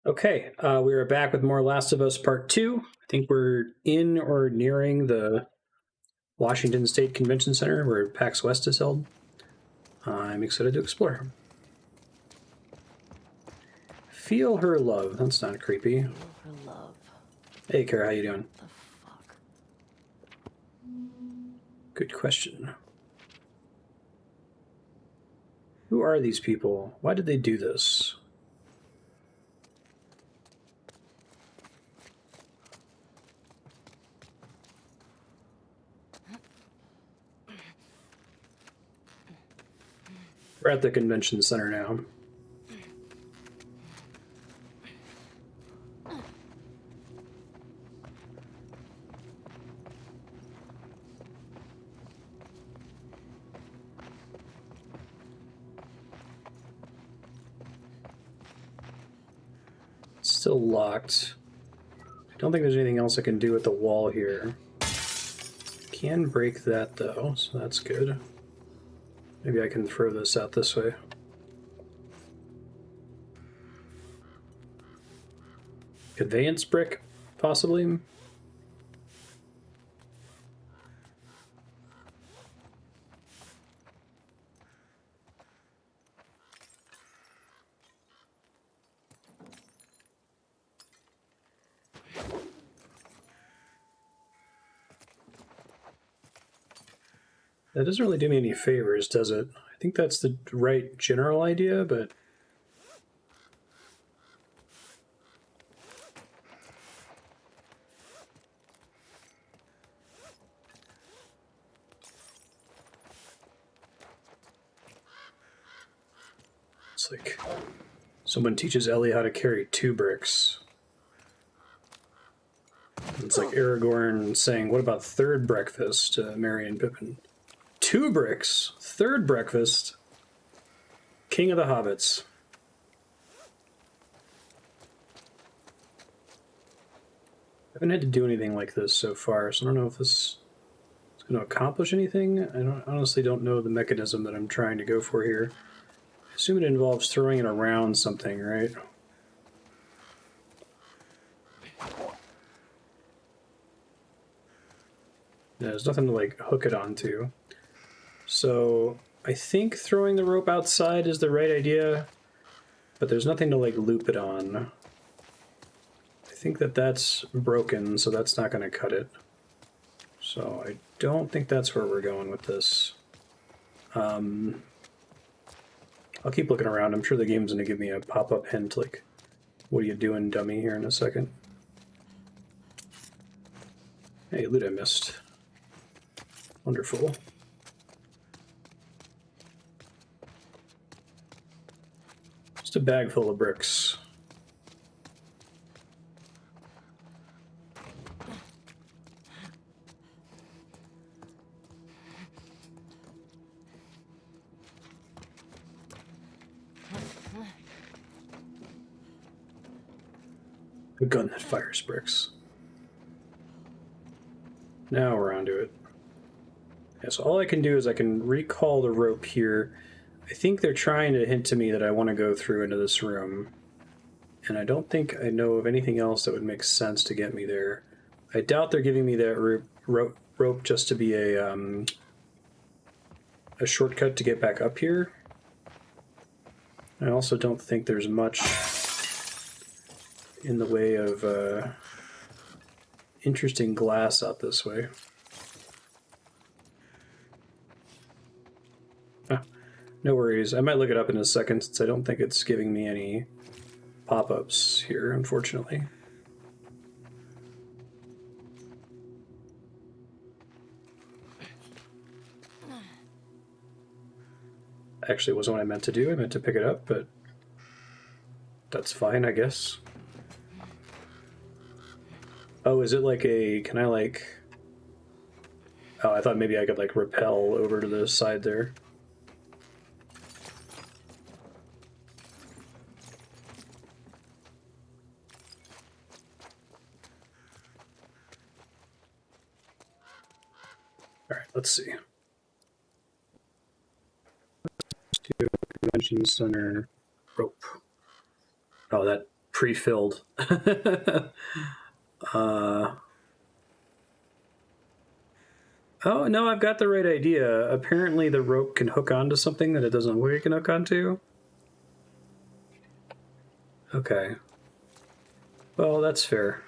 Okay, we are back with more Last of Us Part 2. I think we're in or nearing the Washington State Convention Center where PAX West is held. I'm excited to explore. Feel her love. That's not creepy. Feel her love. Hey, Kara, how you doing? The fuck? Good question. Who are these people? Why did they do this? We're at the convention center now. It's still locked. I don't think there's anything else I can do with the wall here. Can break that though, so that's good. Maybe I can throw this out this way. Conveyance brick, possibly? That doesn't really do me any favors, does it? I think that's the right general idea, but... It's like someone teaches Ellie how to carry 2 bricks. It's like Aragorn saying, what about 3rd breakfast to Merry and Pippin? 2 bricks! 3rd breakfast! King of the Hobbits. I haven't had to do anything like this so far, so I don't know if this is going to accomplish anything. I honestly don't know the mechanism that I'm trying to go for here. I assume it involves throwing it around something, right? Yeah, there's nothing to like hook it onto. So I think throwing the rope outside is the right idea, but there's nothing to like loop it on. I think that that's broken, so that's not going to cut it. So I don't think that's where we're going with this. I'll keep looking around. I'm sure the game's going to give me a pop-up hint like, what are you doing, dummy, here in a second. Hey, loot I missed. Wonderful. Just a bag full of bricks. A gun that fires bricks. Now we're onto it. Yeah, so all I can do is I can recall the rope here. I think they're trying to hint to me that I want to go through into this room. And I don't think I know of anything else that would make sense to get me there. I doubt they're giving me that rope just to be a shortcut to get back up here. I also don't think there's much in the way of interesting glass out this way. No worries. I might look it up in a second since I don't think it's giving me any pop-ups here, unfortunately. Actually, it wasn't what I meant to do. I meant to pick it up, but that's fine, I guess. Oh, is it like a... Can I like... Oh, I thought maybe I could like rappel over to the side there. Alright, let's see. Convention Center rope. Oh, that pre-filled. Oh, no, I've got the right idea. Apparently the rope can hook onto something that it doesn't look like it can hook onto. Okay. Well, that's fair.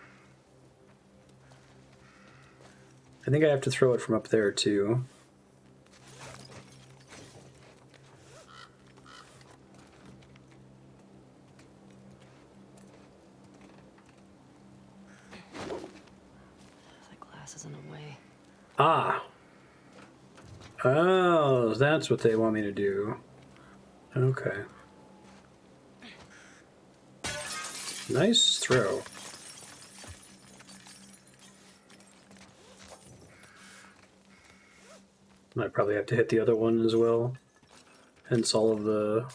I think I have to throw it from up there, too. The glass is in the way. Ah. Oh, that's what they want me to do. Okay. Nice throw. I probably have to hit the other one as well. Hence all of the...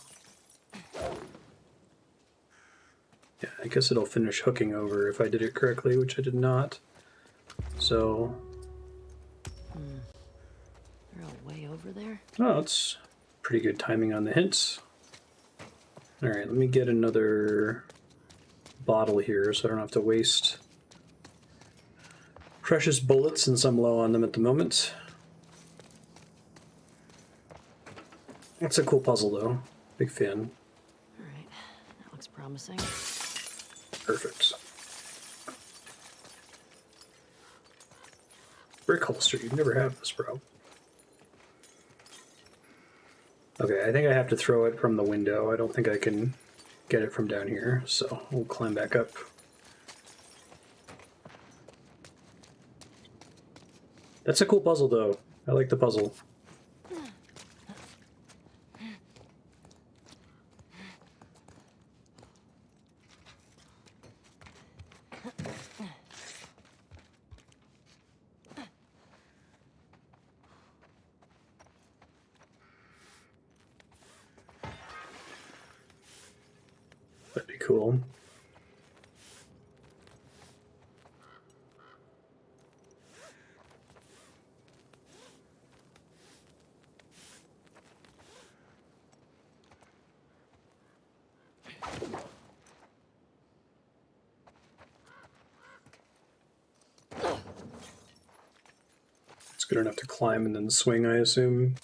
Yeah, I guess it'll finish hooking over if I did it correctly, which I did not. So... They're all way over there. Oh, that's pretty good timing on the hints. Alright, let me get another bottle here so I don't have to waste precious bullets since I'm low on them at the moment. That's a cool puzzle though. Big fan. Alright, that looks promising. Perfect. Brick holster, you never have this, bro. Okay, I think I have to throw it from the window. I don't think I can get it from down here, so we'll climb back up. That's a cool puzzle, though. I like the puzzle. That'd be cool. It's good enough to climb and then swing, I assume.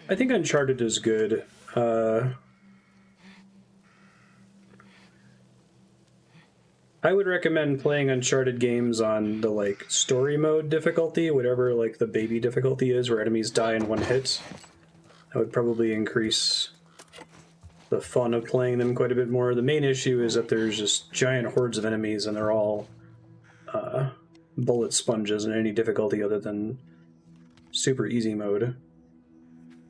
I think Uncharted is good. I would recommend playing Uncharted games on the like story mode difficulty, whatever like the baby difficulty is, where enemies die in one hit. That would probably increase the fun of playing them quite a bit more. The main issue is that there's just giant hordes of enemies and they're all bullet sponges in any difficulty other than super easy mode.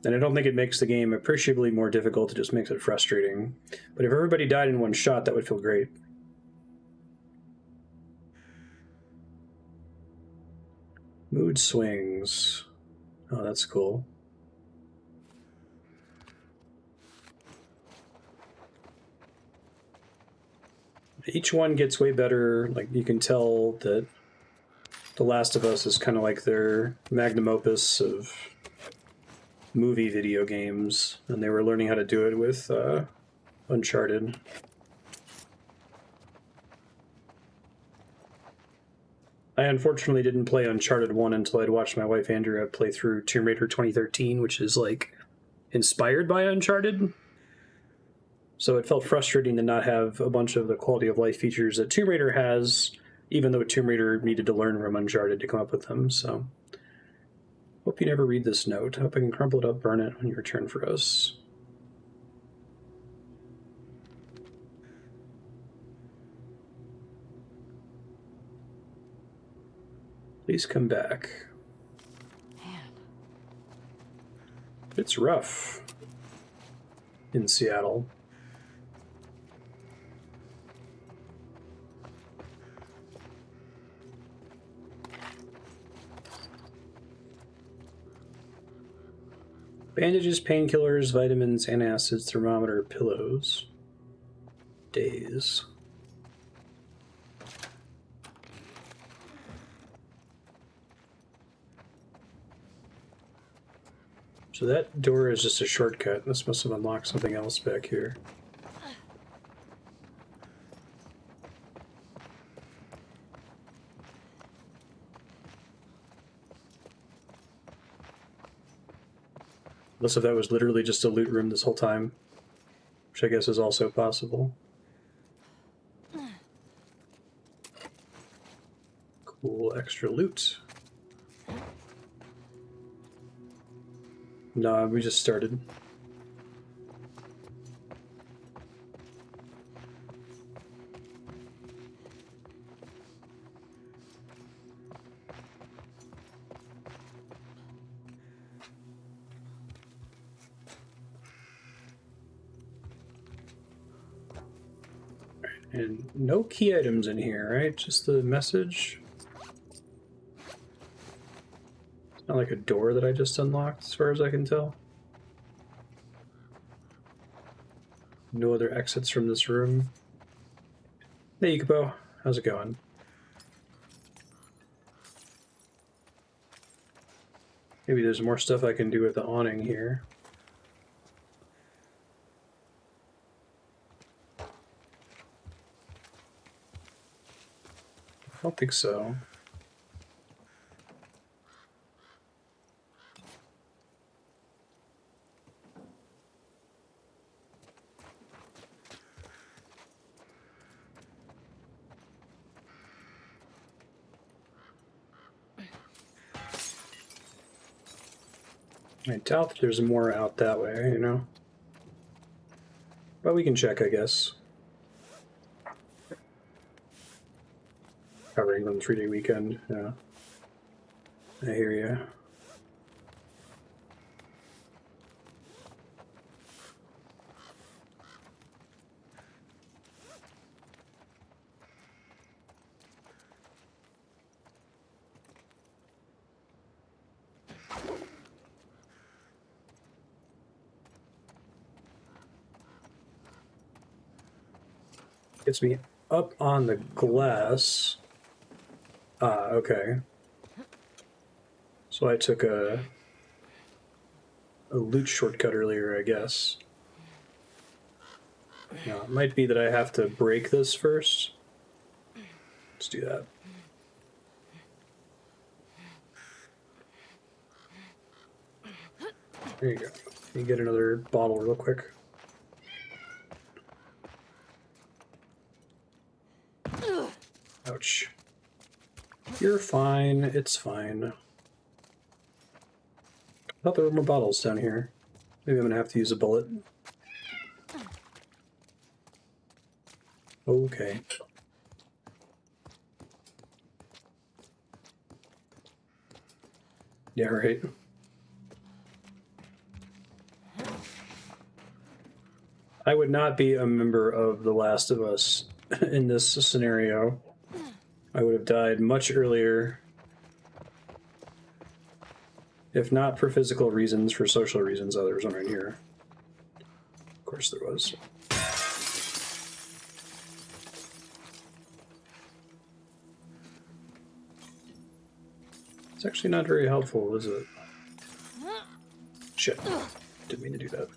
And I don't think it makes the game appreciably more difficult, it just makes it frustrating. But if everybody died in one shot, that would feel great. Mood swings. Oh, that's cool. Each one gets way better. Like, you can tell that The Last of Us is kind of like their magnum opus of movie video games, and they were learning how to do it with Uncharted. I unfortunately didn't play Uncharted 1 until I'd watched my wife Andrea play through Tomb Raider 2013, which is like inspired by Uncharted. So it felt frustrating to not have a bunch of the quality of life features that Tomb Raider has, even though Tomb Raider needed to learn from Uncharted to come up with them. So hope you never read this note. Hope I can crumple it up, burn it when you return for us. Please come back. Man. It's rough in Seattle. Bandages, painkillers, vitamins, antacids, thermometer, pillows. Days. So that door is just a shortcut. This must have unlocked something else back here. Unless if that was literally just a loot room this whole time, which I guess is also possible. Cool extra loot. Nah, we just started. And no key items in here, right? Just the message. It's not like a door that I just unlocked, as far as I can tell. No other exits from this room. Hey, Yukipo. How's it going? Maybe there's more stuff I can do with the awning here. I don't think so. I doubt that there's more out that way, you know? But we can check, I guess. Covering on 3-day weekend, yeah. I hear ya. Gets me up on the glass. Ah, okay. So I took a loot shortcut earlier, I guess. Now, it might be that I have to break this first. Let's do that. There you go. Let me get another bottle real quick. Ouch. You're fine. It's fine. I thought there were more bottles down here. Maybe I'm gonna have to use a bullet. Okay. Yeah, right. I would not be a member of The Last of Us in this scenario. I would have died much earlier. If not for physical reasons, for social reasons. Oh, there was one right here. Of course there was. It's actually not very helpful, is it? Shit. Didn't mean to do that.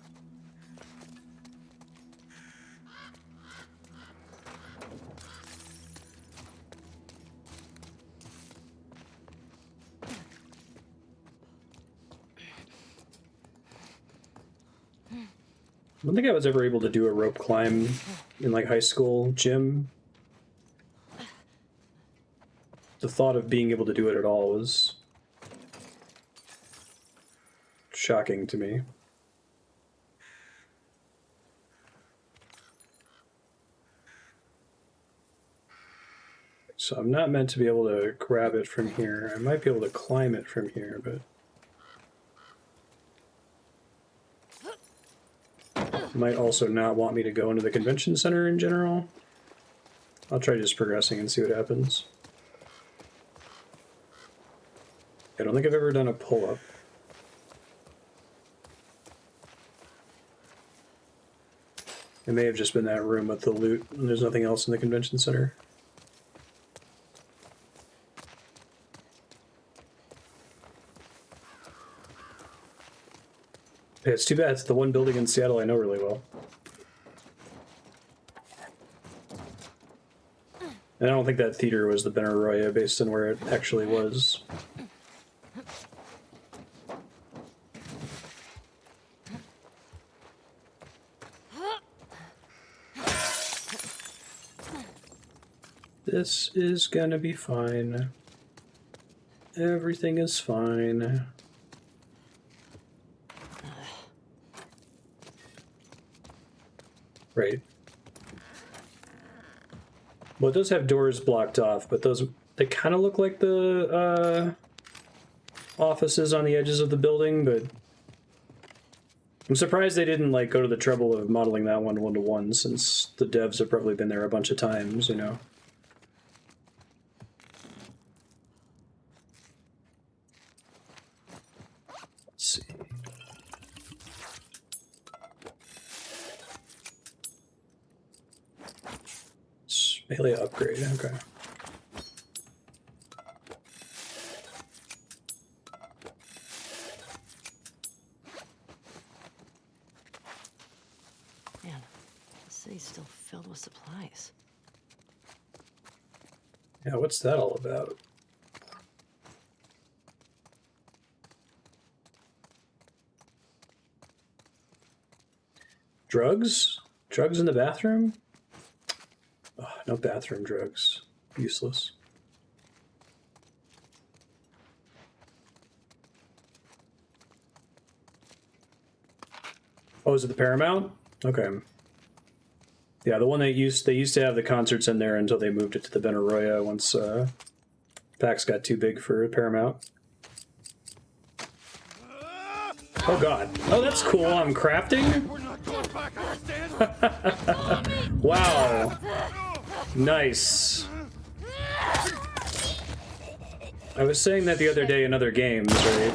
I don't think I was ever able to do a rope climb in like high school gym. The thought of being able to do it at all was shocking to me. So I'm not meant to be able to grab it from here. I might be able to climb it from here, but might also not want me to go into the convention center in general. I'll try just progressing and see what happens. I don't think I've ever done a pull-up. It may have just been that room with the loot, and there's nothing else in the convention center. It's too bad. It's the one building in Seattle I know really well. And I don't think that theater was the Benaroya based on where it actually was. This is gonna be fine. Everything is fine. Right. Well, it does have doors blocked off, but those, they kind of look like the offices on the edges of the building, but I'm surprised they didn't like go to the trouble of modeling that one one-to-one, since the devs have probably been there a bunch of times, you know. Let's see. It's melee upgrade, okay. Man, the city's still filled with supplies. Yeah, what's that all about? Drugs? Drugs in the bathroom? Oh, no bathroom drugs. Useless. Oh, is it the Paramount? Okay. Yeah, the one they used to have the concerts in there until they moved it to the Benaroya once PAX got too big for Paramount. Oh god. Oh, that's cool. I'm crafting? Wow. Nice. I was saying that the other day in other games, right?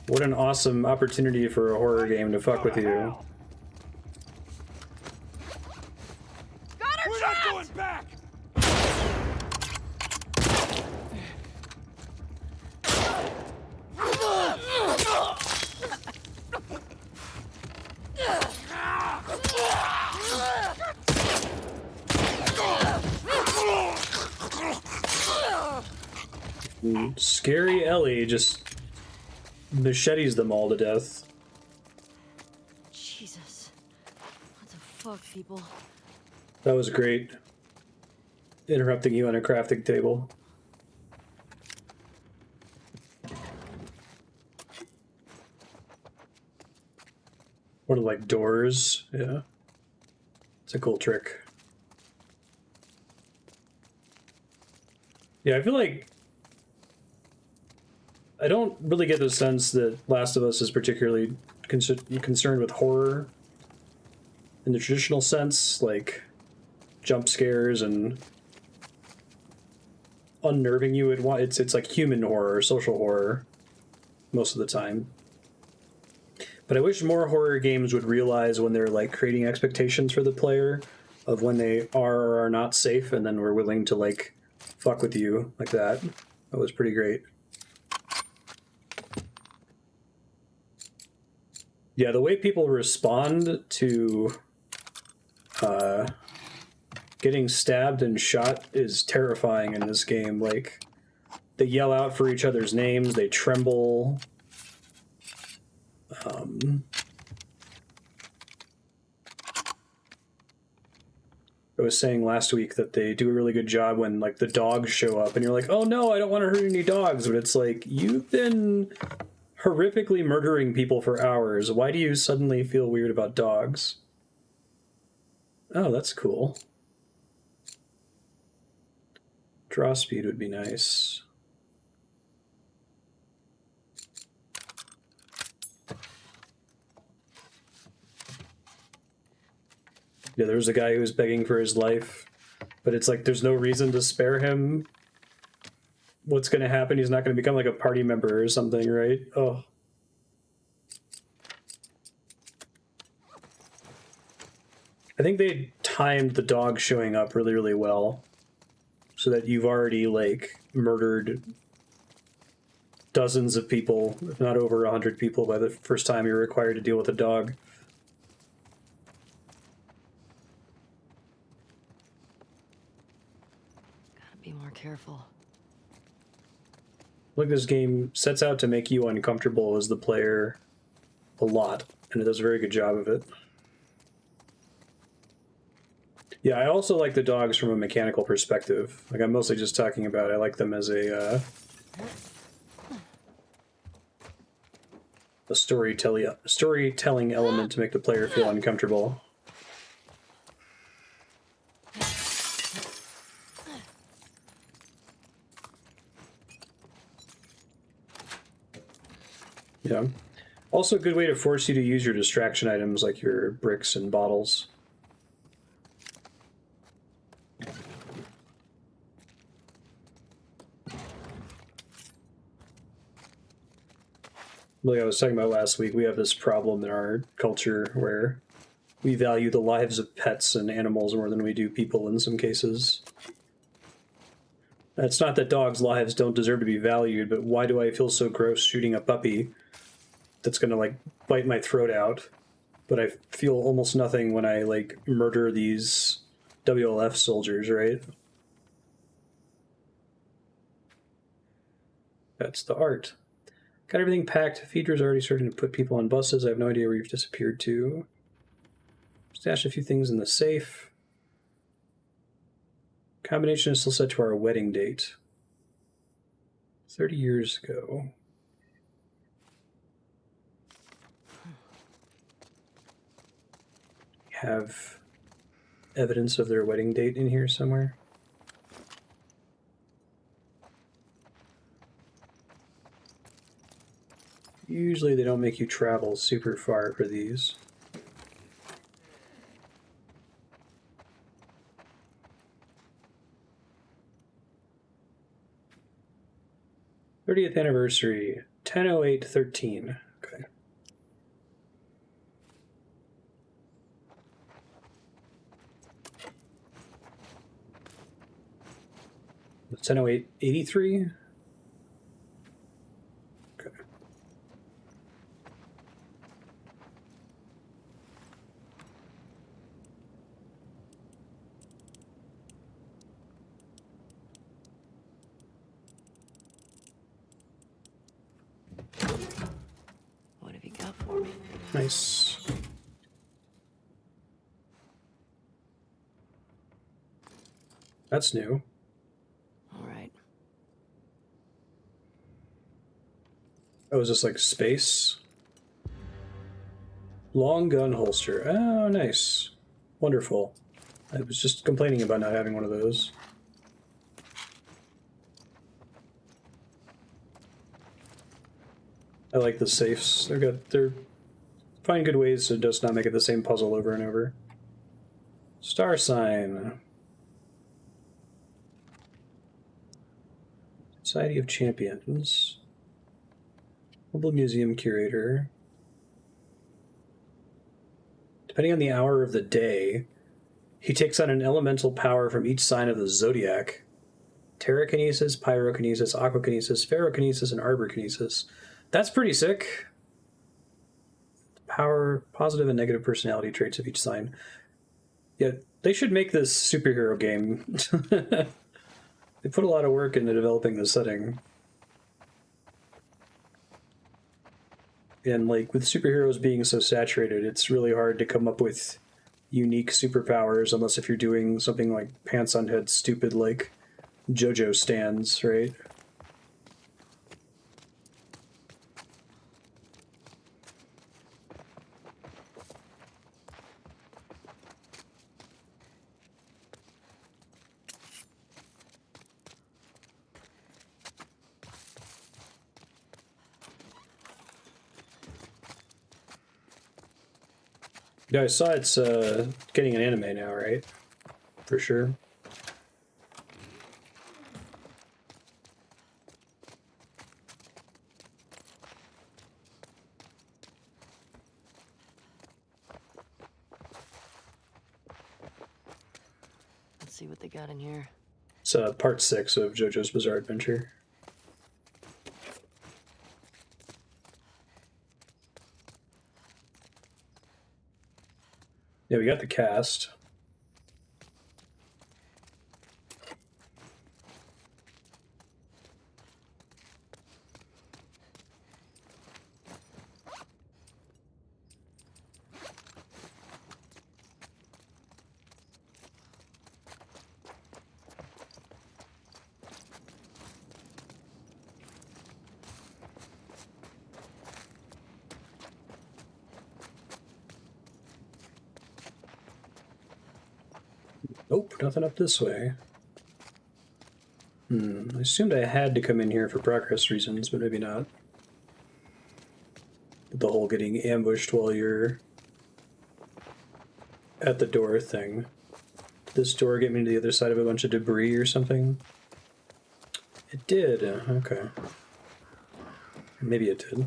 What an awesome opportunity for a horror game to fuck with you. We're not going back! Scary Ellie just machetes them all to death. Jesus. What the fuck, people? That was great. Interrupting you on a crafting table. What are like doors? Yeah. It's a cool trick. Yeah, I feel like I don't really get the sense that Last of Us is particularly concerned with horror in the traditional sense, like jump scares and unnerving you. It's like human horror, social horror, most of the time. But I wish more horror games would realize when they're like creating expectations for the player of when they are or are not safe, and then we're willing to like fuck with you like that. That was pretty great. Yeah, the way people respond to getting stabbed and shot is terrifying in this game. Like, they yell out for each other's names, they tremble. I was saying last week that they do a really good job when like the dogs show up and you're like, oh no, I don't want to hurt any dogs. But it's like, you've been horrifically murdering people for hours. Why do you suddenly feel weird about dogs? Oh, that's cool. Draw speed would be nice. Yeah, there was a guy who was begging for his life, but it's like there's no reason to spare him. What's going to happen? He's not going to become like a party member or something, right? Oh. I think they timed the dog showing up really, really well, so that you've already like murdered dozens of people, if not over 100 people, by the first time you're required to deal with a dog. Gotta be more careful. Like, this game sets out to make you uncomfortable as the player a lot, and it does a very good job of it. Yeah, I also like the dogs from a mechanical perspective. Like, I'm mostly just talking about, I like them as a storytelling element to make the player feel uncomfortable. Yeah. Also a good way to force you to use your distraction items like your bricks and bottles. Like I was talking about last week, we have this problem in our culture where we value the lives of pets and animals more than we do people in some cases. It's not that dogs' lives don't deserve to be valued, but why do I feel so gross shooting a puppy that's gonna, like, bite my throat out? But I feel almost nothing when I, like, murder these WLF soldiers, right? That's the art. Got everything packed. Feeder's already starting to put people on buses. I have no idea where you've disappeared to. Stashed a few things in the safe. Combination is still set to our wedding date. 30 years ago. Have evidence of their wedding date in here somewhere? Usually they don't make you travel super far for these. '30th anniversary, 10/08/13. Okay. It's 10/08/83. Okay. What have you got for me? Nice. That's new. All right. Oh, is this like space? Long gun holster. Oh, nice. Wonderful. I was just complaining about not having one of those. I like the safes. They're find good ways to just not make it the same puzzle over and over. Star sign. Society of Champions. Mobile Museum Curator. Depending on the hour of the day, he takes on an elemental power from each sign of the zodiac. Terrakinesis, Pyrokinesis, Aquakinesis, Ferrokinesis, and Arborkinesis. That's pretty sick. Power, positive and negative personality traits of each sign. Yeah, they should make this superhero game. They put a lot of work into developing this setting. And, like, with superheroes being so saturated, it's really hard to come up with unique superpowers unless if you're doing something like pants on head stupid like JoJo stands, right? Yeah, I saw it's getting an anime now, right? For sure. Let's see what they got in here. It's part 6 of JoJo's Bizarre Adventure. Yeah, we got the cast. Nope, nothing up this way. I assumed I had to come in here for progress reasons, but maybe not. The whole getting ambushed while you're at the door thing. Did this door get me to the other side of a bunch of debris or something? It did. Okay. Maybe it did.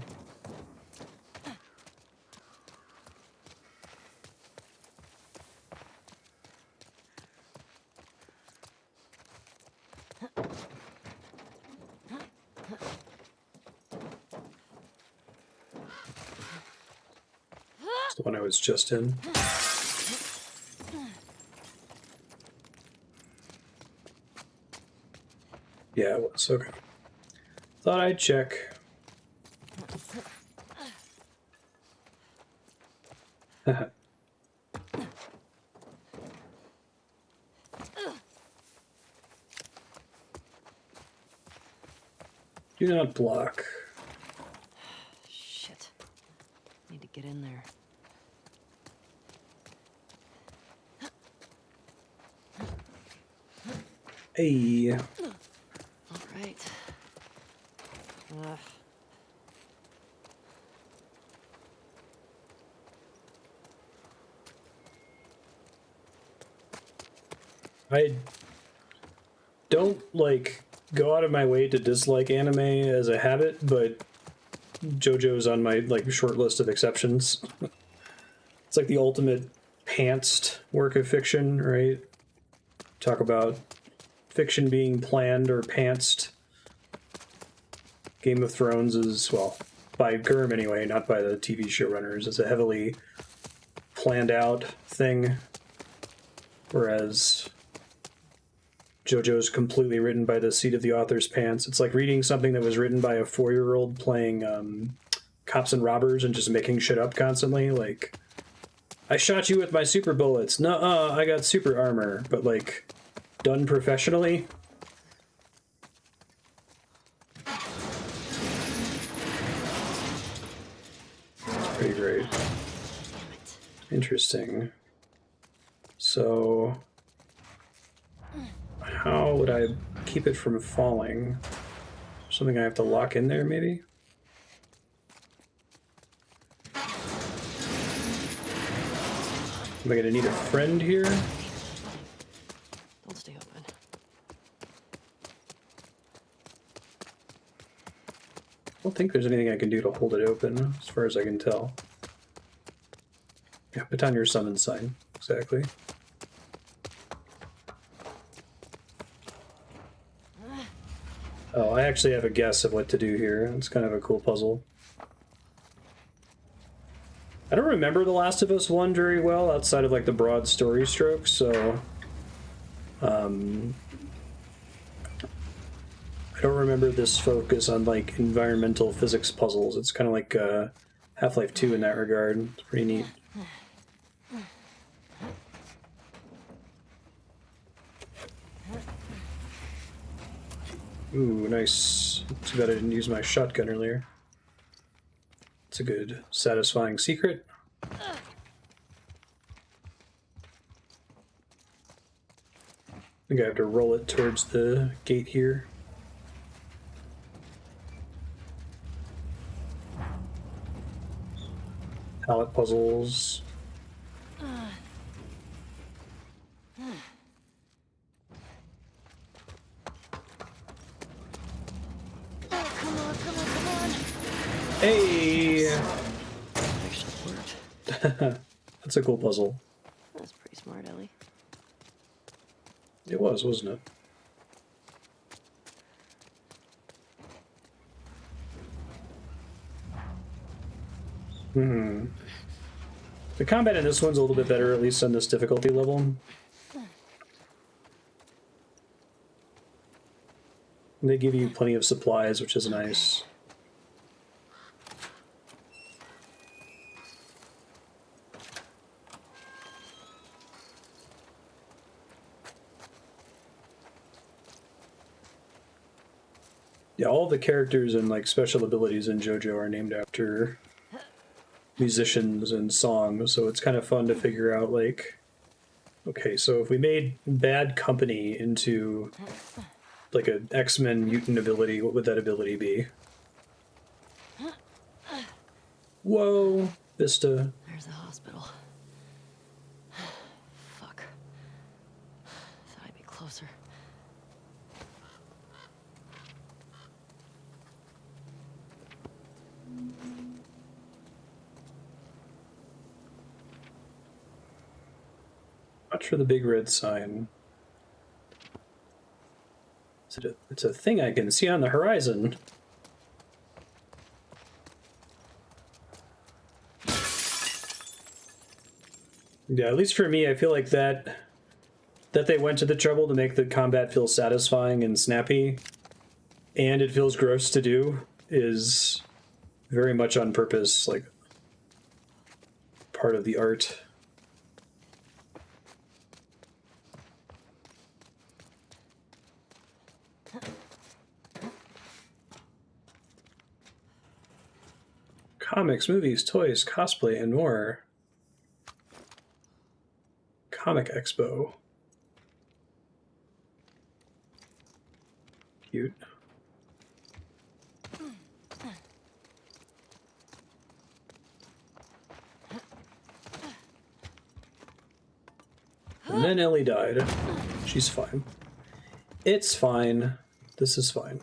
It's the one I was just in. Yeah, it was. Okay. Thought I'd check. Do not block. Shit. Need to get in there. Hey. All right. I don't, like, go out of my way to dislike anime as a habit, but JoJo's on my, like, short list of exceptions. It's like the ultimate pantsed work of fiction, right? Talk about fiction being planned or pantsed. Game of Thrones is, well, by Gurm anyway, not by the TV showrunners. It's a heavily planned out thing, whereas JoJo's completely written by the seat of the author's pants. It's like reading something that was written by a 4-year-old playing cops and robbers and just making shit up constantly. Like, I shot you with my super bullets. Nuh-uh, I got super armor. But, like, done professionally. It's pretty great. Interesting. So, how would I keep it from falling? Something I have to lock in there, maybe? Am I gonna need a friend here? Don't stay open. I don't think there's anything I can do to hold it open, as far as I can tell. Yeah, put on your summon sign. Exactly. Oh, I actually have a guess of what to do here. It's kind of a cool puzzle. I don't remember The Last of Us 1 very well, outside of, like, the broad story strokes, so... I don't remember this focus on, like, environmental physics puzzles. It's kind of like Half-Life 2 in that regard. It's pretty neat. Ooh, nice. Too bad I didn't use my shotgun earlier. It's a good, satisfying secret. I think I have to roll it towards the gate here. Palette puzzles. Come on. Hey! Actually worked. That's a cool puzzle. That's pretty smart, Ellie. It was, wasn't it? The combat in this one's a little bit better, at least on this difficulty level. They give you plenty of supplies, which is nice. Yeah, all the characters and like special abilities in JoJo are named after musicians and songs, so it's kind of fun to figure out like, okay, so if we made Bad Company into like an X-Men mutant ability, what would that ability be? Whoa, Vista. There's the hospital. Fuck. Thought I'd be closer. Watch for the big red sign. It's a thing I can see on the horizon. Yeah, at least for me, I feel like that they went to the trouble to make the combat feel satisfying and snappy, and it feels gross to do, is very much on purpose, like part of the art. Comics, movies, toys, cosplay, and more. Comic Expo. Cute. And then Ellie died. She's fine. It's fine. This is fine.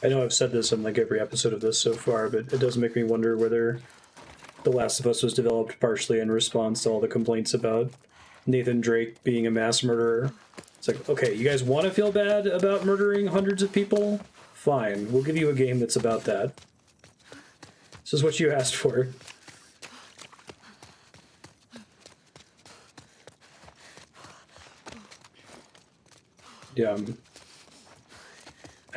I know I've said this on like every episode of this so far, but it does make me wonder whether The Last of Us was developed partially in response to all the complaints about Nathan Drake being a mass murderer. It's like, okay, you guys want to feel bad about murdering hundreds of people? Fine, we'll give you a game that's about that. This is what you asked for. Yeah.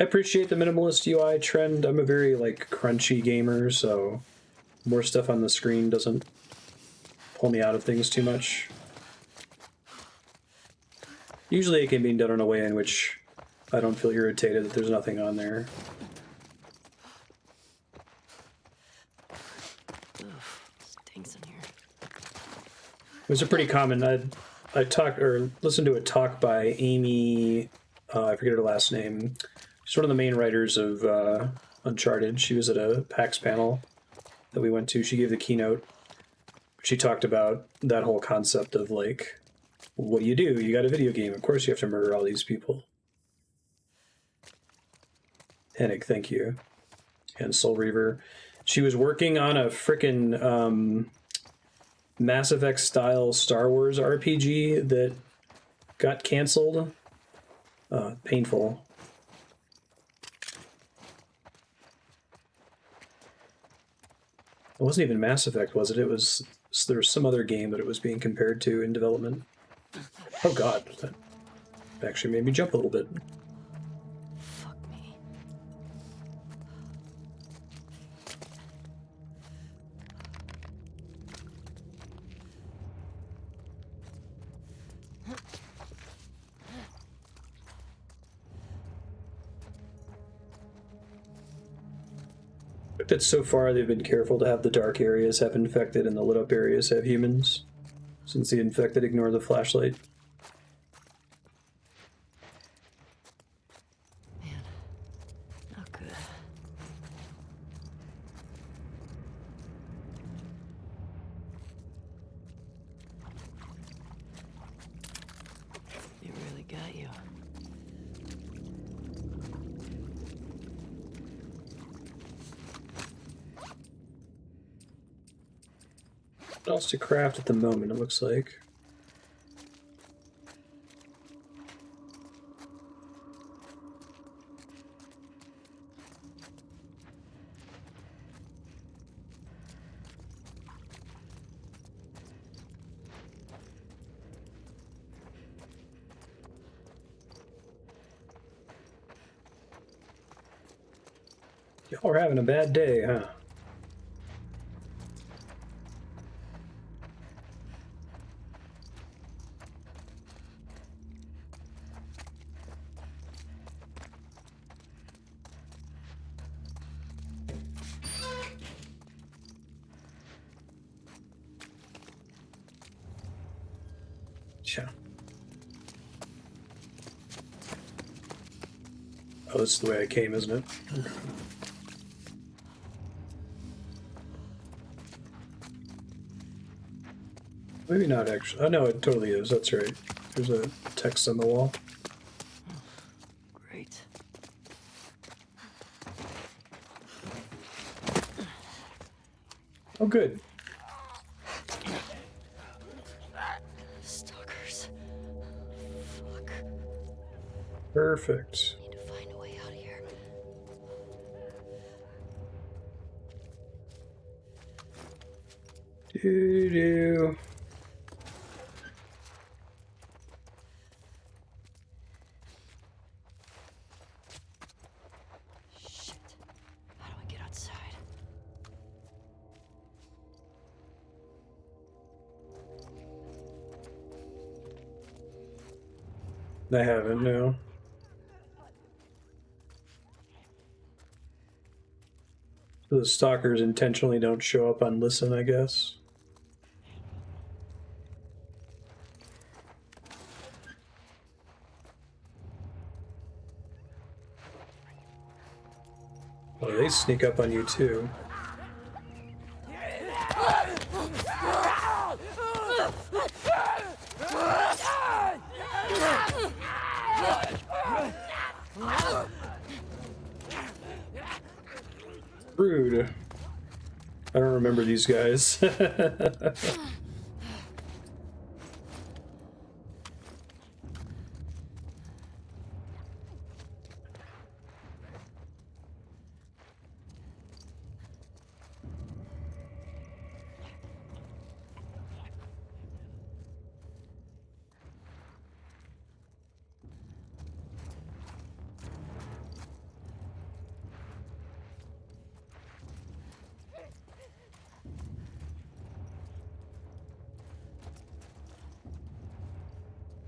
I appreciate the minimalist UI trend. I'm a very like crunchy gamer, so more stuff on the screen doesn't pull me out of things too much. Usually it can be done in a way in which I don't feel irritated that there's nothing on there. Stinks in here. It was a pretty common. I talked or listened to a talk by Amy. I forget her last name. She's one of the main writers of Uncharted. She was at a PAX panel that we went to. She gave the keynote. She talked about that whole concept of like, what do? You got a video game. Of course you have to murder all these people. Hennig, thank you. And Soul Reaver. She was working on a frickin' Mass Effect style Star Wars RPG that got canceled. Painful. It wasn't even Mass Effect, was it? There was some other game that it was being compared to in development. Oh god, that actually made me jump a little bit. Fuck me. That so far they've been careful to have the dark areas have infected and the lit up areas have humans, since the infected ignore the flashlight. Man, not good. It really got you. What else to craft at the moment, it looks like. Y'all are having a bad day, huh? Sure. Oh, this is the way I came, isn't it? Maybe not actually. Oh no, it totally is. That's right. There's a text on the wall. Great. Oh, good. Stalkers. Fuck. Perfect. Need to find a way out of here. Doo-doo. Shit. How do I get outside? I haven't, no. So the stalkers intentionally don't show up on listen, I guess. Oh, they sneak up on you too. Rude. I don't remember these guys.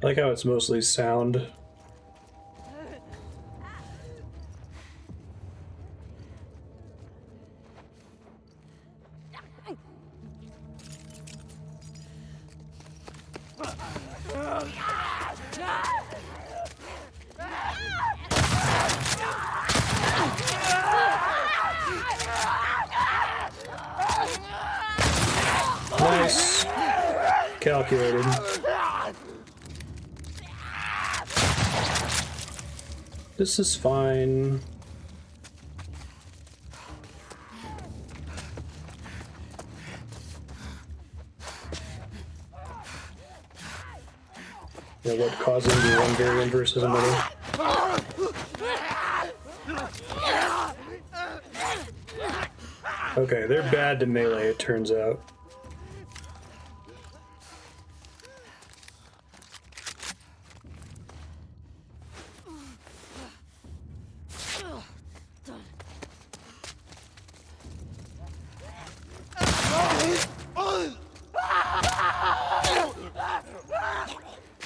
I like how it's mostly sound. Nice. Calculated. This is fine. Yeah, what causing the one variant versus another? Okay, they're bad to melee, it turns out.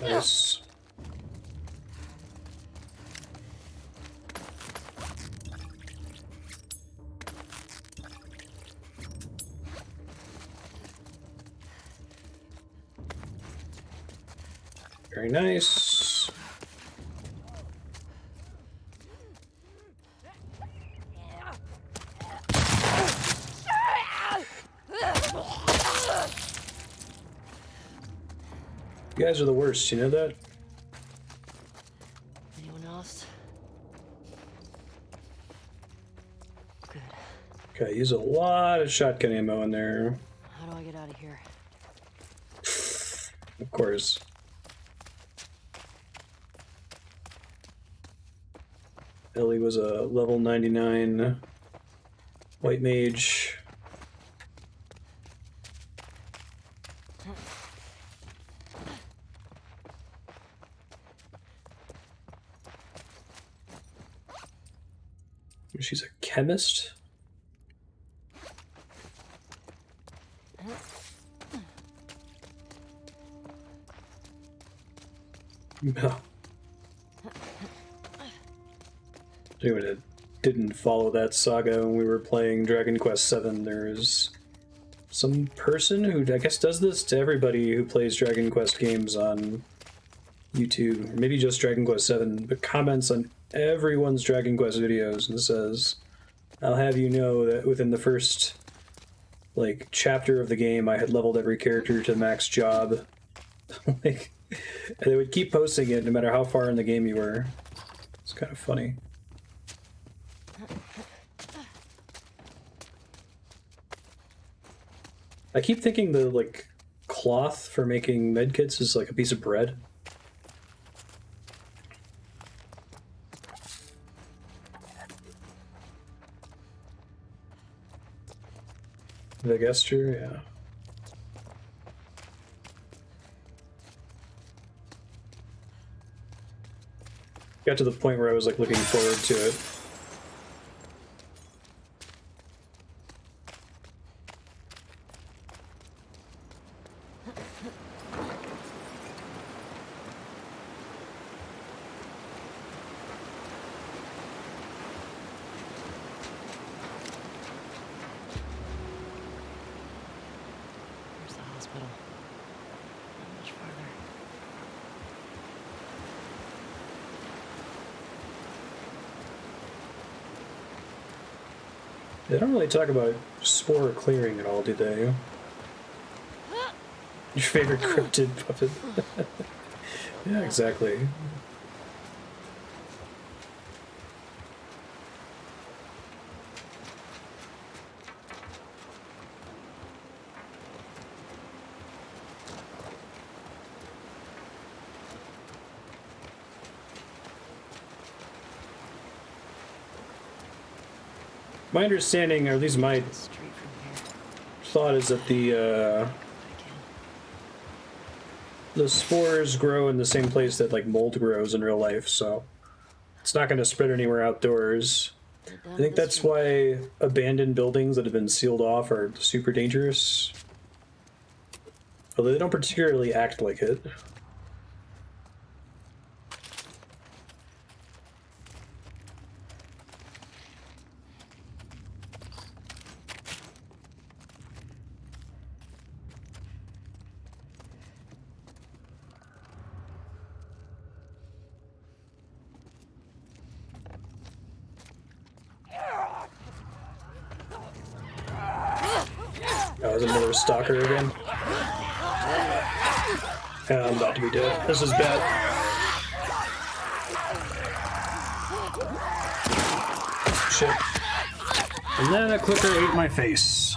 Nice. Very nice. You guys are the worst, you know that? Anyone else? Good. Okay, use a lot of shotgun ammo in there. How do I get out of here? Of course. Ellie was a level 99 white mage. She's a chemist? No. Anyone that didn't follow that saga when we were playing Dragon Quest VII, there's some person who I guess does this to everybody who plays Dragon Quest games on YouTube, or maybe just Dragon Quest VII, but comments on everyone's Dragon Quest videos and says, I'll have you know that within the first, like, chapter of the game, I had leveled every character to max job. Like, and they would keep posting it no matter how far in the game you were. It's kind of funny. I keep thinking the, like, cloth for making medkits is like a piece of bread. The gesture, yeah. Got to the point where I was like looking forward to it. Where's the hospital? Not much farther. They don't really talk about spore clearing at all, do they? Your favorite cryptid puppet? Yeah, exactly. My understanding, or at least my Straight from here. thought, is that I the spores grow in the same place that like mold grows in real life, so it's not going to spread anywhere outdoors. can. I think that's why abandoned buildings that have been sealed off are super dangerous. Although they don't particularly act like it. Oh, is it another stalker again? Yeah, I'm about to be dead. This is bad. Shit. And then a clicker ate my face.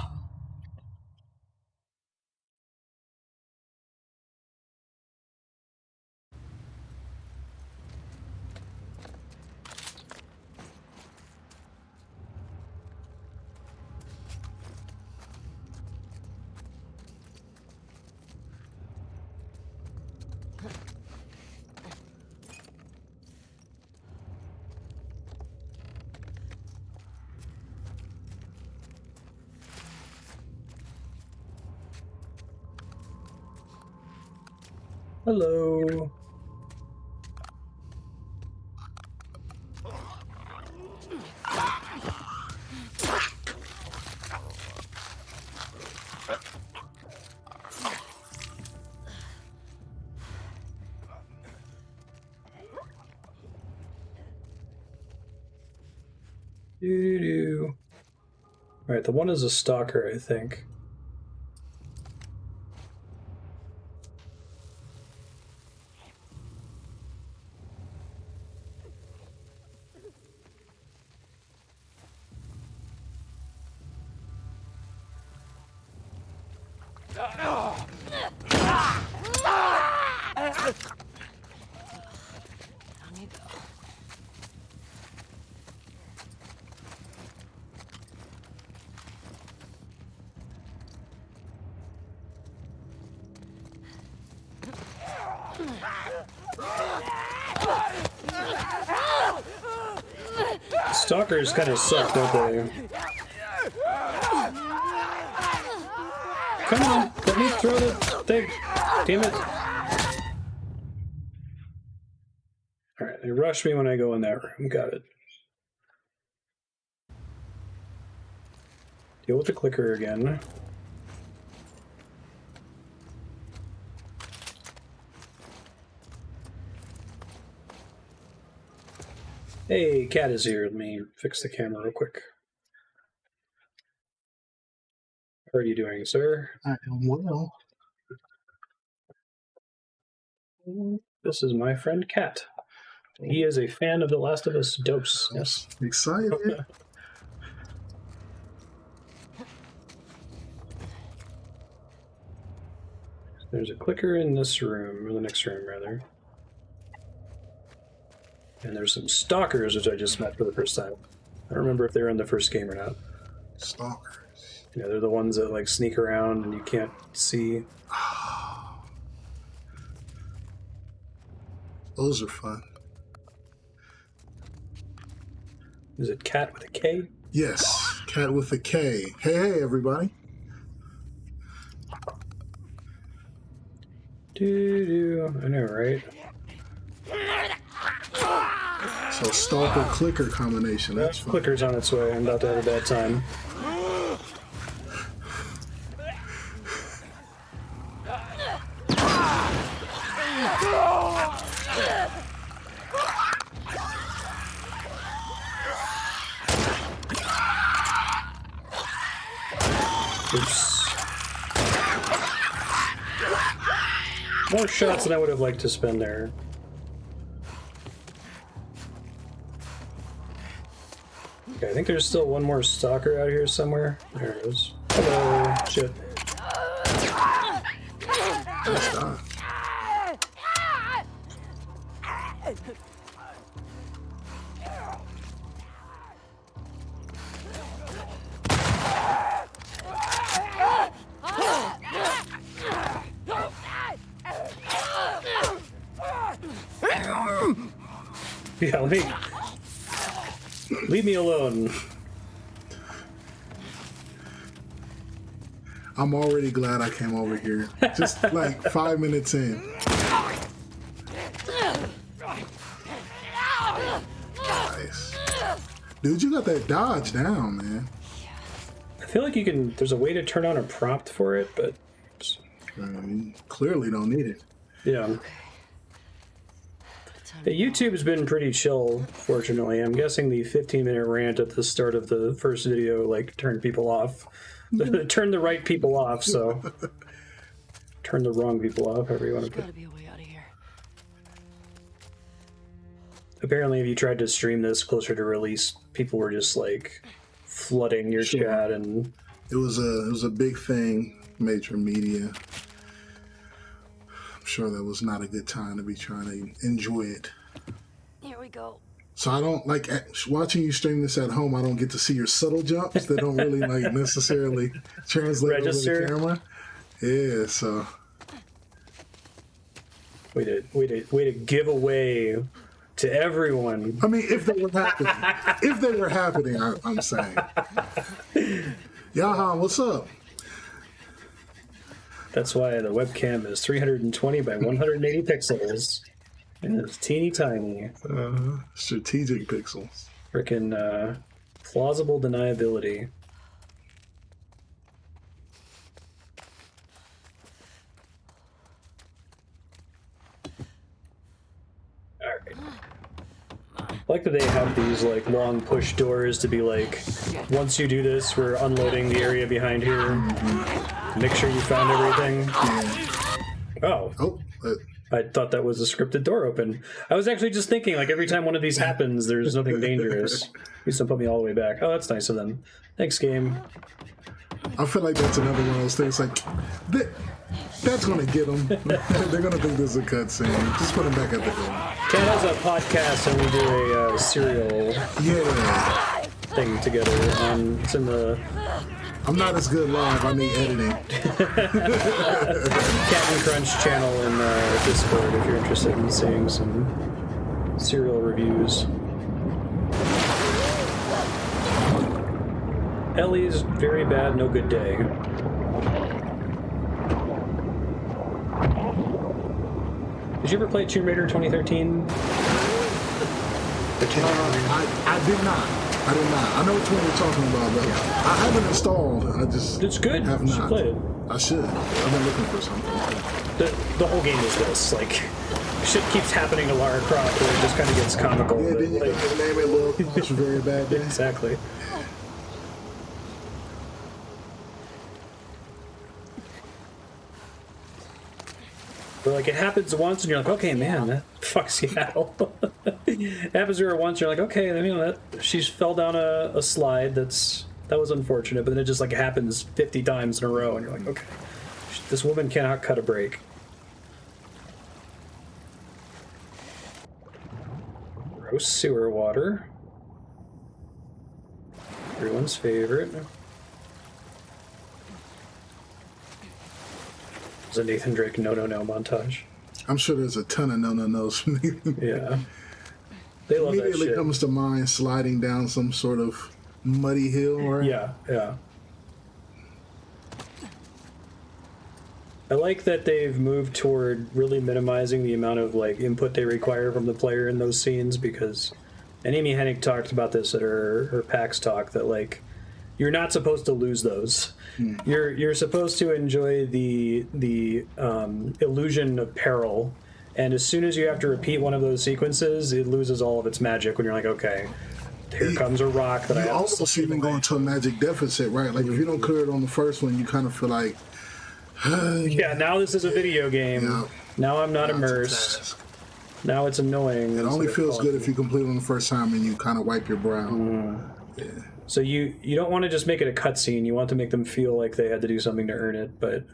Hello. Doo-doo-doo. Alright, the one is a stalker, I think. Down you go. Stalkers kind of suck, don't they? Come on, let me throw the thing. Damn it. Alright, they rush me when I go in that room. Got it. Deal with the clicker again. Hey, Cat is here. Let me fix the camera real quick. How are you doing, sir? I am well. This is my friend Cat. He is a fan of The Last of Us Dose. Yes. Excited. There's a clicker in this room, or the next room, rather. And there's some stalkers, which I just met for the first time. I don't remember if they were in the first game or not. Stalkers. Yeah, they're the ones that like sneak around and you can't see. Those are fun. Is it Cat with a K? Yes, Cat with a K. Hey, everybody. I know, right? So stalker clicker combination. That's fun. Clicker's on its way. I'm about to have a bad time. Oops. More shots than I would have liked to spend there. Okay, I think there's still one more stalker out here somewhere. There it is. Hello. Shit. Yeah, leave me alone. I'm already glad I came over here. Just like 5 minutes in. Nice. Dude, you got that dodge down, man. I feel like you can. There's a way to turn on a prompt for it, but You clearly don't need it. yeah. The YouTube has been pretty chill, fortunately. I'm guessing the 15-minute rant at the start of the first video like turned people off. Turned the right people off, so turn the wrong people off, however you want to put Gotta it. be a way out of here. Apparently, if you tried to stream this closer to release, people were just like flooding your chat, and It was a big thing, major media. I'm sure that was not a good time to be trying to enjoy it. Here we go. So I don't like watching you stream this at home. I don't get to see your subtle jumps that don't really like necessarily translate Register. over the camera. Yeah, so way to give away to everyone. I mean, if they were happening, I'm saying. Yaha, what's up? That's why the webcam is 320 by 180 pixels. And it's teeny tiny. Strategic pixels. Frickin' plausible deniability. Alright. I like that they have these like long push doors to be like, once you do this, we're unloading the area behind here. Make sure you found everything. Oh. Oh, I thought that was a scripted door open. I was actually just thinking, like, every time one of these happens, there's nothing dangerous. Please don't put me all the way back. Oh, that's nice of them. Thanks, game. I feel like that's another one of those things. Like that's gonna get them. They're gonna think this is a cutscene. Just put them back at the door. Kat has a podcast and we do a serial thing together. It's in the. I'm not as good live. I need editing. Captain Crunch channel in Discord if you're interested in seeing some serial reviews. Ellie's very bad, no good day. Did you ever play Tomb Raider 2013? I did not. I know which one you're talking about, but I haven't installed. It's good. Have You should not. play it. I should. I've been looking for something. The whole game is this. Like, shit keeps happening to Lara Croft where it just kind of gets comical. Yeah, then you like, can name it Little Cross for very bad day. Exactly. But like it happens once, and you're like, okay, man, that fucks Seattle. It happens to her once, you're like, okay, you know that she fell down a slide. That was unfortunate, but then it just like happens 50 times in a row, and you're like, okay, this woman cannot cut a break. Gross sewer water. Everyone's favorite. It's a Nathan Drake no montage. I'm sure there's a ton of no-no-nos from Nathan. Yeah. They love that Immediately shit. comes to mind sliding down some sort of muddy hill, right? Yeah. I like that they've moved toward really minimizing the amount of like input they require from the player in those scenes, because and Amy Hennig talked about this at her PAX talk, that like you're not supposed to lose those. You're supposed to enjoy the illusion of peril, and as soon as you have to repeat one of those sequences, it loses all of its magic when you're like, okay, here comes a rock that I have to almost even go into a magic deficit, right? Like if you don't clear it on the first one, you kind of feel like yeah, now this is a video game. Yeah. Now I'm not immersed. Now it's annoying. It only feels good if you complete it on the first time and you kind of wipe your brow. Yeah. So you don't want to just make it a cutscene. You want to make them feel like they had to do something to earn it, but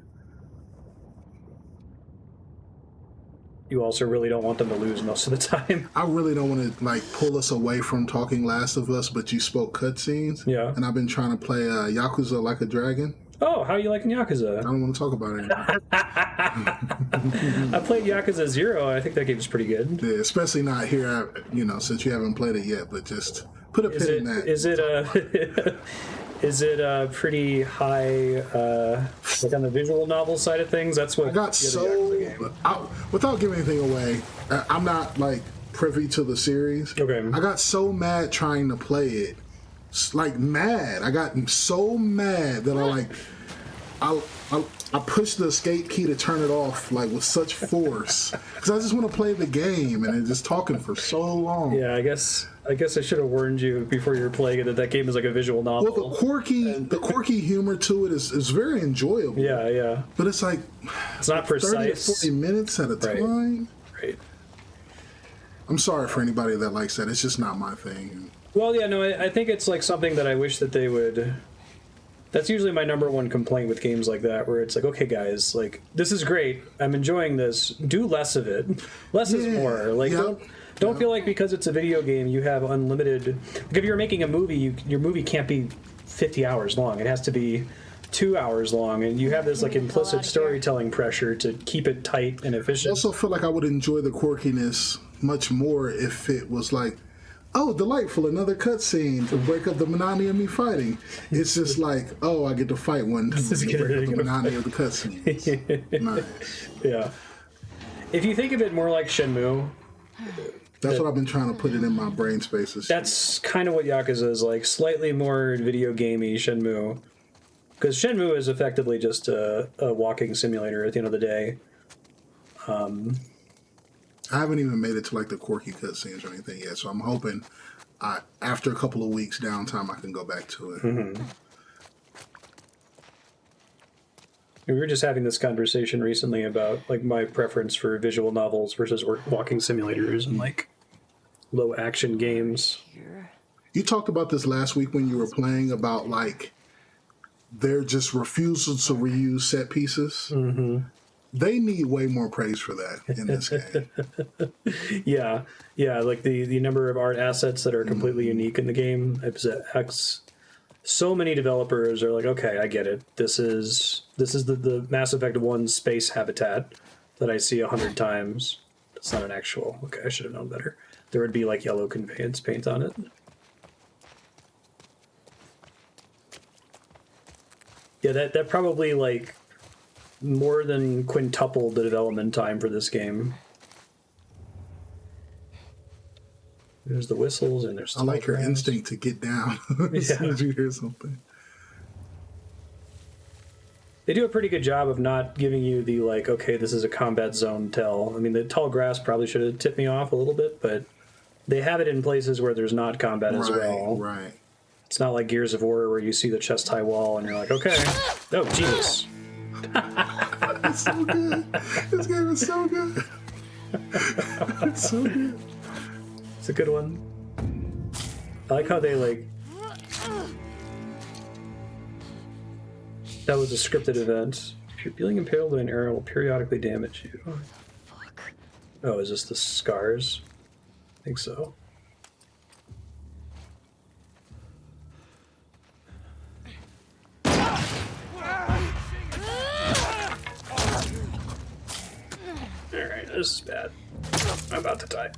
you also really don't want them to lose most of the time. I really don't want to like pull us away from talking Last of Us, but you spoke cutscenes. Yeah. And I've been trying to play Yakuza Like a Dragon. Oh, how are you liking Yakuza? I don't want to talk about it anymore. I played Yakuza 0. I think that game's pretty good. Yeah, especially not here, since you haven't played it yet, but just put a pin in that. Is it a pretty high, like on the visual novel side of things? That's what I got without giving anything away, I'm not like privy to the series. Okay. I got so mad trying to play it. Like mad. I got so mad that I pushed the escape key to turn it off like with such force because I just want to play the game and it's just talking for so long. Yeah, I guess I should have warned you before you were playing it that game is like a visual novel. Well, the quirky humor to it is very enjoyable. Yeah. But it's like it's not 30 precise. or 40 minutes at a time. Right. I'm sorry for anybody that likes that. It's just not my thing. Well, yeah, no, I think it's like something that I wish that they would. That's usually my number one complaint with games like that, where it's like, okay, guys, like this is great, I'm enjoying this. Do less of it. Less is more. Like, don't feel like because it's a video game you have unlimited. Like if you're making a movie, your movie can't be 50 hours long. It has to be 2 hours long, and you have this like implicit storytelling pressure to keep it tight and efficient. I also feel like I would enjoy the quirkiness much more if it was like, oh, delightful, another cutscene to break up the monotony of me fighting. It's just like, oh, I get to fight one to break up the monotony of the cutscenes. Nice. Yeah. If you think of it more like Shenmue, that's what I've been trying to put it in my brain spaces. That's kind of what Yakuza is like, slightly more video gamey Shenmue. Because Shenmue is effectively just a walking simulator at the end of the day. I haven't even made it to like the quirky cutscenes or anything yet, so I'm hoping after a couple of weeks downtime I can go back to it. Mm-hmm. We were just having this conversation recently about like my preference for visual novels versus walking simulators and like low action games. You talked about this last week when you were playing about like their just refusal to reuse set pieces. Mm-hmm. They need way more praise for that in this game. Yeah, like the number of art assets that are completely unique in the game. So many developers are like, okay, I get it. This is the Mass Effect 1 space habitat that I see 100 times. It's not an actual. Okay, I should have known better. There would be like yellow conveyance paint on it. Yeah, that probably like more than quintupled the development time for this game. There's the whistles and there's. I like your instinct to get down as soon as you hear something. They do a pretty good job of not giving you the like, okay, this is a combat zone tell. I mean, the tall grass probably should have tipped me off a little bit, but they have it in places where there's not combat as well. Right. It's not like Gears of War where you see the chest high wall and you're like, okay, oh Jesus. It's so good. This game is so good. It's so good. It's a good one. I like how they like. That was a scripted event. If you're being impaled by an arrow, it will periodically damage you. Fuck. Oh, is this the scars? I think so. Alright, this is bad. I'm about to die.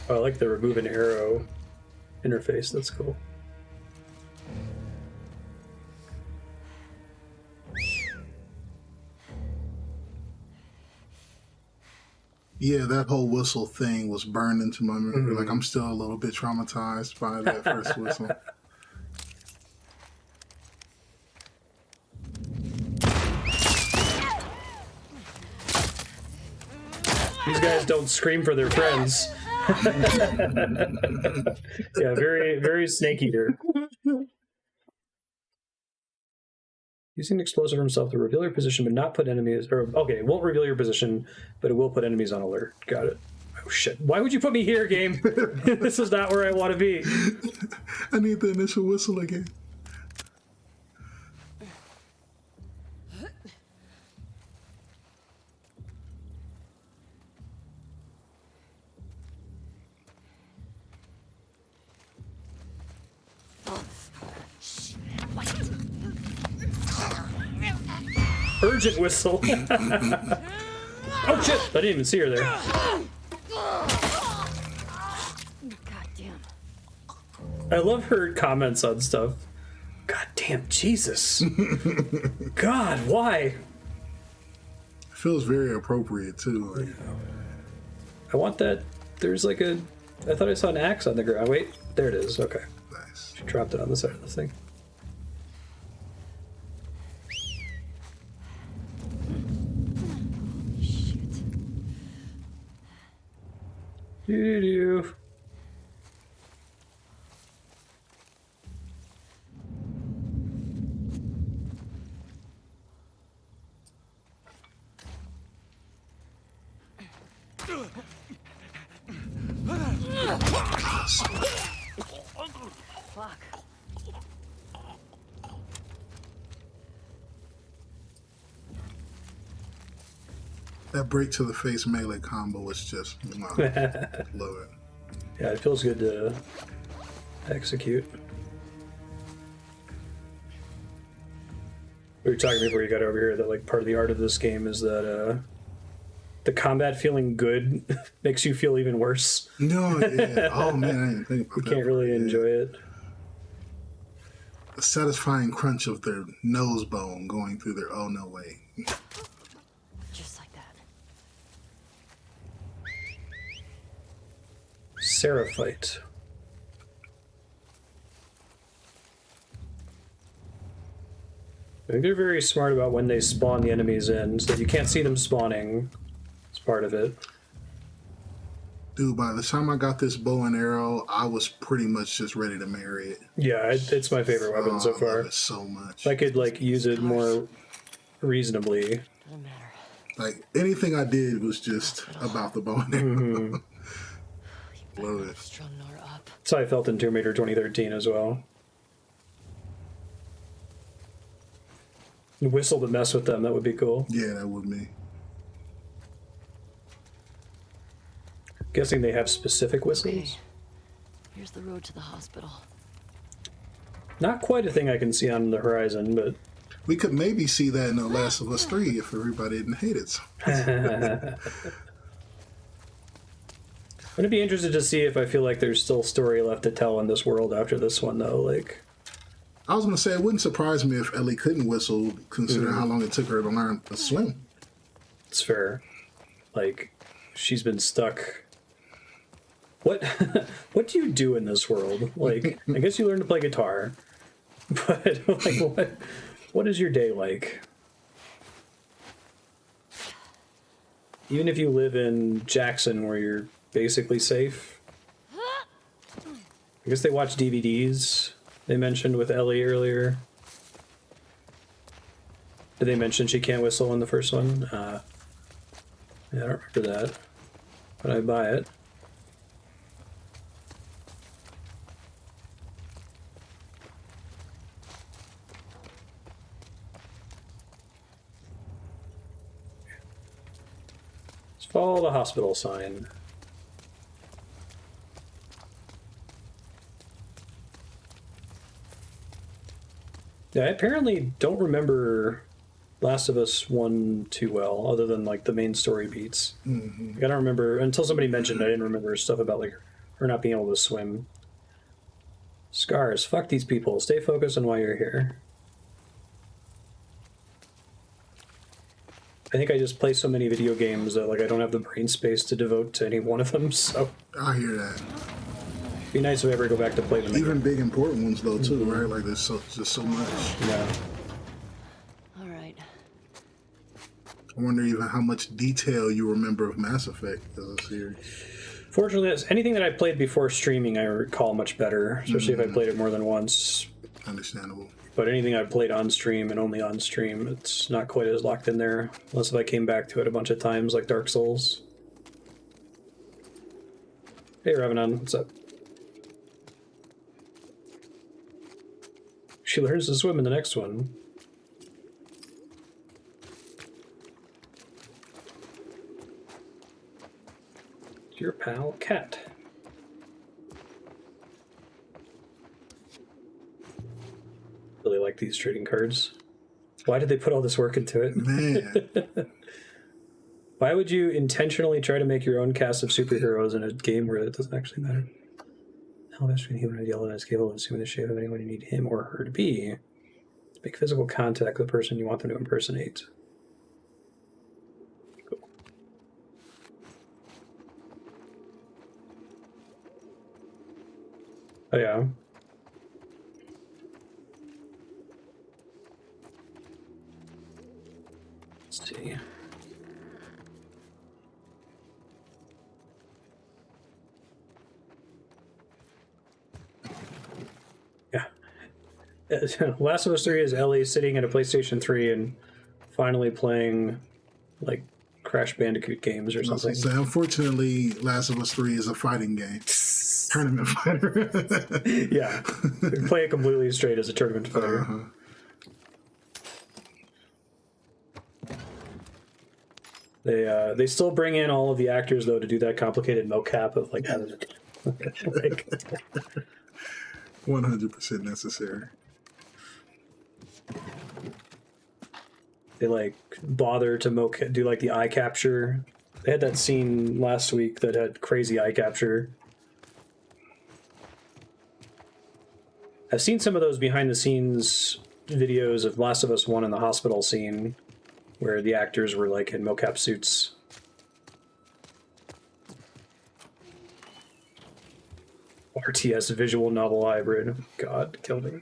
Oh, I like the remove an arrow interface. That's cool. Yeah, that whole whistle thing was burned into my memory. Mm-hmm. Like, I'm still a little bit traumatized by that first whistle. These guys don't scream for their friends. Yeah, very, very snake eater. Using explosive himself to reveal your position, but not put enemies. Or okay, it won't reveal your position, but it will put enemies on alert. Got it. Oh shit! Why would you put me here, game? This is not where I want to be. I need the initial whistle again. Urgent whistle. Oh shit! I didn't even see her there. God damn. I love her comments on stuff. God damn, Jesus. God, why? It feels very appropriate too. Like. I want that. There's like a. I thought I saw an axe on the ground. Wait, there it is. Okay. Nice. She dropped it on the side of the thing. Doo-doo-doo. Fuck. That break to the face melee combo was just, wow, love it. Yeah, it feels good to execute. We were talking before you got over here that like part of the art of this game is that the combat feeling good makes you feel even worse. No, yeah. Oh man, I didn't think about that. You can't really enjoy it. The satisfying crunch of their nose bone going through their oh no way. Just like that. Seraphite. I think they're very smart about when they spawn the enemies in, so that you can't see them spawning. It's part of it. Dude, by the time I got this bow and arrow, I was pretty much just ready to marry it. Yeah, it's my favorite weapon so far. I love it so much. I could like use it more reasonably. Doesn't matter. Like anything I did was just about the bow and arrow. You Love it. Strung Nora up. That's how I felt in Tomb Raider 2013 as well. Whistle to mess with them, that would be cool. Yeah, that would be. Guessing they have specific whistles. Okay. Here's the road to the hospital. Not quite a thing I can see on the horizon, but We could maybe see that in The Last of Us 3 if everybody didn't hate it. I'm gonna be interested to see if I feel like there's still story left to tell in this world after this one, though. Like, I was going to say, it wouldn't surprise me if Ellie couldn't whistle, considering how long it took her to learn to swim. it's fair. Like, she's been stuck. What what do you do in this world? Like, I guess you learn to play guitar, but like, what is your day like? Even if you live in Jackson, where you're basically safe. I guess they watch DVDs. They mentioned with Ellie earlier. Did they mention she can't whistle in the first one? Yeah, I don't remember that, but I buy it. Let's follow the hospital sign. Yeah, I apparently don't remember Last of Us 1 too well, other than like the main story beats. Mm-hmm. Like, I don't remember, until somebody mentioned it, I didn't remember stuff about like her not being able to swim. Scars, fuck these people. Stay focused on why you're here. I think I just play so many video games that like I don't have the brain space to devote to any one of them, so I hear that. it'd be nice if I ever go back to play them. Even big important ones, though, too, right? Like, there's just so much. Yeah. All right. I wonder even how much detail you remember of Mass Effect as a series. Fortunately, anything that I played before streaming, I recall much better, especially if I played it more than once. Understandable. But anything I've played on stream and only on stream, it's not quite as locked in there. Unless if I came back to it a bunch of times, like Dark Souls. Hey, Revenant, what's up? She learns to swim in the next one. Your pal, Cat. Really like these trading cards. Why did they put all this work into it? Man. Why would you intentionally try to make your own cast of superheroes in a game where it doesn't actually matter? How best between human and yellow is capable of assuming the shape of anyone you need him or her to be. Make physical contact with the person you want them to impersonate. Cool. Oh yeah. Let's see. Yeah. Last of Us 3 is Ellie sitting at a PlayStation 3 and finally playing like Crash Bandicoot games or something. So unfortunately, Last of Us 3 is a fighting game. Tournament fighter. Yeah. Play it completely straight as a tournament fighter. Uh-huh. They still bring in all of the actors though to do that complicated mocap of like having like 100% necessary. they like bother to do like the eye capture. They had that scene last week that had crazy eye capture. I've seen some of those behind the scenes videos of Last of Us 1 in the hospital scene where the actors were like in mocap suits. RTS visual novel hybrid. God, kill me.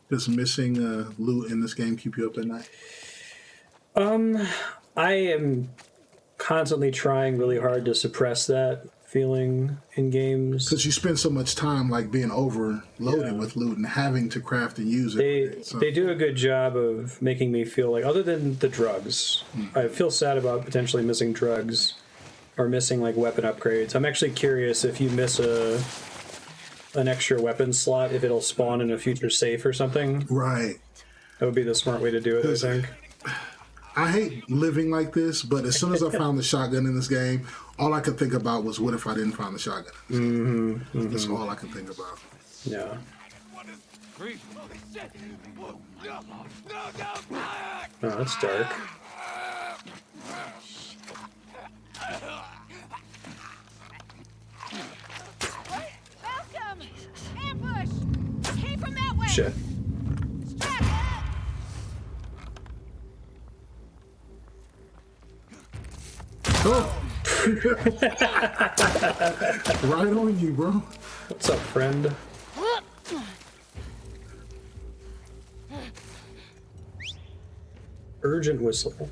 Does missing loot in this game keep you up at night? I am constantly trying really hard to suppress that feeling in games. Because you spend so much time like being overloaded with loot and having to craft and use it. They do a good job of making me feel like, other than the drugs, I feel sad about potentially missing drugs or missing like weapon upgrades. I'm actually curious if you miss an extra weapon slot, if it'll spawn in a future safe or something. Right. That would be the smart way to do it, I think. I hate living like this, but as soon as I found the shotgun in this game, all I could think about was, what if I didn't find the shotgun? That's all I could think about. Yeah. Oh, that's dark. Welcome! Ambush! Came from that way! Shit. Oh! Right on you, bro. What's up, friend? Urgent whistle.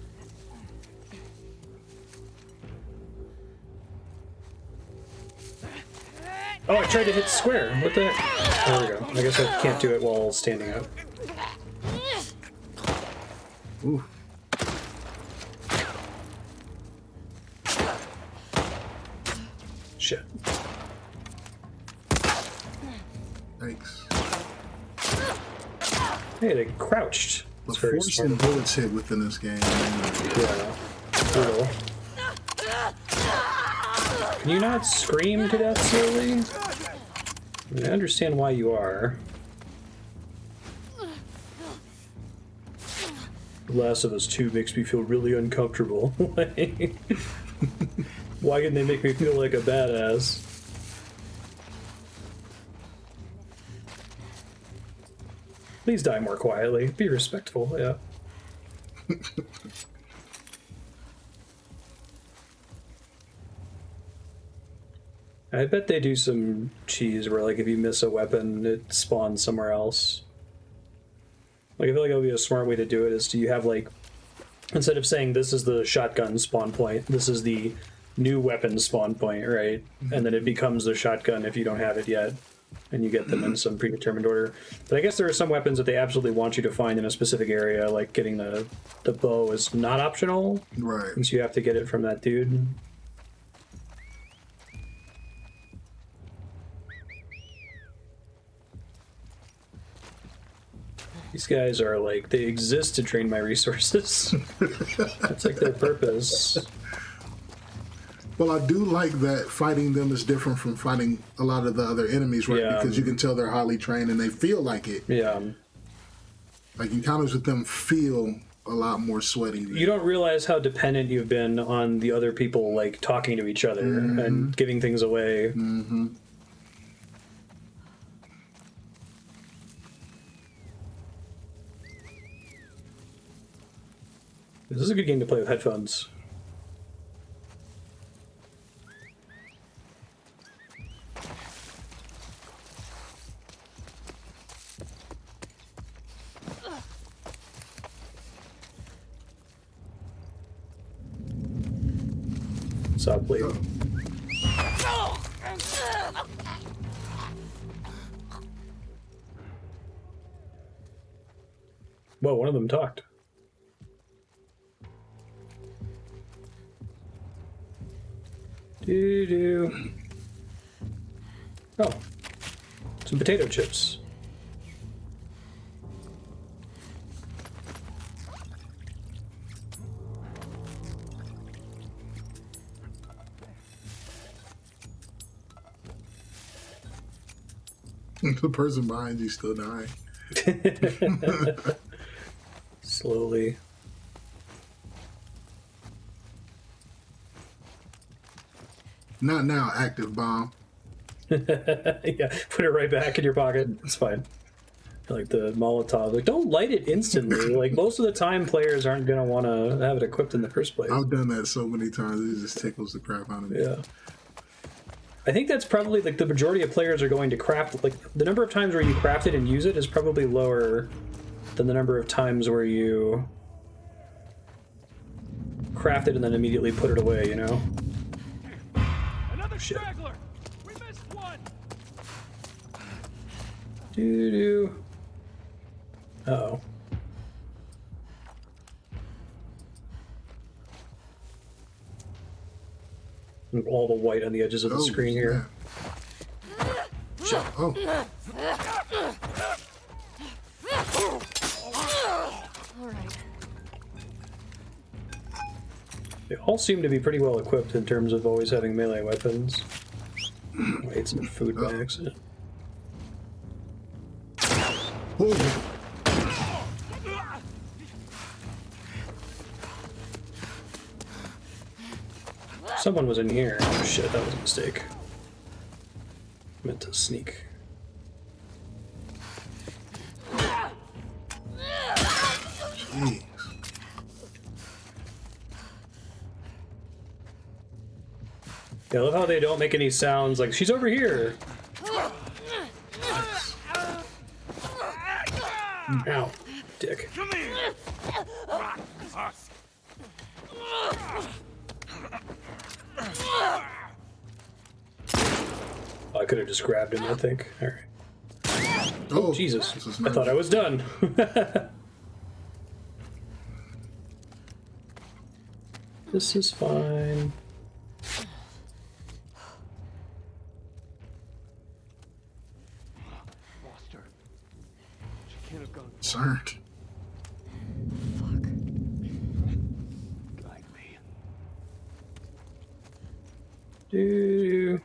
Oh, I tried to hit square. What the heck? There we go. I guess I can't do it while standing up. Ooh. Shit. Thanks. Hey, they crouched. The That's very force smart. and bullets hit within this game. Yeah. Brutal. Can you not scream to death slowly? I mean, I understand why you are. The Last of Us 2 makes me feel really uncomfortable. Like, why can they make me feel like a badass? Please die more quietly. Be respectful, yeah. I bet they do some cheese where, like, if you miss a weapon, it spawns somewhere else. Like, I feel like that would be a smart way to do it, is to you have, like, instead of saying this is the shotgun spawn point, this is the new weapon spawn point, right? And then it becomes the shotgun if you don't have it yet, and you get them in some predetermined order. But I guess there are some weapons that they absolutely want you to find in a specific area, like getting the bow is not optional. Right. Since you have to get it from that dude. These guys are like, they exist to drain my resources. That's like their purpose. Well, I do like that fighting them is different from fighting a lot of the other enemies, right? Yeah. Because you can tell they're highly trained and they feel like it. Yeah. Like, encounters with them feel a lot more sweaty. You don't realize how dependent you've been on the other people, like, talking to each other and giving things away. Mm-hmm. This is a good game to play with headphones. Stop, please. Whoa, one of them talked. Doo-doo. Oh. Some potato chips. The person behind you still dying. Slowly. Not now, active bomb. Yeah, put it right back in your pocket. It's fine. Like the Molotov. Like, don't light it instantly. Like, most of the time, players aren't going to want to have it equipped in the first place. I've done that so many times, it just tickles the crap out of me. Yeah. I think that's probably, like, the majority of players are going to craft, like, the number of times where you craft it and use it is probably lower than the number of times where you craft it and then immediately put it away, you know? Another Shit. straggler. We missed one. Doo-doo. Uh-oh. And all the white on the edges of the screen here. Shit. Oh. All right. They all seem to be pretty well equipped in terms of always having melee weapons. I ate some food by accident. Whoa. Someone was in here. Oh shit, that was a mistake. Meant to sneak. Jeez. Yeah, I love how they don't make any sounds like, she's over here! Ow, dick. Come here. Oh, I could have just grabbed him, I think. Alright. Oh, Jesus, this is I thought I was done. This is fine. Lost her. She can't have gone. concerned. Fuck. Guide me. Do.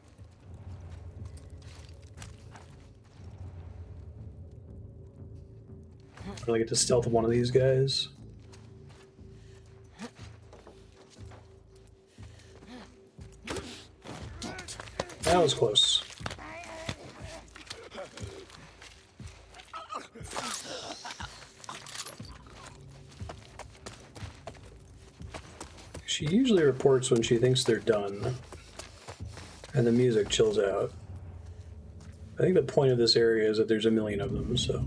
I get to stealth one of these guys. That was close. She usually reports when she thinks they're done, and the music chills out. I think the point of this area is that there's a million of them, so.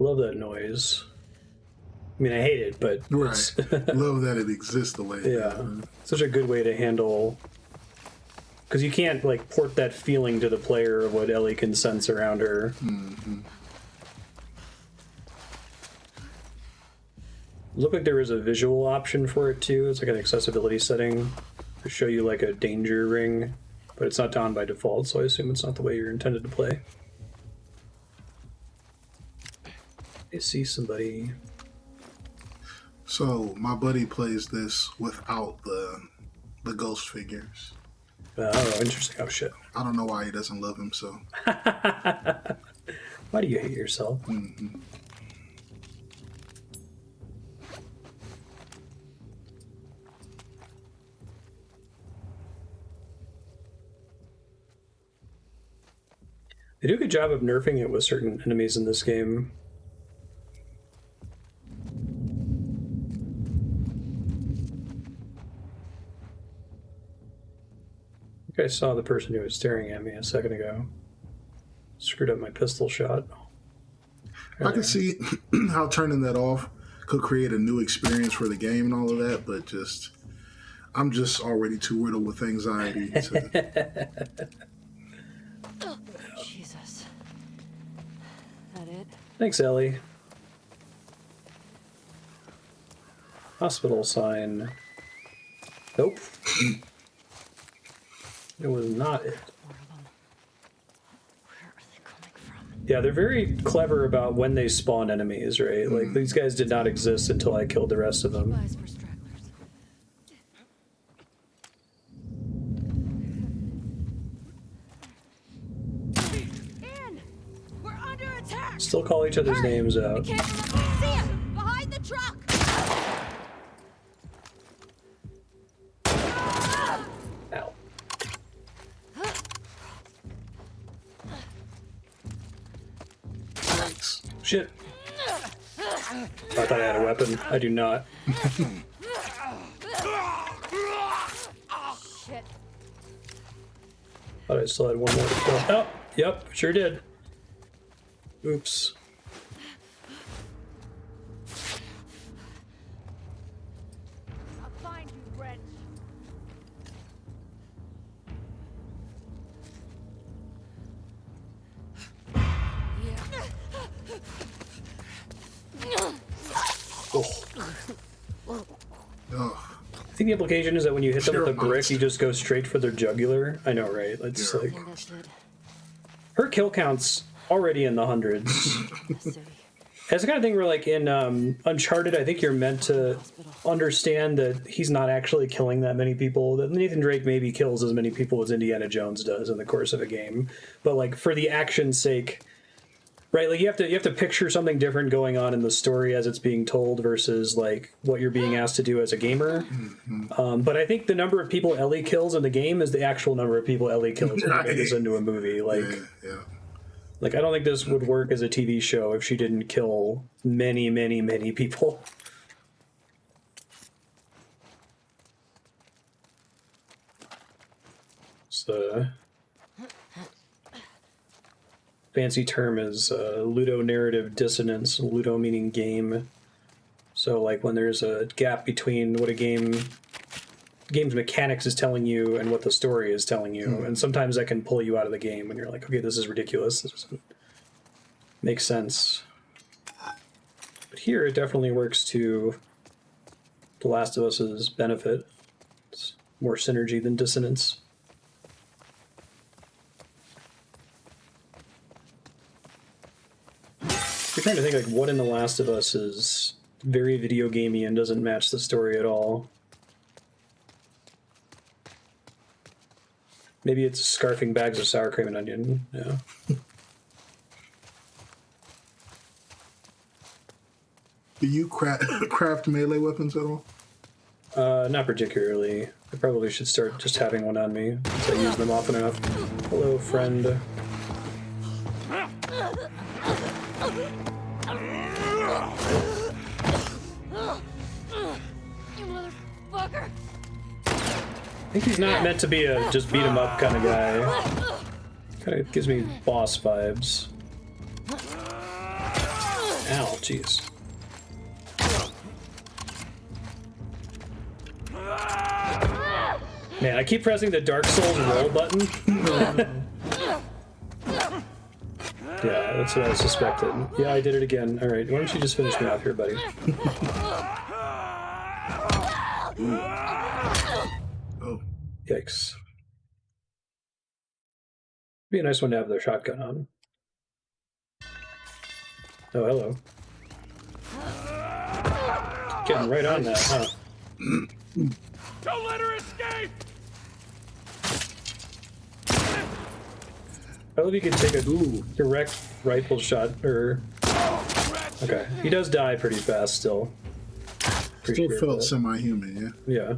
Love that noise. I mean, I hate it, but Right. Love that it exists the way it yeah, does. such a good way to handle, because you can't like port that feeling to the player of what Ellie can sense around her. Mm-hmm. Looked like there was a visual option for it too. It's like an accessibility setting to show you like a danger ring, but it's not on by default, so I assume it's not the way you're intended to play. I see somebody. So my buddy plays this without the ghost figures. Oh, interesting. Oh shit. I don't know why he doesn't love him so. Why do you hate yourself? Mm-hmm. They do a good job of nerfing it with certain enemies in this game. I think I saw the person who was staring at me a second ago. Screwed up my pistol shot. I can see how turning that off could create a new experience for the game and all of that, but I'm just already too riddled with anxiety. Jesus. That it? Thanks, Ellie. Hospital sign. Nope. It was not it. More of them. Where are they coming from? Yeah, they're very clever about when they spawn enemies, right? Like, these guys did not exist until I killed the rest of them. Supplies for stragglers. In! We're under attack! Still call each other's names We out. can't see him! Behind the truck! Ow. Thanks. Shit. I thought I had a weapon. I do not. Shit. Thought I still had one more to kill. Oh, yep, sure did. Oops. think the implication is that when you hit them You're with a a brick, monster. you just go straight for their jugular. I know, right? It's You're a like I think that's it. her kill count's already in the hundreds. The city. It's the kind of thing where, like, in Uncharted, I think you're meant to understand that he's not actually killing that many people. That Nathan Drake maybe kills as many people as Indiana Jones does in the course of a game. But, like, for the action's sake, right? Like, you have to picture something different going on in the story as it's being told versus, like, what you're being asked to do as a gamer. But I think the number of people Ellie kills in the game is the actual number of people Ellie kills when it goes into a movie. Like. Yeah. Like, I don't think this would work as a TV show if she didn't kill many, many, many people. The fancy term is ludonarrative dissonance. Ludo meaning game. So, like, when there's a gap between what a game's mechanics is telling you and what the story is telling you, and sometimes that can pull you out of the game when you're like, okay, this is ridiculous. This doesn't make sense. But here, it definitely works to The Last of Us's benefit. It's more synergy than dissonance. You're trying to think, like, what in The Last of Us is very video gamey and doesn't match the story at all. Maybe it's scarfing bags of sour cream and onion. Yeah. Do you craft melee weapons at all? Not particularly. I probably should start just having one on me since I use them often enough. Hello, friend. You motherfucker! I think he's not meant to be a just beat him up kind of guy. Kind of gives me boss vibes. Ow, jeez. Man, I keep pressing the Dark Souls roll button. Yeah, that's what I suspected. Yeah, I did it again. Alright, why don't you just finish me off here, buddy? Oh. Yikes. Be a nice one to have their shotgun on. Oh, hello. Getting right on that, huh? Don't let her escape! I love you could take a direct rifle shot, or... Okay, he does die pretty fast still. Still Appreciate felt that. semi-human, yeah. Yeah.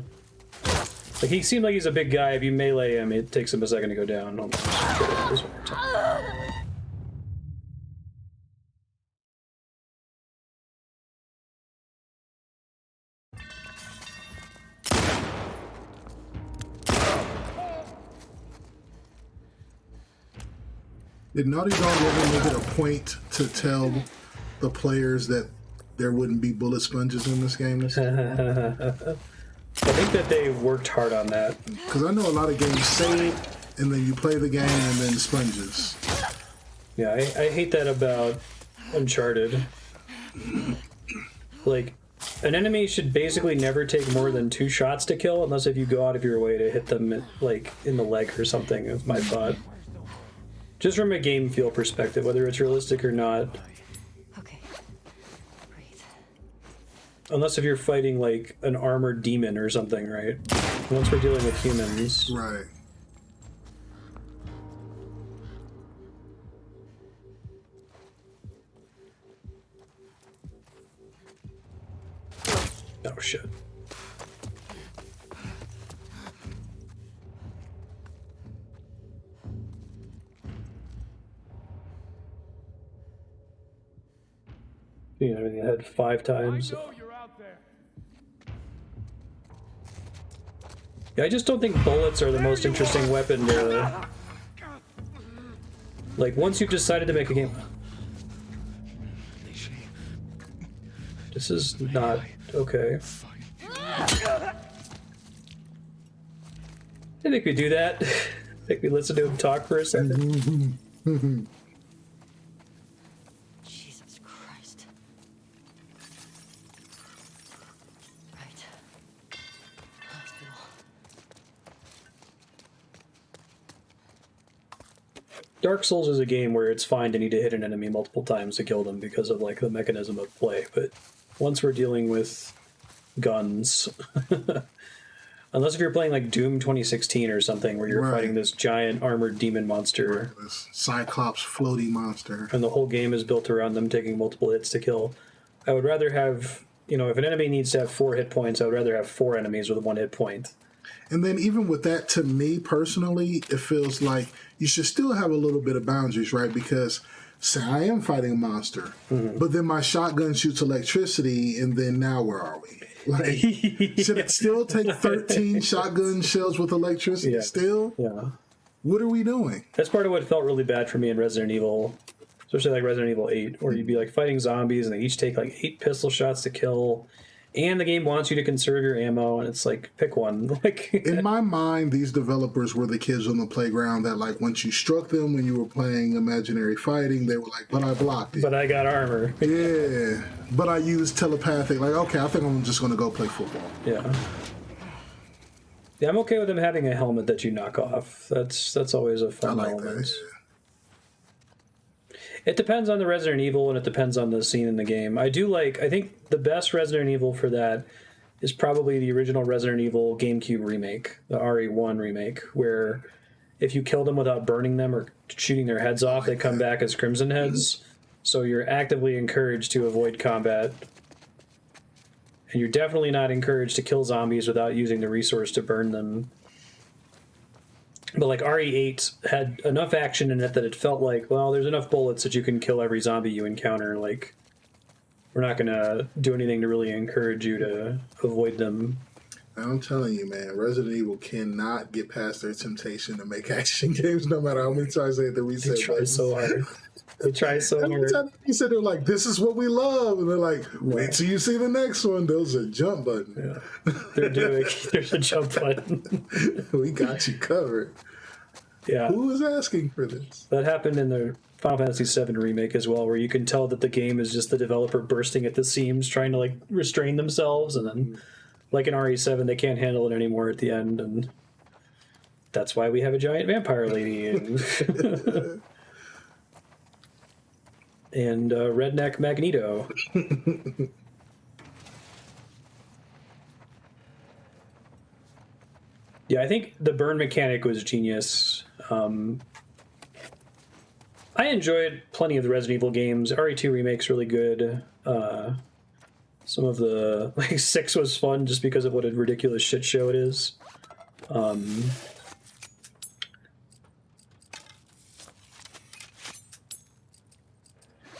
Like, he seemed like he's a big guy. If you melee him, it takes him a second to go down. Almost. This one more time. Did Naughty Dog ever make it a point to tell the players that there wouldn't be bullet sponges in this game? I think that they worked hard on that. Because I know a lot of games say it, and then you play the game, and then sponges. Yeah, I hate that about Uncharted. Like, an enemy should basically never take more than 2 shots to kill, unless if you go out of your way to hit them, like, in the leg or something, is my thought. Just from a game feel perspective, whether it's realistic or not. Okay. Breathe. Unless if you're fighting, like, an armored demon or something, right? Once we're dealing with humans. Right. Oh, shit. You know, you had 5 times. I know you're out there. Yeah, I just don't think bullets are the most interesting weapon to... Like, once you've decided to make a game... This is not okay. I think we do that. I think we listen to him talk for a second. Jesus Christ. Right. Dark Souls is a game where it's fine to need to hit an enemy multiple times to kill them because of like the mechanism of play. But once we're dealing with guns, unless if you're playing like Doom 2016 or something where you're fighting this giant armored demon monster, this Cyclops floaty monster, and the whole game is built around them taking multiple hits to kill, I would rather have, you know, if an enemy needs to have 4 hit points, I would rather have 4 enemies with 1 hit point. And then even with that, to me personally, it feels like you should still have a little bit of boundaries, right? Because say I am fighting a monster, but then my shotgun shoots electricity, and then now where are we? Like, should it still take 13 shotgun shells with electricity still? Yeah. What are we doing? That's part of what felt really bad for me in Resident Evil, especially like Resident Evil 8, where you'd be like fighting zombies and they each take like 8 pistol shots to kill. And the game wants you to conserve your ammo, and it's like, pick one. Like in my mind, these developers were the kids on the playground that, like, once you struck them when you were playing imaginary fighting, they were like, but I blocked it. But I got armor. Yeah. But I used telepathic, like, okay, I think I'm just going to go play football. Yeah. Yeah, I'm okay with them having a helmet that you knock off. That's always a fun element. That. It depends on the Resident Evil, and it depends on the scene in the game. I think the best Resident Evil for that is probably the original Resident Evil GameCube remake, the RE1 remake, where if you kill them without burning them or shooting their heads off, they come back as Crimson Heads. So you're actively encouraged to avoid combat. And you're definitely not encouraged to kill zombies without using the resource to burn them. But like RE8 had enough action in it that it felt like, well, there's enough bullets that you can kill every zombie you encounter. Like, we're not going to do anything to really encourage you to avoid them. I'm telling you, man, Resident Evil cannot get past their temptation to make action games, no matter how many times they have to reset. They try so hard. They try so hard. Every time you said they're like, this is what we love. And they're like, wait till you see the next one. There's a jump button. Yeah. There's a jump button. We got you covered. Yeah. Who was asking for this? That happened in the Final Fantasy VII remake as well, where you can tell that the game is just the developer bursting at the seams, trying to like restrain themselves, and then, like in RE7, they can't handle it anymore at the end, and that's why we have a giant vampire lady and and redneck Magneto. Yeah, I think the burn mechanic was genius. I enjoyed plenty of the Resident Evil games. RE2 remake's really good. Some of the 6 was fun just because of what a ridiculous shit show it is. I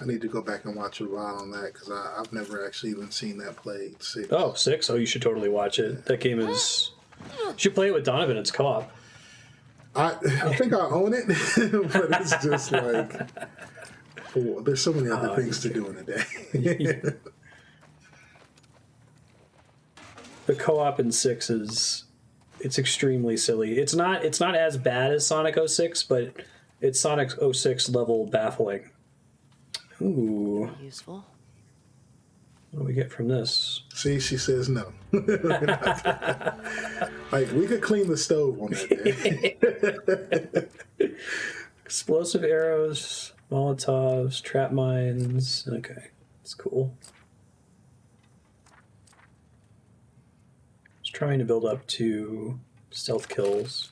need to go back and watch a while on that because I've never actually even seen that played. 6. Oh, 6? Oh, you should totally watch it. That game is... You should play it with Donovan. It's co-op. I think I own it, but it's just like, oh, there's so many other things to do in a day. The co-op in 6 it's extremely silly. It's not as bad as Sonic 06, but it's Sonic 06 level baffling. Ooh. Useful. What do we get from this? See, she says no. Like, we could clean the stove on that day. Explosive arrows, Molotovs, trap mines. Okay, that's cool. Just trying to build up to stealth kills.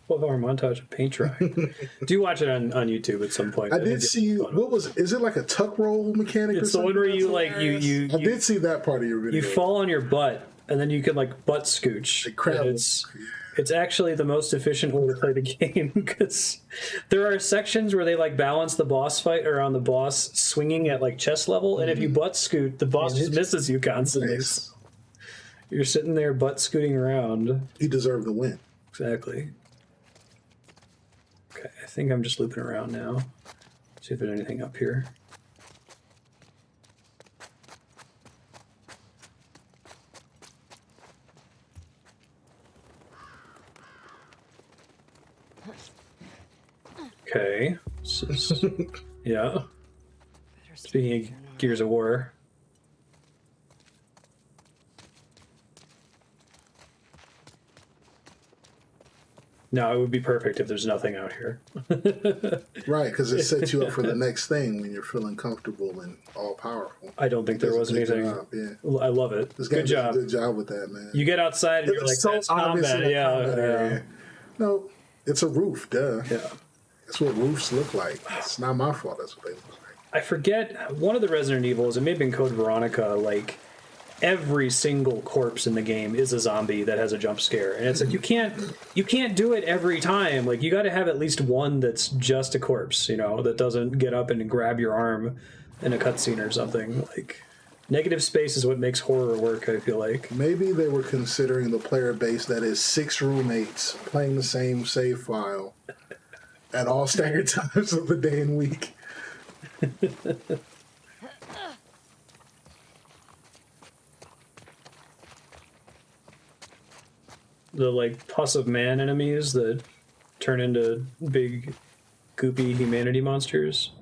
12-hour montage of paint drying. Do watch it on YouTube at some point. I did see, is it like a tuck roll mechanic it's or something? the one where you like, you I did see that part of your video. You fall on your butt, and then you can like butt scooch. Like crab. It's actually the most efficient way to play the game, because there are sections where they like balance the boss fight around the boss swinging at like chest level, and if you butt scoot, the boss just misses you constantly. Nice. You're sitting there butt scooting around. You deserve the win. Exactly. Okay, I think I'm just looping around now. See if there's anything up here. Okay. Yeah. Speaking of Gears of War. No, it would be perfect if there's nothing out here. Right, because it sets you up for the next thing when you're feeling comfortable and all powerful. I don't think there was anything. Yeah. I love it. This game Good does job. a good job with that, man. You get outside and you're like, so that's obvious in combat. the Yeah, combat area. No, it's a roof, duh. yeah. That's what roofs look like. It's not my fault. That's what they look like. I forget one of the Resident Evils. It may have been Code Veronica. Like every single corpse in the game is a zombie that has a jump scare, and it's like you can't do it every time. Like you got to have at least one that's just a corpse, you know, that doesn't get up and grab your arm in a cutscene or something. Like negative space is what makes horror work. I feel like Maybe they were considering the player base that is 6 roommates playing the same save file at all staggered times of the day and week. the like pus of man enemies that turn into big goopy humanity monsters.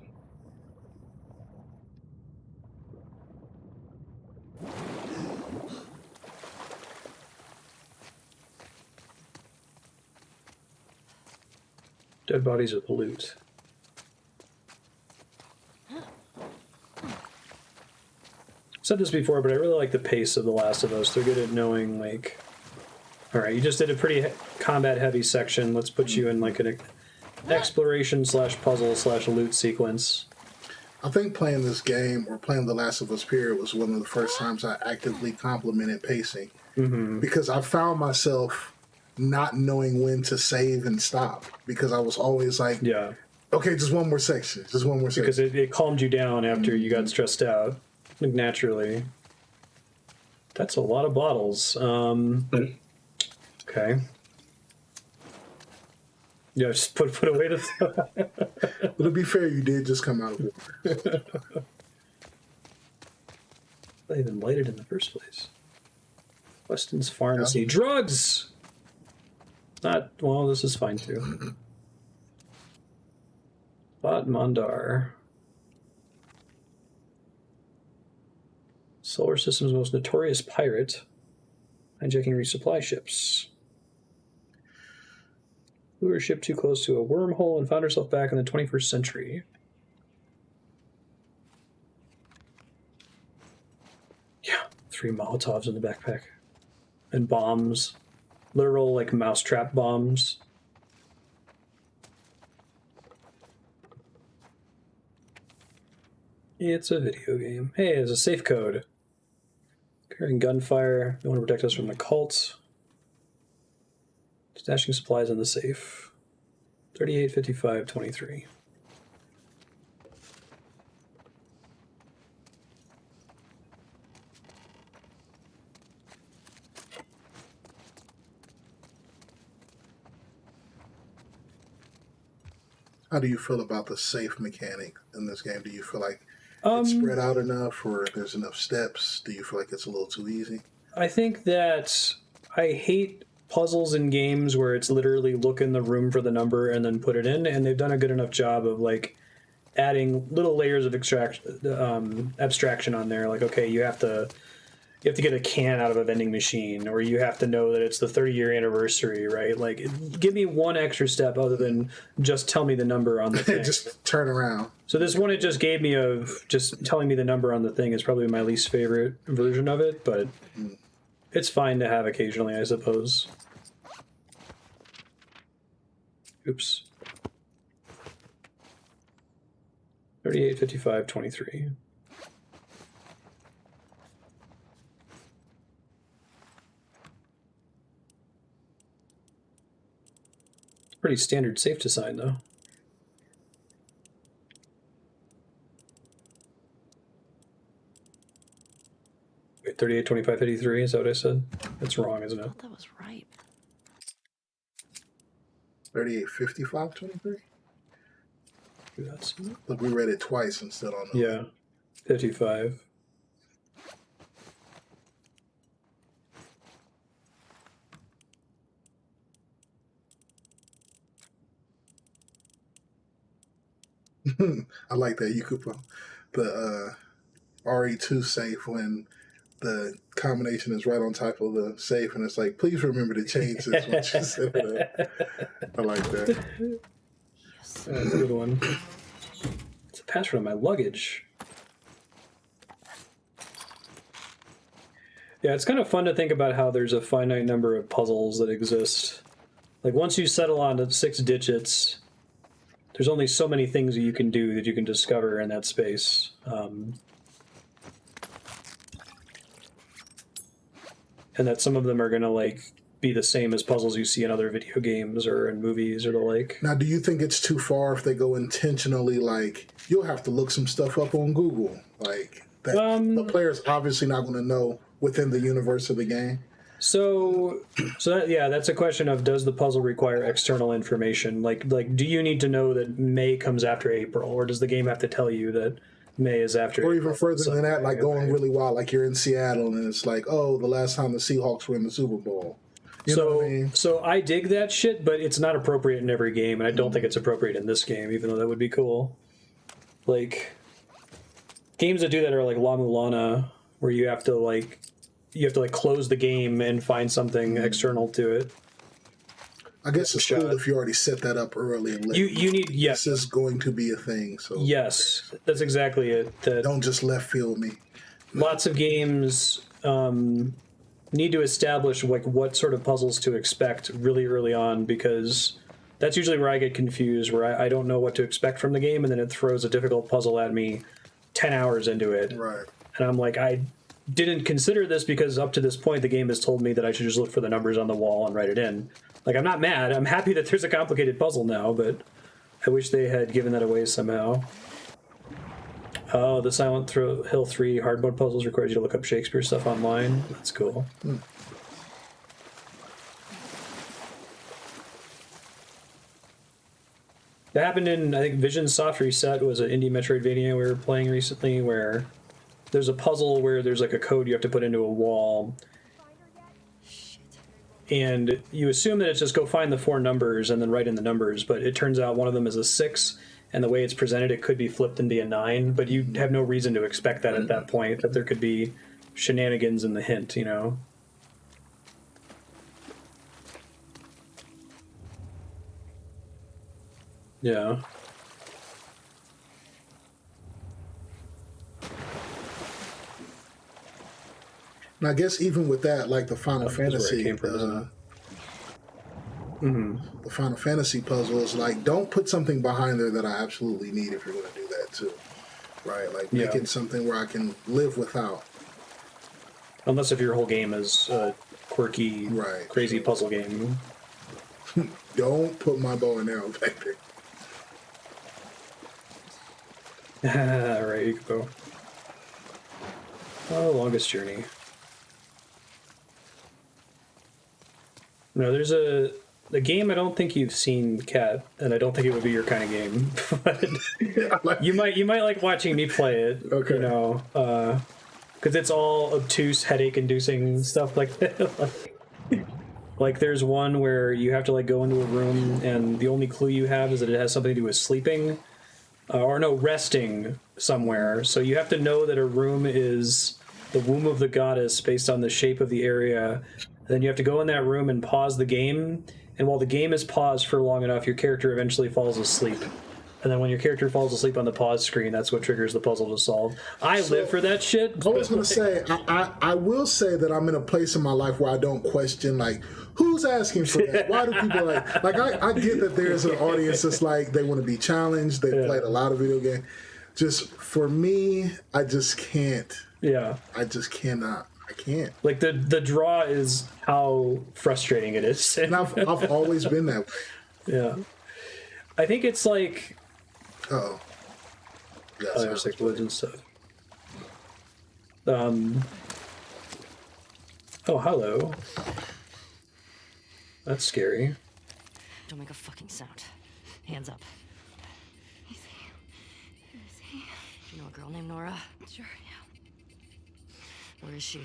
Dead bodies with loot. Said this before, but I really like the pace of The Last of Us. They're good at knowing, like, all right, you just did a pretty combat-heavy section. Let's put you in, like, an exploration / puzzle / loot sequence. I think playing this game or playing The Last of Us period was one of the first times I actively complimented pacing. Because I found myself not knowing when to save and stop because I was always like, Yeah, okay, just one more section, just one more section. because it calmed you down after you got stressed out, like, naturally. That's a lot of bottles. Okay. Yeah, just put away the... But to be fair, you did just come out of water. They even lighted in the first place. Weston's Pharmacy. Drugs! Not... Well, this is fine, too. Bot Mondar. Solar System's most notorious pirate. Hijacking resupply ships. Flew her ship too close to a wormhole and found herself back in the 21st century. Yeah, 3 Molotovs in the backpack. And bombs. Literal, like, mousetrap bombs. It's a video game. Hey, there's a safe code. Carrying gunfire. They want to protect us from the cult. Stashing supplies in the safe. 385523. How do you feel about the safe mechanic in this game? Do you feel like it's spread out enough or there's enough steps? Do you feel like it's a little too easy? I think that I hate puzzles in games where it's literally look in the room for the number and then put it in, and they've done a good enough job of, like, adding little layers of abstraction on there. Like, okay, you have to get a can out of a vending machine, or you have to know that it's the 30-year anniversary, right? Like, give me one extra step other than just tell me the number on the thing. Just turn around. So this one it just gave me of just telling me the number on the thing is probably my least favorite version of it, but it's fine to have occasionally, I suppose. Oops. 385523. Pretty standard safe design, though. Wait, 382553, is that what I said? That's wrong, isn't I it? thought that was right. 385523? That's, Look, we read it twice instead on the... yeah, 55. I like that. You could put the RE2 safe when the combination is right on top of the safe, and it's like, please remember to change this once you set it up. I like that. Yes. That's a good one. It's a password on my luggage. Yeah, it's kind of fun to think about how there's a finite number of puzzles that exist. Like, once you settle on 6 digits, there's only so many things that you can do that you can discover in that space. And that some of them are going to, like, be the same as puzzles you see in other video games or in movies or the like. Now, do you think it's too far if they go intentionally, like, you'll have to look some stuff up on Google? Like, that the player's obviously not going to know within the universe of the game. So that's a question of, does the puzzle require external information? Like, do you need to know that May comes after April, or does the game have to tell you that May is after Or April? even further than that, like going really wild, like you're in Seattle and it's like, oh, the last time the Seahawks were in the Super Bowl. You know what I mean? So I dig that shit, but it's not appropriate in every game, and I don't think it's appropriate in this game, even though that would be cool. Like, games that do that are like La Mulana, where you have to close the game and find something external to it. I guess it's cool if you already set that up early and You need, yes. This is going to be a thing. So Yes, that's exactly it. don't just left field me. Lots of games need to establish like what sort of puzzles to expect really early on, because that's usually where I get confused, where I don't know what to expect from the game, and then it throws a difficult puzzle at me 10 hours into it. Right. And I'm like, I didn't consider this because up to this point the game has told me that I should just look for the numbers on the wall and write it in. Like, I'm not mad. I'm happy that there's a complicated puzzle now, but I wish they had given that away somehow. Oh, the Silent Hill 3 hard mode puzzles requires you to look up Shakespeare stuff online. That's cool. That happened in, I think, Vision Soft Reset was an indie Metroidvania we were playing recently, where there's a puzzle where there's like a code you have to put into a wall, and you assume that it's just go find the 4 numbers and then write in the numbers, but it turns out one of them is a 6, and the way it's presented it could be flipped and be a 9, but you have no reason to expect that at that point, that there could be shenanigans in the hint, you know? Yeah. And I guess even with that, like the Final Fantasy, the Final Fantasy puzzle is like, don't put something behind there that I absolutely need if you're going to do that too, right? Like make it something where I can live without. Unless if your whole game is a quirky, crazy puzzle game. Don't put my bow and arrow back there. Right, you can go. Oh, longest journey. No, there's a game I don't think you've seen, Kat, and I don't think it would be your kind of game. But you might like watching me play it. Okay. You know, because it's all obtuse, headache-inducing stuff like that. Like there's one where you have to like go into a room, and the only clue you have is that it has something to do with sleeping, resting somewhere. So you have to know that a room is the womb of the goddess based on the shape of the area. Then you have to go in that room and pause the game, and while the game is paused for long enough, your character eventually falls asleep. And then when your character falls asleep on the pause screen, that's what triggers the puzzle to solve. I live for that shit. I was going to say, I will say that I'm in a place in my life where I don't question, like, who's asking for that? Why do people I get that there's an audience that's like, they want to be challenged. They played a lot of video games. Just for me, I just can't. Yeah. I just cannot. I can't. Like the draw is how frustrating it is. And I've always been that way. Yeah. I think it's like... Uh-oh. Yeah, there's like woods and stuff. Oh, hello. That's scary. Don't make a fucking sound. Hands up. Easy. Easy. Do you know a girl named Nora? Sure, yeah. Where is she?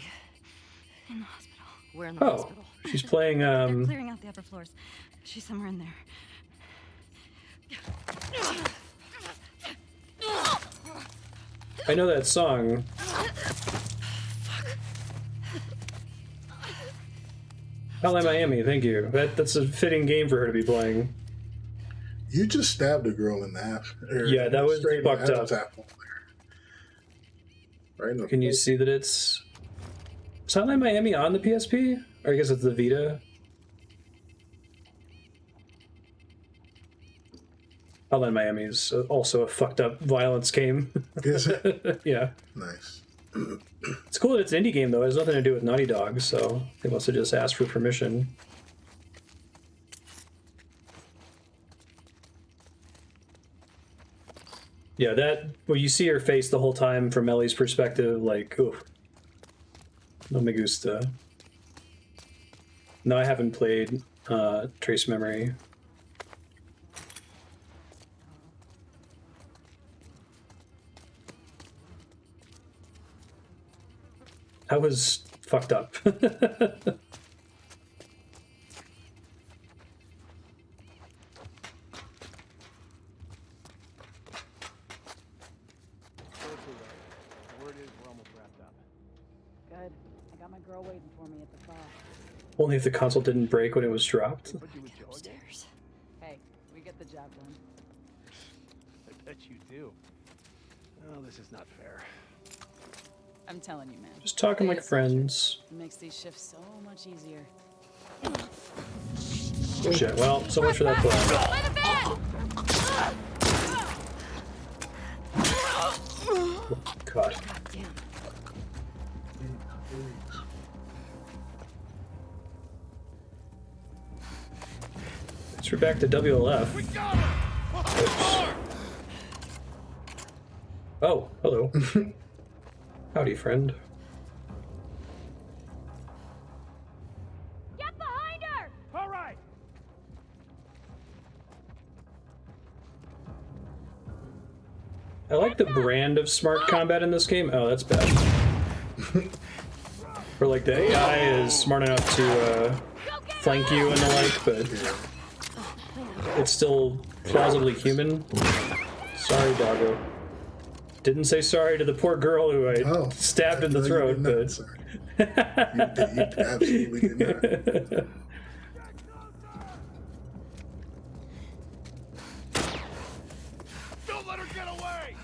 In the hospital. Where in the hospital? She's playing, They're clearing out the upper floors. She's somewhere in there. I know that song. Hotline Miami, thank you. That's a fitting game for her to be playing. You just stabbed a girl in the half. Yeah, that was straight in the fucked up. half there. Right in the Can you face. see that it's... Is Hotline Miami on the PSP? Or I guess it's the Vita? Hotline Miami is also a fucked up violence game. Is it? Yeah. Nice. It's cool that it's an indie game, though. It has nothing to do with Naughty Dog, so they must have just asked for permission. Yeah, that... Well, you see her face the whole time from Ellie's perspective, like, oof. No me gusta. No, I haven't played Trace Memory. That was fucked up. Word is we're almost wrapped up. Good. I got my girl waiting for me at the bar. Only if the console didn't break when it was dropped. But you enjoyed it? Upstairs. Hey, we get the job done. I bet you do. Oh, this is not fair. I'm telling you, man. Just talking like It's friends. It makes these shifts so much easier. Shit, well, so much for that play. God. God damn. Thanks for back to WLF. We got him! Oh, hello. Howdy, friend. Get behind her! All right. I like the brand of smart combat in this game. Oh, that's bad. Or like the AI is smart enough to flank you and the like, but it's still plausibly human. Sorry, doggo. Didn't say sorry to the poor girl who I stabbed in the No, you throat, did not, but... sir. You absolutely did not. Don't let her get away!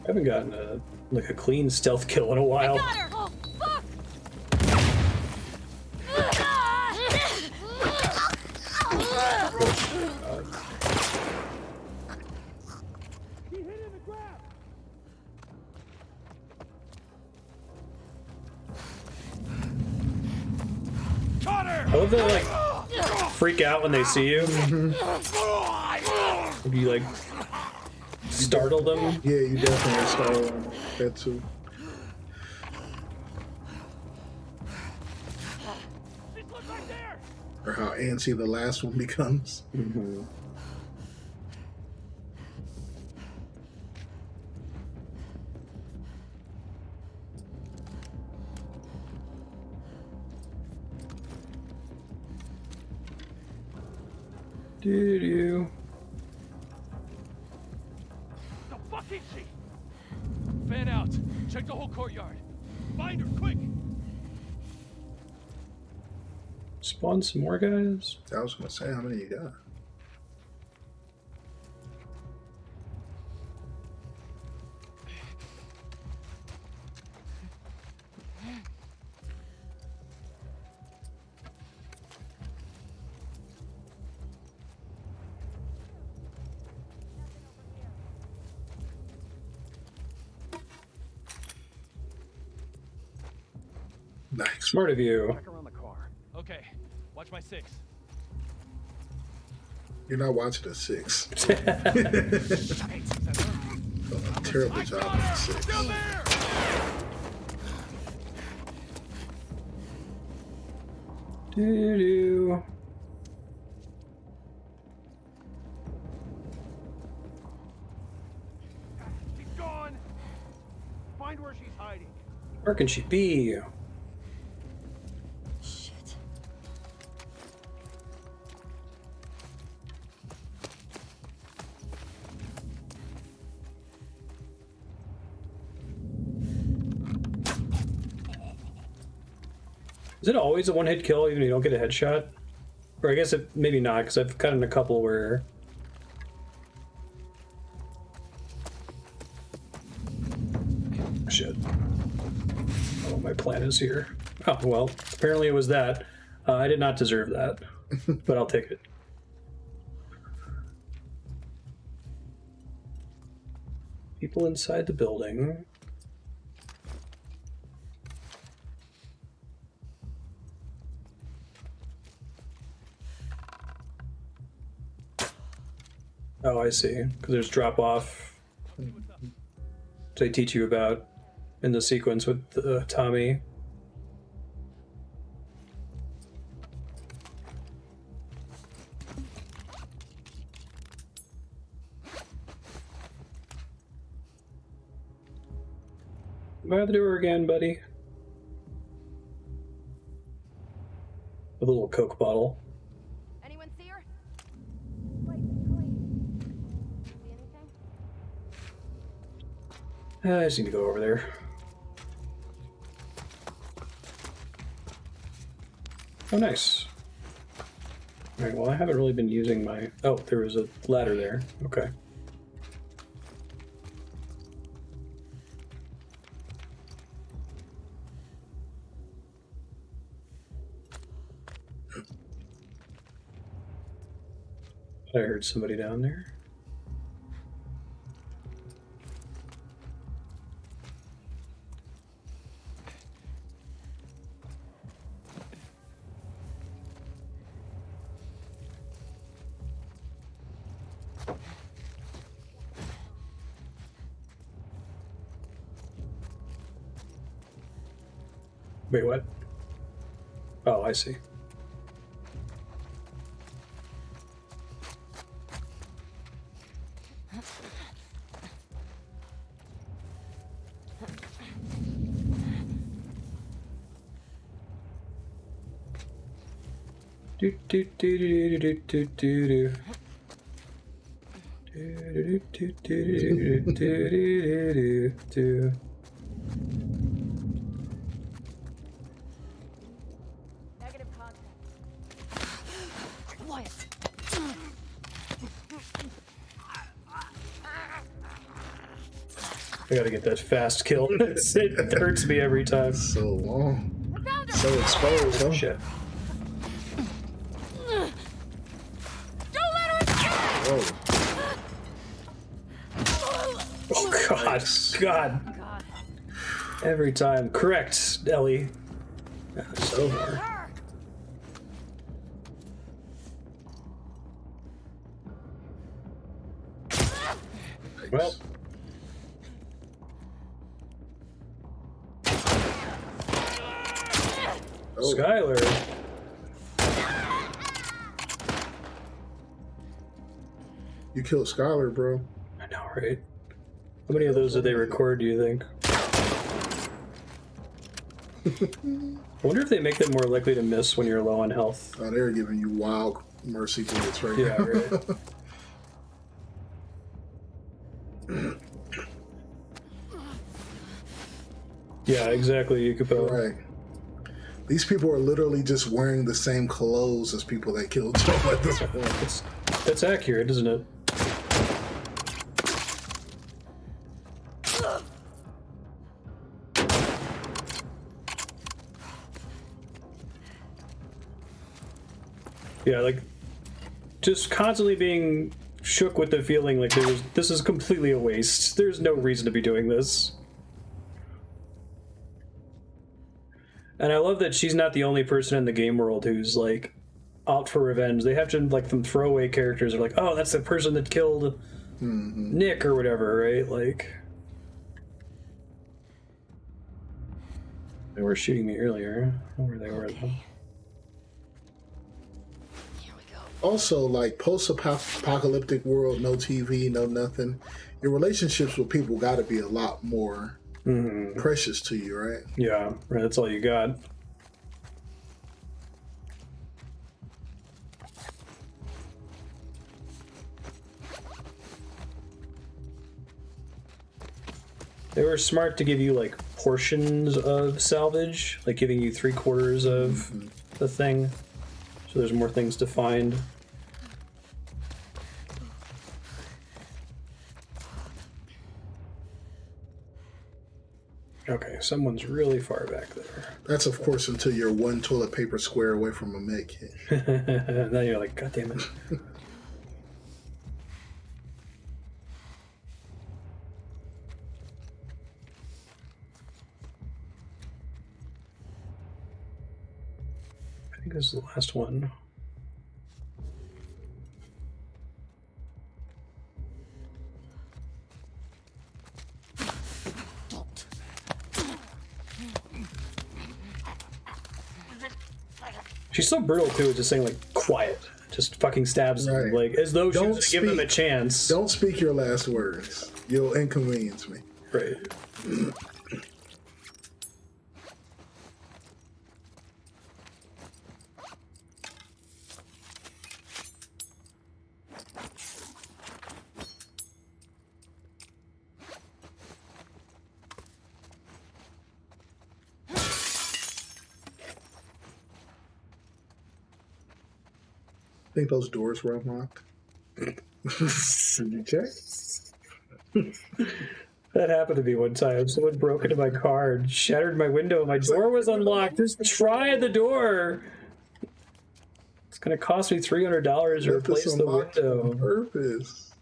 I haven't gotten a clean stealth kill in a while. Got her! Oh, fuck! He hit in the grab! Caught her! I love that they like freak out when they see you. If you like startle them. Yeah, you definitely started that too. She's look right there! Or how antsy the last one becomes. Doo-doo. The fuck is she? Fan out. Check the whole courtyard. Find her, quick! Spawn some more guys. I was gonna say, how many you got? Nice. Smart of you. Check around the car. Okay, watch my six. You're not watching the 6. Hey, is that her? A terrible job with the 6. Still there! Doo-doo. She's gone! Find where she's hiding. Where can she be? Shit. Is it always a one-hit kill even if you don't get a headshot? Or I guess it maybe not, because I've gotten a couple where... Shit. Oh, my plan is here. Oh, well, apparently it was that. I did not deserve that, but I'll take it. People inside the building. Oh, I see. Because there's drop off. They teach you about in the sequence with Tommy. By the door again, buddy. A little Coke bottle. Anyone see her? Wait, clean. See anything? I just need to go over there. Oh, nice. Alright, well, I haven't really been using my... Oh, there was a ladder there. Okay. I heard somebody down there. Wait, what? Oh, I see. Do do do do do do do do. Do do do do do do. Negative contact. Quiet. I gotta get that fast kill. It hurts me every time. So long. Found her! So exposed, huh? Shit. Don't let her escape! Whoa. Oh god, god. God. Every time. Correct, Ellie. That's over. Her! Well. Oh. Skylar. You killed Skylar, bro. I know, right? How many of those did they record, do you think? I wonder if they make them more likely to miss when you're low on health. Oh, they're giving you wild mercy bullets right Yeah, now. right. Yeah, exactly, Yukupo. Right. These people are literally just wearing the same clothes as people that killed Joe at this point. That's accurate, isn't it? Yeah, like, just constantly being shook with the feeling like this is completely a waste. There's no reason to be doing this. And I love that she's not the only person in the game world who's, like, out for revenge. They have to, like, some throwaway characters are like, oh, that's the person that killed Nick or whatever, right? Like, they were shooting me earlier. I don't know where they were. Okay. Here we go. Also, like, post-apocalyptic world, no TV, no nothing. Your relationships with people got to be a lot more precious to you, right? Yeah, right, that's all you got. They were smart to give you, like, portions of salvage, like giving you 3/4 of the thing. So there's more things to find. Okay, someone's really far back there. That's of course until you're one toilet paper square away from a med kit. Then you're like, God damn it. I think this is the last one. She's so brutal too, it's just saying like quiet. Just fucking stabs him, Right. like as though she Don't was gonna give him a speak. chance. Don't speak your last words. You'll inconvenience me. Right. I think those doors were unlocked. Did you check? That happened to me one time. Someone broke into my car and shattered my window. My door was unlocked. Just try the door. It's gonna cost me $300 to Left this replace the unlocked on window. purpose.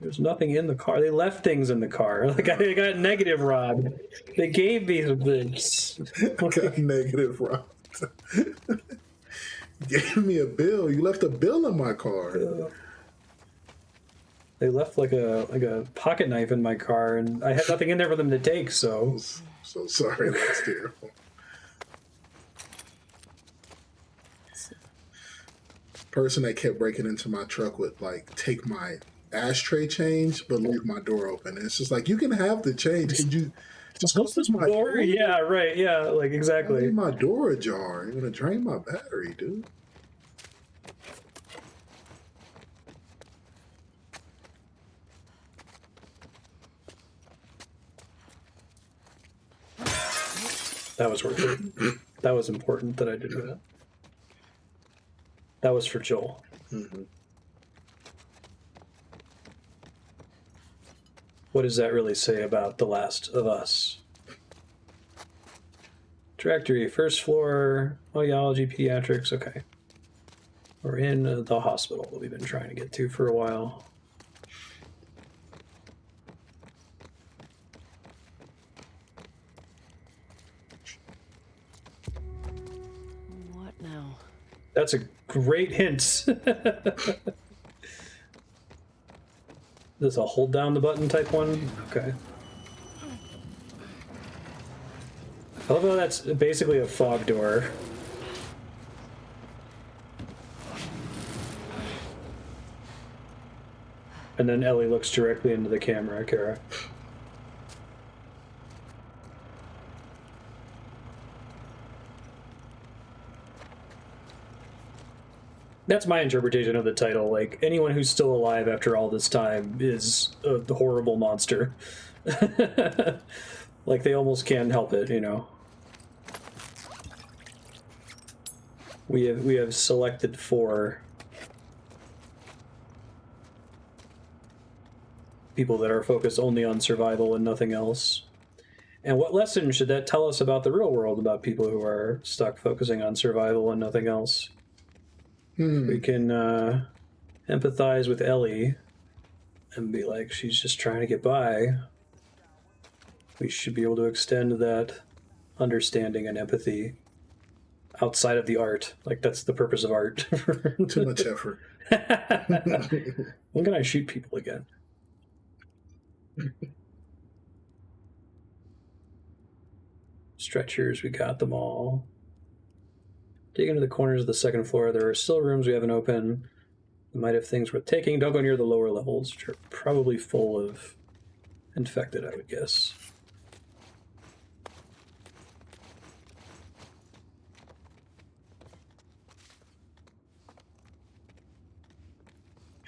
There's nothing in the car. They left things in the car. Like I got negative robbed. They gave me some things. Got negative robbed. Gave me a bill. You left a bill in my car. They left like a pocket knife in my car, and I had nothing in there for them to take. So So sorry, that's terrible. Person that kept breaking into my truck would like take my ashtray change, but leave my door open. And it's just like, you can have the change. Could you just close my door? Yeah, right. Yeah, like exactly. Leave my door ajar. You're gonna drain my battery, dude. That was worth it. That was important that I did that. That was for Joel. What does that really say about The Last of Us? Directory, first floor, audiology, pediatrics, okay. We're in the hospital that we've been trying to get to for a while. What now? That's a great hint. This a hold down the button type one? Okay. I love how that's basically a fog door. And then Ellie looks directly into the camera, Kara. That's my interpretation of the title. Like, anyone who's still alive after all this time is a horrible monster. Like, they almost can't help it, you know? We have selected 4 people that are focused only on survival and nothing else. And what lesson should that tell us about the real world, about people who are stuck focusing on survival and nothing else? We can empathize with Ellie and be like, she's just trying to get by. We should be able to extend that understanding and empathy outside of the art. Like, that's the purpose of art. Too much effort. When can I shoot people again? Stretchers, we got them all. Dig into the corners of the second floor. There are still rooms we haven't opened. We might have things worth taking. Don't go near the lower levels, which are probably full of infected, I would guess.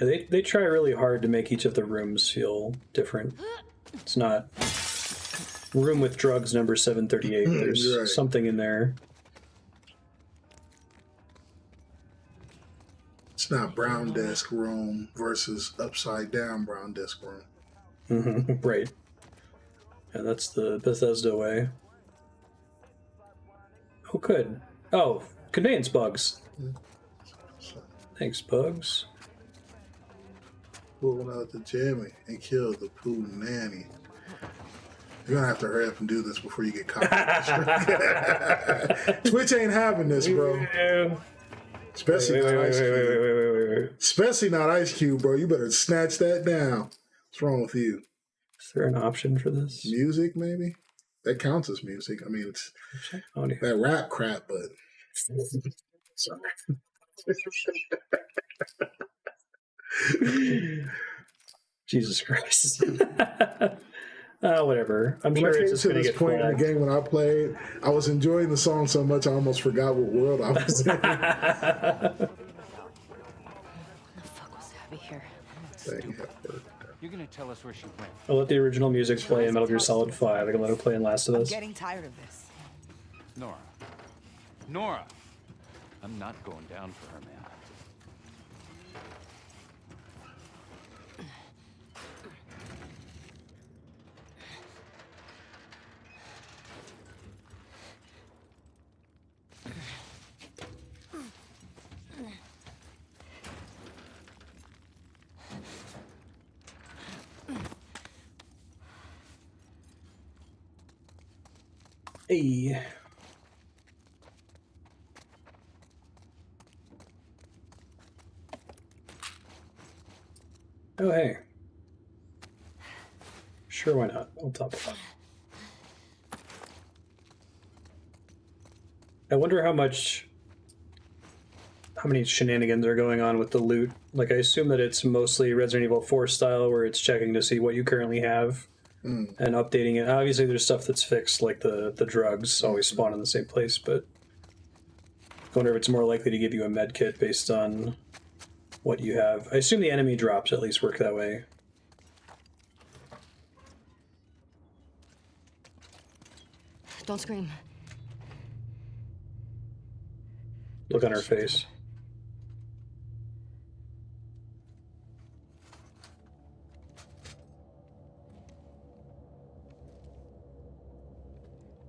Yeah, they try really hard to make each of the rooms feel different. It's not room with drugs number 738. There's You're right. something in there. It's not brown desk room versus upside down brown desk room. Right. Yeah, that's the Bethesda way. Oh, good. Oh, conveyance bugs. Thanks, bugs. Pulling out the jammy and killed the poo nanny. You're gonna have to hurry up and do this before you get caught. Twitch ain't having this, bro. Especially not Ice Cube. Especially not Ice Cube, bro. You better snatch that down. What's wrong with you? Is there an option for this? Music, maybe? That counts as music. I mean, it's that rap crap, but. Sorry. Jesus Christ. Whatever. I'm When sure I it's came just to going to this get point in the flagged. game when I played, I was enjoying the song so much I almost forgot what world I was in. What the fuck was Abby here? You're gonna tell us where she went. I'll let the original music play in Metal Gear Solid 5. I can let it play in Last of I'm Us. getting tired of this. Nora, I'm not going down for her, man. Hey. Oh, hey. Sure, why not? I'll top it up. I wonder how many shenanigans are going on with the loot. Like, I assume that it's mostly Resident Evil 4 style, where it's checking to see what you currently have and updating it. Obviously, there's stuff that's fixed, like the drugs always spawn in the same place, but I wonder if it's more likely to give you a med kit based on what you have. I assume the enemy drops at least work that way. Don't scream. Look on her face.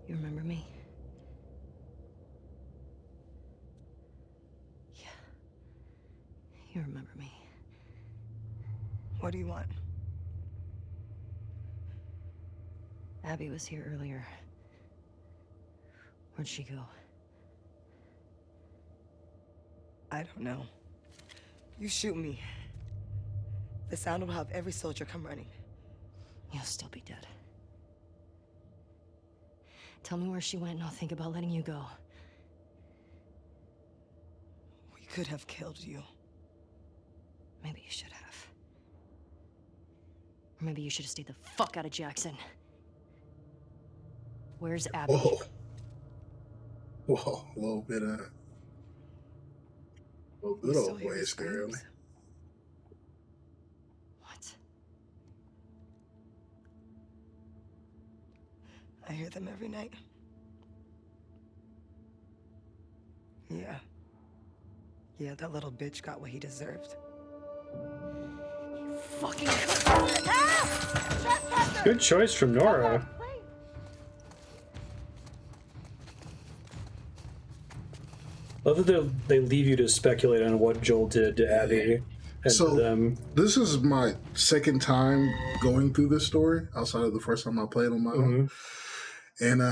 You remember me? Yeah. You remember me. What do you want? Abby was here earlier. Where'd she go? I don't know. You shoot me. The sound will have every soldier come running. You'll still be dead. Tell me where she went and I'll think about letting you go. We could have killed you. Maybe you should have. Or maybe you should have stayed the fuck out of Jackson. Where's Abby? Whoa. Whoa, a little bit of. Well, good You still old hear boys his there. screams? What? I hear them every night. Yeah. Yeah, that little bitch got what he deserved. Fucking Good choice from Nora. Love that they leave you to speculate on what Joel did to Abby and So, to them. this is my second time going through this story outside of the first time I played on my own. And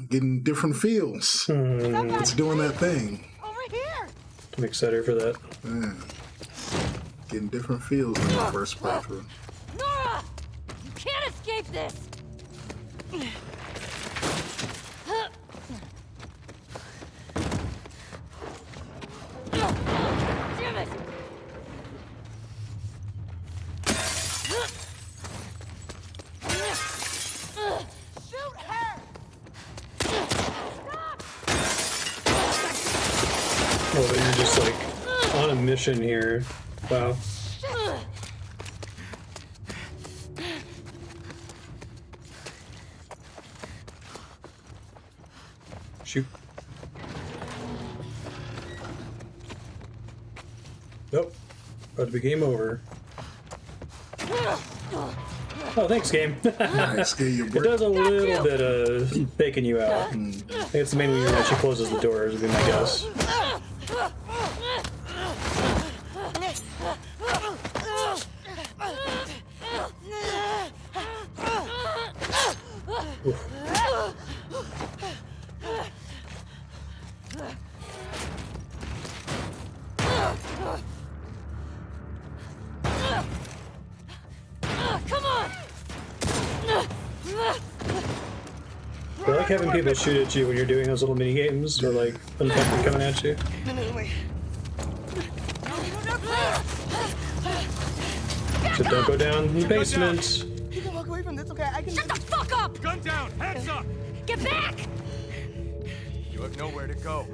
getting different feels. It's doing that thing. Over here! I'm excited for that. Man. Getting different feels than the first playthrough. Nora! You can't escape this! Damn it! Shoot her! Oh, but you're just like on a mission here. Wow. Shoot. Nope. About to be game over. Oh, thanks, game. Nice, get your It brick. does a little bit of faking you out. I think it's mainly when she closes the doors, would be my guess. Oof. Come on! I like having people shoot at you when you're doing those little mini games, or like untempted coming at you. No, wait. So don't go down in the basement. You can walk away from this, okay? I can. Shut the fuck up! Gun down! Hands up! Get back! You have nowhere to go.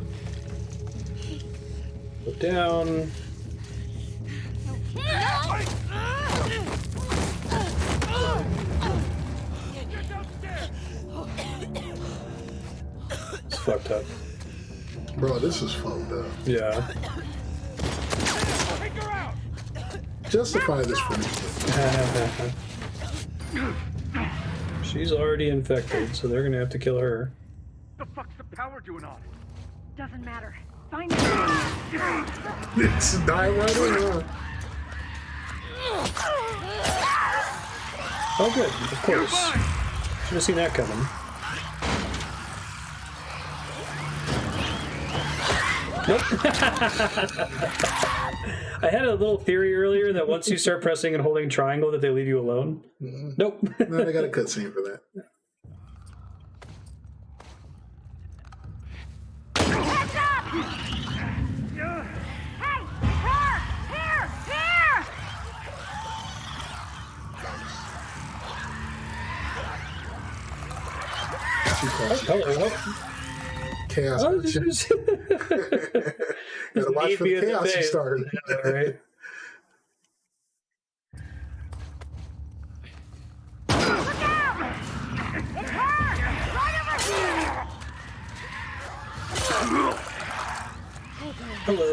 Go down. Get downstairs! It's fucked up. Bro, this is fucked up. Yeah. Take her out! Justify this for me. She's already infected, so they're gonna have to kill her. The fuck's the power doing on? Doesn't matter. Find it. It's die right in. Oh, good. Of course. Should have seen that coming. I had a little theory earlier that once you start pressing and holding triangle that they leave you alone. Nope. No, they got a cutscene for that. Heads up! Hey! Her! Here! Here! Hello. Chaos. Oh, Gotta watch for the chaos you started. All right. Look out! It's her! Right over here! Hello.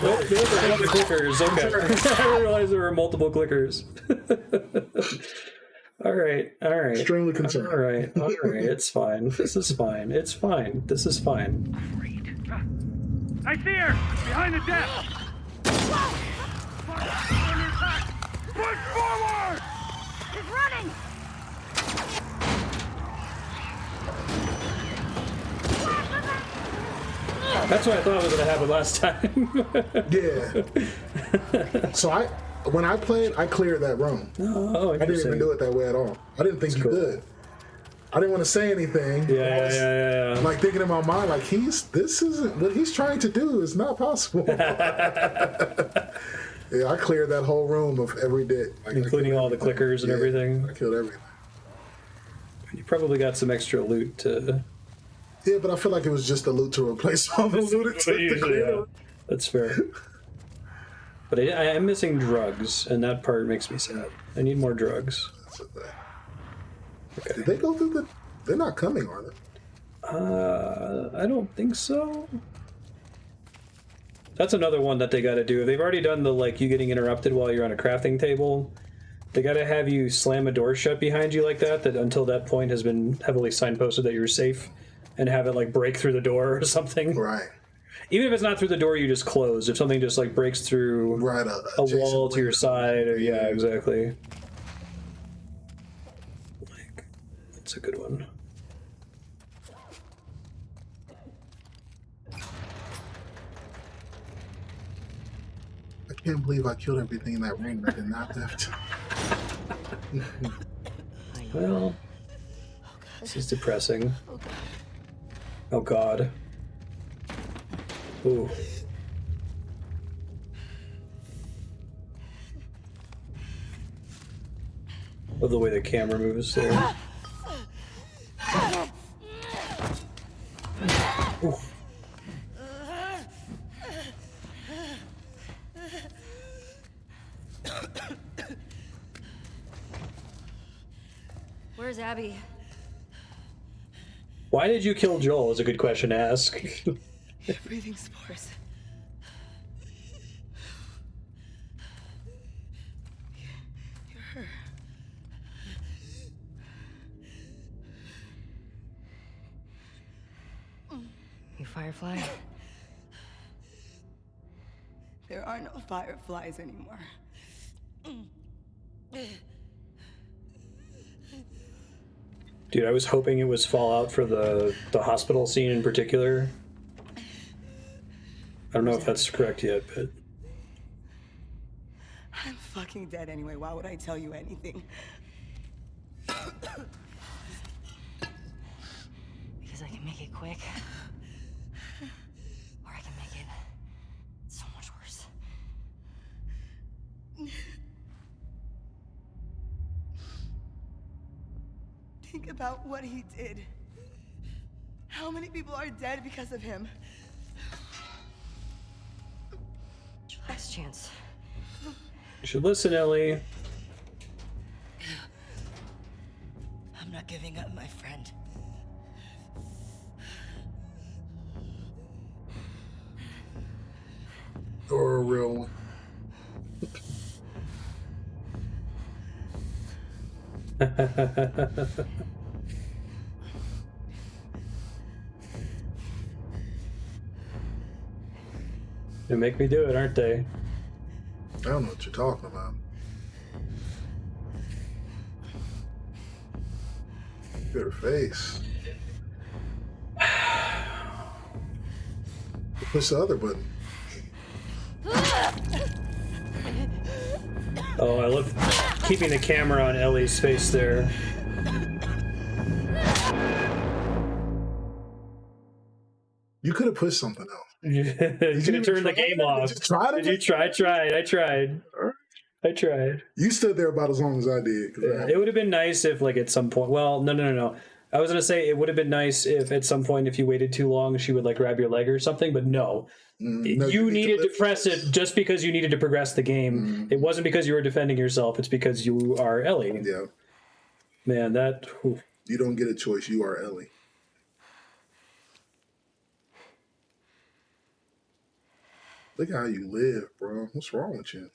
Oh, there's another clickers. Okay. I didn't realize there were multiple clickers. All right. Extremely concerned. All right. It's fine. This is fine. It's fine. This is fine. I see her! Behind the desk! Push forward! He's running! That's what I thought was going to happen last time. Yeah. So when I played, I cleared that room. Oh, I didn't even do it that way at all. I didn't think you could. I didn't want to say anything. Yeah. Like thinking in my mind, like this isn't what he's trying to do is not possible. Yeah, I cleared that whole room of every dick, like, Including all the clickers and everything. I killed everything. You probably got some extra loot to... Yeah, but I feel like it was just a loot to replace all the loot it took to clear. Yeah, that's fair. But I am missing drugs, and that part makes me sad. I need more drugs. That's a thing. Okay. Did they go through the? They're not coming, are they? I don't think so. That's another one that they got to do. They've already done the, like, you getting interrupted while you're on a crafting table. They got to have you slam a door shut behind you like that until that point has been heavily signposted that you're safe, and have it, like, break through the door or something. Right. Even if it's not through the door you just closed, if something just, like, breaks through Right. a wall to your side, or yeah, exactly. Like, that's a good one. I can't believe I killed everything in that room. I did not have to. Well, this is depressing. Oh god. Ooh. Love the way the camera moves there. Ooh. Where's Abby? Why did you kill Joel is a good question to ask. Breathing spores. You're her. You Firefly? There are no fireflies anymore. Dude, I was hoping it was Fallout for the hospital scene in particular. I don't know if that's correct yet, but... I'm fucking dead anyway. Why would I tell you anything? Because I can make it quick. Or I can make it so much worse. Think about what he did. How many people are dead because of him? Last chance. You should listen, Ellie. I'm not giving up, my friend. Or a real one. They make me do it, aren't they? I don't know what you're talking about. Your face. Push the other button. Oh, I love keeping the camera on Ellie's face there. You could have pushed something else. You could have turned the game off. Did you try to? Did you try? I tried. You stood there about as long as I did. Yeah, it would have been nice if, like, at some point. Well, no. I was gonna say it would have been nice if, at some point, if you waited too long, she would like grab your leg or something. But no, No, you needed to press this. it just because you needed to progress the game. It wasn't because you were defending yourself. It's because you are Ellie. Yeah. Man, that. Whew. You don't get a choice. You are Ellie. Look how you live, bro. What's wrong with you?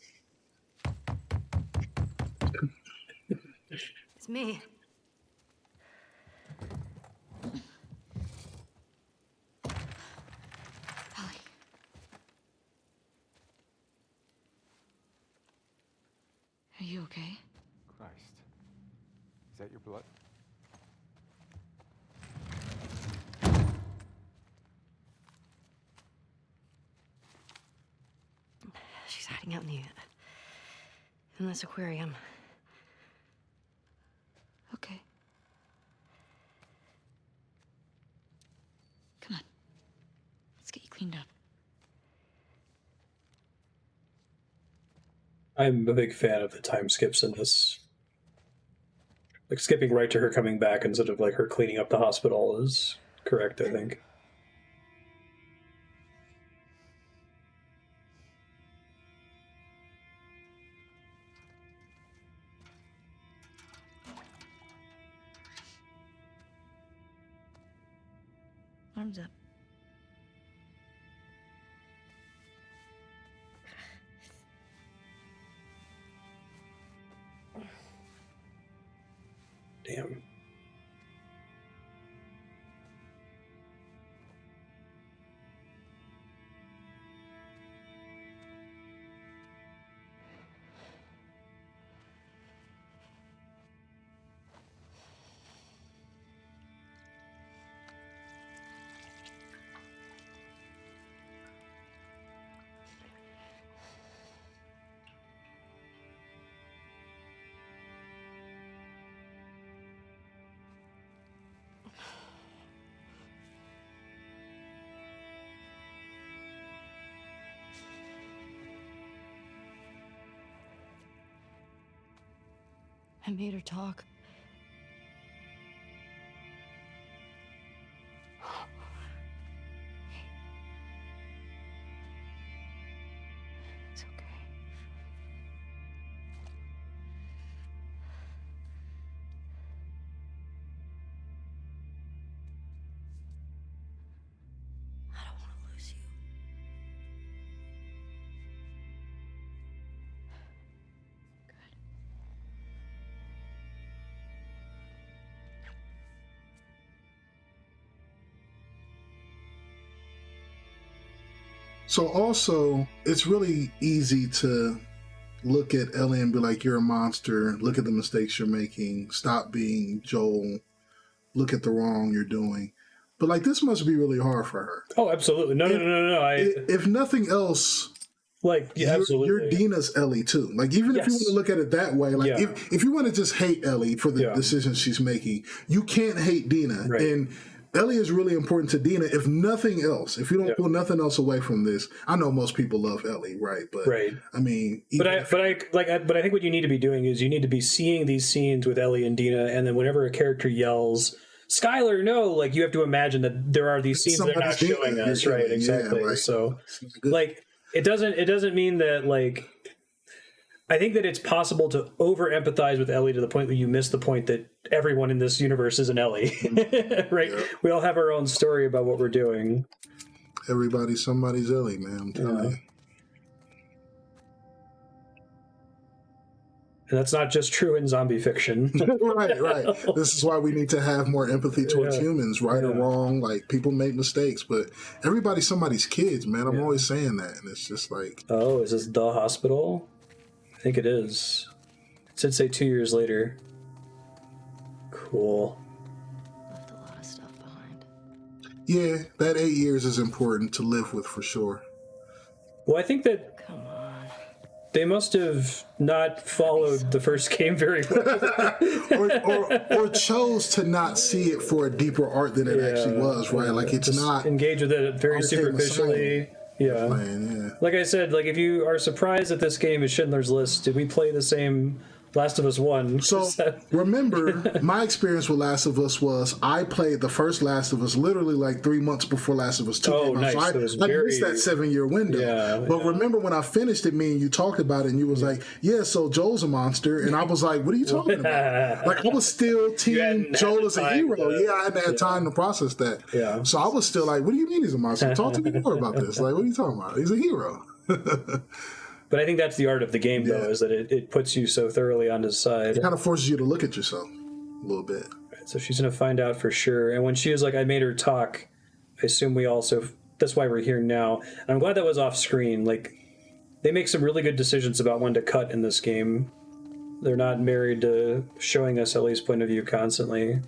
It's me. Holly. Are you okay? Christ. Is that your blood? She's hiding out in this aquarium. Okay. Come on. Let's get you cleaned up. I'm a big fan of the time skips in this. Like, skipping right to her coming back instead of like her cleaning up the hospital is correct, I think. Arms up. Damn. I made her talk. It's okay. So also, it's really easy to look at Ellie and be like, "You're a monster. Look at the mistakes you're making. Stop being Joel. Look at the wrong you're doing." But like, this must be really hard for her. Oh, absolutely. No. If nothing else, Like, yeah, absolutely. you're Dina's Ellie too. Like, even if you want to look at it that way, like Yeah. if you want to just hate Ellie for the decisions she's making, you can't hate Dina. Right. And Ellie is really important to Dina. If nothing else, if you don't pull nothing else away from this, I know most people love Ellie, right? But I mean, but I think what you need to be doing is you need to be seeing these scenes with Ellie and Dina, and then whenever a character yells, "Skylar, no!" Like, you have to imagine that there are these scenes that are not showing us, right? Exactly. like, so, like, it doesn't mean that, like, I think that it's possible to over empathize with Ellie to the point that you miss the point that everyone in this universe is an Ellie, right? Yeah. We all have our own story about what we're doing. Everybody's somebody's Ellie, man. I'm telling you. And that's not just true in zombie fiction. Right. This is why we need to have more empathy towards humans, right or wrong. Like, people make mistakes, but everybody's somebody's kids, man. I'm always saying that. And it's just like... Oh, is this the hospital? I think it is. It should say 2 years later. Cool. Left a lot of stuff behind. Yeah, that 8 years is important to live with for sure. Well, I think that they must have not followed the first game very well. or chose to not see it for a deeper art than it actually was, right? Like, it's just not... engage with it very superficially. Like I said, like, if you are surprised that this game is Schindler's List, did we play the same Last of Us 1? So, remember, my experience with Last of Us was I played the first Last of Us literally like 3 months before Last of Us 2 came out. Nice. So I missed that 7-year window. But remember when I finished it, me and you talked about it, and you was like, yeah, so Joel's a monster. And I was like, what are you talking about? Like, I was still team Joel as a hero. I hadn't had time to process that. Yeah. So I was still like, what do you mean he's a monster? Talk to me more about this. Like, what are you talking about? He's a hero. But I think that's the art of the game, though, is that it puts you so thoroughly on his side. It kind of forces you to look at yourself a little bit. Right, so she's going to find out for sure. And when she was like, I made her talk, I assume we also... That's why we're here now. And I'm glad that was off screen. Like, they make some really good decisions about when to cut in this game. They're not married to showing us Ellie's point of view constantly.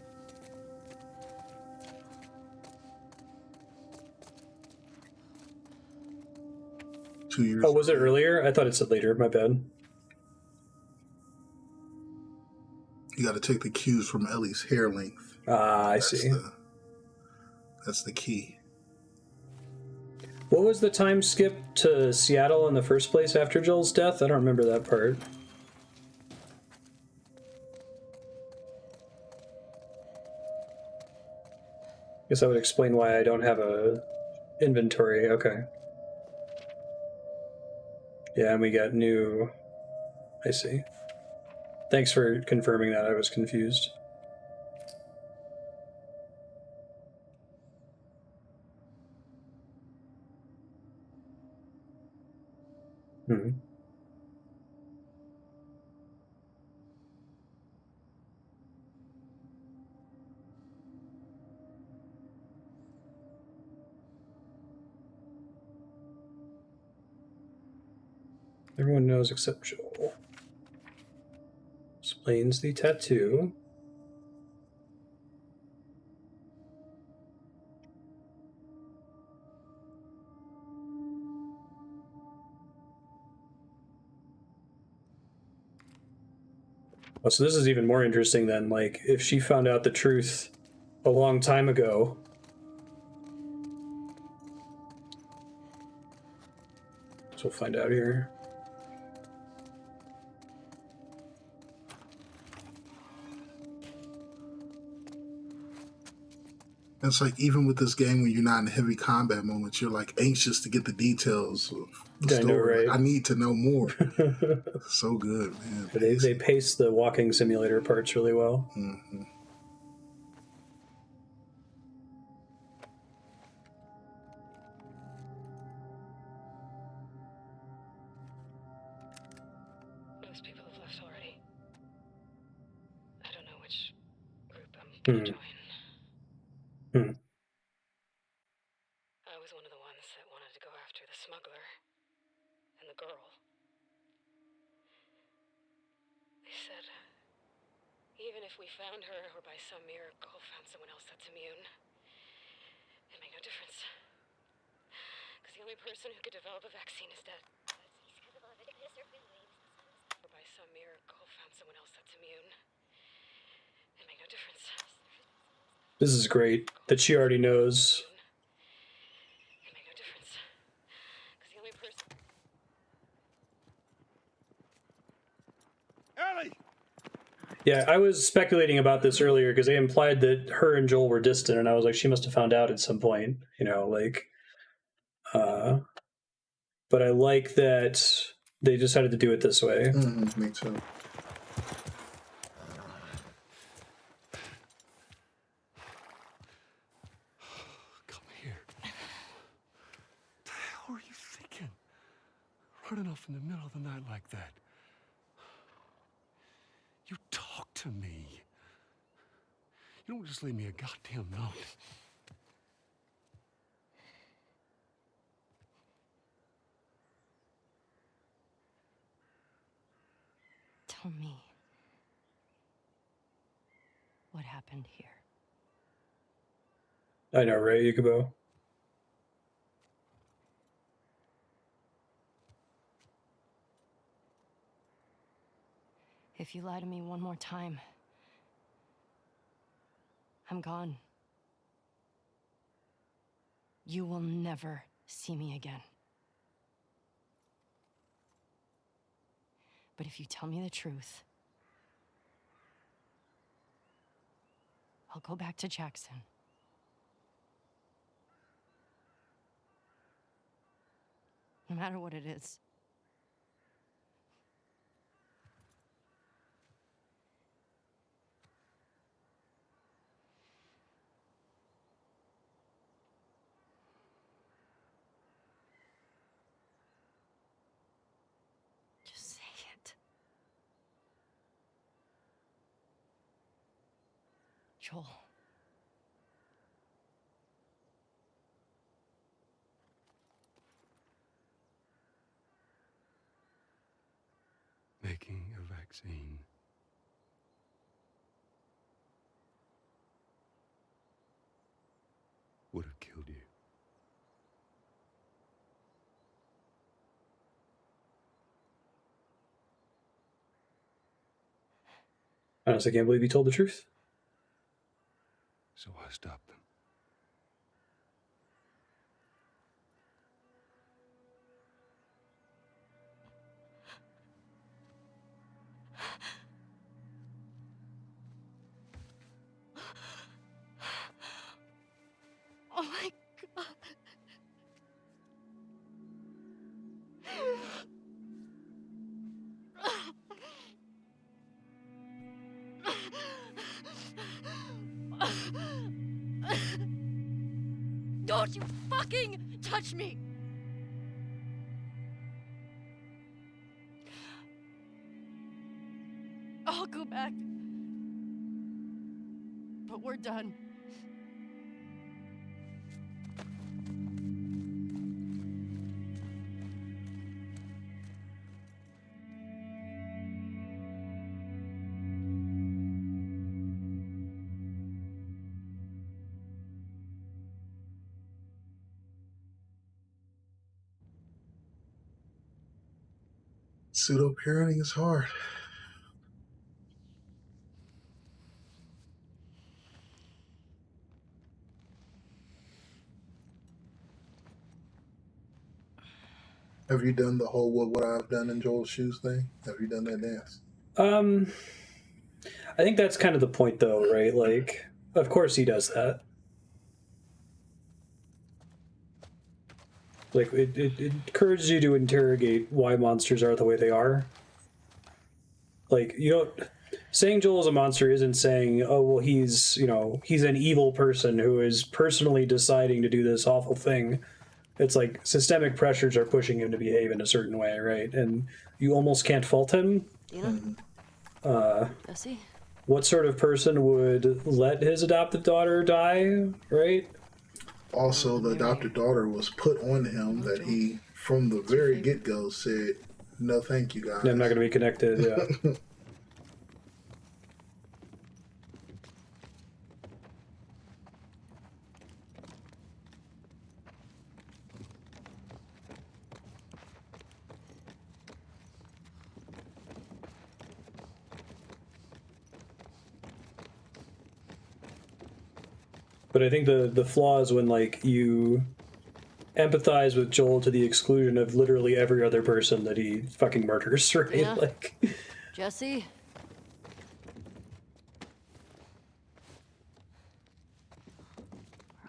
Oh, was it earlier? I thought it said later. My bad. You got to take the cues from Ellie's hair length. I see. That's the key. What was the time skip to Seattle in the first place after Joel's death? I don't remember that part. Guess that would explain why I don't have a inventory. Okay. Yeah, and we got new... I see. Thanks for confirming that. I was confused. Everyone knows except Joel. Explains the tattoo. Oh, so this is even more interesting than, like, if she found out the truth a long time ago. So we'll find out here. It's like, even with this game, when you're not in heavy combat moments, you're like anxious to get the details of the story. I know, right? I need to know more. So good, man. They pace the walking simulator parts really well. Mm-hmm. Most people have left already. I don't know which group I'm gonna join. I was one of the ones that wanted to go after the smugglers. found her, or by some miracle found someone else that's immune, it made no difference. Because the only person who could develop a vaccine is dead. Or by some miracle found someone else that's immune, it made no difference. This is great that she already knows. It made no difference. Because the only person... Ellie! Yeah, I was speculating about this earlier because they implied that her and Joel were distant, and I was like, she must have found out at some point, you know, like. But I like that they decided to do it this way. Me too. Come here. What the hell are you thinking? Running off in the middle of the night like that. You talk to me. You don't just leave me a goddamn note. Tell me. What happened here? I know, right, Yukubo? If you lie to me one more time, I'm gone. You will never see me again. But if you tell me the truth, I'll go back to Jackson. No matter what it is. Just say it. Joel. Making a vaccine. Would have killed you. I honestly can't believe you told the truth. So I stopped them. Oh my God. Don't you fucking touch me! I'll go back. But we're done. Pseudo parenting is hard. Have you done the whole what would I have done in Joel's shoes thing? Have you done that dance? I think that's kind of the point, though, right? Like, of course he does that. Like, it encourages you to interrogate why monsters are the way they are. Like, you don't... Saying Joel is a monster isn't saying, oh, well, he's, you know, he's an evil person who is personally deciding to do this awful thing. It's like systemic pressures are pushing him to behave in a certain way, right? And you almost can't fault him. Jesse? What sort of person would let his adoptive daughter die, right? Also, the adopted daughter was put on him that he, from the very get-go, said, no thank you, guys. I'm not going to be connected, yeah. But I think the flaw is when like you empathize with Joel to the exclusion of literally every other person that he fucking murders, right? Yeah. Like, Jesse?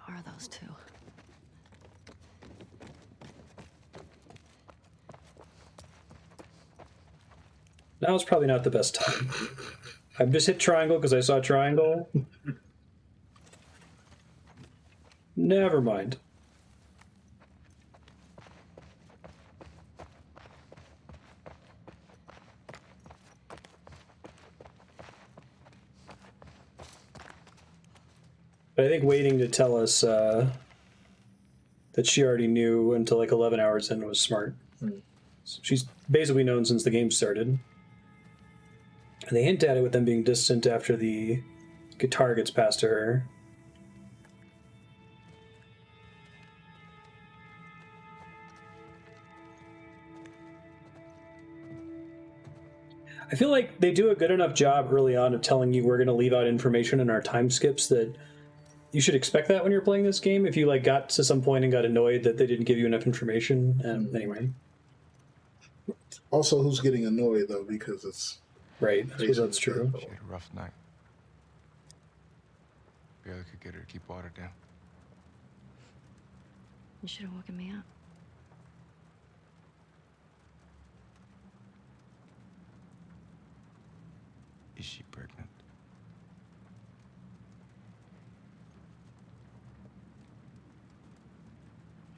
Where are those two? now is probably not the best time. I've just hit triangle because I saw triangle. Never mind. But I think waiting to tell us that she already knew until like 11 hours in was smart. So she's basically known since the game started. And they hint at it with them being distant after the guitar gets passed to her. I feel like they do a good enough job early on of telling you we're going to leave out information in our time skips that you should expect that when you're playing this game. If you like got to some point and got annoyed that they didn't give you enough information, anyway. Also, who's getting annoyed though because it's Right, that's true. She had a rough night. Barely could get her to keep water down. You should have woken me up. Is she pregnant?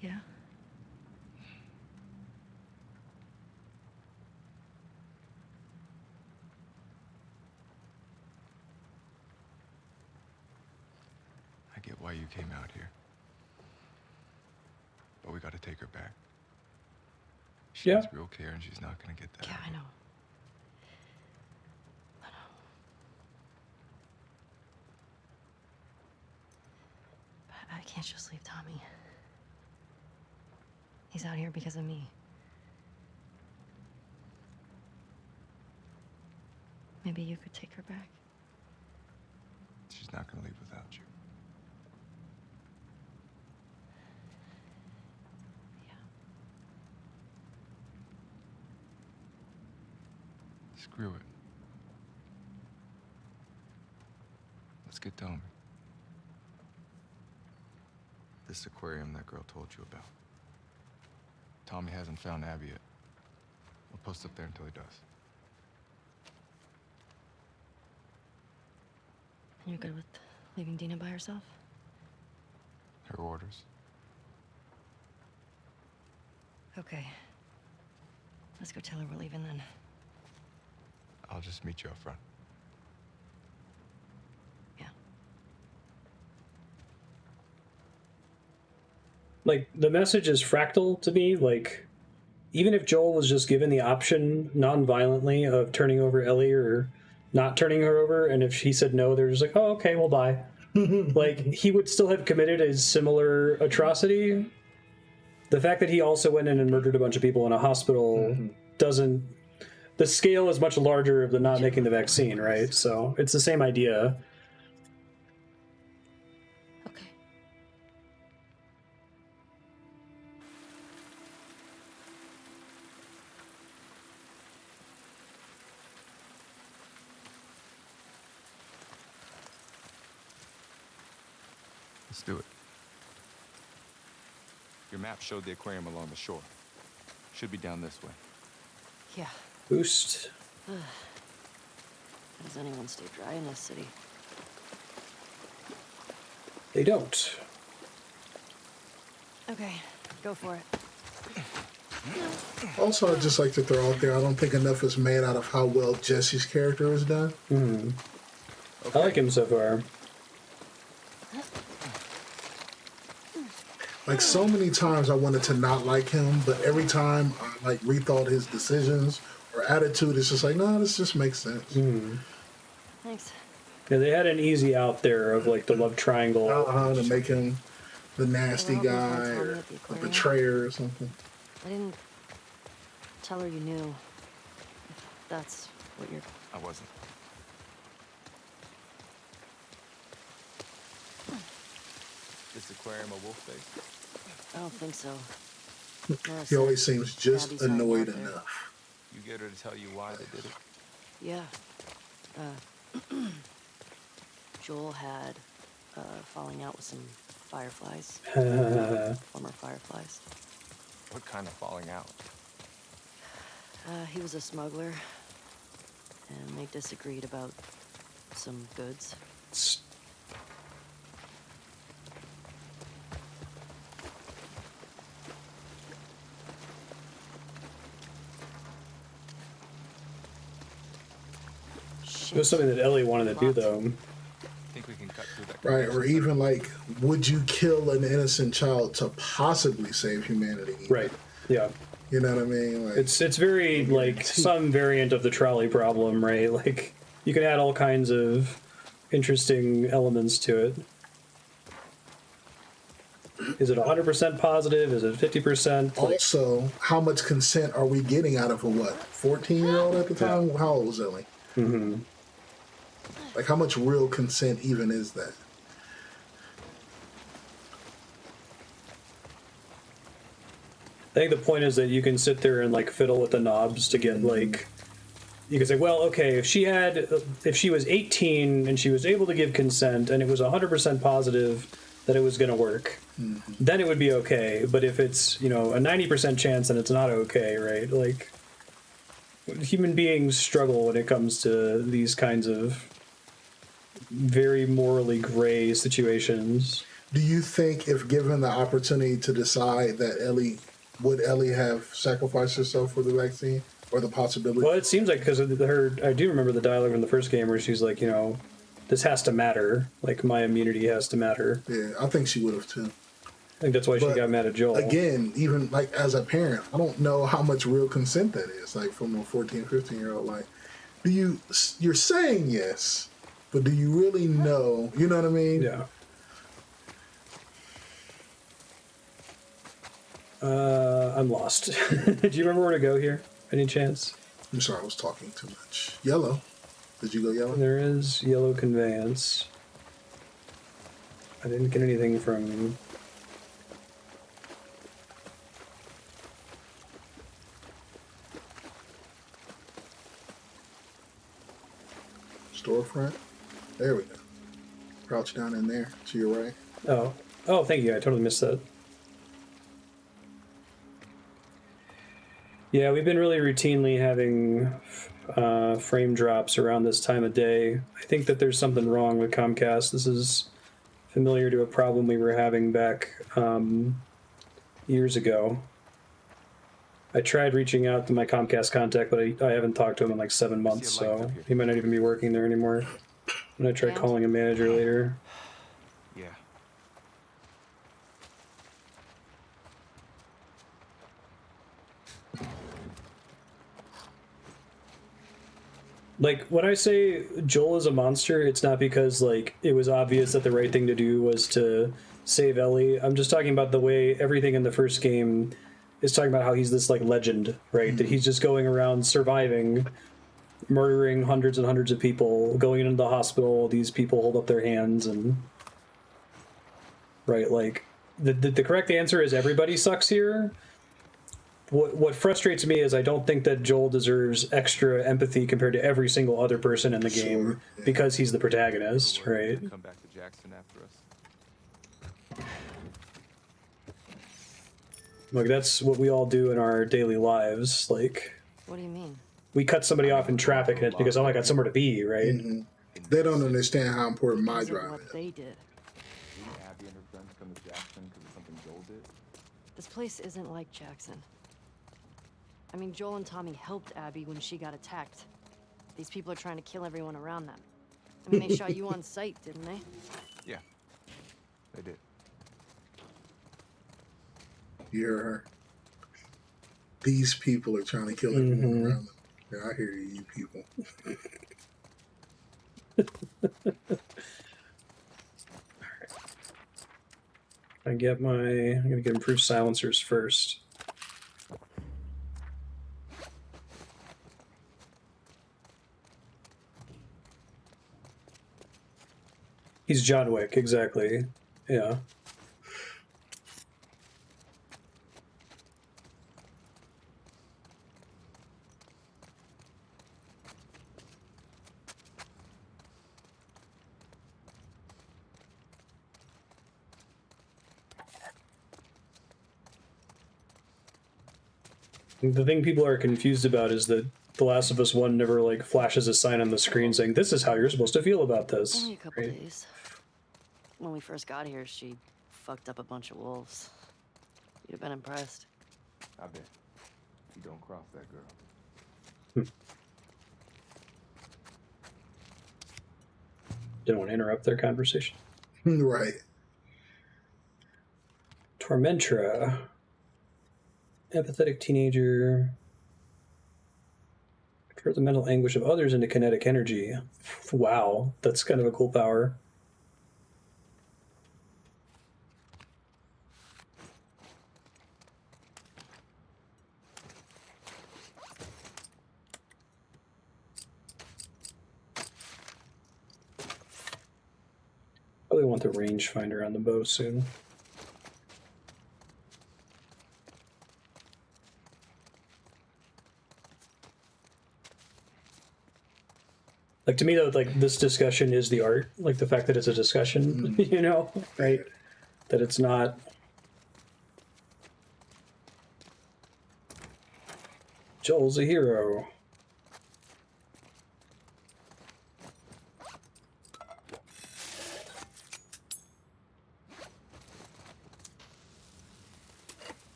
Yeah? I get why you came out here. But we gotta take her back. She Yeah. needs real care and she's not gonna get that. Yeah, I know. But I can't just leave Tommy. He's out here because of me. Maybe you could take her back. She's not gonna leave without you. Yeah. Screw it. Let's get Tommy. This aquarium that girl told you about. Tommy hasn't found Abby yet. We'll post up there until he does. And you're good with leaving Dina by herself? Her orders. Okay. Let's go tell her we're leaving then. I'll just meet you up front. Yeah. Like, the message is fractal to me. Like, even if Joel was just given the option non-violently of turning over Ellie or not turning her over, and if he said no, they're just like, oh, okay, well, bye. Like, he would still have committed a similar atrocity. The fact that he also went in and murdered a bunch of people in a hospital doesn't... The scale is much larger of the not making the vaccine, right? So it's the same idea. Okay. Let's do it. Your map showed the aquarium along the shore. Should be down this way. Yeah. Boost. How does anyone stay dry in this city? They don't. Okay, go for it. Also, I'd just like to throw out there, I don't think enough is made out of how well Jesse's character is done. I like him so far. Like, so many times I wanted to not like him, but every time I, like, rethought his decisions or attitude, it's just like, no, this just makes sense. Thanks. Yeah, they had an easy out there of, like, the love triangle. To make him the nasty Well, guy Tommy or at the a aquarium. betrayer or something. I didn't tell her you knew. If that's what you're... I wasn't. this aquarium a wolf face? I don't think so. Nora He always said seems just Abby's hiding annoyed out there. enough. You get her to tell you why they did it? Yeah. Joel had falling out with some fireflies. Former fireflies. What kind of falling out? He was a smuggler, and they disagreed about some goods. It was something that Ellie wanted to do, though. Think we can cut through that? Right, or even like, would you kill an innocent child to possibly save humanity? Right. Yeah. You know what I mean? Like, It's very like some variant of the trolley problem, right? Like you can add all kinds of interesting elements to it. Is it 100% positive? Is it 50%? also, how much consent are we getting out of a what? 14-year-old at the time? How old was Ellie? Mm-hmm. Like, how much real consent even is that? I think the point is that you can sit there and like fiddle with the knobs to get like. You can say, well, okay, if she was 18 and she was able to give consent and it was 100% positive that it was going to work, then it would be okay. But if it's, a 90% chance, then it's not okay, right? Like, human beings struggle when it comes to these kinds of very morally gray situations. Do you think if given the opportunity to decide that would Ellie have sacrificed herself for the vaccine or the possibility? Well, it seems like because of I do remember the dialogue from the first game where she's like, this has to matter. Like, my immunity has to matter. Yeah, I think she would have too. I think that's why she But got mad at Joel. Again, even like as a parent, I don't know how much real consent that is. Like from a 14, 15-year-old, like, you're saying yes, but do you really know? You know what I mean? Yeah. I'm lost. Do you remember where to go here? Any chance? I'm sorry, I was talking too much. Yellow. Did you go yellow? There is yellow conveyance. I didn't get anything from... Storefront. There we go. Crouch down in there to your right. Oh, thank you. I totally missed that. Yeah, we've been really routinely having frame drops around this time of day. I think that there's something wrong with Comcast. This is familiar to a problem we were having back years ago. I tried reaching out to my Comcast contact, but I haven't talked to him in like 7 months, so he might not even be working there anymore. I'm gonna try calling a manager later. Yeah. Like, when I say Joel is a monster, it's not because, like, it was obvious that the right thing to do was to save Ellie. I'm just talking about the way everything in the first game is talking about how he's this, like, legend, right? Mm-hmm. That he's just going around surviving, murdering hundreds and hundreds of people, going into the hospital, these people hold up their hands, and... Right, like, the correct answer is everybody sucks here. What frustrates me is I don't think that Joel deserves extra empathy compared to every single other person in the game because he's the protagonist, right? Come back to Jackson after us. Like, that's what we all do in our daily lives. Like, What do you mean? we cut somebody off in traffic and it's because, oh, I got somewhere to be, right? Mm-hmm. They don't understand how important my drive what is. they did. Didn't Abby and her friends come to Jackson because of something Joel did? This place isn't like Jackson. I mean, Joel and Tommy helped Abby when she got attacked. These people are trying to kill everyone around them. I mean, they shot you on sight, didn't they? Yeah, they did. You hear her? These people are trying to kill everyone around them. Yeah, I hear you people. I'm gonna get improved silencers first. He's John Wick, exactly. Yeah. The thing people are confused about is that The Last of Us 1 never like flashes a sign on the screen saying this is how you're supposed to feel about this. Only a couple Right? days. When we first got here, she fucked up a bunch of wolves. You'd have been impressed. I bet. You don't cross that girl. Didn't want to interrupt their conversation. Right. Tormentra. Empathetic teenager. Convert the mental anguish of others into kinetic energy. Wow, that's kind of a cool power. Probably want the rangefinder on the bow soon. Like, to me, though, like, this discussion is the art. Like, the fact that it's a discussion, you know, right? That it's not... Joel's a hero.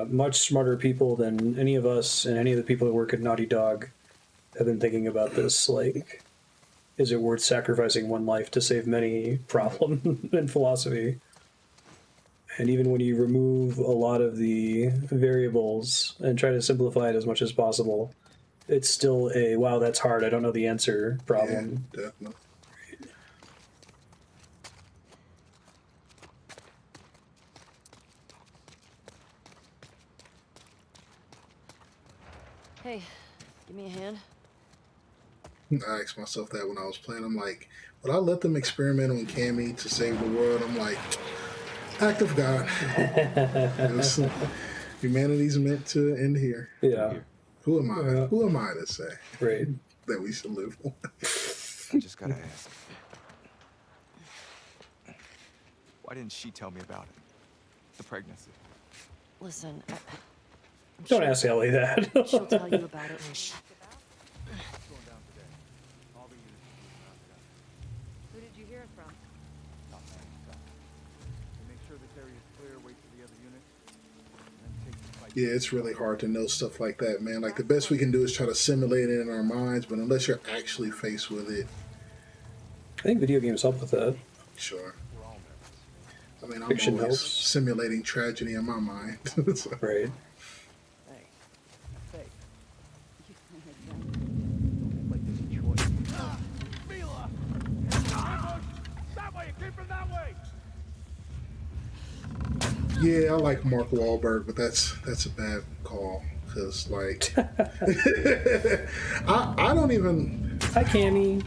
Much smarter people than any of us and any of the people that work at Naughty Dog have been thinking about this. Like, is it worth sacrificing one life to save many? Problem and philosophy. And even when you remove a lot of the variables and try to simplify it as much as possible, it's still a wow, that's hard, I don't know the answer problem. Yeah, definitely. Hey, give me a hand. I asked myself that when I was playing. I'm like, would I let them experiment on Cammy to save the world? I'm like, act of God. Humanity's meant to end here. Yeah. Who am I? Who am I to say Right. that we should live on? I just gotta ask. Why didn't she tell me about it? The pregnancy. Listen, I'm Don't sure ask Ellie that. she'll tell you about it when she... Who did you hear it from? Make sure this area is clear, wait for the other units, and then take the fight. Yeah, it's really hard to know stuff like that, man. Like, the best we can do is try to simulate it in our minds, but unless you're actually faced with it, I think video games help with that. sure. I mean, I'm Fiction always helps. simulating tragedy in my mind. So, Right. Hey, hey. Like this choice. Mila! Ambush! That way! It came from that way! yeah, I like Mark Wahlberg, but that's a bad call. Because, like, I don't even... Hi, Cammy.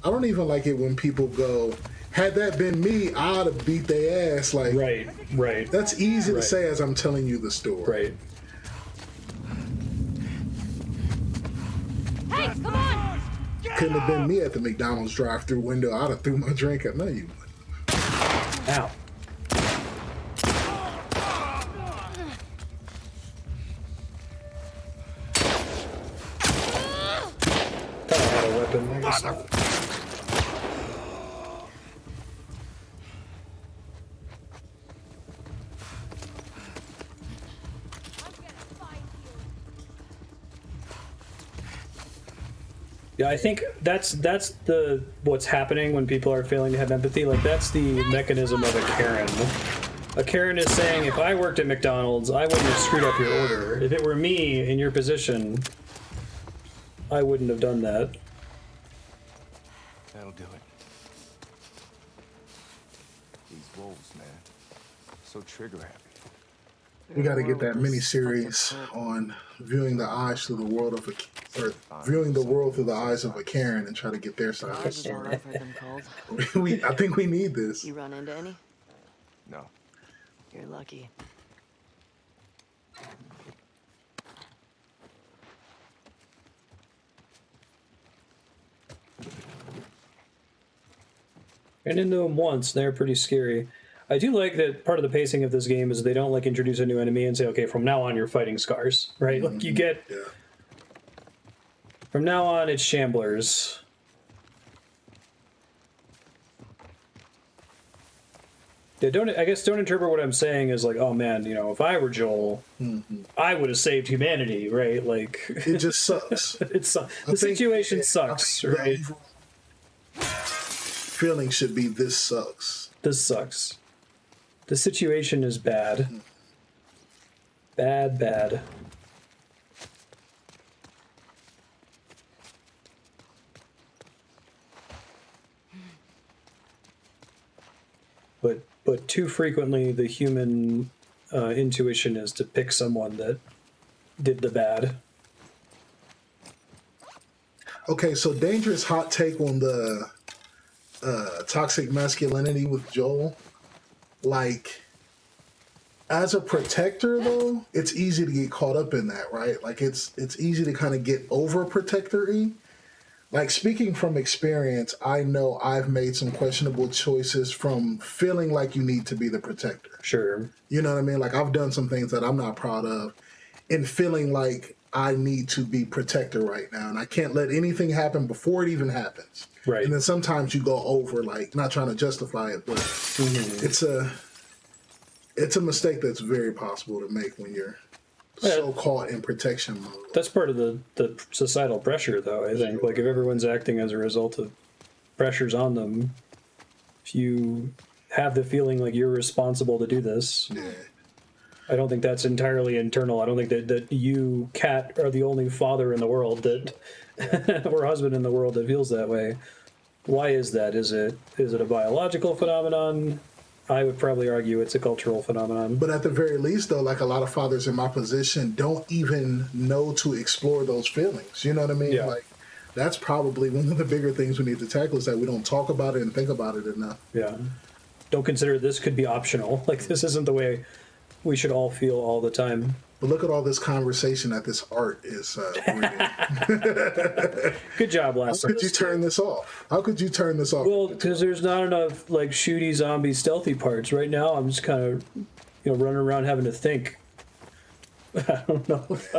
I don't even like it when people go, had that been me, I'd have beat their ass. Like, Right, right, that's easy to Right. say as I'm telling you the story. right. Hey, come on! Couldn't have been me at the McDonald's drive-through window. I'd have threw my drink at. No, you wouldn't. Ow. Thought I had a weapon. I guess not. Yeah, I think that's the what's happening when people are failing to have empathy. Like, that's the mechanism of a Karen. A Karen is saying, if I worked at McDonald's, I wouldn't have screwed up your order. If it were me in your position, I wouldn't have done that. That'll do it. These wolves, man. So trigger happy. We got to get that mini-series on viewing the eyes through the world of a, or viewing the world through the eyes of a Karen and try to get their side of the Ours is what story. I've heard them called. I think we need this. You run into any? No. You're lucky. And into them once, they're pretty scary. I do like that part of the pacing of this game is they don't like introduce a new enemy and say, okay, from now on you're fighting scars, right? Like you get from now on it's shamblers. Yeah, don't interpret what I'm saying as like, oh man, you know, if I were Joel, I would have saved humanity, right? Like It just sucks. The situation sucks, right? Feeling should be this sucks. This sucks. The situation is bad. Bad. But too frequently the human intuition is to pick someone that did the bad. Okay, so dangerous hot take on the toxic masculinity with Joel. Like, as a protector, though, it's easy to get caught up in that, right? Like, it's easy to kind of get overprotector-y. Like, speaking from experience, I know I've made some questionable choices from feeling like you need to be the protector. Sure. You know what I mean? Like, I've done some things that I'm not proud of and feeling like I need to be protector right now. And I can't let anything happen before it even happens. Right. And then sometimes you go over, like, not trying to justify it, but it's a mistake that's very possible to make when you're so caught in protection mode. That's part of the societal pressure, though, I think. Like, if everyone's acting as a result of pressures on them, if you have the feeling like you're responsible to do this, I don't think that's entirely internal. I don't think that you, Kat, are the only father in the world that, or husband in the world that feels that way. Why is that? Is it a biological phenomenon? I would probably argue it's a cultural phenomenon. But at the very least, though, like a lot of fathers in my position don't even know to explore those feelings. You know what I mean? Yeah. Like, that's probably one of the bigger things we need to tackle is that we don't talk about it and think about it enough. Yeah. Don't consider this could be optional. Like, this isn't the way we should all feel all the time. But look at all this conversation that this art is bringing. Good job, last How could you turn this off? How could you turn this off? Well, because there's not enough like shooty zombie stealthy parts right now. I'm just kind of, running around having to think. I don't know if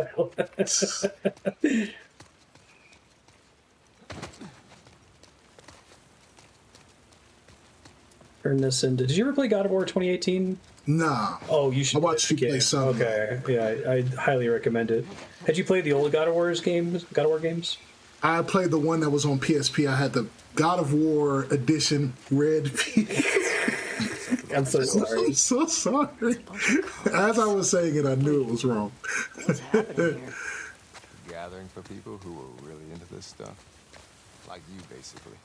turn this into. Did you ever play God of War 2018? Nah. Oh, you should. I watched you play some. Okay, yeah, I highly recommend it. Had you played the old God of War games? I played the one that was on PSP. I had the God of War edition red. I'm so sorry. I'm so sorry. As I was saying it, I knew it was wrong. What's happening here? Gathering for people who were really into this stuff. Like you, basically.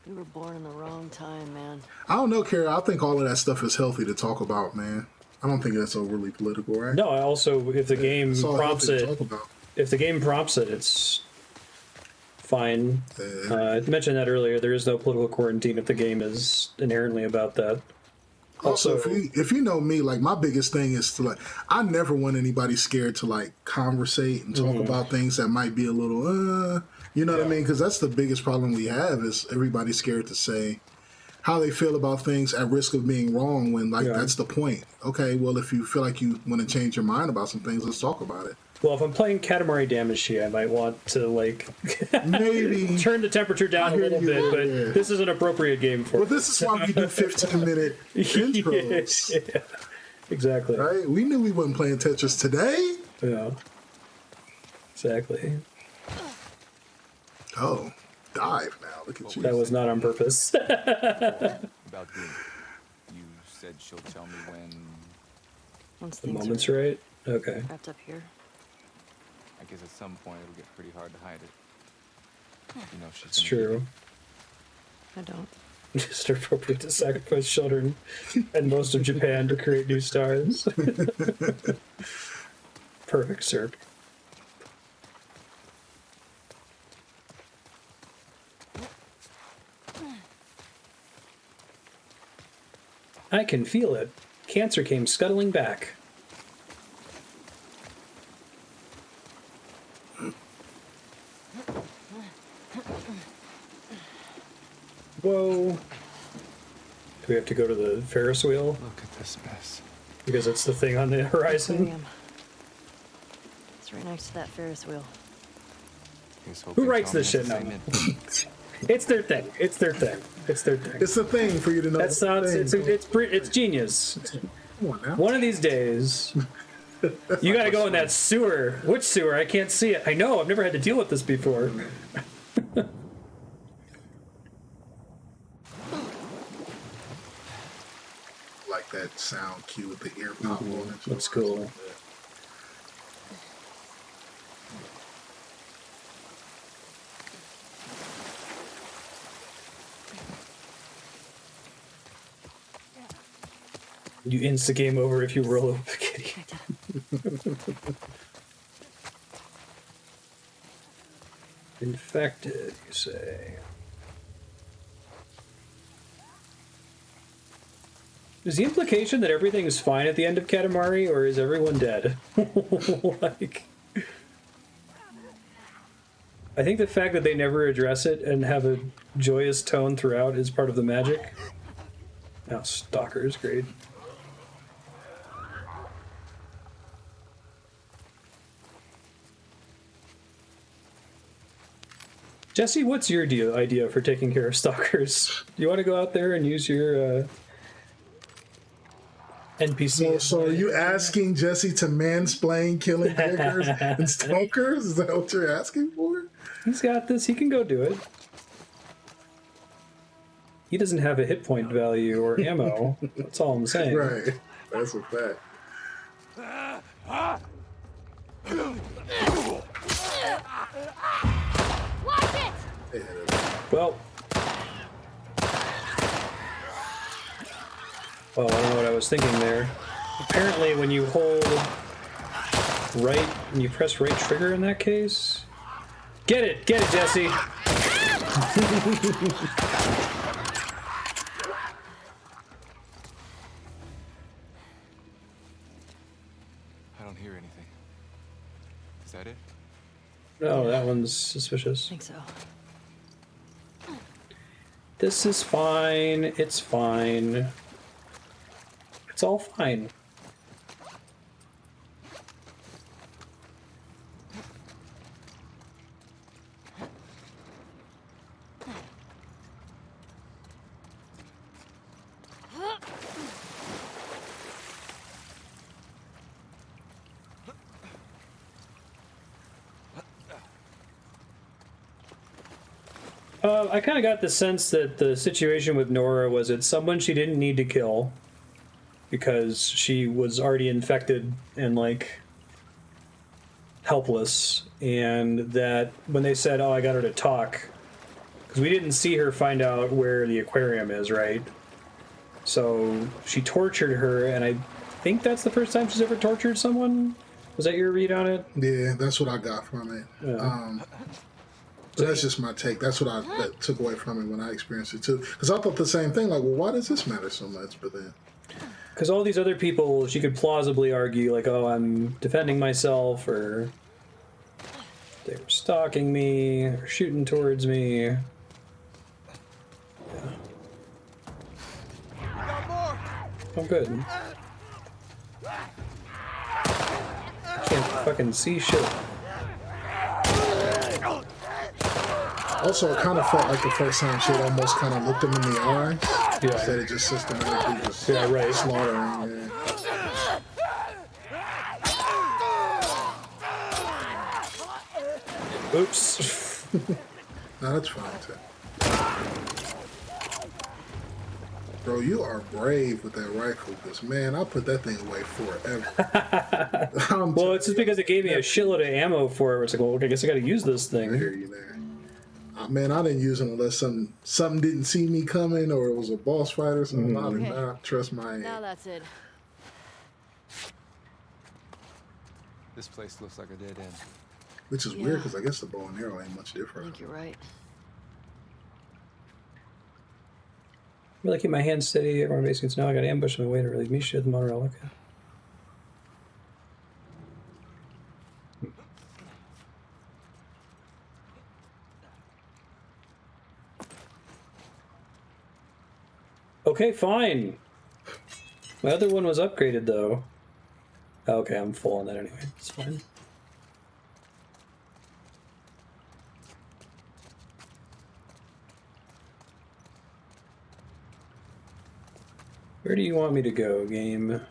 You were born in the wrong time, man. I don't know, Kara. I think all of that stuff is healthy to talk about, man. I don't think that's overly political, right? No, I also, if the game prompts it, it's fine. I mentioned that earlier. There is no political quarantine if the game is inherently about that. Also, if you know me, like my biggest thing is to like, I never want anybody scared to like conversate and talk about things that might be a little, you know what I mean? Because that's the biggest problem we have is everybody's scared to say how they feel about things at risk of being wrong when like that's the point. Okay, well, if you feel like you want to change your mind about some things, let's talk about it. Well, if I'm playing Katamari Damacy, I might want to like maybe turn the temperature down a little bit, but this is an appropriate game for it. Well, this is why we do 15-minute intros. Yeah, exactly. Right? We knew we wasn't playing Tetris today. Yeah. Exactly. Oh, dive now. Look at you. That was not on purpose. About Dina. You said she'll tell me when. Once The things moment's are right. Okay. wrapped up here. I guess at some point it'll get pretty hard to hide it. You know she's. It's true. I don't. Just appropriate to sacrifice children and most of Japan to create new stars. Perfect, sir. I can feel it. Cancer came scuttling back. Whoa. we have to go to the Ferris wheel? Look at this mess. Because it's the thing on the horizon. Aquarium. It's right next to that Ferris wheel. He's Who hoping writes Tommy this has shit the now? same info. It's their thing. It's their thing. It's their thing. It's a thing for you to know. That sounds. It's genius. Come on now. One of these days, you got to go in that sewer. Which sewer? I can't see it. I know. I've never had to deal with this before. Like that sound cue with the ear pop on it. That's cool. You insta game over if you roll over the kitty. Infected, you say. Is the implication that everything is fine at the end of Katamari, or is everyone dead? Like, I think the fact that they never address it and have a joyous tone throughout is part of the magic. Now, Stalker is great. Jesse, what's your idea for taking care of stalkers? Do you want to go out there and use your NPC? So are you asking Jesse to mansplain killing pickers and stalkers? Is that what you're asking for? He's got this. He can go do it. He doesn't have a hit point value or ammo. That's all I'm saying. Right. That's a fact. Watch it! Well, I don't know what I was thinking there. Apparently, when you hold right, when you press right trigger in that case... Get it, Jesse! I don't hear anything. Is that it? No, that one's suspicious. I think so. This is fine. It's fine. It's all fine. I kind of got the sense that the situation with Nora was it's someone she didn't need to kill because she was already infected and, like, helpless, and that when they said, oh, I got her to talk, because we didn't see her find out where the aquarium is, right? So she tortured her, and I think that's the first time she's ever tortured someone? Was that your read on it? Yeah, that's what I got from it. Yeah. So that's just my take. That's what I took away from it when I experienced it too. Because I thought the same thing. Like, well, why does this matter so much? But then, because all these other people, she could plausibly argue, like, oh, I'm defending myself, or they were stalking me, or shooting towards me. Yeah. Oh, good. I can't fucking see shit. also, it kind of felt like the first time she had almost kind of looked him in the eye. Yeah. Instead of just systematically just right. slaughtering. Yeah. Oops. No, that's fine too. Bro, you are brave with that rifle, because man, I'll put that thing away forever. Well, it's just because it gave me a shitload of ammo for it. It's like, well, I guess I gotta use this thing. I hear you there. Man, I didn't use it unless something didn't see me coming, or it was a boss fight or something. I did not trust my aim. Now that's it. This place looks like a dead end. Which is weird, because I guess the bow and arrow ain't much I different. think you're right. I'm really keep my hands steady. Everyone basically now I got ambush on the way to relieve me. Shit, the monorail. Okay. Okay, fine. My other one was upgraded, though. Okay, I'm full on that anyway. It's fine. Where do you want me to go, game?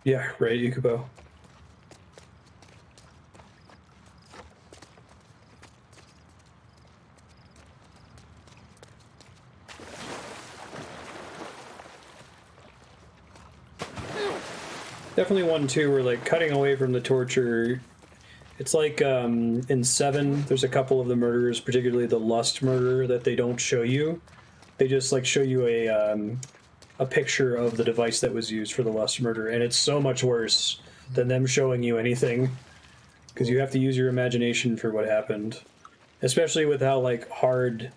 Yeah, right, Ikubo. Definitely one too where like cutting away from the torture. It's like in 7, there's a couple of the murders, particularly the lust murder, that they don't show you. They just like show you a picture of the device that was used for the lust murder, and it's so much worse than them showing you anything, because you have to use your imagination for what happened, especially with how like hard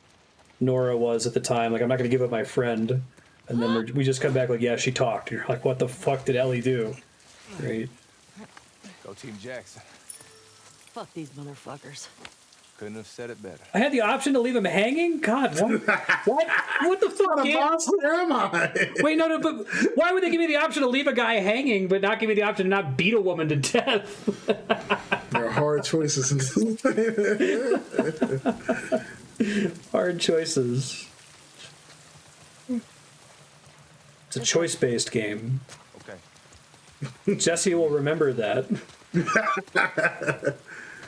Nora was at the time. Like, I'm not going to give up my friend, and then we just come back like, yeah, she talked. You're like, what the fuck did Ellie do? Right. Go Team Jackson. Fuck these motherfuckers. Couldn't have said it better. I had the option to leave him hanging? God, what? What the fuck? What a monster am I? Wait, no, but why would they give me the option to leave a guy hanging, but not give me the option to not beat a woman to death? There are hard choices. Hard choices. It's a choice-based game. Okay. Jesse will remember that.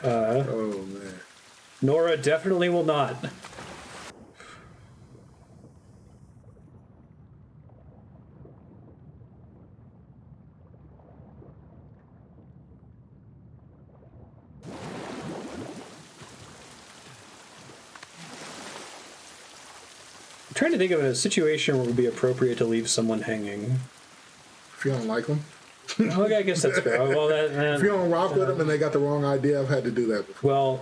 Oh, man. Nora definitely will not. I'm trying to think of a situation where it would be appropriate to leave someone hanging. If you don't like them. Okay, I guess that's fair. Well, If you don't rock with them and they got the wrong idea, I've had to do that before. well,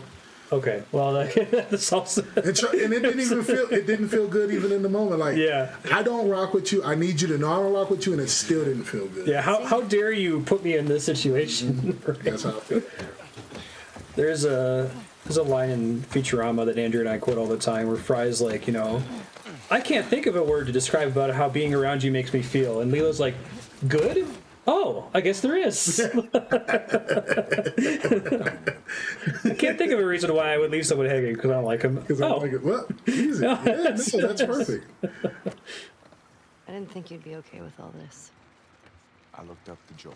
okay. Well, that's also. And it didn't even feel. It didn't feel good even in the moment. Like, Yeah. I don't rock with you. I need you to know I don't rock with you, and it still didn't feel good. Yeah. How dare you put me in this situation? That's how I feel. There's a line in Futurama that Andrew and I quote all the time, where Fry's like, you know, I can't think of a word to describe about how being around you makes me feel, and Leela's like, good. Oh, I guess there is. I can't think of a reason why I would leave someone hanging because I don't like him. Because I don't like it. Well, easy. Yeah, no, that's perfect. I didn't think you'd be okay with all this. I looked up to Joel.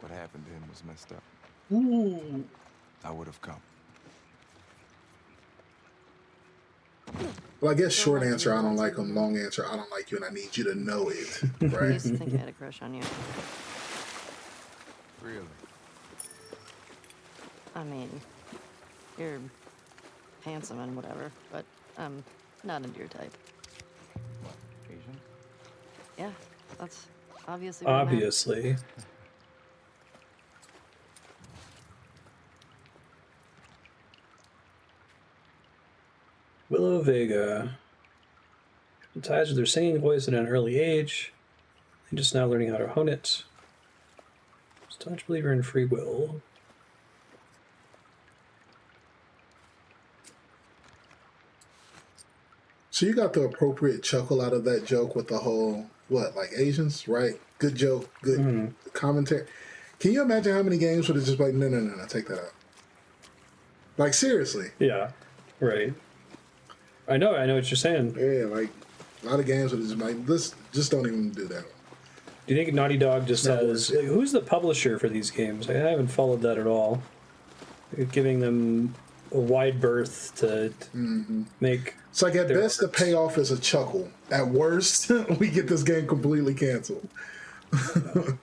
What happened to him was messed up. Ooh. I would have come. Well, I guess short answer, I don't like him. Long answer, I don't like you, and I need you to know it. I Right? used to think I had a crush on you. Really? I mean, you're handsome and whatever, but I'm not into your type. What? Asian? Yeah, that's obviously what I meant. Obviously. Willow Vega. Ties with their singing voice at an early age. And just now learning how to hone it. Staunch believer in free will. So you got the appropriate chuckle out of that joke with the whole, what, like Asians, right? Good joke, good commentary. Can you imagine how many games would have just like, no, take that out? Like, seriously. Yeah, right. I know what you're saying. Yeah, like, a lot of games would have just like, let's just don't even do that. Do you think Naughty Dog just has... Who's the publisher for these games? I haven't followed that at all. Giving them a wide berth to make... It's like at best the works. payoff is a chuckle. At worst, we get this game completely canceled. Pretty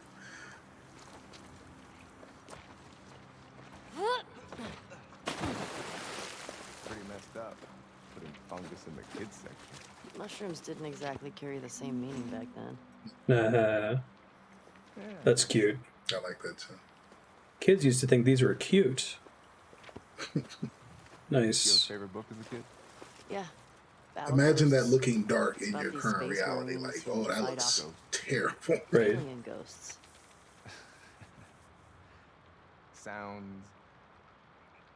messed up. Putting fungus in the kids section. Mushrooms didn't exactly carry the same meaning back then. That's cute. I like that too. Kids used to think these were cute. Your Nice. favorite book as a kid? Yeah. Imagine that Battlefield's looking dark in about your these current space reality. marines like, who oh, that fight looks off careful. Right. Dealing in ghosts. Sounds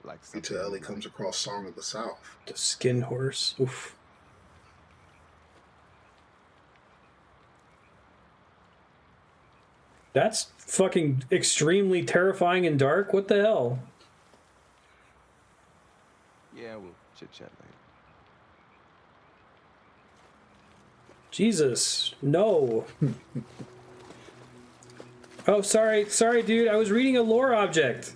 like something. Until Ellie comes across Song of the South. The skin horse. Oof. That's fucking extremely terrifying and dark. What the hell? Yeah, we'll chit chat later. Jesus, no. Oh, sorry, dude. I was reading a lore object.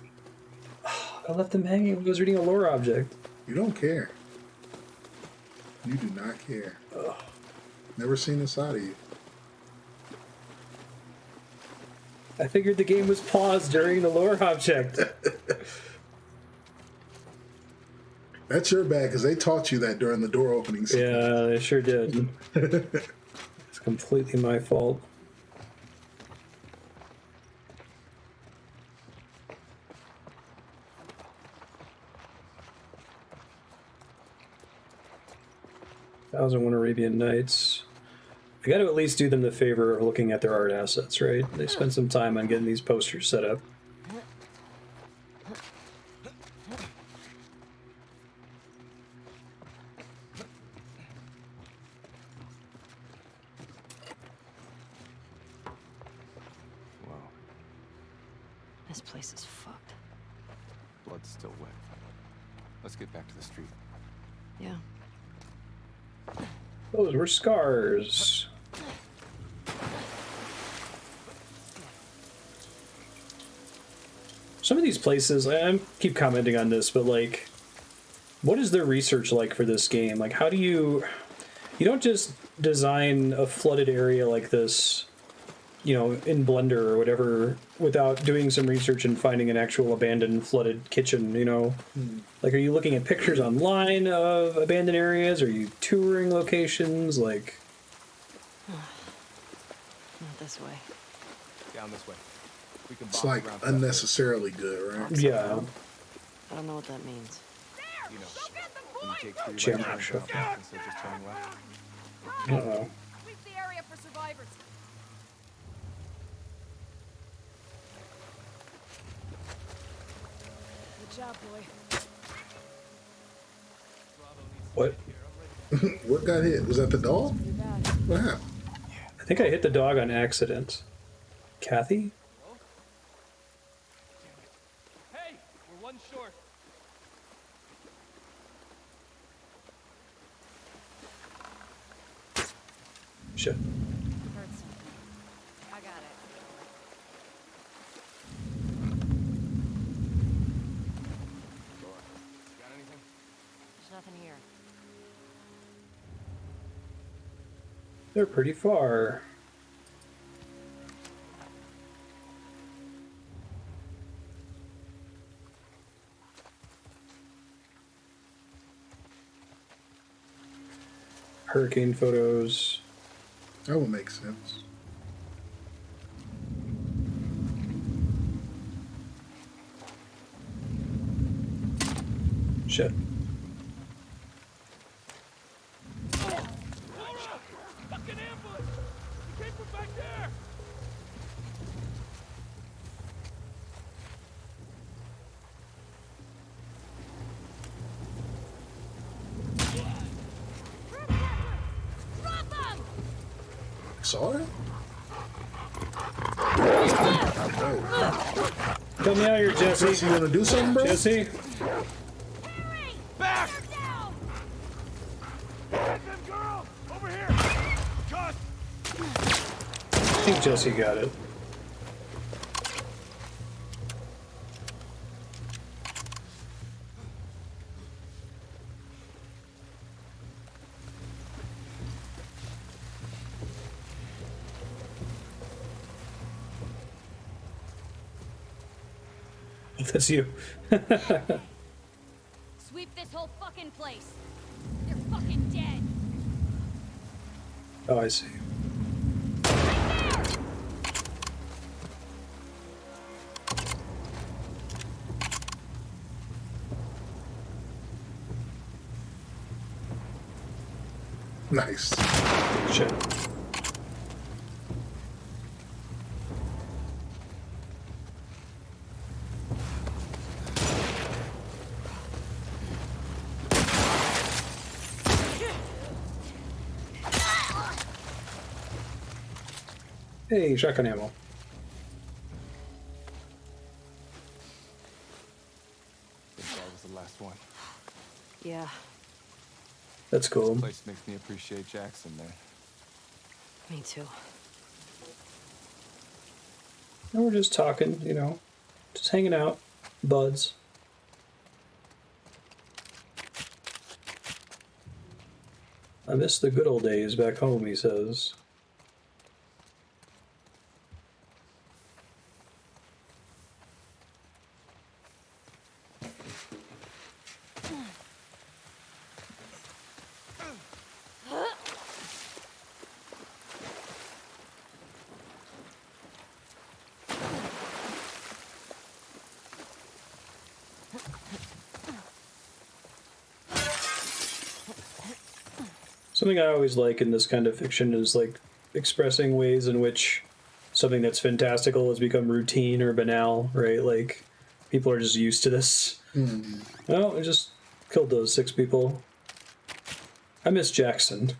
Oh, I left him hanging. I was reading a lore object. You don't care. You do not care. Never seen this side of you. I figured the game was paused during the lore object. That's your bad, because they taught you that during the door opening scene. Yeah, they sure did. It's completely my fault. Thousand One Arabian Nights. I got to at least do them the favor of looking at their art assets, right? They spent some time on getting these posters set up. Wow, This place is fucked. blood's still wet. Let's get back to the street. Yeah. Those were scars. Some of these places, I keep commenting on this, but like, what is their research like for this game? Like, how do you don't just design a flooded area like this, you know, in Blender or whatever, without doing some research and finding an actual abandoned flooded kitchen, you know? Like, are you looking at pictures online of abandoned areas? Are you touring locations? Like, Not this way. Down this way. We can It's box like around to that unnecessarily good, right? yeah. I don't know what that means. place. You know, when you take 3 Jam right action. turns off instead of just turning left. Uh-oh. Sweep the area for survivors. Good job, boy. What? What got hit? Was that the dog? You're bad. What happened? I think I hit the dog on accident. Kathy? Hey, we're one short. Shit. Heard something. I got it. Got anything? There's nothing here. They're pretty far. Hurricane photos. That would make sense. Shit. Fucking ambush! He came from back there! Drop them! Saw it? Come me out here, Jesse, Jesse. you want to do something, bro? Jesse? Harry! Back! Get down! Get them girls! Over here! Cut! I think Jesse got it. That's you. Sweep this whole fucking place. They're fucking dead. Oh, I see. Nice. Shit. Hey, shotgun ammo. I think that was the last one. Yeah. That's cool. This place makes me appreciate Jackson, man. Me too. And we're just talking, you know, just hanging out, buds. I miss the good old days back home, he says. Something I always like in this kind of fiction is like expressing ways in which something that's fantastical has become routine or banal, right? Like people are just used to this. Oh, I just killed those 6 people. I miss Jackson.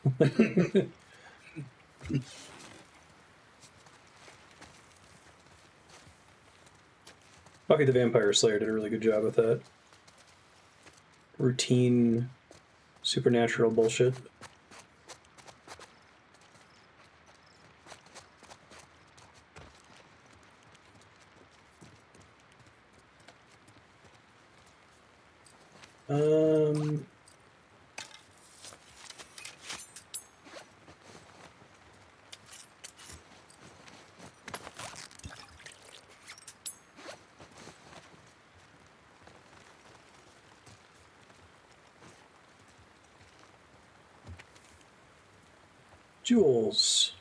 Buffy the Vampire Slayer did a really good job with that. Routine, supernatural bullshit. Um, Jewels.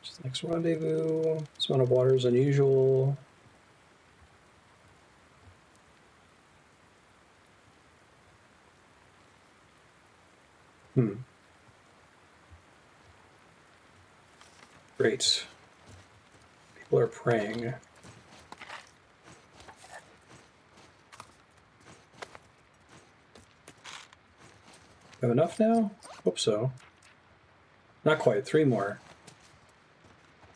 Just next rendezvous. This amount of water is unusual. Great. People are praying. Have enough now? Hope so. Not quite. 3 more.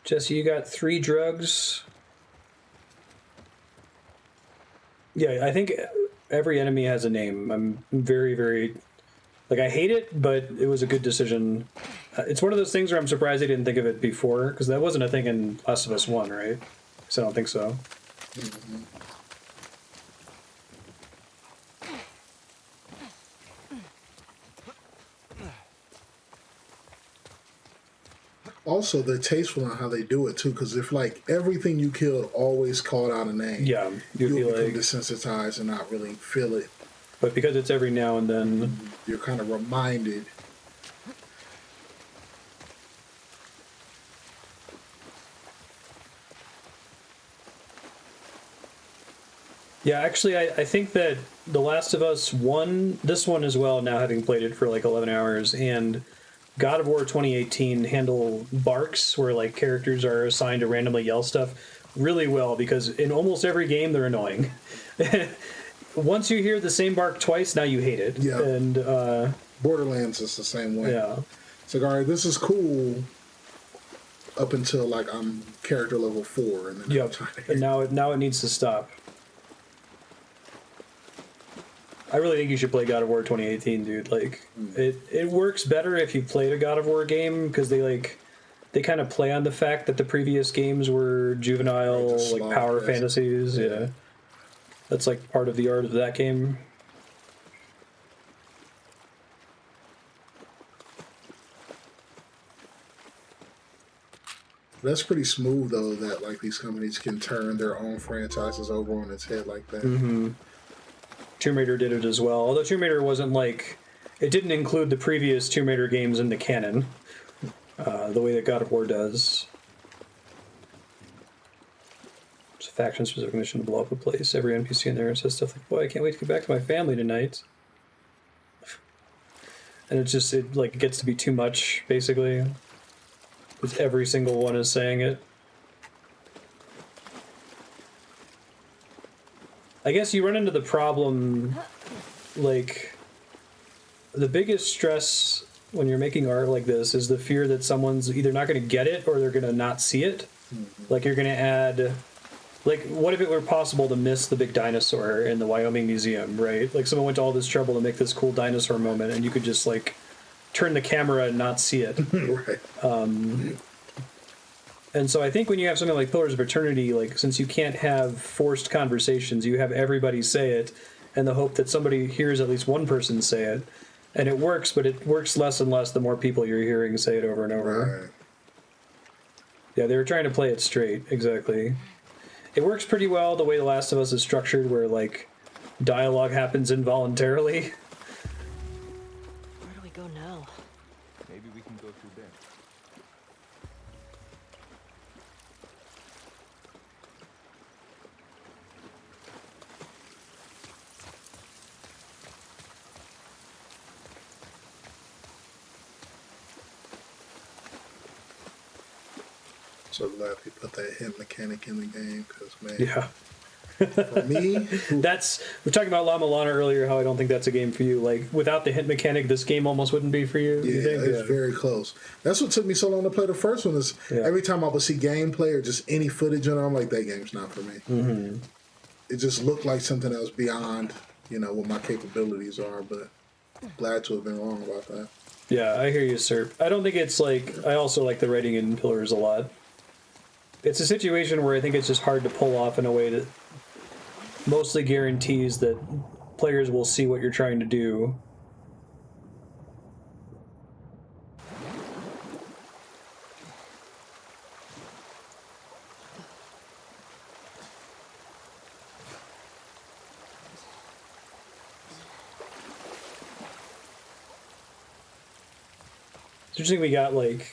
Jesse, you got 3 drugs. Yeah, I think every enemy has a name. I'm very, very... Like, I hate it, but it was a good decision. It's one of those things where I'm surprised I didn't think of it before, because that wasn't a thing in Last of Us 1, right? So I don't think so. Also, they're tasteful in how they do it too, because if like everything you killed always called out a name, Yeah, you'll feel become like... desensitized and not really feel it. But because it's every now and then... You're kind of reminded. Yeah, actually, I think that The Last of Us 1, this one as well, now having played it for like 11 hours, and God of War 2018 handle barks, where like characters are assigned to randomly yell stuff, really well, because in almost every game they're annoying. Once you hear the same bark twice, now you hate it. Yeah. And Borderlands is the same way. yeah. It's like, all right, this is cool up until like I'm character level 4, and then I'm Yep. trying to And now it needs to stop. I really think you should play God of War 2018, dude. Like, it works better if you played a God of War game, because they kind of play on the fact that the previous games were juvenile, just like slog power fest. fantasies. Yeah, that's like part of the art of that game. That's pretty smooth though, that like these companies can turn their own franchises over on its head like that. Tomb Raider did it as well, although Tomb Raider wasn't like, it didn't include the previous Tomb Raider games in the canon, the way that God of War does. It's a faction-specific mission to blow up a place. Every NPC in there says stuff like, "Boy, I can't wait to get back to my family tonight." And it like gets to be too much, basically, because every single one is saying it. I guess you run into the problem, like, the biggest stress when you're making art like this is the fear that someone's either not going to get it or they're going to not see it. Like you're going to add, like, what if it were possible to miss the big dinosaur in the Wyoming Museum, right? Like someone went to all this trouble to make this cool dinosaur moment and you could just like turn the camera and not see it. Right. And so I think when you have something like Pillars of Eternity, like since you can't have forced conversations, you have everybody say it and the hope that somebody hears at least one person say it. And it works, but it works less and less the more people you're hearing say it over and over. Right. Yeah, they were trying to play it straight, exactly. It works pretty well the way The Last of Us is structured, where, like, dialogue happens involuntarily. Where do we go now? Maybe we can go through there. So glad we put that hit mechanic in the game, because, man, Yeah. for me, We're talking about La Milana earlier, how I don't think that's a game for you. Like, without the hit mechanic, this game almost wouldn't be for you. You yeah, think? it's very close. That's what took me so long to play the first one. Is every time I would see gameplay or just any footage in it, I'm like, that game's not for me. Mm-hmm. It just looked like something that was beyond, what my capabilities are. But glad to have been wrong about that. Yeah, I hear you, sir. I don't think it's like... I also like the writing in Pillars a lot. It's a situation where I think it's just hard to pull off in a way that mostly guarantees that players will see what you're trying to do. It's interesting we got like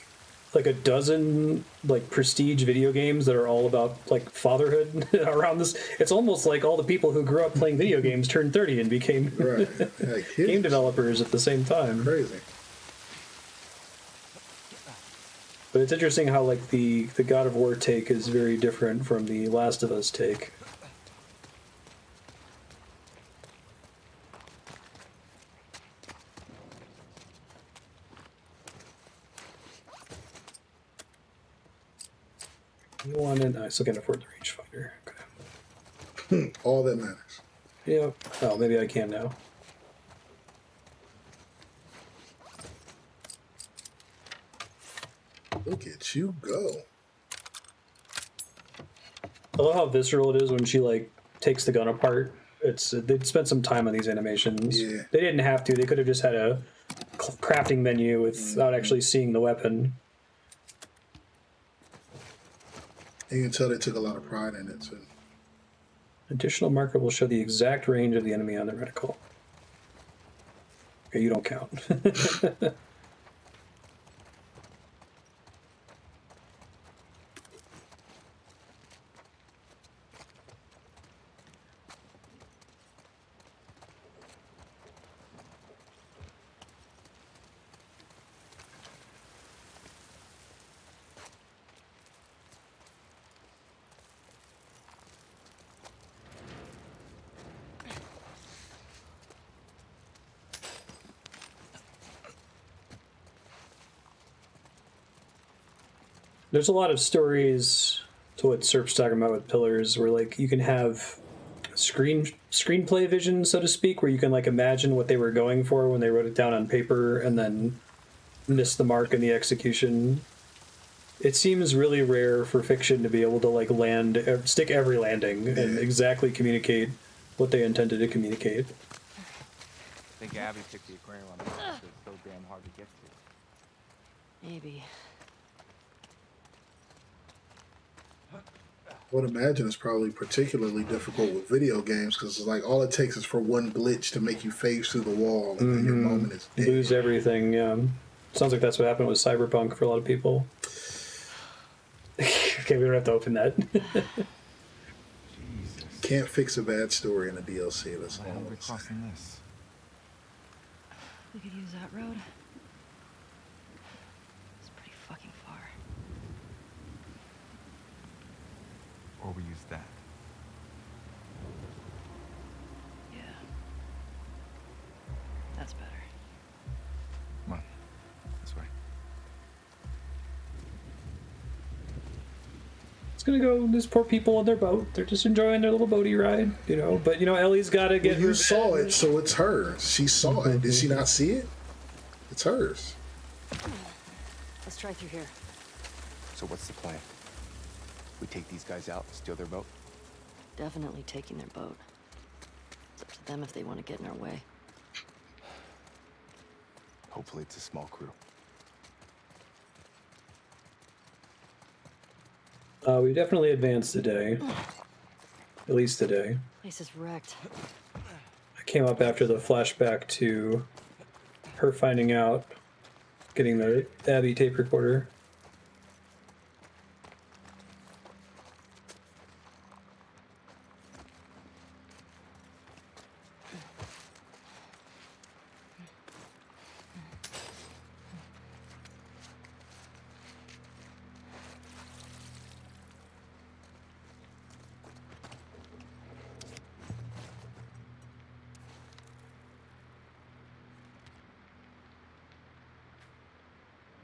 a dozen like prestige video games that are all about like fatherhood around this. It's almost like all the people who grew up playing video games turned 30 and became game developers at the same time. Crazy. But it's interesting how like the God of War take is very different from the Last of Us take. You want it? I still can't afford the rangefinder. Okay. All that matters. Yeah. Oh, maybe I can now. Look at you go. I love how visceral it is when she like takes the gun apart. They'd spent some time on these animations. Yeah. They didn't have to. They could have just had a crafting menu without actually seeing the weapon. And you can tell they took a lot of pride in it too. Additional marker will show the exact range of the enemy on the reticle. Okay, you don't count. There's a lot of stories to what Serp's talking about with Pillars, where like you can have screenplay vision, so to speak, where you can like imagine what they were going for when they wrote it down on paper and then miss the mark in the execution. It seems really rare for fiction to be able to like stick every landing and exactly communicate what they intended to communicate. I think Abby picked the aquarium on purpose. It's so damn hard to get to. Maybe. I would imagine it's probably particularly difficult with video games because it's like all it takes is for one glitch to make you phase through the wall and then your moment is dead. Lose everything, yeah. Sounds like that's what happened with Cyberpunk for a lot of people. Okay, we don't have to open that. Can't fix a bad story in a DLC. That's all Why are I'm we gonna say. crossing this? We could use that road. It's pretty fucking far. Or we use that. Yeah. That's better. It's gonna go. These poor people on their boat. They're just enjoying their little boaty ride, you know. But you know, Ellie's got to get. Well, you saw it, so it's hers. She saw it. Did she not see it? It's hers. Let's try through here. So what's the plan? We take these guys out, steal their boat? Definitely taking their boat. It's up to them if they want to get in our way. Hopefully it's a small crew. We definitely advanced today. At least today. Place is wrecked. I came up after the flashback to her finding out, getting the Abby tape recorder.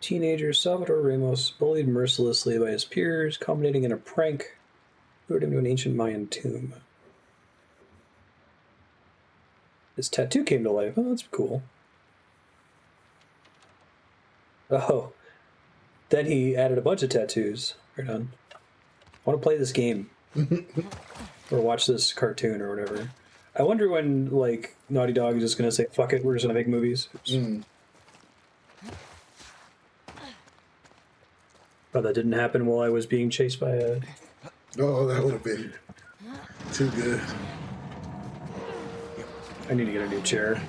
Teenager Salvador Ramos bullied mercilessly by his peers, culminating in a prank lured him to an ancient Mayan tomb. His tattoo came to life. Oh, that's cool. Oh, then he added a bunch of tattoos. Right on. I want to play this game. Or watch this cartoon or whatever. I wonder when, like, Naughty Dog is just going to say, fuck it, we're just going to make movies. Oh, that didn't happen while I was being chased by a... Oh, that would have been too good. I need to get a new chair.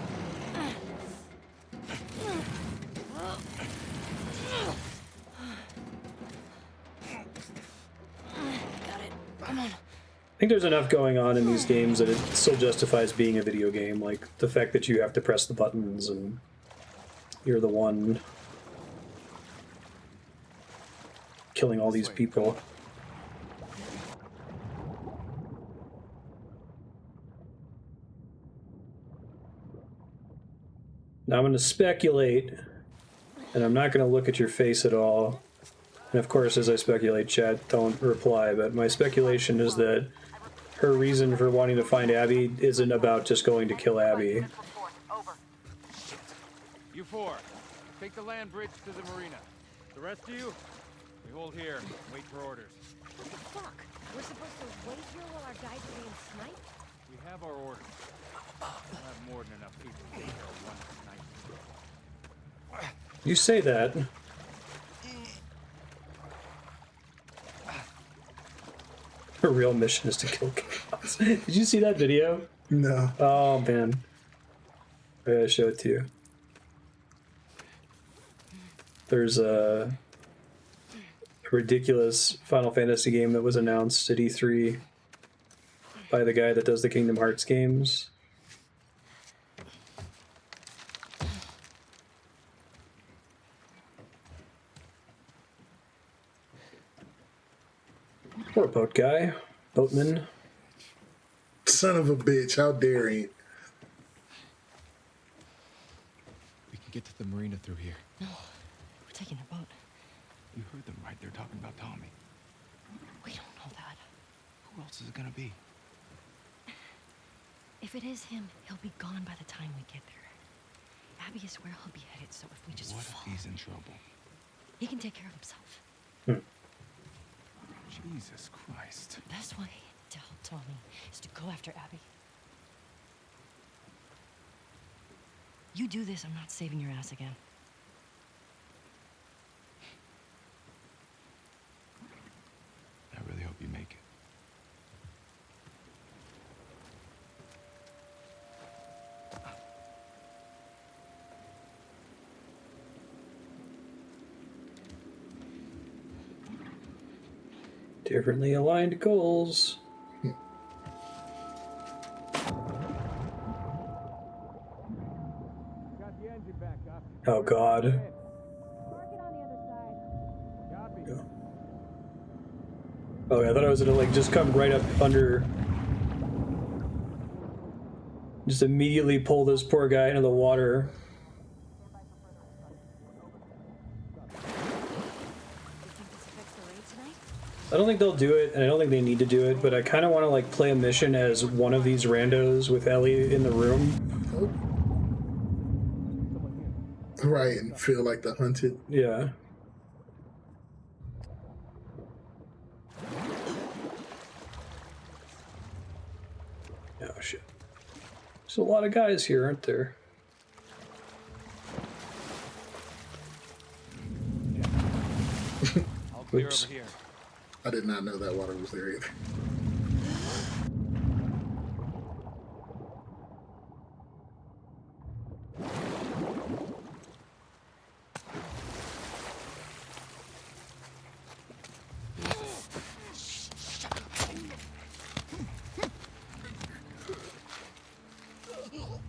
I think there's enough going on in these games that it still justifies being a video game. Like, the fact that you have to press the buttons and you're the one killing all these people. Now I'm going to speculate, and I'm not going to look at your face at all. And of course, as I speculate, chat, don't reply, but my speculation is that her reason for wanting to find Abby isn't about just going to kill Abby. You four, take the land bridge to the marina. The rest of you, we hold here and wait for orders. What the fuck? We're supposed to wait here while our guys are being sniped? We have our orders. We'll have more than enough people to take care of one night. You say that. Her real mission is to kill chaos. Did you see that video? No. Oh, man. I gotta show it to you. There's a ridiculous Final Fantasy game that was announced at E3 by the guy that does the Kingdom Hearts games. Poor boat guy. Boatman. Son of a bitch, how dare he? We can get to the marina through here. No, we're taking their boat. You heard them, right? They're talking about Tommy. We don't know that. Who else is it gonna be? If it is him, he'll be gone by the time we get there. Abby is where he'll be headed, so if we just What fall, if he's in trouble? he can take care of himself. Jesus Christ. The best way to help Tommy is to go after Abby. You do this, I'm not saving your ass again. I really hope you make it. Differently aligned goals. Got the engine back up. Oh, God. Park it on the other side. Copy. Oh, yeah, I thought I was gonna, like, just come right up under... Just immediately pull this poor guy into the water. You think this affects the raid tonight? I don't think they'll do it, and I don't think they need to do it, but I kind of want to like play a mission as one of these randos with Ellie in the room. Right, and feel like the hunted. Yeah. Oh shit. There's a lot of guys here, aren't there? I'll clear Oops. over here. I did not know that water was there either.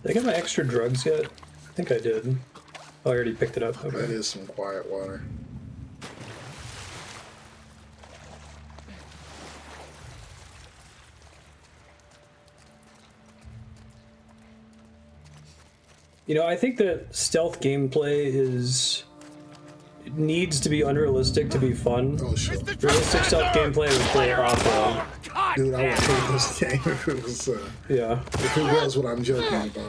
Did I get my extra drugs yet? I think I did. Oh, I already picked it up. Okay. That is some quiet water. You know, I think that stealth gameplay is needs to be unrealistic to be fun. Oh, sure. Realistic stealth gameplay would play awful. Dude, I would hate this game if it was, Yeah. if it was what I'm joking about, right?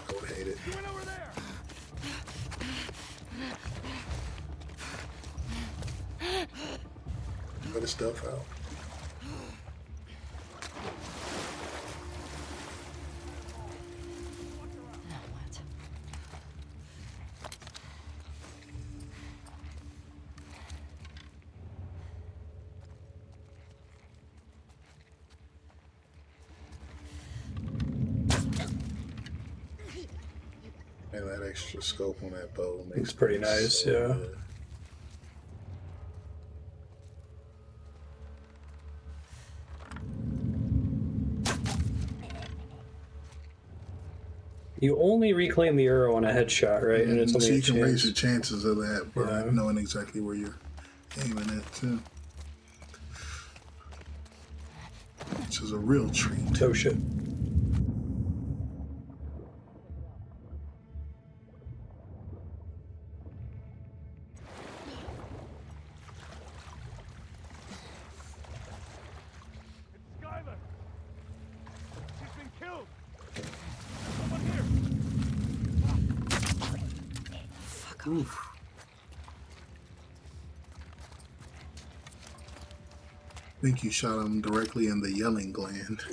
I would hate it. You went over there. Put the stuff out. And that extra scope on that bow makes It's pretty it nice, so yeah. good. You only reclaim the arrow on a headshot, right? And it's So only you a can raise chance. your chances of that by Yeah. knowing exactly where you're aiming at too. Which is a real treat. Oh shit. It's Skylar. She's been killed. Someone here. Oof. I think you shot him directly in the yelling gland.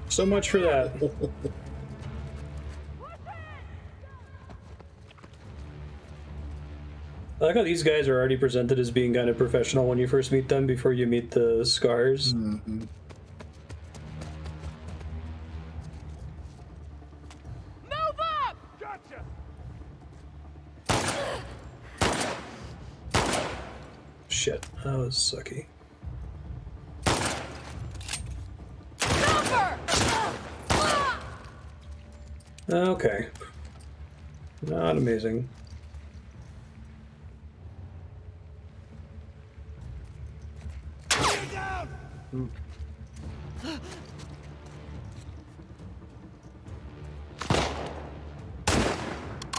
So much for that. I like how these guys are already presented as being kind of professional when you first meet them before you meet the scars. Mm-hmm. Move up! Gotcha. Shit, that was sucky. Okay. Not amazing.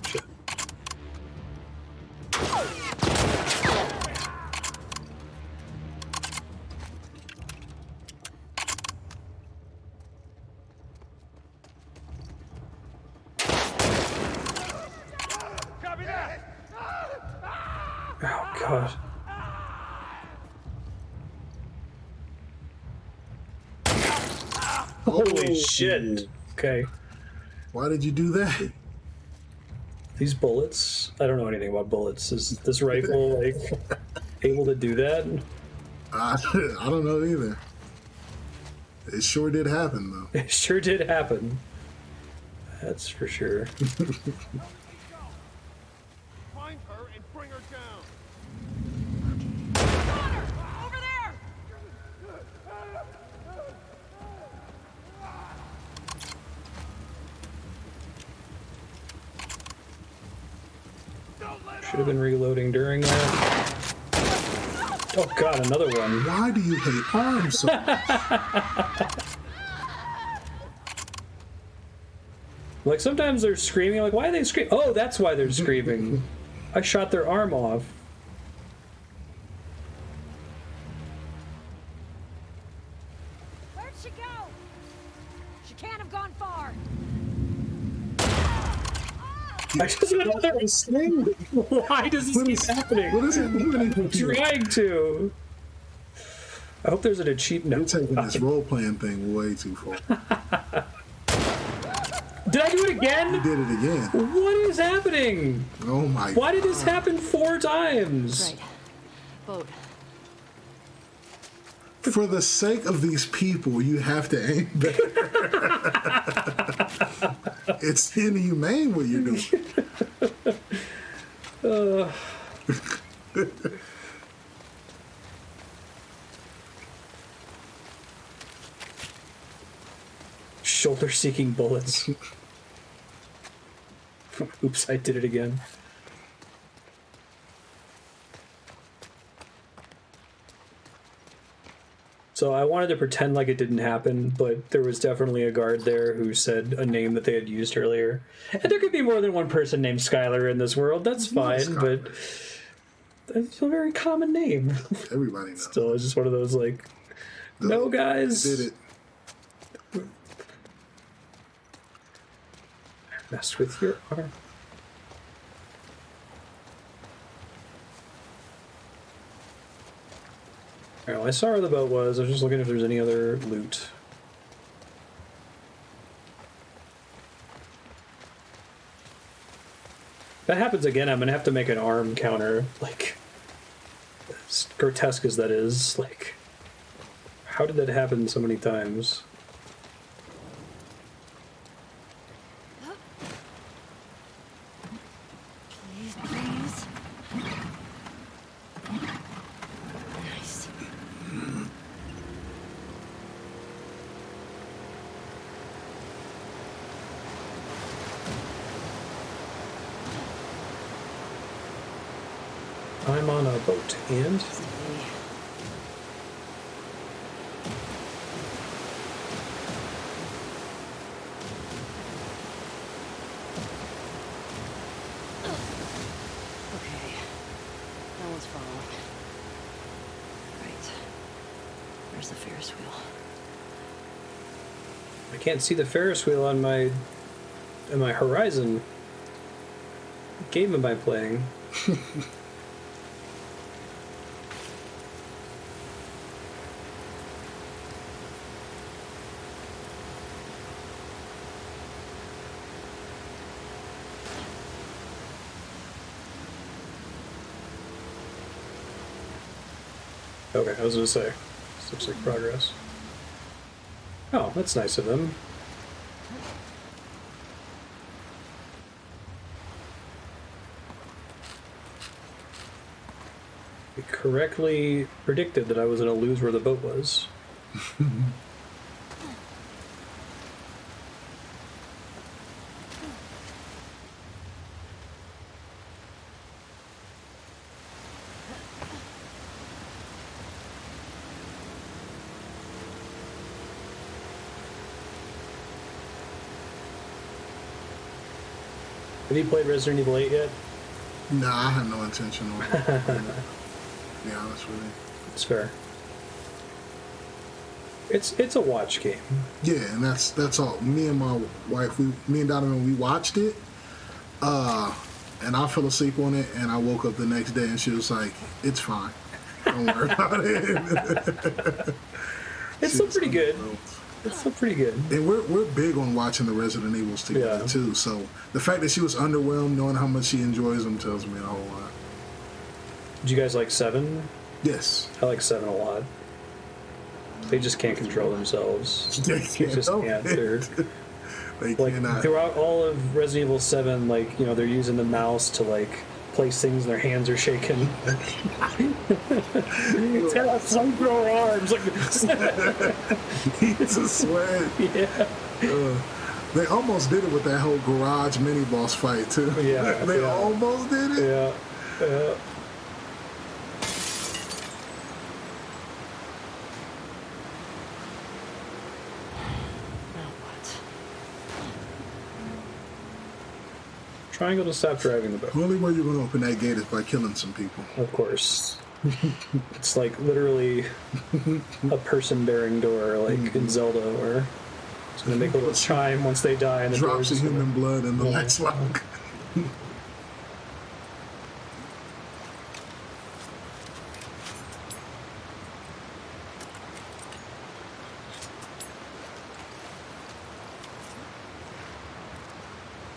Shit. Copy that. Oh god. Holy shit. Okay. Why did you do that? These bullets, I don't know anything about bullets. Is this rifle like able to do that? I don't know either. It sure did happen though. It sure did happen. That's for sure. Find her and bring her down. Over there! Should have been reloading during that. Oh god, another one. Why do you hate arms so much? Like, sometimes they're screaming, like, why are they screaming? Oh, that's why they're screaming. I shot their arm off. Where'd she go? She can't have gone far. I just another thing. Why does this keep happening? What is it doing? I'm trying to. I hope there's an achievement. You're taking this role-playing thing way too far. Did I do it again? You did it again. What is happening? Oh my Why did this happen 4 times? Right. Boat. For the sake of these people, you have to aim better. It's inhumane what you're doing. Shoulder-seeking bullets. Oops, I did it again. So I wanted to pretend like it didn't happen, but there was definitely a guard there who said a name that they had used earlier. And there could be more than one person named Skylar in this world, that's fine, but that's a very common name. Everybody knows. Still, it's just one of those, like, no, guys. Did it. Mess with your arm. Alright, well, I saw where the boat was. I was just looking if there's any other loot. If that happens again, I'm gonna have to make an arm counter. Like, as grotesque as that is, like, how did that happen so many times? Please, please. Nice. I'm on a boat, and Okay. No one's following. Right. Where's the Ferris wheel? I can't see the Ferris wheel on my horizon. What game am I playing? Okay, I was gonna say, this looks like progress. Oh, that's nice of them. They correctly predicted that I was gonna lose where the boat was. Have you played Resident Evil 8 yet? Nah, I have no intention of it. To be honest with you. It's fair. It's a watch game. Yeah, and that's all. Me and my wife, me and Donovan, we watched it, and I fell asleep on it, and I woke up the next day, and she was like, "It's fine, don't worry about it." It's still pretty good. It's still pretty good. And we're big on watching the Resident Evils together too. So the fact that she was underwhelmed, knowing how much she enjoys them, tells me a whole lot. Did you guys like 7? Yes. I like 7 a lot. They just can't control themselves. They just can't. They like cannot. Throughout all of Resident Evil 7, like, you know, they're using the mouse to like place things and their hands are shaking. It's got flamethrower arms. Like It's a sweat. Yeah. They almost did it with that whole garage mini boss fight too. Yeah. They almost did it. Yeah. Yeah. Now what? Triangle to stop driving the boat. The only way you're gonna open that gate is by killing some people. Of course. It's like literally a person-bearing door, like in Zelda, where it's gonna make a little chime once they die, and the Drops door's of just gonna... human blood and the Yeah. lights lock.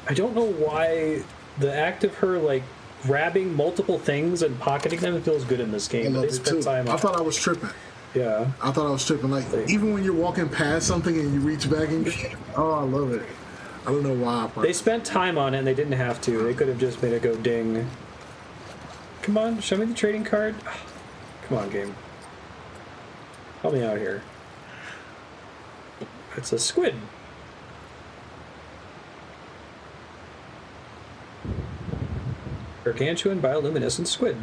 I don't know why the act of her like grabbing multiple things and pocketing them feels good in this game. I but love they it spent too. time on I thought I was tripping. Yeah. I thought I was tripping. Like, even when you're walking past something and you reach back and oh, I love it. I don't know why. They spent time on it and they didn't have to. They could have just made it go ding. Come on, show me the trading card. Come on, game. Help me out here. It's a squid. Gargantuan bioluminescent squid.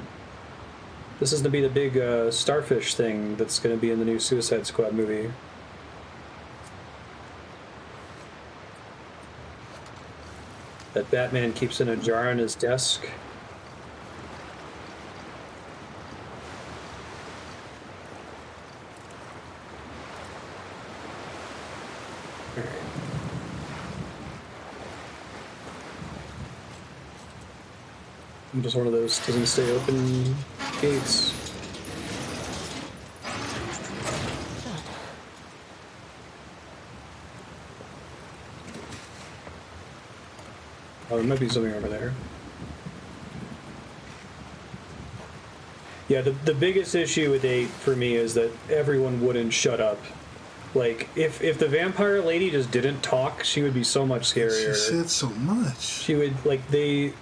This is going to be the big starfish thing that's going to be in the new Suicide Squad movie. That Batman keeps in a jar on his desk. I'm just one of those doesn't stay open gates. Oh, there might be something over there. Yeah, the biggest issue with 8 for me is that everyone wouldn't shut up. Like, if the vampire lady just didn't talk, she would be so much scarier. She said so much. She would, like, they...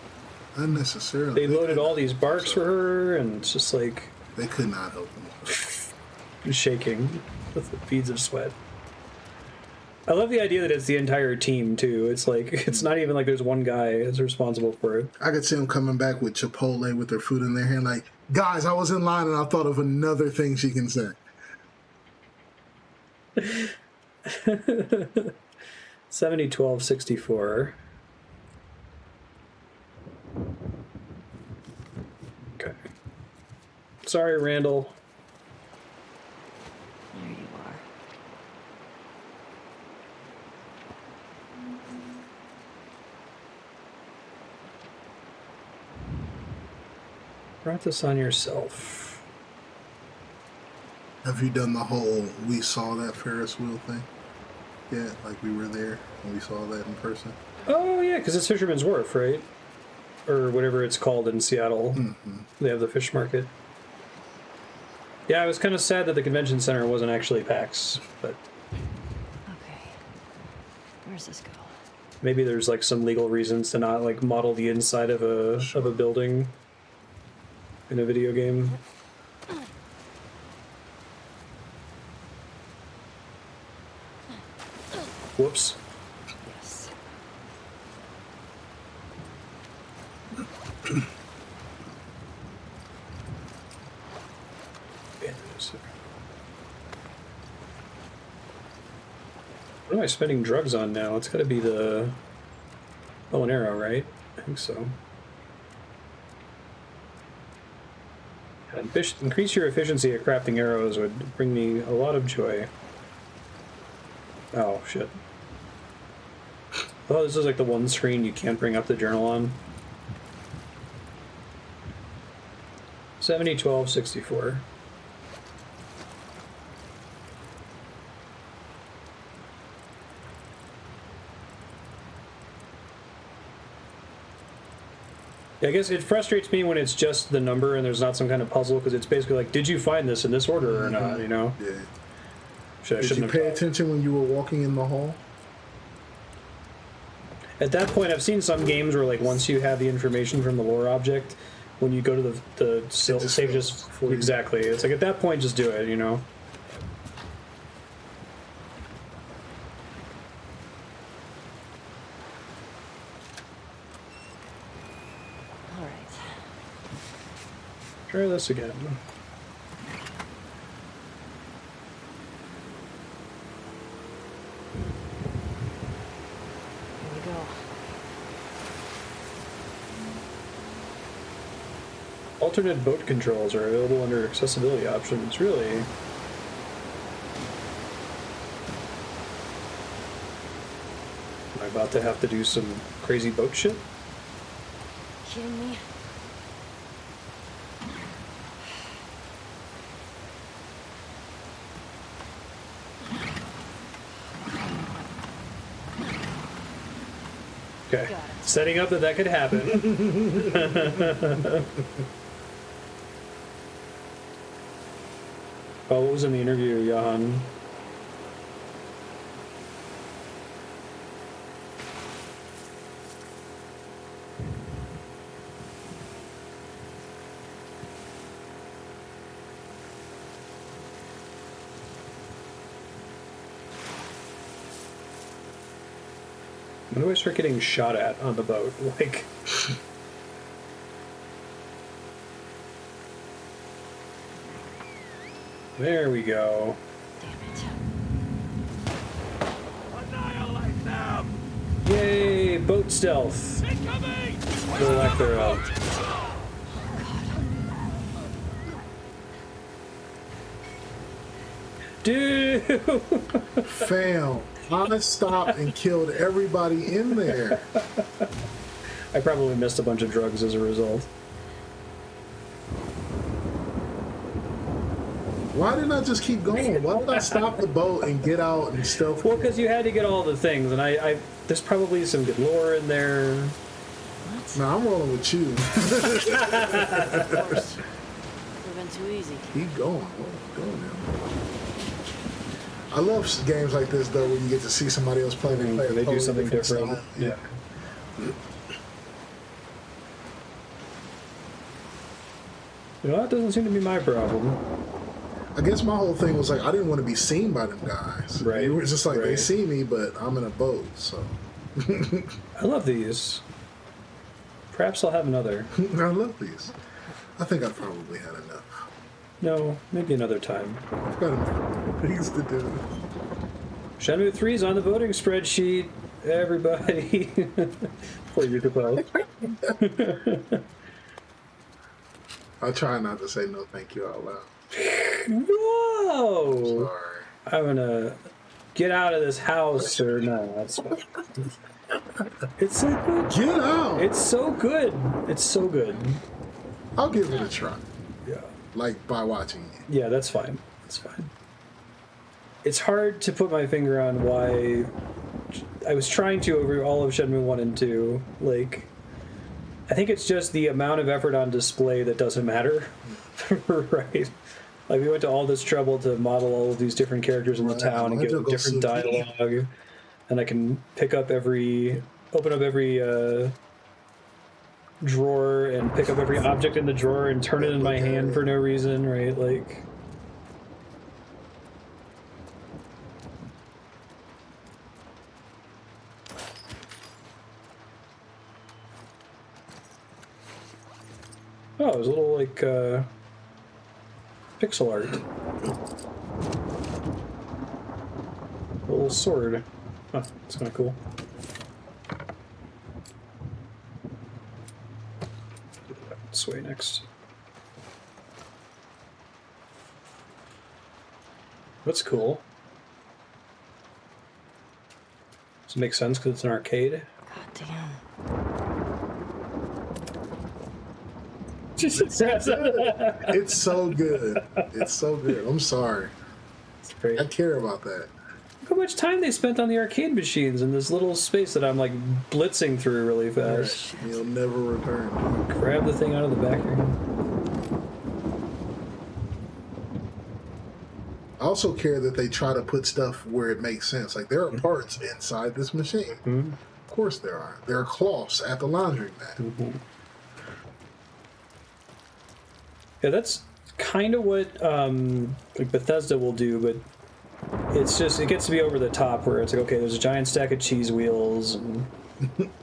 Unnecessarily. They loaded all these barks for her, and it's just like... They could not help them. Shaking with beads of sweat. I love the idea that it's the entire team, too. It's like, it's not even like there's one guy that's responsible for it. I could see them coming back with Chipotle with their food in their hand, like, guys, I was in line and I thought of another thing she can say. 70-12-64. Okay. Sorry, Randall. There you are. Brought this on yourself. Have you done the whole we saw that Ferris wheel thing? Yeah, like we were there and we saw that in person. Oh, yeah, because it's Fisherman's Wharf, right? Or whatever it's called in Seattle. Mm-hmm. They have the fish market. Yeah, I was kind of sad that the convention center wasn't actually PAX, but... Okay. Where's this go? Maybe there's like some legal reasons to not like model the inside of a building in a video game. Whoops. Yes. What am I spending drugs on now? It's got to be the bow and arrow, right? I think so. Increase your efficiency at crafting arrows would bring me a lot of joy. Oh, shit. Oh, this is like the one screen you can't bring up the journal on. 70-12-64. I guess it frustrates me when it's just the number and there's not some kind of puzzle, because it's basically like, did you find this in this order or not, you know? Yeah. Did you pay attention when you were walking in the hall? At that point, I've seen some games where, like, once you have the information from the lore object, when you go to the save just... Exactly. It's like, at that point, just do it, you know? All right. Try this again. Here we go. Alternate boat controls are available under accessibility options. Really? Am I about to have to do some crazy boat shit? Kidding me? Okay. Got it. Setting up that could happen. Oh, what was in the interview, Johan? When do I start getting shot at on the boat? Like... There we go. Damn it. Annihilate them! Yay, boat stealth. Incoming! The lack thereof. Dude! Fam, I stopped and killed everybody in there. I probably missed a bunch of drugs as a result. Why didn't I just keep going? Why did I stop the boat and get out and stealth? Well, because you had to get all the things, and I there's probably some good lore in there. What? Nah, I'm rolling with you. Would have been too easy. Keep going. Go now. I love games like this though, where you get to see somebody else play and They do something different. style. Yeah. You know, that doesn't seem to be my problem. I guess my whole thing was like I didn't want to be seen by them guys. Right. It was just like they Right. see me, but I'm in a boat, so I love these. Perhaps I'll have another. I love these. I think I probably had enough. No, maybe another time. I've got enough things to do. Shenmue 3 is on the voting spreadsheet. Everybody. Poor Yuka. I'll try not to say no thank you out loud. Whoa! Sorry. I'm gonna get out of this house or no, that's fine. It's so good. Get out! It's so good. It's so good. I'll give it a try. Yeah. Like by watching it. Yeah, that's fine. That's fine. It's hard to put my finger on why I was trying to over all of Shenmue 1 and 2. Like, I think it's just the amount of effort on display that doesn't matter. Right? Like, we went to all this trouble to model all of these different characters in the town and give them different dialogue. And I can open up every drawer and pick up every object in the drawer and turn it in my hand for no reason, right? Like... Oh, it was a little, like, pixel art. A little sword. Oh, that's kind of cool. This way next. That's cool. Does it make sense because it's an arcade? God damn. It's so good. It's so good. I'm sorry. It's great. I care about that. Look how much time they spent on the arcade machines in this little space that I'm like blitzing through really fast. You'll never return. Grab the thing out of the back here. I also care that they try to put stuff where it makes sense. Like there are parts inside this machine. Mm-hmm. Of course there are. There are cloths at the laundromat. Mm-hmm. Yeah, that's kind of what like Bethesda will do, but it's just, it gets to be over the top where it's like, okay, there's a giant stack of cheese wheels, and,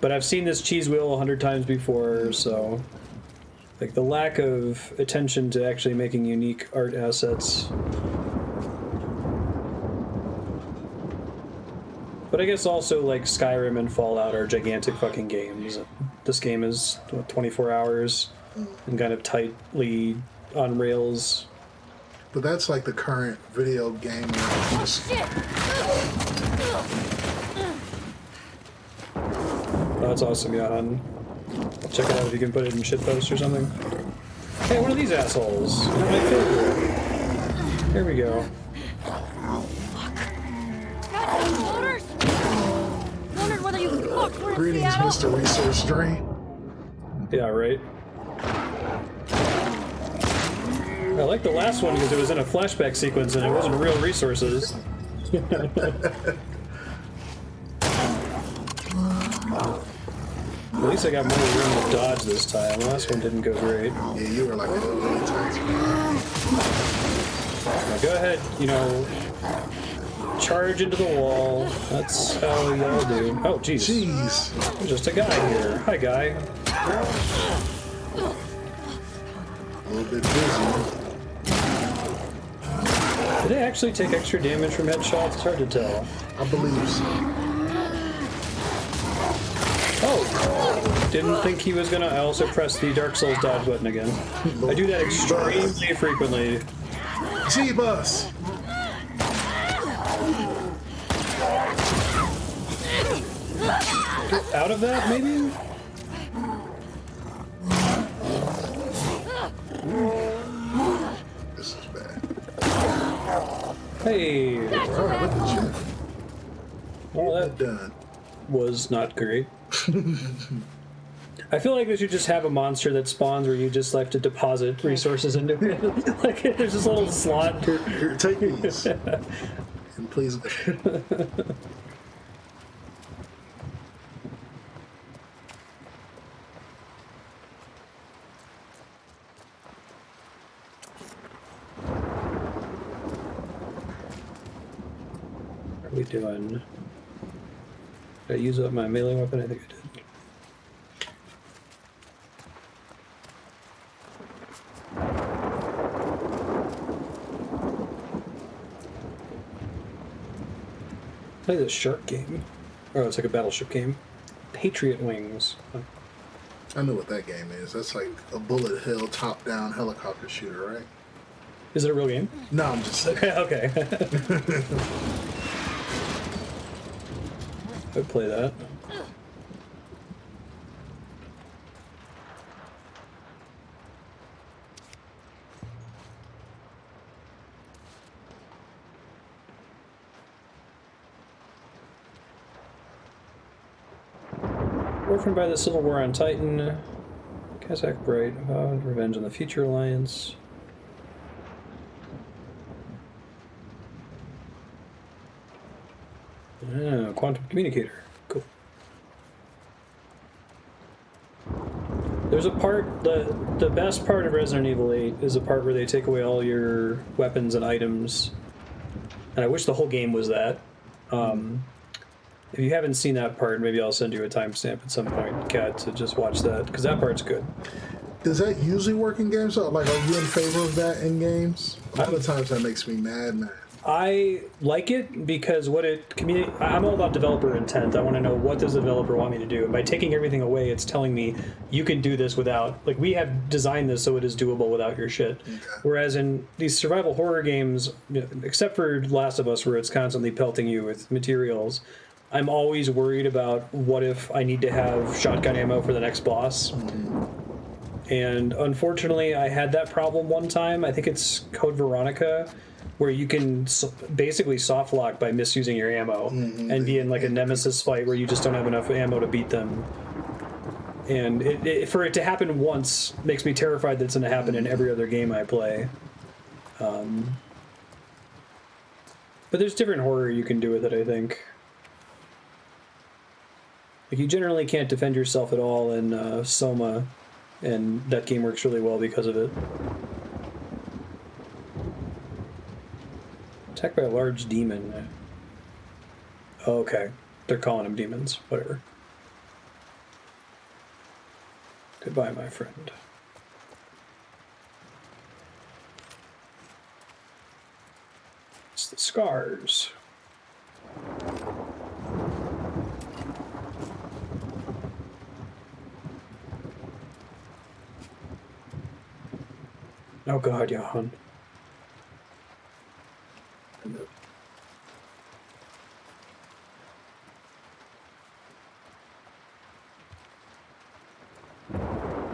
but I've seen this cheese wheel 100 times before, so... Like, the lack of attention to actually making unique art assets. But I guess also, like, Skyrim and Fallout are gigantic fucking games. This game is, what, 24 hours and kind of tightly on rails. But that's like the current video game. Shit! Oh, that's awesome, Johan. Check it out if you can put it in shitpost or something. Hey, one of these assholes. Not my favorite. Here we go. Loaders! Wondered whether you fucked were in Greetings, Seattle. Mr. Resource Drain. Yeah, right. I like the last one because it was in a flashback sequence and it wasn't real resources. At least I got more room to dodge this time. The last one didn't go great. Yeah, you were like really tight. Now go ahead, you know, charge into the wall. That's how y'all do. Oh, jeez. Jeez. I'm just a guy here. Hi, guy. A little bit busy. Did they actually take extra damage from headshots? It's hard to tell. I believe so. Oh, didn't think he was gonna. I also pressed the Dark Souls dodge button again. I do that extremely frequently. G-Bus! Get out of that, maybe? This is bad. Hey. Alright, look at you. Well, that Done. was not great. I feel like they should just have a monster that spawns where you just like to deposit resources into it. Like there's this little slot. Here, take these. And please. What are we doing? Did I use up my melee weapon? I think I did. Play this shark game. Oh, it's like a battleship game. Patriot Wings. I know what that game is. That's like a bullet hell top-down helicopter shooter, right? Is it a real game? No, I'm just saying. Okay. I'd play that. Orphaned by the Civil War on Titan. Kazakh Bright. Revenge on the Future Alliance. Oh, quantum communicator. Cool. There's a part, the best part of Resident Evil 8 is the part where they take away all your weapons and items. And I wish the whole game was that. If you haven't seen that part, maybe I'll send you a timestamp at some point, Kat, to just watch that, because that part's good. Does that usually work in games? Like, are you in favor of that in games? A lot of times that makes me mad. I like it because I'm all about developer intent. I want to know what does the developer want me to do. And by taking everything away, it's telling me you can do this without, like, we have designed this so it is doable without your shit. Okay. Whereas in these survival horror games, except for Last of Us where it's constantly pelting you with materials, I'm always worried about what if I need to have shotgun ammo for the next boss. Mm-hmm. And unfortunately, I had that problem one time. I think it's Code Veronica, where you can basically soft lock by misusing your ammo and be in like a nemesis fight where you just don't have enough ammo to beat them. And for it to happen once makes me terrified that it's going to happen in every other game I play. But there's different horror you can do with it, I think. Like, you generally can't defend yourself at all in Soma, and that game works really well because of it. Attacked by a large demon. Oh, okay. They're calling them demons. Whatever. Goodbye, my friend. It's the scars. Oh god, Johan.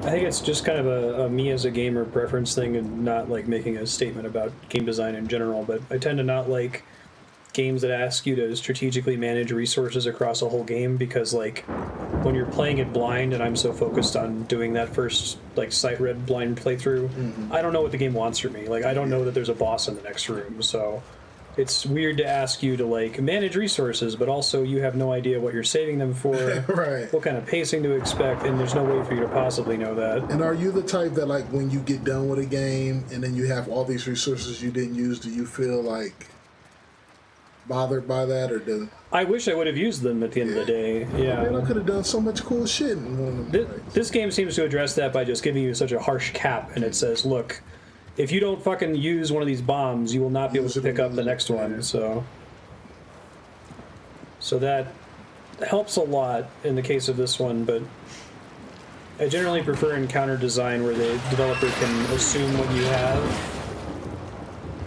I think it's just kind of a me as a gamer preference thing and not like making a statement about game design in general, but I tend to not like games that ask you to strategically manage resources across a whole game because like when you're playing it blind and I'm so focused on doing that first like sight read blind playthrough, I don't know what the game wants from me. Like I don't know that there's a boss in the next room, so it's weird to ask you to like manage resources, but also you have no idea what you're saving them for, Right. what kind of pacing to expect, and there's no way for you to possibly know that. And are you the type that, like, when you get done with a game and then you have all these resources you didn't use, do you feel like bothered by that, or do? I wish I would have used them at the end of the day. Yeah. Man, I could have done so much cool shit in one of them. This game seems to address that by just giving you such a harsh cap, and it says, look, if you don't fucking use one of these bombs, you will not be able to pick up the next one, so that helps a lot in the case of this one, but I generally prefer encounter design where the developer can assume what you have.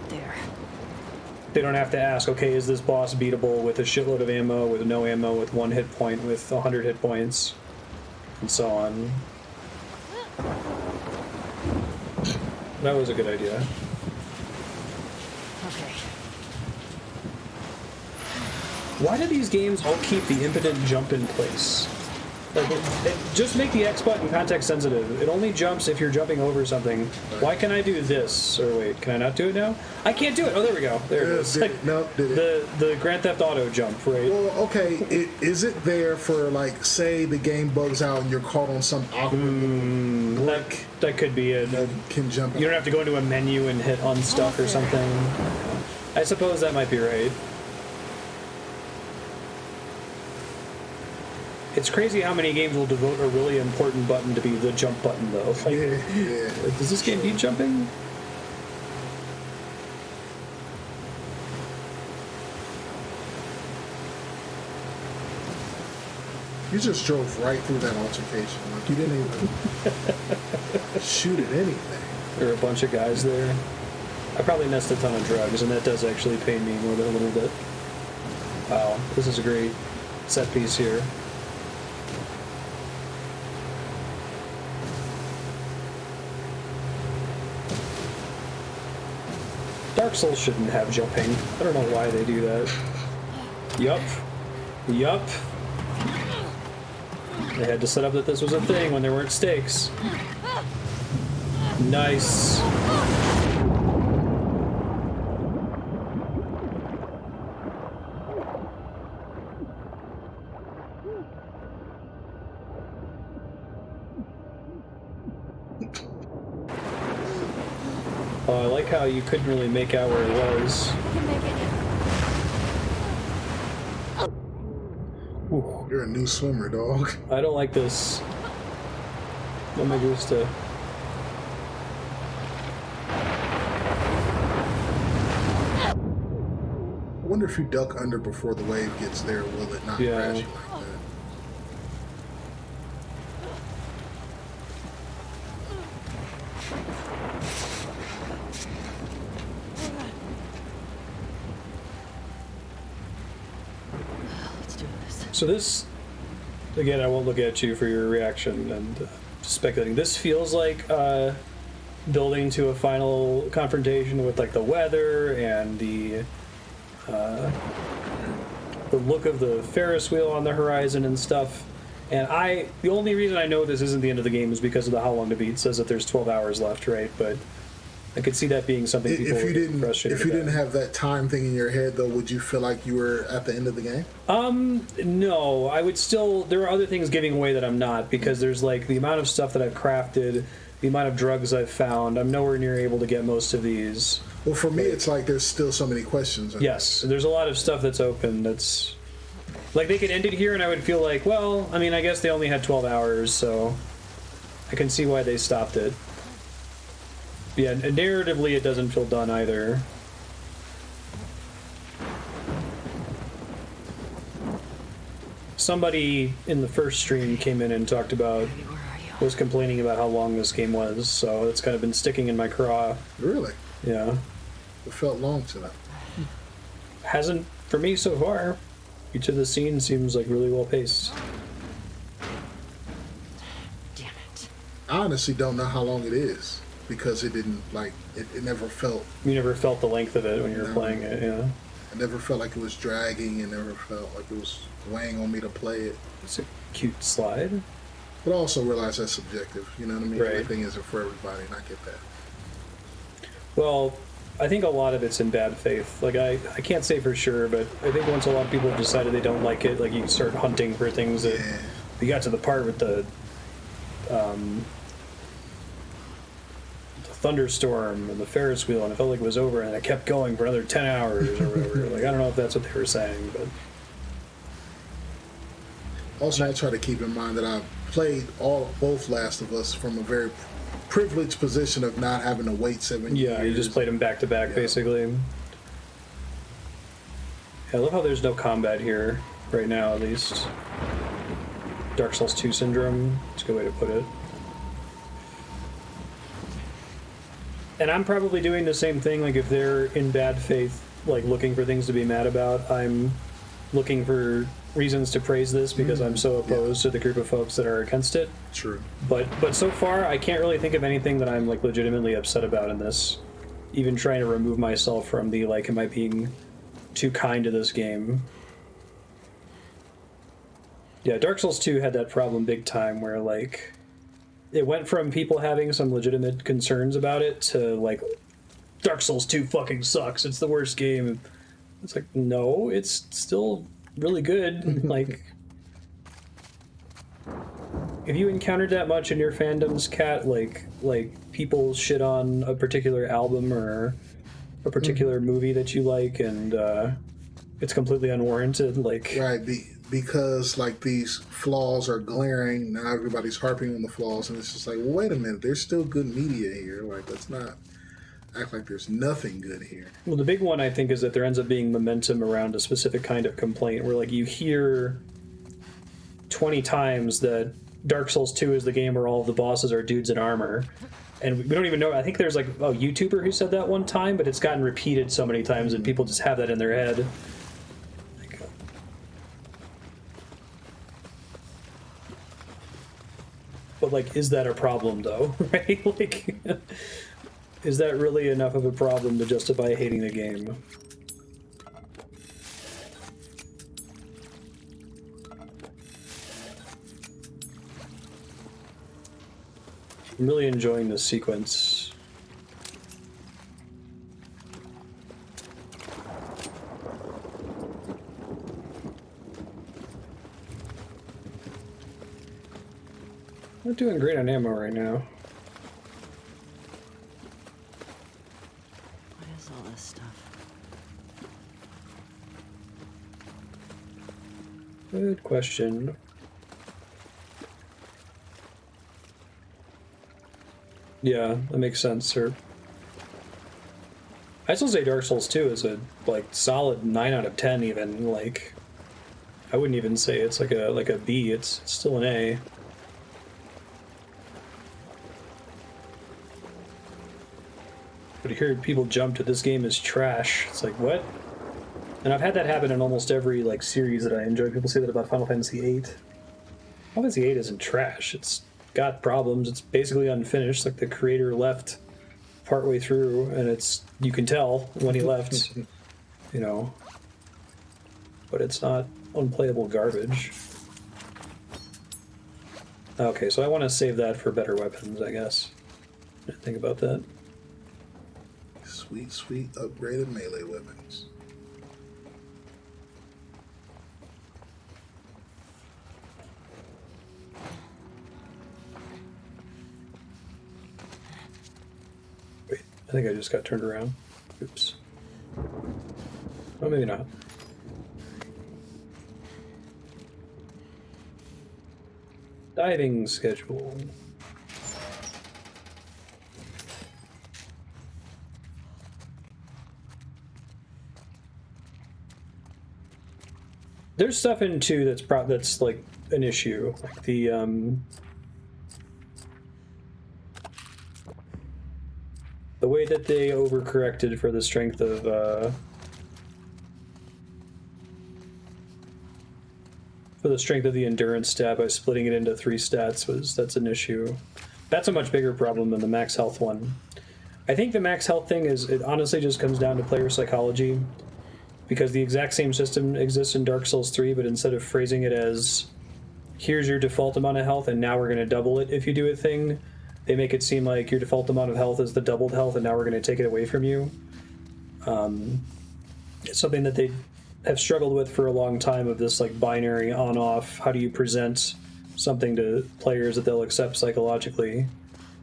There. They don't have to ask, okay, is this boss beatable with a shitload of ammo, with no ammo, with 1 hit point, with 100 hit points, and so on. That was a good idea. Okay. Why do these games all keep the impotent jump in place? Like, just make the X button context sensitive. It only jumps if you're jumping over something. Why can I do this? Or wait, can I not do it now? I can't do it. Oh, there we go. There it is. The Grand Theft Auto jump, right? Well, okay, is it there for, like, say the game bugs out and you're caught on some awkward brick? That could be it. That can jump. You don't have to go into a menu and hit unstuck or something. I suppose that might be right. It's crazy how many games will devote a really important button to be the jump button, though. Like, Yeah. like, does this game need jumping? You just drove right through that altercation. Like, you didn't even shoot at anything. There are a bunch of guys there. I probably messed a ton of drugs, and that does actually pain me more than a little bit. Wow, this is a great set piece here. Dark Souls shouldn't have jumping. I don't know why they do that. Yup. They had to set up that this was a thing when there weren't stakes. Nice. Oh, I like how you couldn't really make out where it was. Ooh. You're a new swimmer, dog. I don't like this. No me gusta. I wonder if you duck under before the wave gets there, will it not crash you like that? So this, again, I won't look at you for your reaction and speculating. This feels like building to a final confrontation with like the weather and the look of the Ferris wheel on the horizon and stuff. And the only reason I know this isn't the end of the game is because of the How Long to Beat. It says that there's 12 hours left, right? But I could see that being something people would get frustrated If you about. didn't have that time thing in your head, though, would you feel like you were at the end of the game? No, I would still, there are other things giving away that I'm not, because there's like the amount of stuff that I've crafted, the amount of drugs I've found, I'm nowhere near able to get most of these. Well, for me, it's like there's still so many questions. Yes, there's a lot of stuff that's open that's, like they could end it here and I would feel like, well, I mean, I guess they only had 12 hours, so I can see why they stopped it. Yeah, and narratively it doesn't feel done either. somebody in the first stream came in and talked about, was complaining about how long this game was, so it's kind of been sticking in my craw. Really? Yeah. It felt long to them. Hasn't for me so far. Each of the scenes seems like really well paced. Damn it. I honestly don't know how long it is because it didn't like it never felt. You never felt the length of it when you were playing it, yeah. It never felt like it was dragging. It never felt like it was weighing on me to play it. It's a cute slide. But I also realize that's subjective. You know what I mean? Right. Everything isn't for everybody, and I get that. Well, I think a lot of it's in bad faith. Like, I can't say for sure, but I think once a lot of people have decided they don't like it, like, you start hunting for things that... Yeah. We got to the part with the thunderstorm and the Ferris wheel, and it felt like it was over, and it kept going for another 10 hours or whatever. Like, I don't know if that's what they were saying, but... Also, I try to keep in mind that I played both Last of Us from a very privileged position of not having to wait 7 years. Yeah, you just played them back to back, basically. Yeah, I love how there's no combat here, right now, at least. Dark Souls 2 syndrome, that's a good way to put it. And I'm probably doing the same thing, like if they're in bad faith, like looking for things to be mad about, I'm looking for reasons to praise this because I'm so opposed to the group of folks that are against it. True. But so far, I can't really think of anything that I'm like legitimately upset about in this. Even trying to remove myself from the like, am I being too kind to this game? Yeah, Dark Souls 2 had that problem big time where like it went from people having some legitimate concerns about it to like Dark Souls 2 fucking sucks. It's the worst game. It's like, no, it's still really good. Like, if you encountered that much in your fandoms, Kat, like people shit on a particular album or a particular movie that you like, and it's completely unwarranted, like... Right, because, like, these flaws are glaring, now everybody's harping on the flaws, and it's just like, well, wait a minute, there's still good media here. Like, let's not act like there's nothing good here. Well, the big one, I think, is that there ends up being momentum around a specific kind of complaint, where, like, you hear 20 times that Dark Souls 2 is the game where all of the bosses are dudes in armor. And we don't even know. I think there's like a YouTuber who said that one time, but it's gotten repeated so many times that people just have that in their head. Like, but like, is that a problem though? Right? Like, is that really enough of a problem to justify hating the game? I'm really enjoying this sequence. I'm not doing great on ammo right now. What is all this stuff? Good question. Yeah, that makes sense, sir. I'd still say Dark Souls 2 is a like solid 9 out of 10 even. Like, I wouldn't even say it's like a B, it's still an A. But to hear people jump to this game is trash, it's like, what? And I've had that happen in almost every like series that I enjoy. People say that about Final Fantasy VIII. Final Fantasy VIII isn't trash, it's got problems. It's basically unfinished. Like the creator left partway through, and it's you can tell when he left, you know. But it's not unplayable garbage. Okay, so I want to save that for better weapons, I guess. Think about that. Sweet, sweet upgraded melee weapons. I think I just got turned around. Oops. Oh, maybe not. Diving schedule. There's stuff in 2 that's like an issue. Like the way that they overcorrected for the strength of the endurance stat by splitting it into 3 stats that's an issue. That's a much bigger problem than the max health one. I think the max health thing it honestly just comes down to player psychology, because the exact same system exists in Dark Souls 3, but instead of phrasing it as here's your default amount of health and now we're going to double it if you do a thing, they make it seem like your default amount of health is the doubled health and now we're going to take it away from you. It's something that they have struggled with for a long time, of this like binary on-off. How do you present something to players that they'll accept psychologically,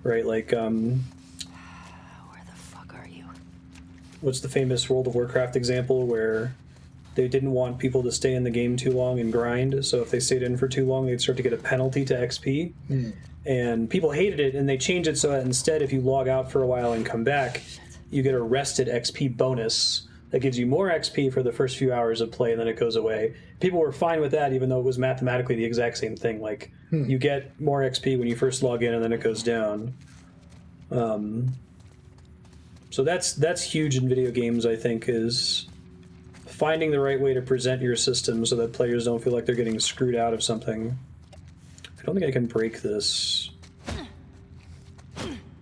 right? Like, Where the fuck are you? what's the famous World of Warcraft example where they didn't want people to stay in the game too long and grind, so if they stayed in for too long, they'd start to get a penalty to XP. And people hated it, and they changed it so that instead, if you log out for a while and come back, you get a rested XP bonus that gives you more XP for the first few hours of play, and then it goes away. People were fine with that, even though it was mathematically the exact same thing. Like, you get more XP when you first log in, and then it goes down. So that's huge in video games, I think, is finding the right way to present your system so that players don't feel like they're getting screwed out of something. I don't think I can break this.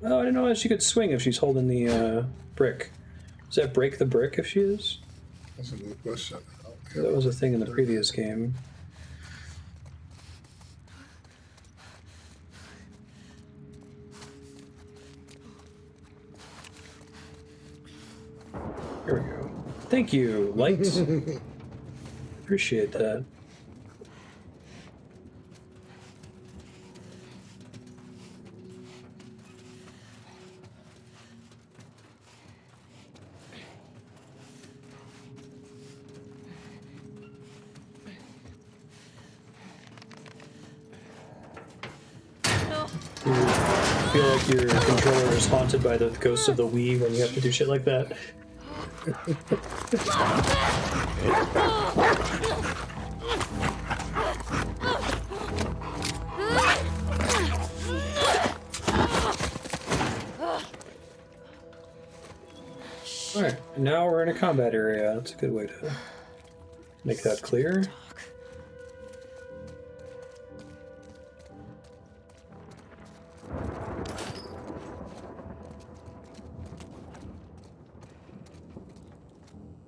Oh, I didn't know she could swing if she's holding the brick. Does that break the brick if she is? That's a good question. That was a thing in the previous game. Here we go. Thank you, light. Appreciate that. You feel like your controller is haunted by the ghosts of the Wii when you have to do shit like that. Alright, now we're in a combat area. That's a good way to make that clear.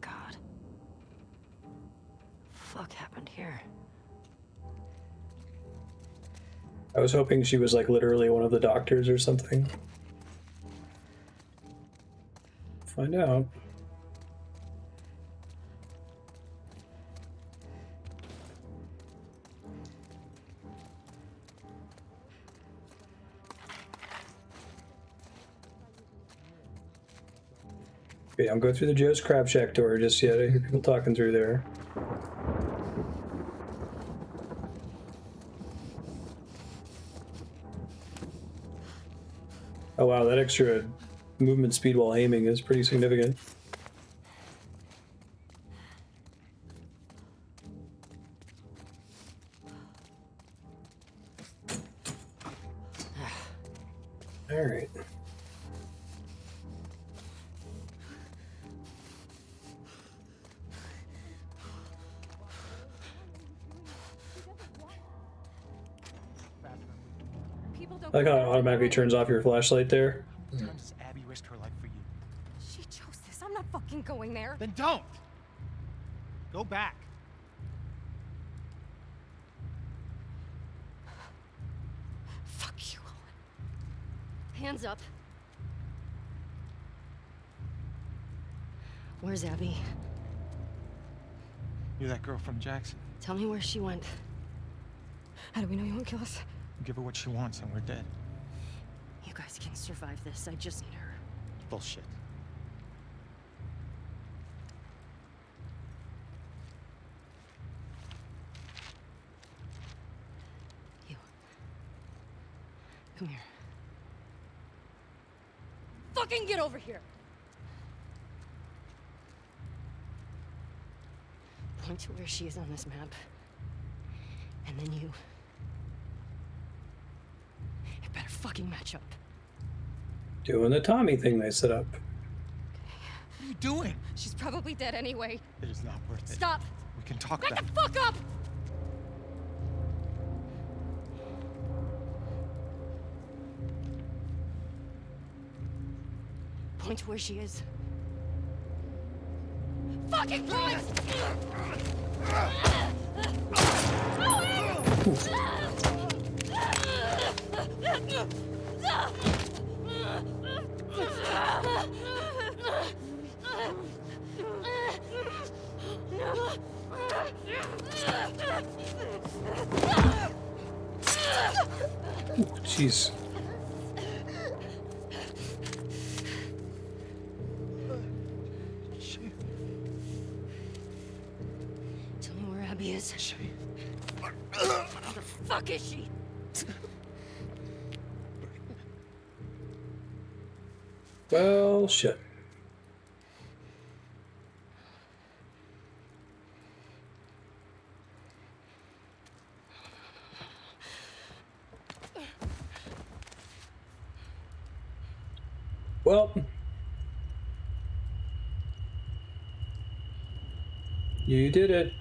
God. Fuck happened here? I was hoping she was like literally one of the doctors or something. Find out. Okay, don't go through the Joe's Crab Shack door just yet. I hear people talking through there. Oh wow, that extra movement speed while aiming is pretty significant. All right. I like how it automatically turns off your flashlight there. What time does Abby risk her life for you? She chose this. I'm not fucking going there. Then don't! Go back. Fuck you, Owen. Hands up. Where's Abby? You're that girl from Jackson. Tell me where she went. How do we know you won't kill us? Give her what she wants and we're dead. You guys can survive this. I just need her. Bullshit. You. Come here. Fucking get over here! Point to where she is on this map. And then you... It better fucking match up. Doing the Tommy thing they set up. What are you doing? She's probably dead anyway. It is not worth it. Stop! We can talk Back about the fuck up! Point to where she is. Fucking point! Jeez. Tell me where Abby is. Where the fuck is she? Well, shit. Well, you did it.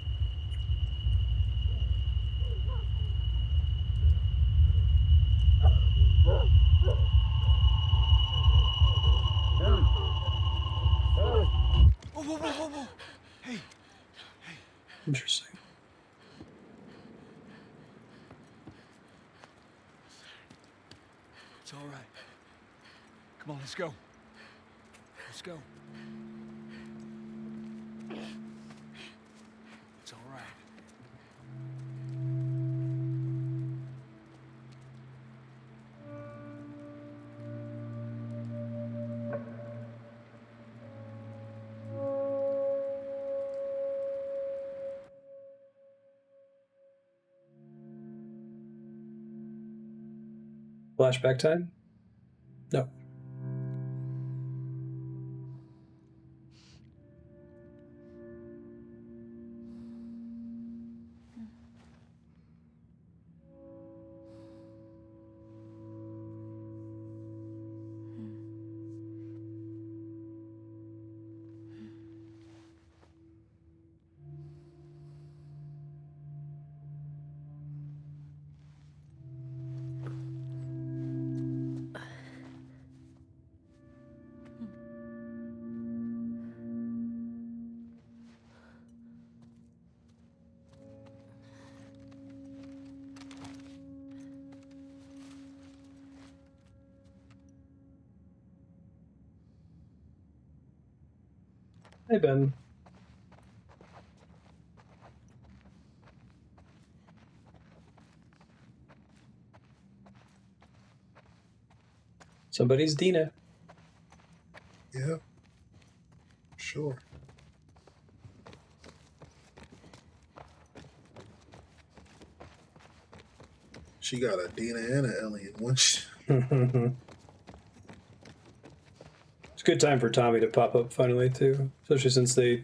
Whoa. Hey. Interesting. It's all right. Come on, let's go. Let's go. It's all right. Flashback time? No. Hey, Ben. Somebody's Dina. Yeah. Sure. She got a Dina and an alien. Once. It's a good time for Tommy to pop up finally, too. Especially since they...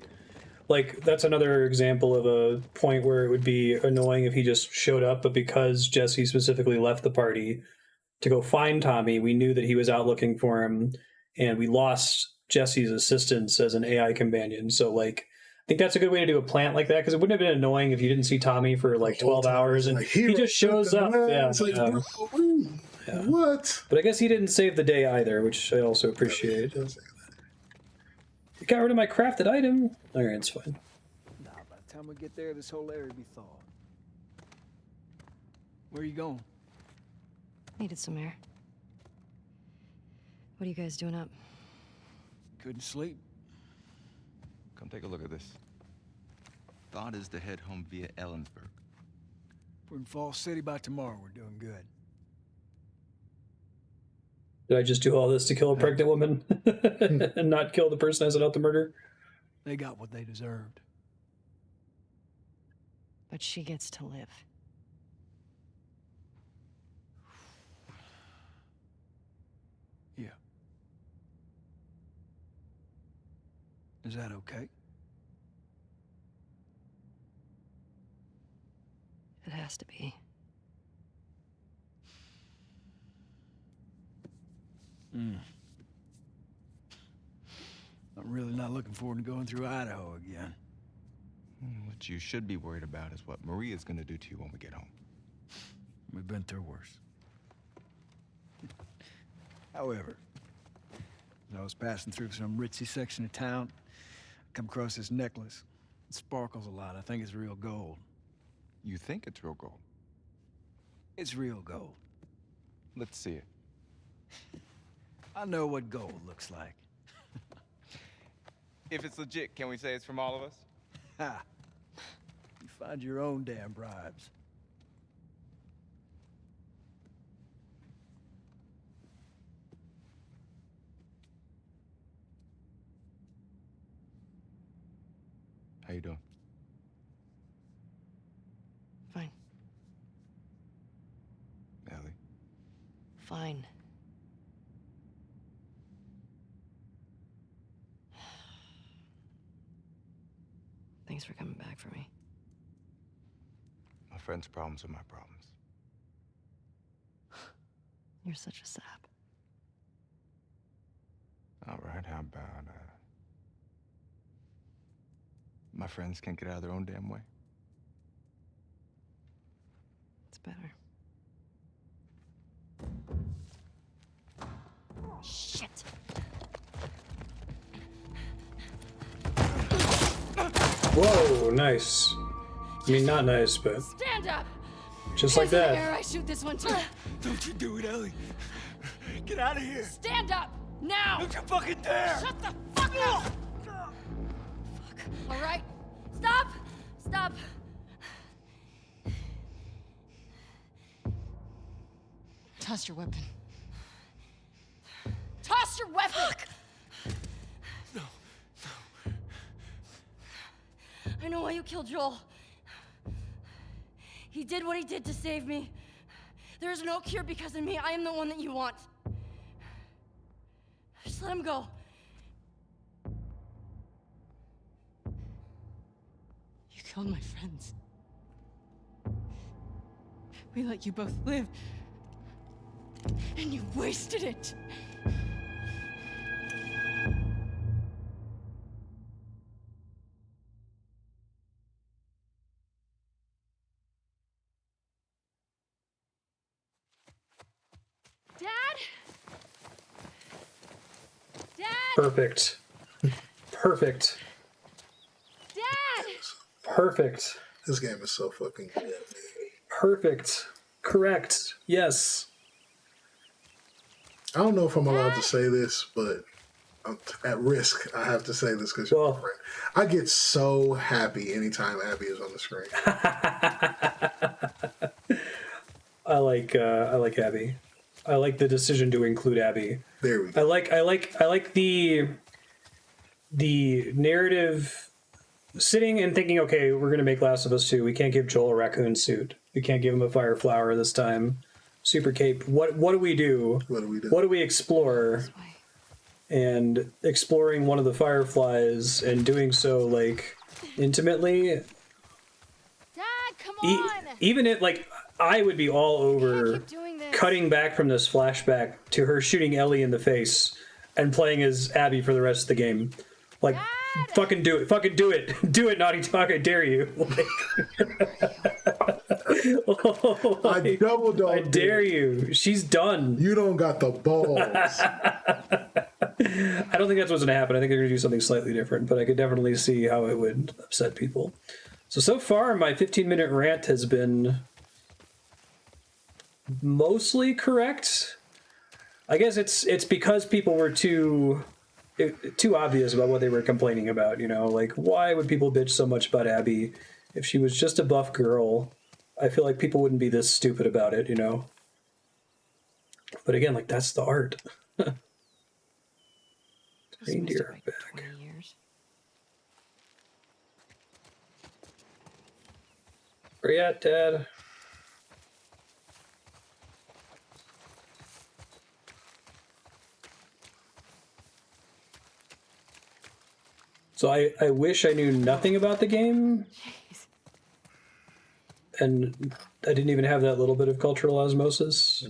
Like, that's another example of a point where it would be annoying if he just showed up, but because Jesse specifically left the party to go find Tommy, we knew that he was out looking for him, and we lost Jesse's assistance as an AI companion. So, like, I think that's a good way to do a plant like that, because it wouldn't have been annoying if you didn't see Tommy for, like, 12 hours, and like, he just shows up. Yeah, It's like, yeah. bro, Yeah. what? But I guess he didn't save the day either, which I also appreciate. You got rid of my crafted item? Alright, it's fine. Nah, by the time we get there, this whole area will be thawed. Where are you going? Needed some air. What are you guys doing up? Couldn't sleep. Come take a look at this. Thought is to head home via Ellensburg. We're in Fall City by tomorrow. We're doing good. Did I just do all this to kill a pregnant woman and not kill the person I set out to murder? They got what they deserved. But she gets to live. Yeah. Is that okay? has to be. I'm really not looking forward to going through Idaho again. What you should be worried about is what Maria's gonna do to you when we get home. We've been through worse. However, as I was passing through some ritzy section of town, I come across this necklace. It sparkles a lot. I think it's real gold. You think it's real gold? It's real gold. Let's see it. I know what gold looks like. If it's legit, can we say it's from all of us? Ha! You find your own damn bribes. How you doing? Fine. Ellie? Fine. Thanks for coming back for me. My friend's problems are my problems. You're such a sap. All right, how about, my friends can't get out of their own damn way? It's better. Shit! Whoa, nice. I mean, not nice, but Stand up! just like Here, that. I shoot this one too. Don't you do it, Ellie. Get out of here. Stand up! Now! Don't you fucking dare! Shut the fuck up! Fuck. All right. Stop! Stop! Toss your weapon. Toss your weapon! No. I know why you killed Joel. He did what he did to save me. There is no cure because of me. I am the one that you want. Just let him go. You killed my friends. We let you both live. And you wasted it. Dad? Dad? Perfect. Perfect. Dad! Perfect. This game is so fucking good. Perfect. Correct. Yes. I don't know if I'm allowed to say this, but I'm at risk. I have to say this because you're my friend. I get so happy anytime Abby is on the screen. I like Abby. I like the decision to include Abby. There we go. I like the narrative sitting and thinking, okay, we're gonna make Last of Us 2. We can't give Joel a raccoon suit. We can't give him a fire flower this time. Super cape. What do we do? What do we do? What do we explore? And exploring one of the fireflies and doing so like intimately. Dad, come on! Even it like I would be all over cutting back from this flashback to her shooting Ellie in the face and playing as Abby for the rest of the game. Like, Dad! fucking do it. Fucking do it. Do it, Naughty Dog. I dare you. I double dog. I dare you. She's done. You don't got the balls. I don't think that's what's going to happen. I think they're going to do something slightly different, but I could definitely see how it would upset people. So far, my 15-minute rant has been mostly correct. I guess it's because people were too obvious about what they were complaining about, you know? Like, why would people bitch so much about Abby? If she was just a buff girl, I feel like people wouldn't be this stupid about it, you know? But again, like, that's the art. Reindeer are back. 20 years. Where you at, Dad? So I wish I knew nothing about the game. and I didn't even have that little bit of cultural osmosis,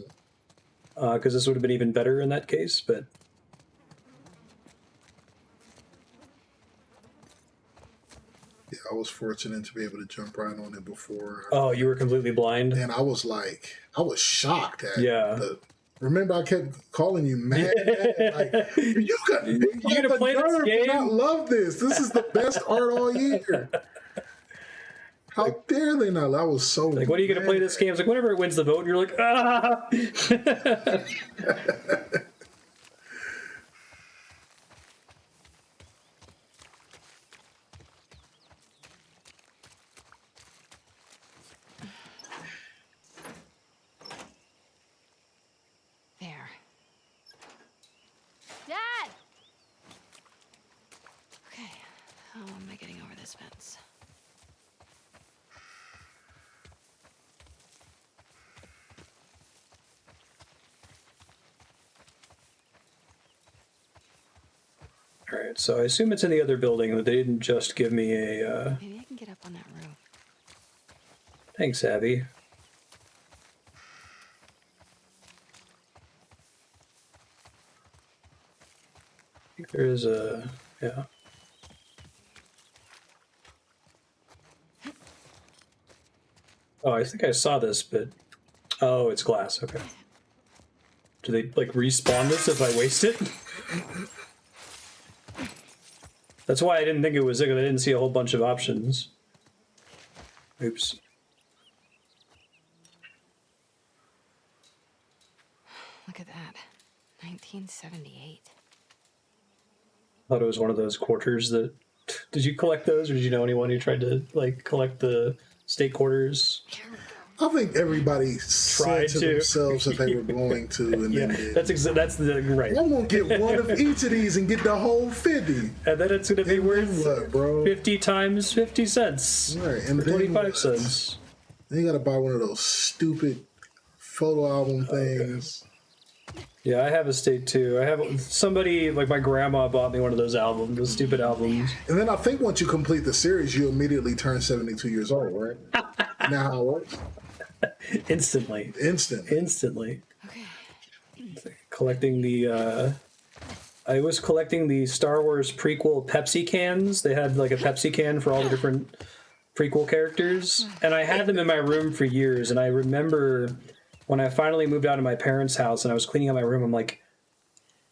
because this would have been even better in that case, but... Yeah, I was fortunate to be able to jump right on it before. Oh, you were completely blind? And I was shocked at yeah. Remember, I kept calling you mad. Like, you gonna play this game? Not love this. This is the best art all year. How dare they not? I was so like, what are you gonna play this game? It's like, whenever it wins the vote, you're like, ah. There. Dad! Okay, how am I getting over this fence? All right, so I assume it's in the other building, that they didn't just give me a... Maybe I can get up on that roof. Thanks, Abby. I think there is a... yeah. Oh, I think I saw this, but... Oh, it's glass, okay. Do they, like, respawn this if I waste it? That's why I didn't think it was it, because I didn't see a whole bunch of options. Oops. Look at that. 1978. I thought it was one of those quarters that... Did you collect those, or did you know anyone who tried to, like, collect the state quarters? I think everybody said to themselves that they were going to, and yeah, then that's the right. I'm gonna get one of each of these and get the whole 50, and then it's gonna be worth what, bro? 50 times 50 cents, right? And for 25 cents. Then you gotta buy one of those stupid photo album things. Yeah, I have a state too. I have somebody, like my grandma, bought me one of those albums, those stupid albums. And then I think once you complete the series, you immediately turn 72 years old, right? Now how it works? Instantly. Okay. Collecting the I was collecting the Star Wars prequel Pepsi cans. They had like a Pepsi can for all the different prequel characters, and I had them in my room for years. And I remember when I finally moved out of my parents' house and I was cleaning out my room, I'm like,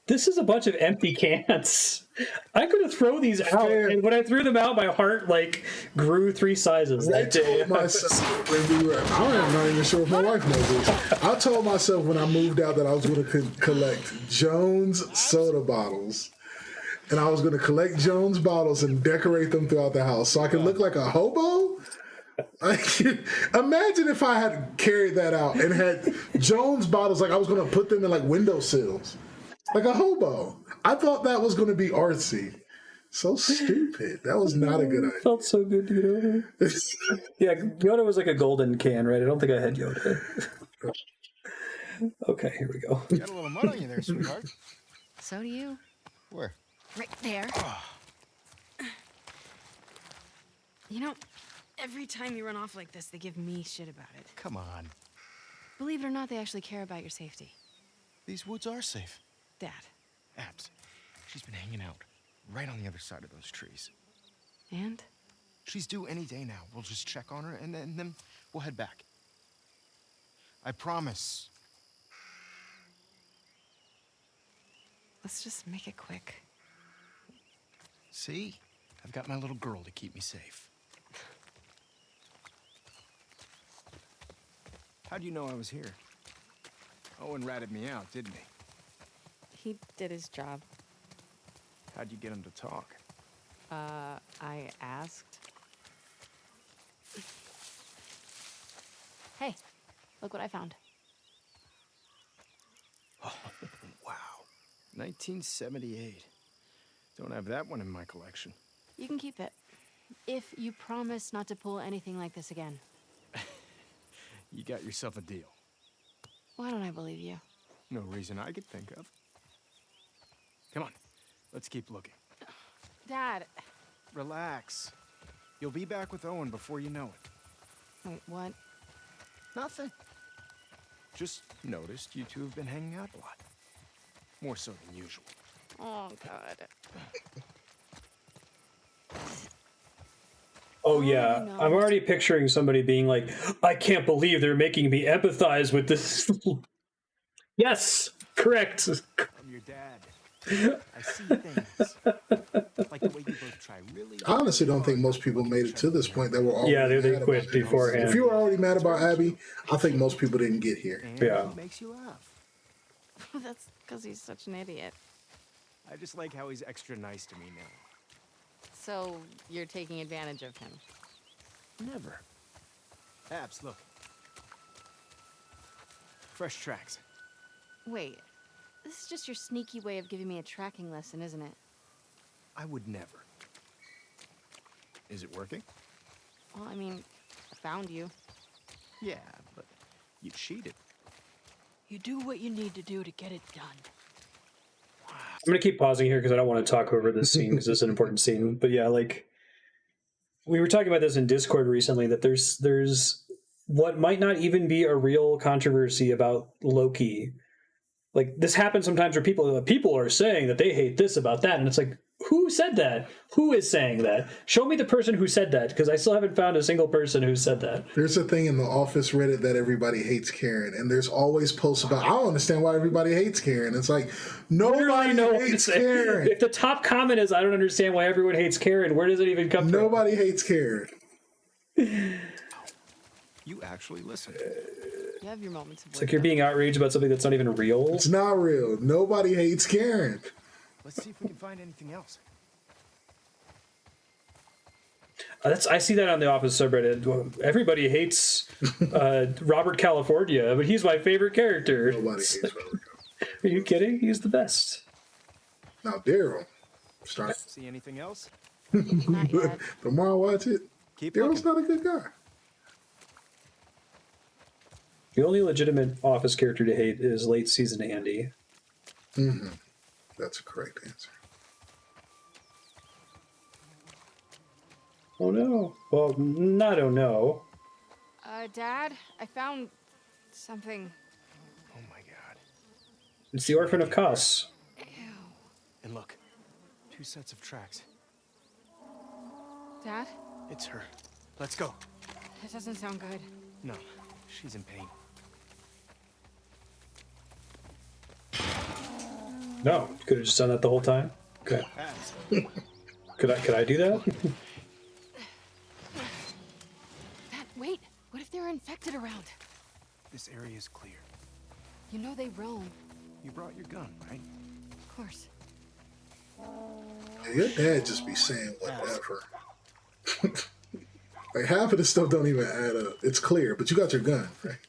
this is a bunch of empty cans. I could have thrown these out, and when I threw them out, my heart like grew 3 sizes that day. I'm not even sure if my wife knows this. I told myself when I moved out that I was going to collect Jones soda bottles, and I was going to collect Jones bottles and decorate them throughout the house so I could look like a hobo. Imagine if I had carried that out and had Jones bottles, like I was going to put them in like windowsills. Like a hobo. I thought that was going to be artsy. So stupid. That was not a good idea. It felt so good to get over. Yeah, Yoda was like a golden can, right? I don't think I had Yoda. Okay, here we go. You got a little mud on you there, sweetheart. So do you. Where? Right there. You know, every time you run off like this, they give me shit about it. Come on. Believe it or not, they actually care about your safety. These woods are safe. Dad. Abs, she's been hanging out right on the other side of those trees. And? She's due any day now. We'll just check on her, and then we'll head back. I promise. Let's just make it quick. See? I've got my little girl to keep me safe. How'd you know I was here? Owen ratted me out, didn't he? He did his job. How'd you get him to talk? I asked. Hey, look what I found. Oh, wow. 1978. Don't have that one in my collection. You can keep it. If you promise not to pull anything like this again. You got yourself a deal. Why don't I believe you? No reason I could think of. Come on, let's keep looking. Dad. Relax. You'll be back with Owen before you know it. Wait, what? Nothing. Just noticed you two have been hanging out a lot. More so than usual. Oh, God. Oh yeah, no. I'm already picturing somebody being like, I can't believe they're making me empathize with this. Yes, correct. I'm your dad. I see things. Like the way you both try really. I honestly don't think most people made it to this point that were already Yeah, they mad quit about Abby. beforehand. If you were already mad about Abby, I think most people didn't get here. And Yeah. he makes you laugh. That's because he's such an idiot. I just like how he's extra nice to me now. So, you're taking advantage of him. Never. Abs, look. Fresh tracks. Wait, this is just your sneaky way of giving me a tracking lesson, isn't it? I would never. Is it working? Well, I mean, I found you. Yeah, but you cheated. You do what you need to do to get it done. I'm gonna keep pausing here because I don't want to talk over this scene because it's an important scene. But yeah, like we were talking about this in Discord recently, that there's what might not even be a real controversy about Loki. Like this happens sometimes where people are saying that they hate this about that, and it's like, who said that? Who is saying that? Show me the person who said that, because I still haven't found a single person who said that. There's a thing in the Office Reddit that everybody hates Karen, and there's always posts about, I don't understand why everybody hates Karen. It's like, nobody hates Karen. If the top comment is, I don't understand why everyone hates Karen, where does it even come from? Nobody hates Karen. You actually listen. You have your moments of It's like you're being outraged about something that's not even real. It's not real. Nobody hates Karen. Let's see if we can find anything else. I see that on the Office subreddit. Everybody hates Robert California, but he's my favorite character. Nobody hates Robert California. Are you kidding? He's the best. Now, Daryl. See anything else? Not yet. The more I watch it, Keep Daryl's looking. not a good guy. The only legitimate Office character to hate is late season Andy. Mm-hmm. That's a correct answer. Oh no. Well, not oh no. Dad, I found something. Oh my god. It's the Orphan of Kos. And look, 2 sets of tracks. Dad? It's her. Let's go. That doesn't sound good. No, she's in pain. No, you could have just done that the whole time. Okay. Abs. Could I do that? Dad, wait. What if they're infected around? This area is clear. You know they roam. You brought your gun, right? Of course. Your dad just be saying whatever. Like half of this stuff don't even add up. It's clear, but you got your gun, right?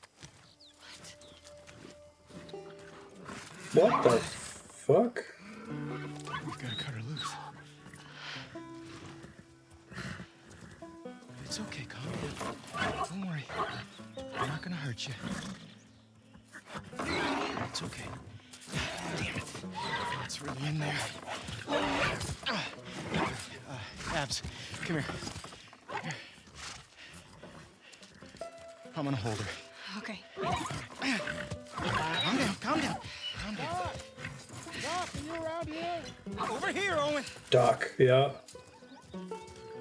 What the fuck? We've got to cut her loose. It's okay, calm down. Don't worry. I'm not gonna hurt you. It's okay. Damn it. It's really in there. Abs, come here. Here. I'm gonna hold her. Okay. Calm down, calm down. Calm down. Doc, are you around here? Over here, Owen. Doc, yeah.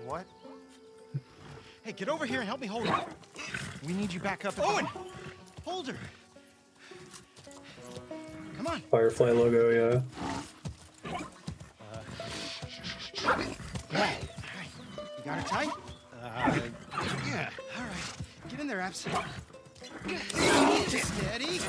What? Hey, get over here and help me hold her. We need you back up. Owen! Hold her. Come on. Firefly logo, yeah. Yeah. You got her tight? Yeah. All right. Get in there, Abs. Steady.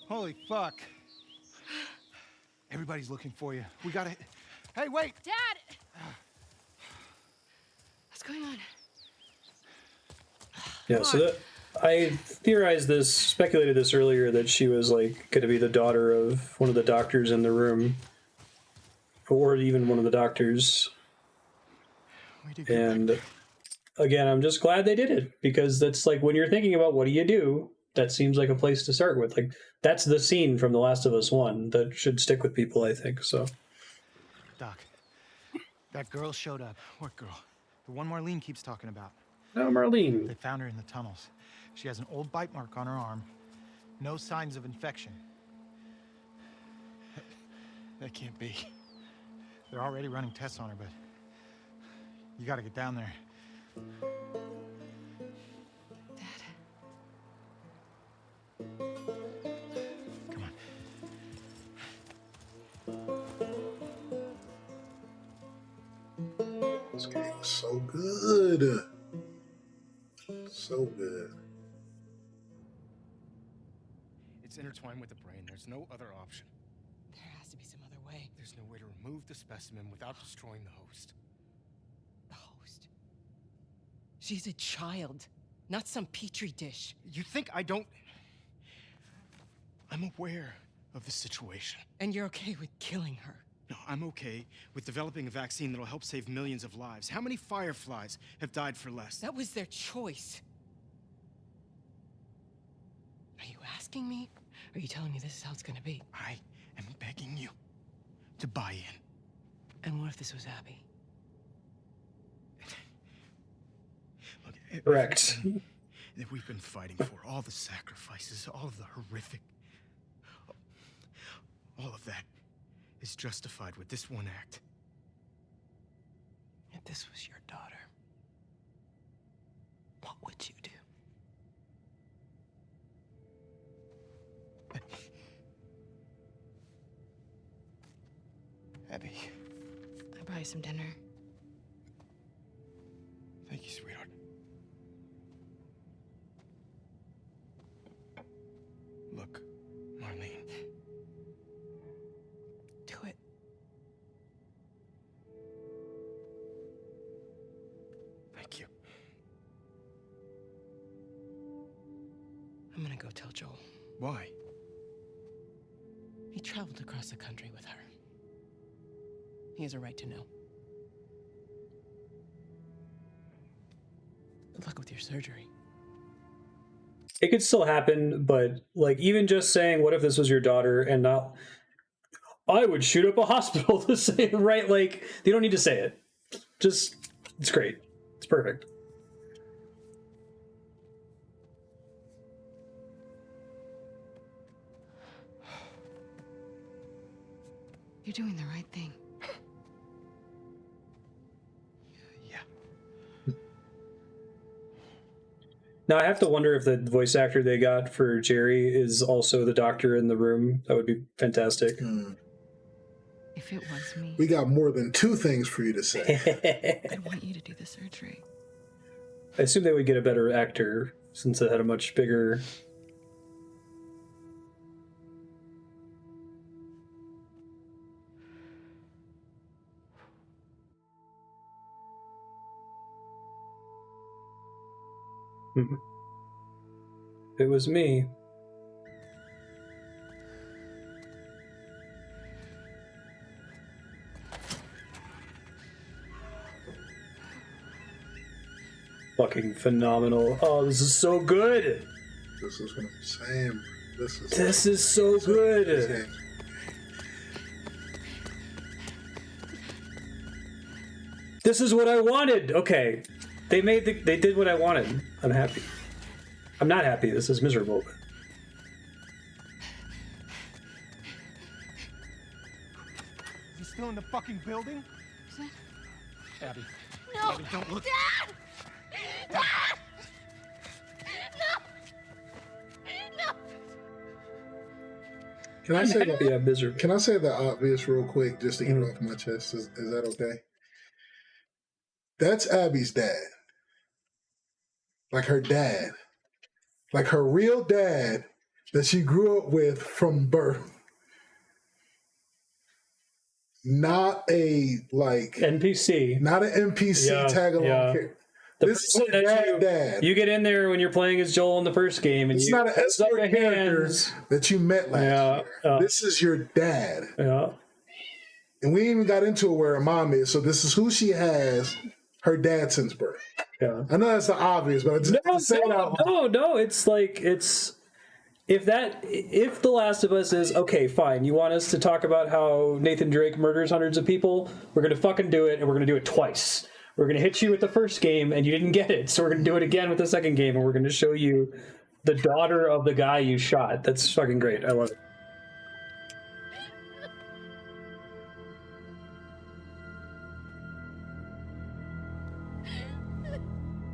Holy fuck. Everybody's looking for you. We gotta... Hey, wait! Dad! What's going on? Yeah, so that I theorized this, speculated this earlier, that she was like going to be the daughter of one of the doctors in the room, or even one of the doctors. And again, I'm just glad they did it, because that's like when you're thinking about what do you do, that seems like a place to start with. Like, that's the scene from The Last of Us 1 that should stick with people, I think. So, Doc, that girl showed up. What girl? The one Marlene keeps talking about. no, Marlene. They found her in the tunnels. She has an old bite mark on her arm. No signs of infection. That can't be. They're already running tests on her, but you gotta get down there. Come on. This game is so good. So good. It's intertwined with the brain. There's no other option. There has to be some other way. There's no way to remove the specimen without destroying the host. The host. She's a child, not some petri dish. You think I don't... I'm aware of the situation. And you're okay with killing her? No, I'm okay with developing a vaccine that'll help save millions of lives. How many fireflies have died for less? That was their choice. Are you asking me? Or are you telling me this is how it's gonna be? I am begging you to buy in. And what if this was Abby? Look, Correct. That we've been fighting for, all the sacrifices, all of the horrific... all of that is justified with this one act. If this was your daughter, what would you do? Abby. I'll buy you some dinner. Thank you, sweetheart. Look, Marlene. Do it. Thank you. I'm gonna go tell Joel. Why? He traveled across the country with her. He has a right to know. Good luck with your surgery. It could still happen, but like even just saying, "What if this was your daughter?" and not, I would shoot up a hospital to say it, right? Like they don't need to say it. Just it's great. It's perfect. You're doing the right thing. Now I have to wonder if the voice actor they got for Jerry is also the doctor in the room. That would be fantastic. If it was me, We got more than two things for you to say. I'd want you to do the surgery. I assume they would get a better actor since it had a much bigger. It was me. Fucking phenomenal. Oh, this is so good. This is what I'm saying. This is so good. This is what I wanted. Okay. They did what I wanted. I'm happy. I'm not happy. This is miserable. Is he still in the fucking building? Abby. No! Abby, don't look. Dad! Dad! No! No! Can I say that? Yeah, miserable. Can I say the obvious real quick, just to get it off my chest? Is that okay? That's Abby's dad. Like her dad. Like her real dad that she grew up with from birth. Not a like NPC. Not an NPC tag along character. This is her dad. You get in there when you're playing as Joel in the first game, and it's you not an escort character hands. that you met last year. This is your dad. Yeah. And we even got into it where her mom is. So this is who she has her dad since birth. Yeah. I know that's not obvious, but I just say it out loud. No, it's like it's if The Last of Us is okay, fine. You want us to talk about how Nathan Drake murders hundreds of people? We're gonna fucking do it, and we're gonna do it twice. We're gonna hit you with the first game, and you didn't get it, so we're gonna do it again with the second game, and we're gonna show you the daughter of the guy you shot. That's fucking great. I love it.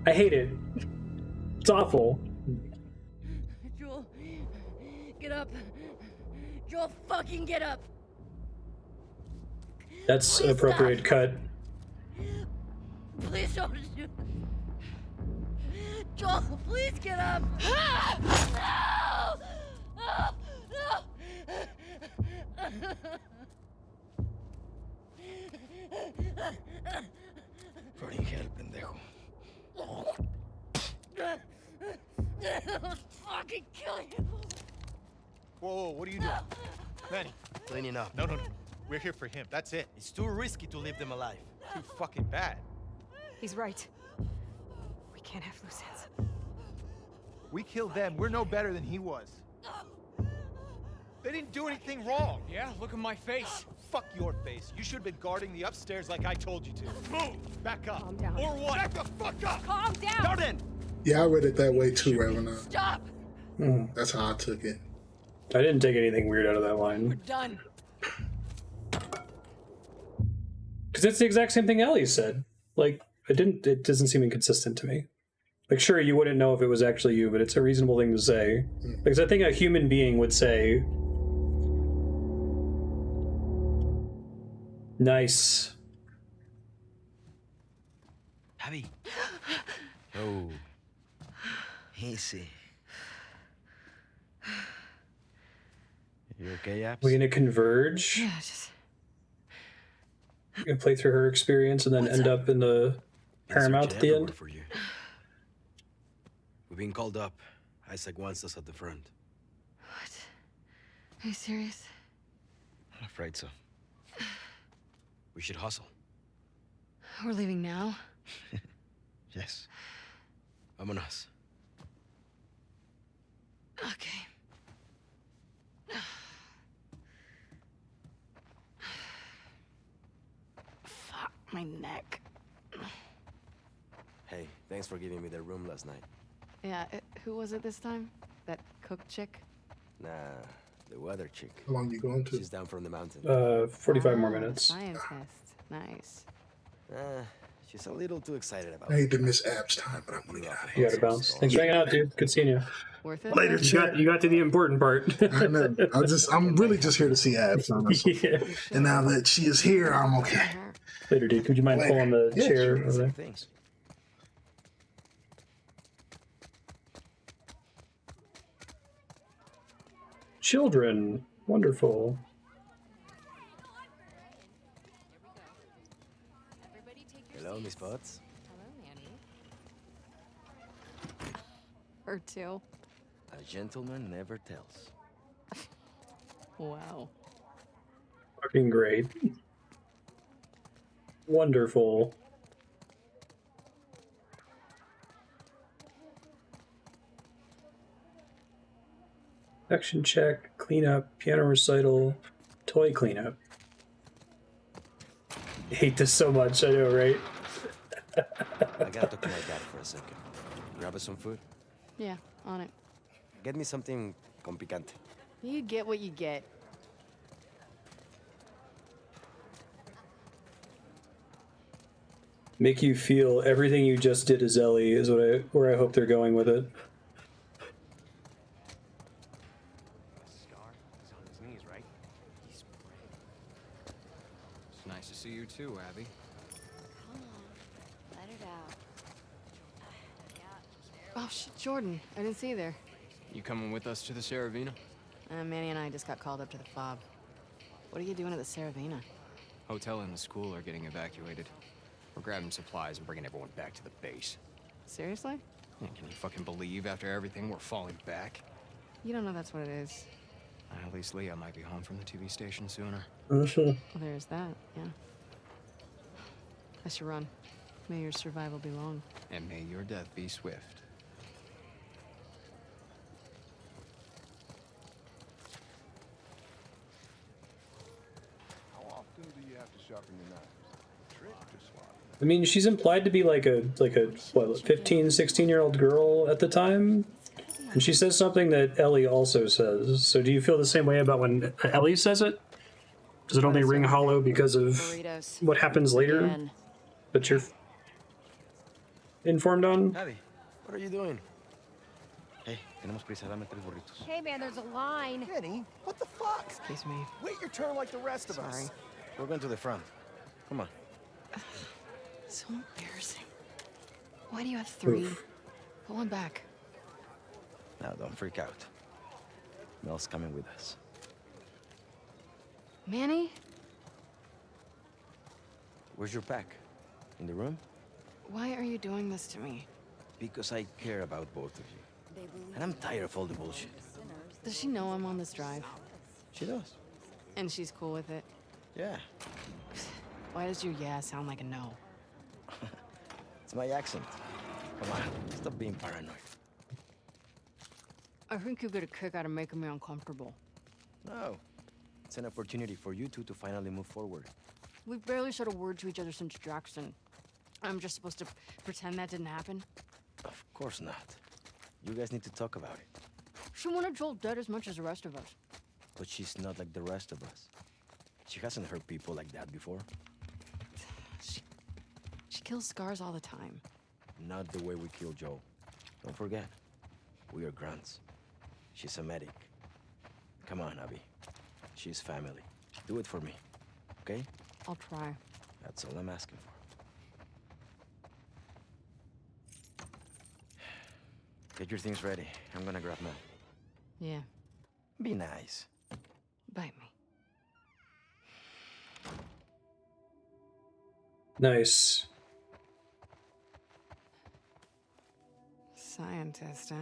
I hate it. It's awful. Joel, get up. Joel, fucking get up. That's Please appropriate stop. cut. Please don't shoot. Joel, please get up. No! No! Fucking hell, pendejo. I'll fucking kill you. Whoa, what are you doing? Manny. Cleaning up. No. We're here for him. That's it. It's too risky to leave them alive. Too fucking bad. He's right. We can't have loose ends. We killed them. We're no better than he was. They didn't do anything wrong. Yeah, look at my face. Fuck your face. You should have been guarding the upstairs like I told you to. Move! Back up. Calm down. Or what? Back the fuck up! Calm down! Jordan! Yeah, I read it that way too, Reverend. Stop! That's how I took it. I didn't take anything weird out of that We're line. done. Because it's the exact same thing Ellie said. Like, it doesn't seem inconsistent to me. Like, sure, you wouldn't know if it was actually you, but it's a reasonable thing to say. Because I think a human being would say, nice. Abby. Oh. Easy. You okay, Abs? We're gonna converge. Yeah, just We're gonna play through her experience and then end up in the Paramount at the end. For you. We've been called up. Isaac wants us at the front. what? Are you serious? I'm afraid so. We should hustle. We're leaving now? Yes. Vámonos. Okay. Fuck my neck. Hey, thanks for giving me the room last night. Yeah, who was it this time? That cook chick? Nah, the weather chick. How long you going to? She's down from the mountain. 45 more minutes. Scientist. Nice. She's a little too excited about I it. hate to miss Ab's time, but I'm gonna get out of You here. gotta bounce. Thanks for hanging out, dude. Good seeing you. Worth it? Later, You got to the important part. I know. I'm really just here to see Abs. Honestly. Yeah. And now that she is here, I'm okay. Later, dude. Would you mind Later. pulling the Yeah, chair sure. over there? Thanks. Children. Wonderful. Hello, Miss Potts. Her too. A gentleman never tells. Wow. Fucking great. Wonderful. Action check, cleanup, piano recital, toy cleanup. I hate this so much, I know, right? I gotta talk to my dad for a second. Grab us some food. Yeah, on it. Get me something con picante. You get what you get. Make you feel everything you just did as Ellie is where I hope they're going with it. Scar is on his knees, right? He's praying. It's nice to see you too, Abby. Come on. Let it out. Oh shit, Jordan. I didn't see you there. You coming with us to the Saravina? Manny and I just got called up to the fob. What are you doing at the Saravina? Hotel and the school are getting evacuated. We're grabbing supplies and bringing everyone back to the base. Seriously? Yeah, can you fucking believe after everything we're falling back? You don't know that's what it is. At least Leah might be home from the TV station sooner. Well, there's that, yeah. I should run. May your survival be long. And may your death be swift. sharpen your knives. Trick to swap. I mean, she's implied to be like a what, 15, 16-year-old girl at the time. And she says something that Ellie also says. So do you feel the same way about when Ellie says it? Does it only ring hollow because of Burritos. what happens later Again. that you're informed on? Abby, what are you doing? Hey, tenemos prisa, dame 3 burritos. Hey, man, there's a line. Kenny, what the fuck? Excuse me. Wait your turn like the rest of us. Sorry. We're going to the front. Come on. So embarrassing. Why do you have 3? Pull one back. Now, don't freak out. Mel's coming with us. Manny? Where's your pack? In the room? Why are you doing this to me? Because I care about both of you. And I'm tired of all the bullshit. Does she know I'm on this drive? She does. And she's cool with it? Yeah. Why does your yeah sound like a no? It's my accent. Come on, stop being paranoid. I think you get a kick out of making me uncomfortable. No. It's an opportunity for you two to finally move forward. We've barely said a word to each other since Jackson. I'm just supposed to pretend that didn't happen? Of course not. You guys need to talk about it. She wanted Joel dead as much as the rest of us. But she's not like the rest of us. She hasn't hurt people like that before. She kills scars all the time. Not the way we kill Joe. Don't forget, we are grunts. She's a medic. Come on, Abby. She's family. Do it for me, okay? I'll try. That's all I'm asking for. Get your things ready. I'm gonna grab Mel. Yeah. Be nice. Bite me. Nice. Scientist, huh?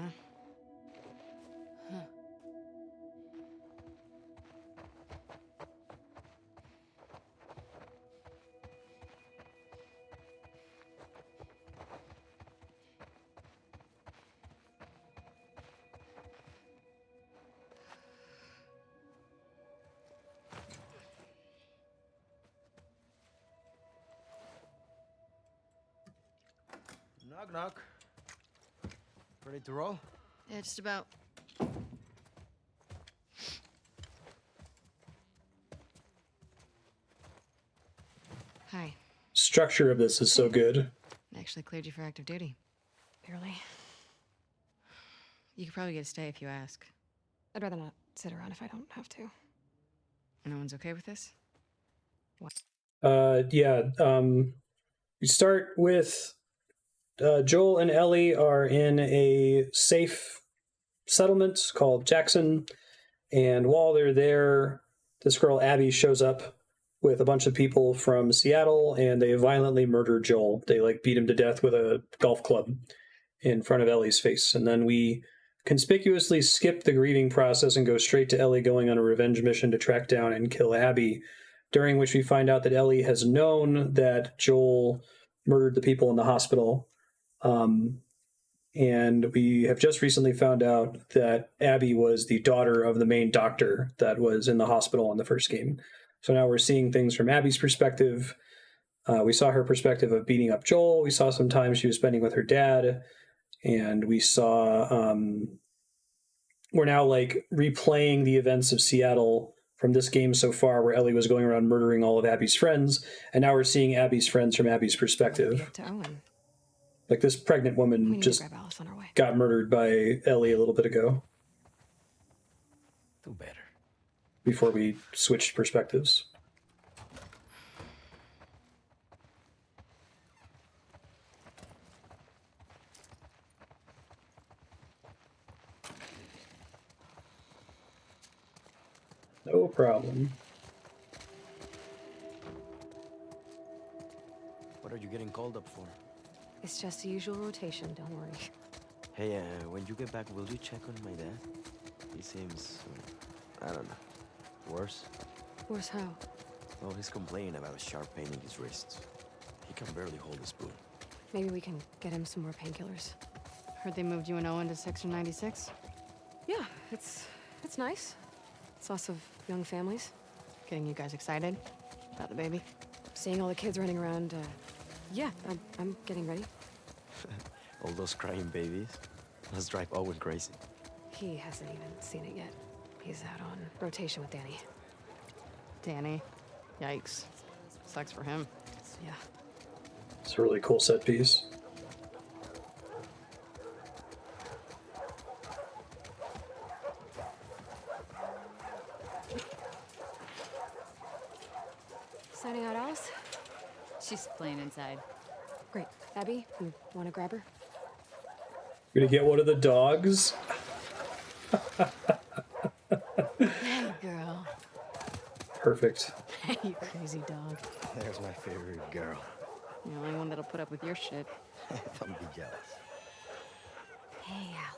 Huh. Knock, knock. Ready to roll? Yeah, just about. Hi. Structure of this is so good. I actually cleared you for active duty. Barely. You could probably get a stay if you ask. I'd rather not sit around if I don't have to. No one's okay with this? Yeah. We start with Joel and Ellie are in a safe settlement called Jackson, and while they're there, this girl Abby shows up with a bunch of people from Seattle, and they violently murder Joel. They beat him to death with a golf club in front of Ellie's face, and then we conspicuously skip the grieving process and go straight to Ellie going on a revenge mission to track down and kill Abby, during which we find out that Ellie has known that Joel murdered the people in the hospital. And we have just recently found out that Abby was the daughter of the main doctor that was in the hospital in the first game. So now we're seeing things from Abby's perspective. We saw her perspective of beating up Joel. We saw some time she was spending with her dad. And we saw, we're now replaying the events of Seattle from this game so far, where Ellie was going around murdering all of Abby's friends. And now we're seeing Abby's friends from Abby's perspective. To Owen. This pregnant woman just got murdered by Ellie a little bit ago. Do better. Before we switched perspectives. No problem. What are you getting called up for? It's just the usual rotation, don't worry. Hey, when you get back, will you check on my dad? He seems, I don't know, worse? Worse how? Well, he's complaining about a sharp pain in his wrists. He can barely hold a spoon. Maybe we can get him some more painkillers. Heard they moved you and Owen to Section 96? Yeah, it's nice. It's lots of young families. Getting you guys excited about the baby? seeing all the kids running around, yeah, I'm getting ready. All those crying babies. Let's drive Owen crazy. He hasn't even seen it yet. He's out on rotation with Danny. Danny. Yikes. Sucks for him. Yeah. It's a really cool set piece. Signing out, Alice? She's playing inside. Great. Abby, you want to grab her? You're gonna get one of the dogs? Hey, girl. Perfect. You crazy dog. There's my favorite girl. The only one that'll put up with your shit. Don't be jealous. Hey, Al.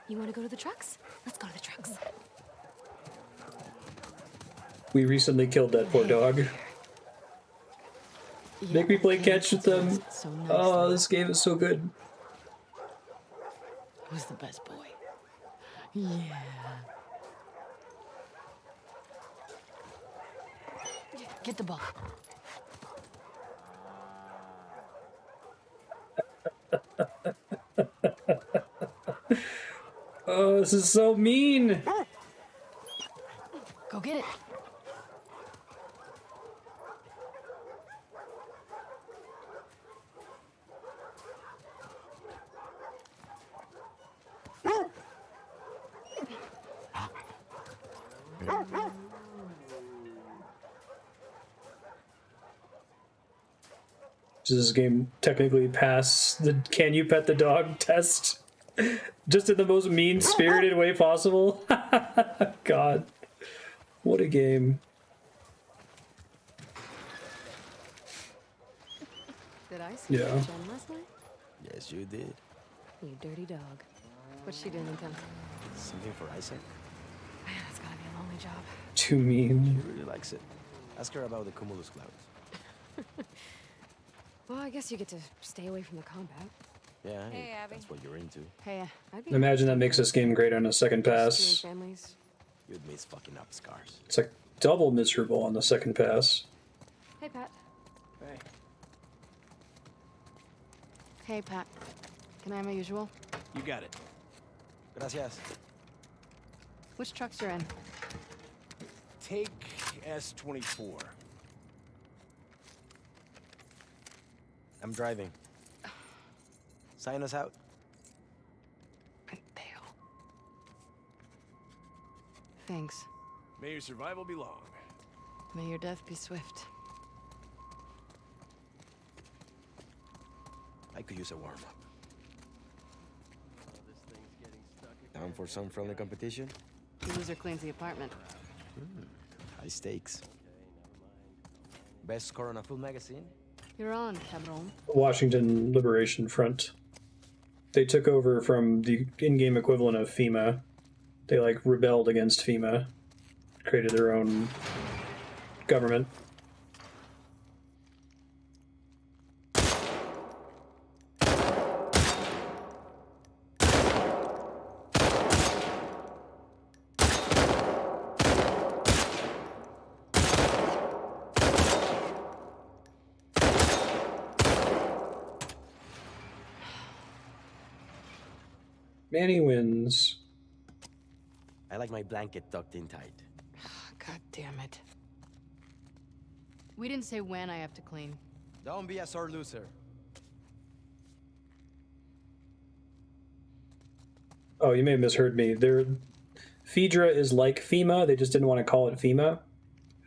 You want to go to the trucks? Let's go to the trucks. We recently killed that poor dog. Make me play catch with them. So nice. Oh, this game is so good. Who's the best boy? Yeah. Get the ball. Oh, this is so mean. Go get it. Does this game technically pass the can you pet the dog test? Just in the most mean-spirited way possible? God. What a game. Did I see Yeah. Jen last night? Yes, you did. You dirty dog. What's she doing in town? Something for Isaac? Man, that's gotta be a lonely job. Too mean. She really likes it. Ask her about the cumulus clouds. Well, I guess you get to stay away from the combat. Yeah, Hey, Abby. that's what you're into. Hey, I'd be Imagine that makes this game great on a second pass. seeing families. You'd miss fucking up scars. It's like double miserable on the second pass. Hey, Pat. Hey. Hey, Pat. Can I have my usual? You got it. Gracias. Which trucks you're in? Take S-24. I'm driving. Sign us out. Thanks. May your survival be long. May your death be swift. I could use a warm-up. Down for some friendly competition? The loser cleans the apartment. High stakes. Best score on a full magazine? You're on, cabron. Washington Liberation Front. They took over from the in-game equivalent of FEMA. They like rebelled against FEMA, created their own government. Manny wins. I like my blanket tucked in tight. God damn it. We didn't say when I have to clean. Don't be a sore loser. Oh, you may have misheard me. Phaedra is like FEMA. They just didn't want to call it FEMA.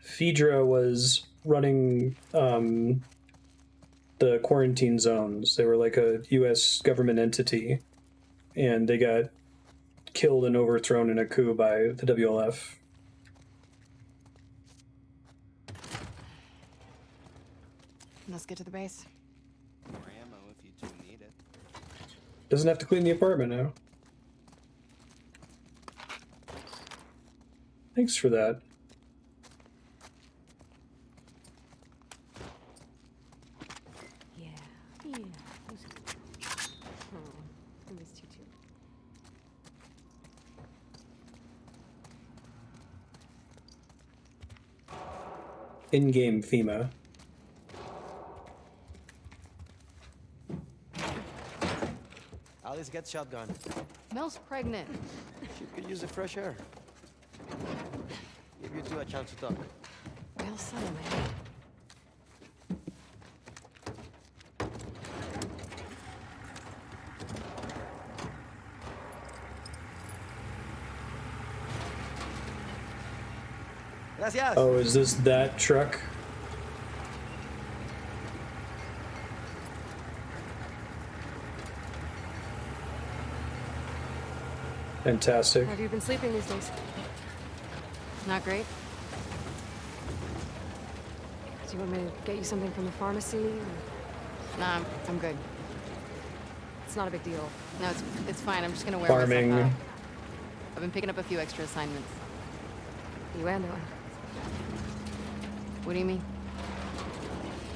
Phaedra was running the quarantine zones. They were like a U.S. government entity, and they got killed and overthrown in a coup by the WLF. Let's get to the base. More ammo if you two need it. Doesn't have to clean the apartment now. Thanks for that. Yeah. Yeah. Oh, I missed you too. In-game FEMA. Alice, get shotgun. Mel's pregnant. She could use the fresh air. Give you two a chance to talk. Real subtle, man. Gracias. Oh, is this that truck? Fantastic. How have you been sleeping these days? Not great. Do you want me to get you something from the pharmacy? Nah, I'm good. It's not a big deal. No, it's fine. I'm just gonna wear Farming. myself out. I've been picking up a few extra assignments. You and doing? What do you mean?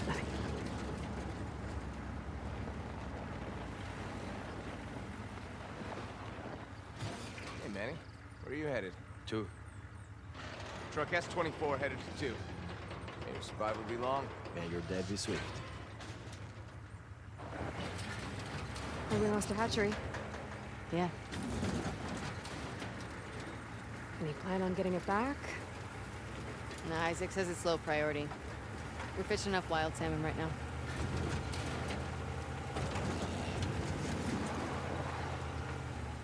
Nothing. Hey, Manny. Where are you headed? 2. Truck S-24 headed to 2. May your survival be long. May your dead be swift. Oh, we lost a hatchery. Yeah. Any plan on getting it back? Nah, Isaac says it's low priority. We're fishing enough wild salmon right now.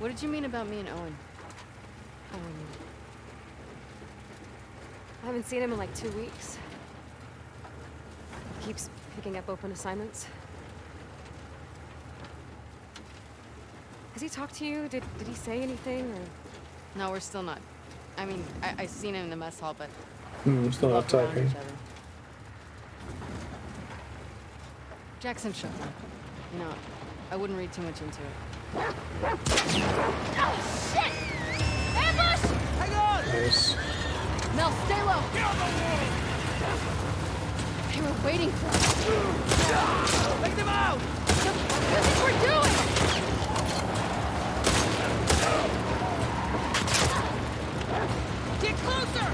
What did you mean about me and Owen? I haven't seen him in like 2 weeks. Keeps picking up open assignments. Has he talked to you? Did he say anything, or? No, we're still not. I mean, I seen him in the mess hall, but Still not loved around talking. each other. Jackson shook me. You know, I wouldn't read too much into it. Oh, shit! Ambush! Hang on! Nice. Mel, stay low! They were waiting for us. Take them out! This is what we're doing! Get closer!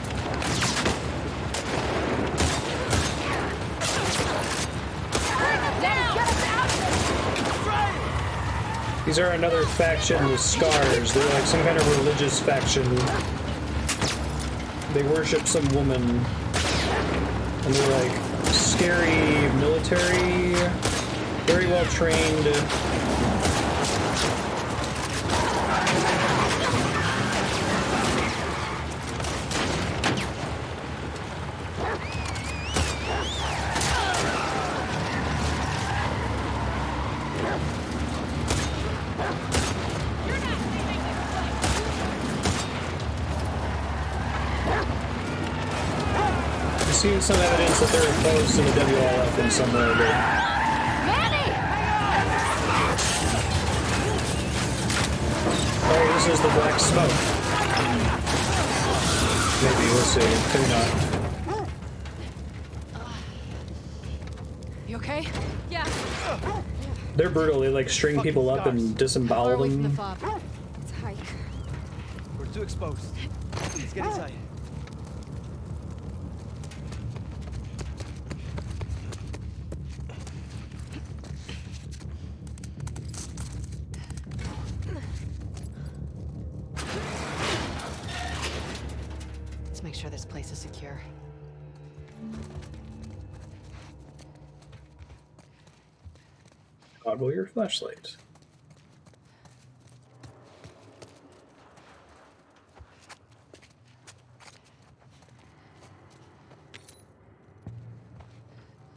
Bring them down! Get us out of this! These are another faction, the Scars. They're like some kind of religious faction. They worship some woman. And they're like scary military, very well trained. Seen some evidence that they're opposed to the WLF in some way, but oh, this is the black smoke. Maybe, we'll see. Maybe not. You okay? Yeah. They're brutal. They like string people up and disembowel Away from the them. fob. It's a hike. We're too exposed. Let's get inside. Let's make sure this place is secure. Toggle your flashlight.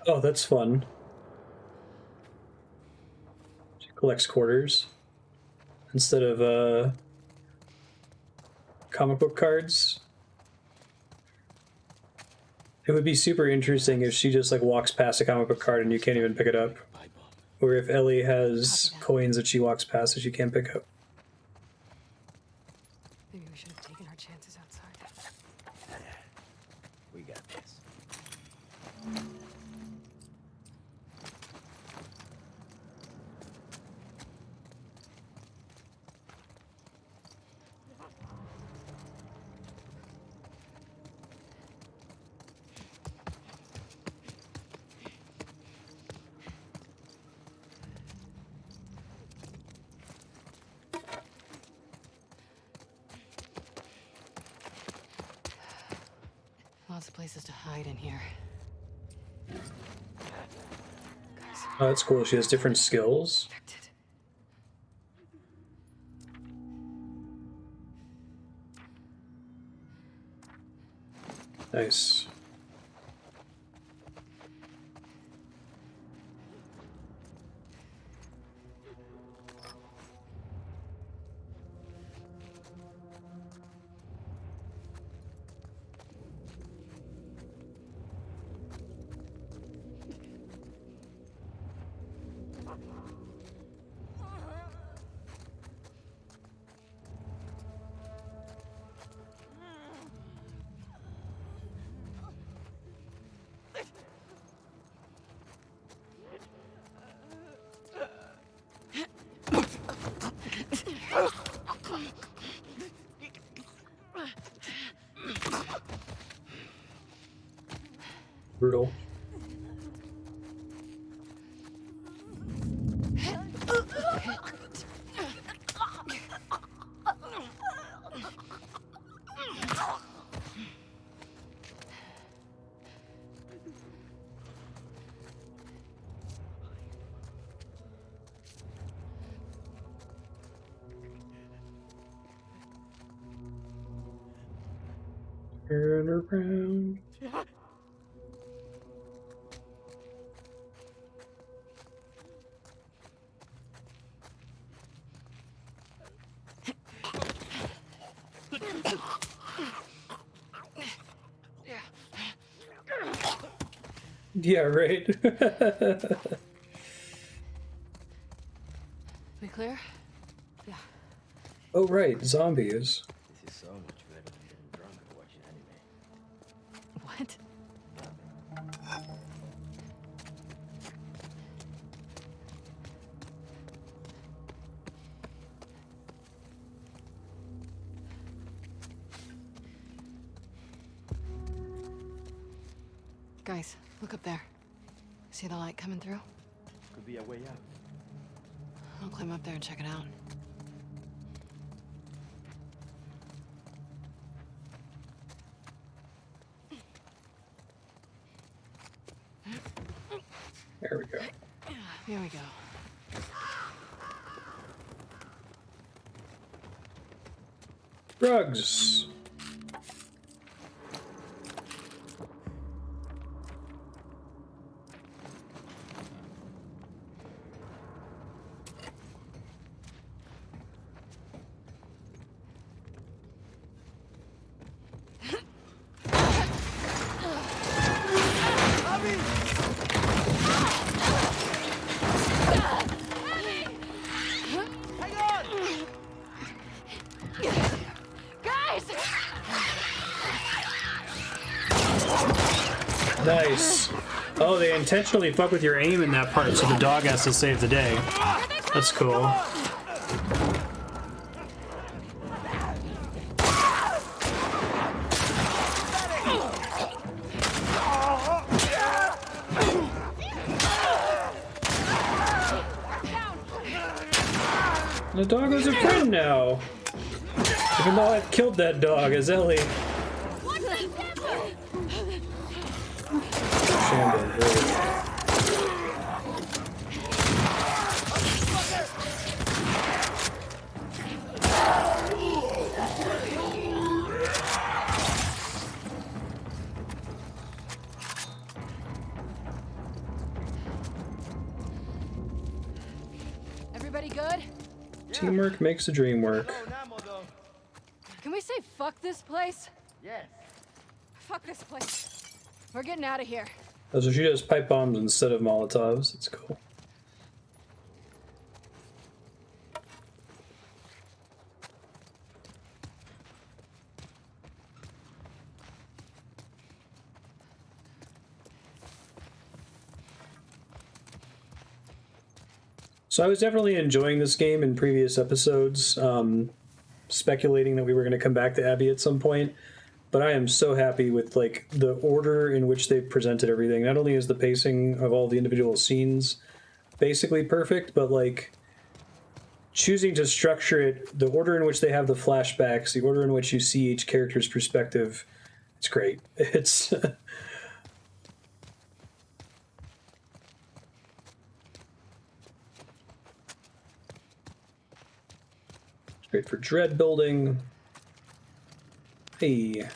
Oh, that's fun. She collects quarters instead of comic book cards. It would be super interesting if she just like walks past a comic book card and you can't even pick it up. Or if Ellie has coins that she walks past that she can't pick up. Maybe we should have taken our chances outside. We got this. best places to hide in here. Oh, that's cool. She has different skills. Nice. Brutal. Turn around. Yeah, right. We clear? Yeah. Oh, right, zombies. This is so much better than getting drunk and watching anime. What? Guys, look up there. See the light coming through? Could be a way out. I'll climb up there and check it out. There we go. Here we go. Drugs. Nice. Oh, they intentionally fuck with your aim in that part so the dog has to save the day. That's cool. The dog is a friend now. Even though I've killed that dog as Ellie. Shambles, really. Everybody good? Teamwork makes the dream work. Can we say fuck this place? Yes. Fuck this place. We're getting out of here. Oh, so she does pipe bombs instead of Molotovs. That's cool. So I was definitely enjoying this game in previous episodes, speculating that we were going to come back to Abby at some point. But I am so happy with like the order in which they've presented everything. Not only is the pacing of all the individual scenes basically perfect, but like choosing to structure it, the order in which they have the flashbacks, the order in which you see each character's perspective, It's great. It's great for dread building. Hey,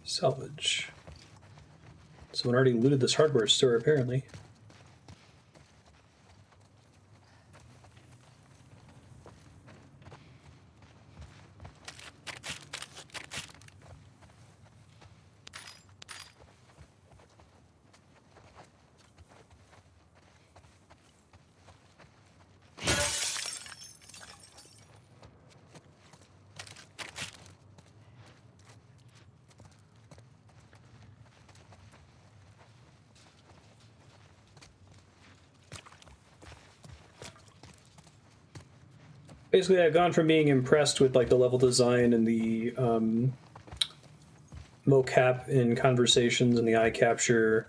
salvage. Someone already looted this hardware store, apparently. Basically, I've gone from being impressed with like the level design and the mocap in conversations and the eye capture,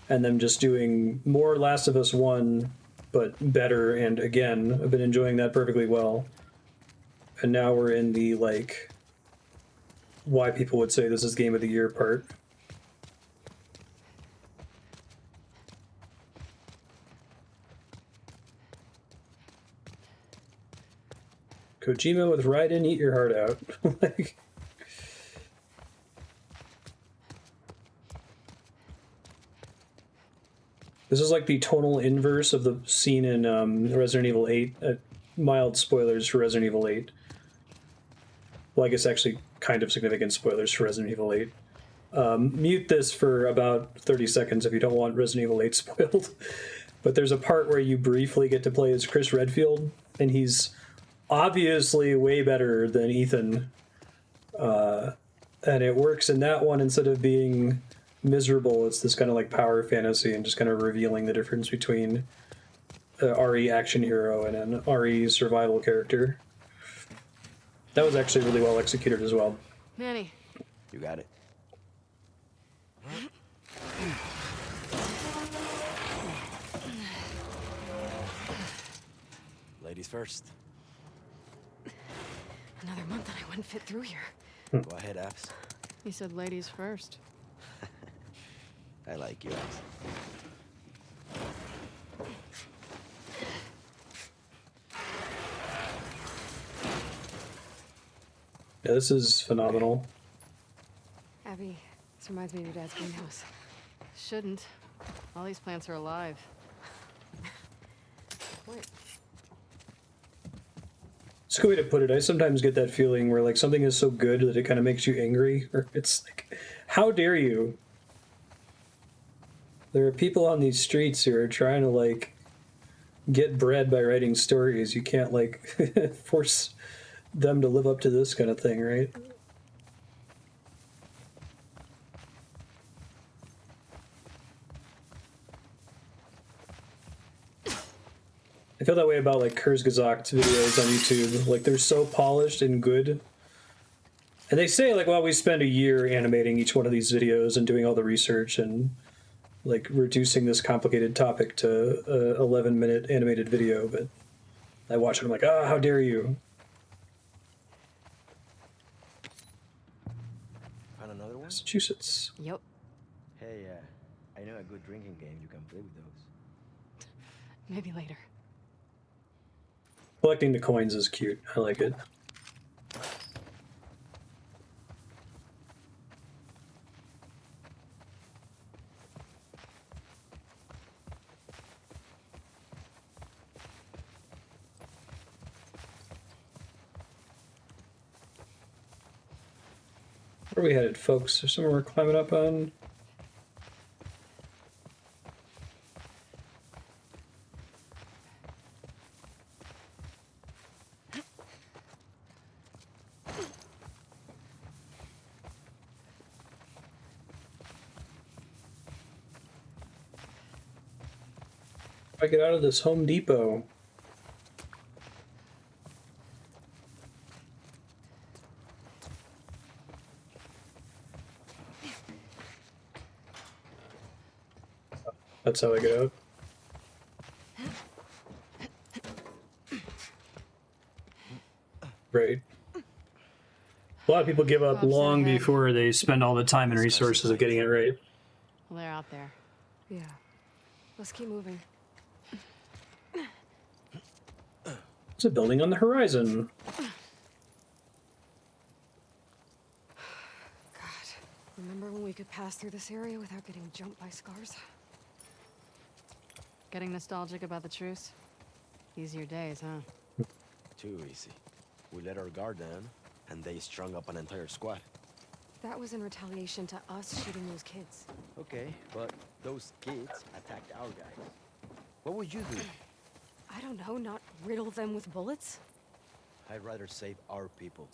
and them just doing more Last of Us 1, but better, and again, I've been enjoying that perfectly well. And now we're in the, like, why people would say this is Game of the Year part. Kojima with Raiden, eat your heart out. Like, this is like the tonal inverse of the scene in Resident Evil 8. Mild spoilers for Resident Evil 8. Well, I guess actually kind of significant spoilers for Resident Evil 8. Mute this for about 30 seconds if you don't want Resident Evil 8 spoiled. But there's a part where you briefly get to play as Chris Redfield, and he's obviously way better than Ethan. And it works in that one. Instead of being miserable, it's this kind of like power fantasy and just kind of revealing the difference between an RE action hero and an RE survival character. That was actually really well executed as well. Manny. You got it. Ladies first. Another month and I wouldn't fit through here. Go ahead, Abs. You said ladies first. I like you, Abs. Yeah, this is phenomenal. Abby, this reminds me of your dad's greenhouse. Shouldn't. All these plants are alive. What? It's a good way to put it. I sometimes get that feeling where like something is so good that it kind of makes you angry. Or it's like, how dare you? There are people on these streets who are trying to like get bread by writing stories. You can't like force them to live up to this kind of thing, right? I feel that way about like Kurzgesagt videos on YouTube. Like they're so polished and good. And they say like, well, we spend a year animating each one of these videos and doing all the research and like reducing this complicated topic to a 11-minute animated video. But I watch it, I'm like, ah, how dare you? Found another one? Massachusetts. Yep. Hey, I know a good drinking game. You can play with those. Maybe later. Collecting the coins is cute. I like it. Where are we headed, folks? There's somewhere we're climbing up on. If I get out of this Home Depot. That's how I get out. Right. A lot of people give up Bob's long ahead. before they spend all the time and resources of getting it right. Well, they're out there. Yeah. Let's keep moving. It's a building on the horizon. Remember when we could pass through this area without getting jumped by scars? Getting nostalgic about the truce? Easier days, huh? Too easy. We let our guard down, and they strung up an entire squad. That was in retaliation to us shooting those kids. Okay, but those kids attacked our guys. What would you do? I don't know, not riddle them with bullets? I'd rather save our people.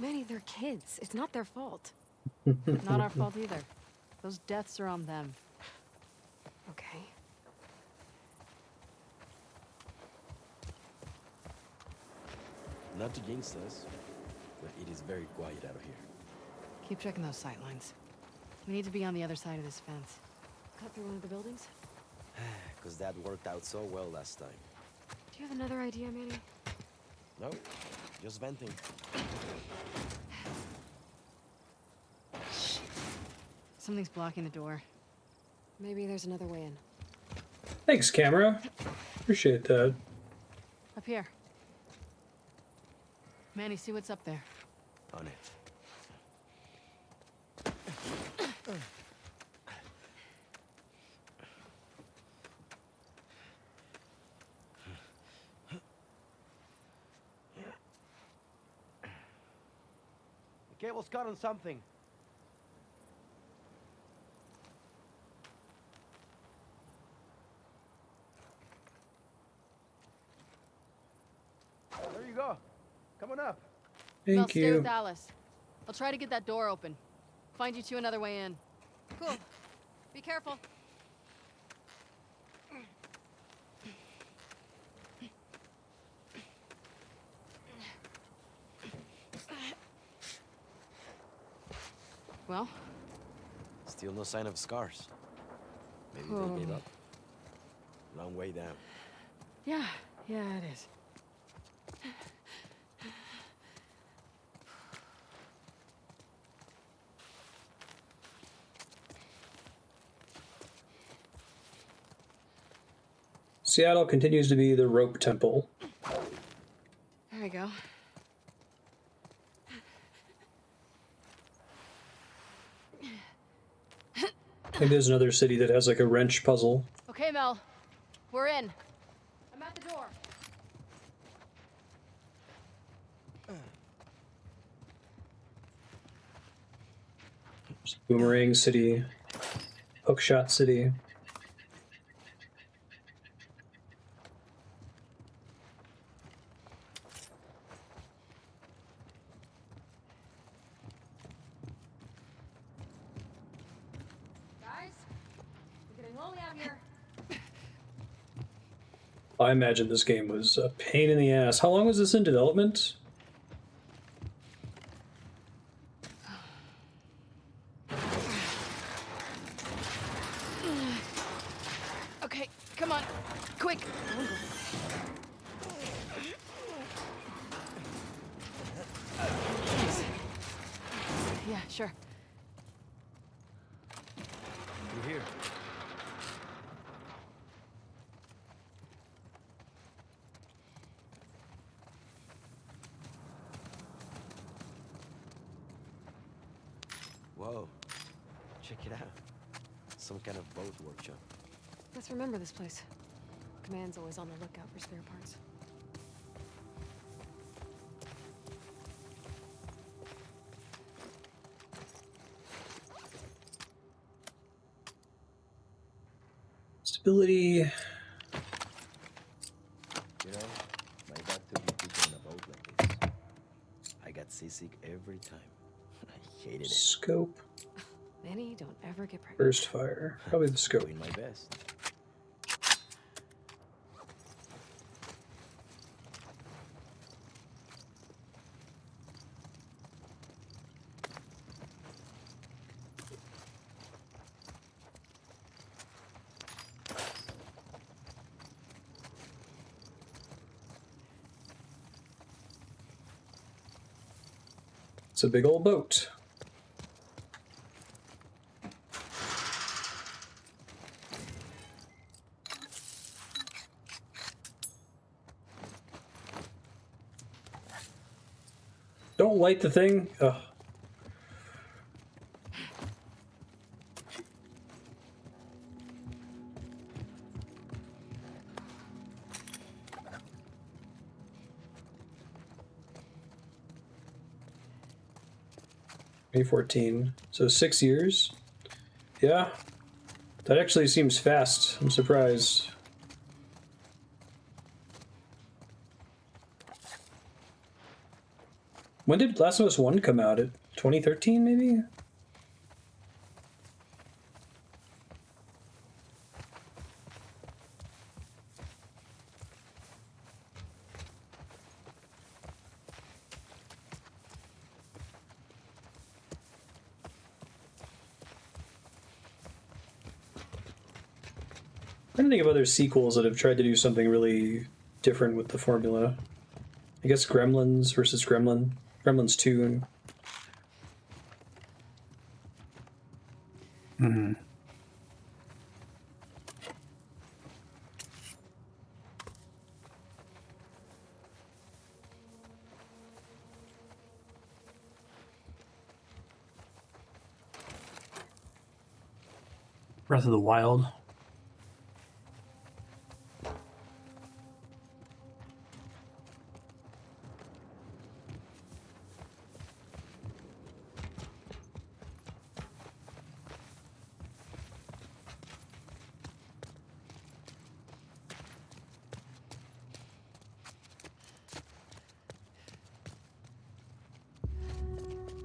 Manny, they're kids. It's not their fault. Not our fault either. Those deaths are on them. Okay. Not to jinx us, but it is very quiet out here. Keep checking those sight lines. We need to be on the other side of this fence. Cut through one of the buildings? Because that worked out so well last time. Do you have another idea, Manny? No, just venting. Something's blocking the door. Maybe there's another way in. Thanks, camera. Appreciate that. Up here. Manny, see what's up there. On it. The cable's caught on something. There you go. Coming up. Thank Mel, stay you. with Alice. I'll try to get that door open. Find you two another way in. Cool. Be careful. Well? Still no sign of scars. Maybe they gave up. Long way down. Yeah, it is. Seattle continues to be the rope temple. There we go. I think there's another city that has like a wrench puzzle. Okay, Mel. We're in. I'm at the door. Boomerang City, Hookshot City. Guys, we're getting lonely out here. I imagine this game was a pain in the ass. How long was this in development? Okay, come on. Quick. Thanks. Yeah, sure. You're here. Whoa. Check it out. Some kind of boat workshop. Let's remember this place. Command's always on the lookout for spare parts. Stability. You know, my dad took me fishing on a boat like this. I got seasick every time. I hated it. Scope. Manny, don't ever get pregnant. Burst fire. Probably the scope. Doing my best. It's a big old boat. Don't light the thing. Ugh. May 14. So 6 years. Yeah. That actually seems fast. I'm surprised. When did Last of Us 1 come out? 2013, maybe? I'm trying to think of other sequels that have tried to do something really different with the formula. I guess Gremlins versus Gremlins 2. Mm-hmm. Breath of the Wild.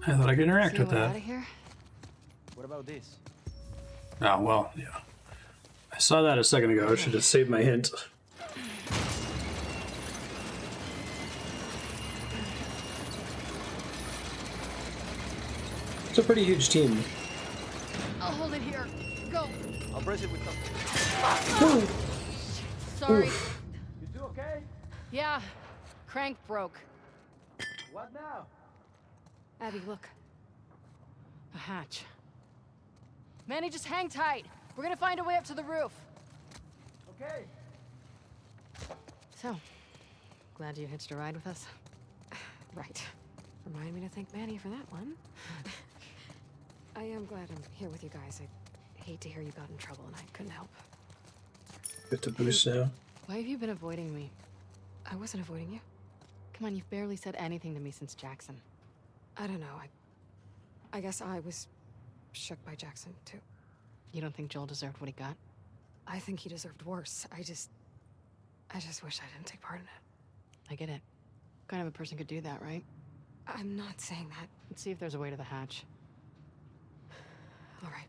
I thought I could interact with that. Out of here? What about this? Oh, well, yeah. I saw that a second ago. I should have saved my hint. It's a pretty huge team. I'll hold it here. Go. I'll brace it with them. Sorry. Oof. You two okay? Yeah. Crank broke. What now? Abby, look. A hatch. Manny, just hang tight. We're gonna find a way up to the roof. Okay. So, glad you hitched a ride with us? Right. Remind me to thank Manny for that one. I am glad I'm here with you guys. I hate to hear you got in trouble and I couldn't help. Get to boost now. Why have you been avoiding me? I wasn't avoiding you. Come on, you've barely said anything to me since Jackson. I don't know. I guess I was shook by Jackson, too. You don't think Joel deserved what he got? I think he deserved worse. I just wish I didn't take part in it. I get it. What kind of a person could do that, right? I'm not saying that. Let's see if there's a way to the hatch. All right.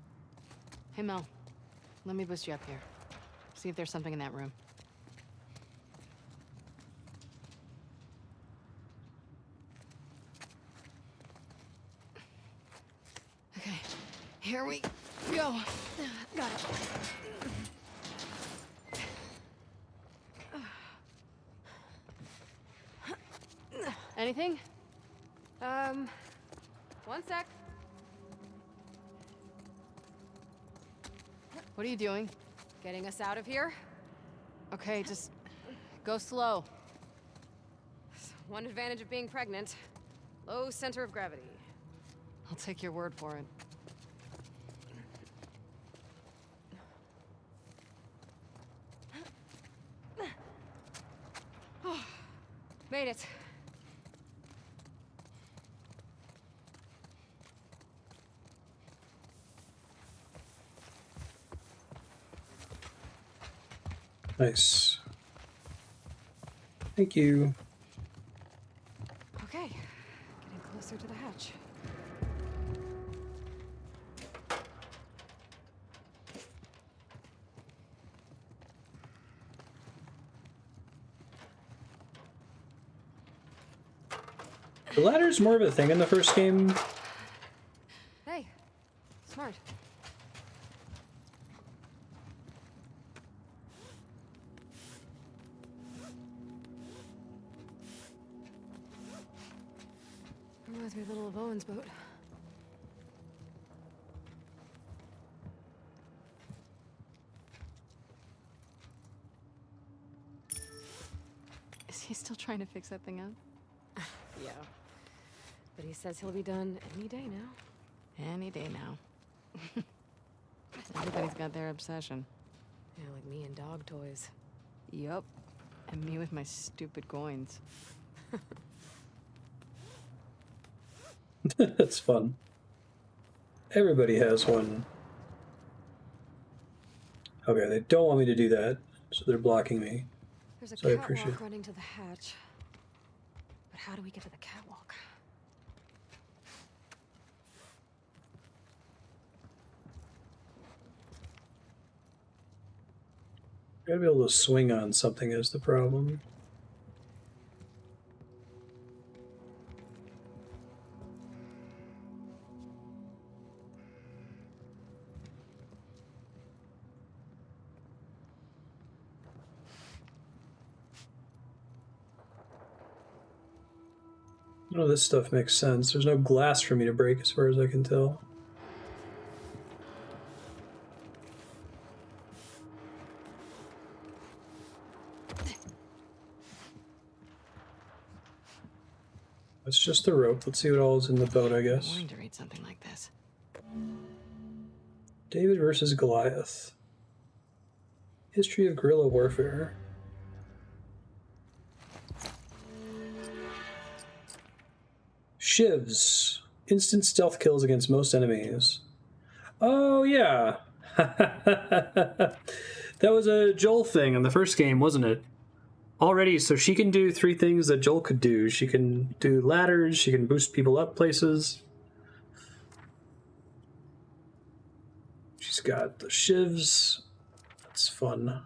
Hey, Mel. Let me boost you up here. See if there's something in that room. Okay. Here we go. Got it. Anything? One sec. What are you doing? Getting us out of here? Okay, just go slow. One advantage of being pregnant. Low center of gravity. I'll take your word for it. Made it. Nice. Thank you. Okay. Getting closer to the hatch. The ladder's more of a thing in the first game. Hey. Smart. Reminds me a little of Owen's boat. Is he still trying to fix that thing up? Yeah. But he says he'll be done any day now. Any day now. Everybody's got their obsession. Yeah, like me and dog toys. Yup. And me with my stupid coins. That's fun. Everybody has one. Okay, they don't want me to do that, so they're blocking me. There's a So I appreciate catwalk it. running to the hatch. But how do we get to the catwalk? Gotta be able to swing on something is the problem. None of this stuff makes sense. There's no glass for me to break as far as I can tell. It's just the rope. Let's see what all is in the boat, I guess. I'm wanting to read something like this. David versus Goliath. History of guerrilla warfare. Shivs. Instant stealth kills against most enemies. Oh, yeah. That was a Joel thing in the first game, wasn't it? Already, so she can do 3 things that Joel could do. She can do ladders, she can boost people up places. She's got the shivs. That's fun.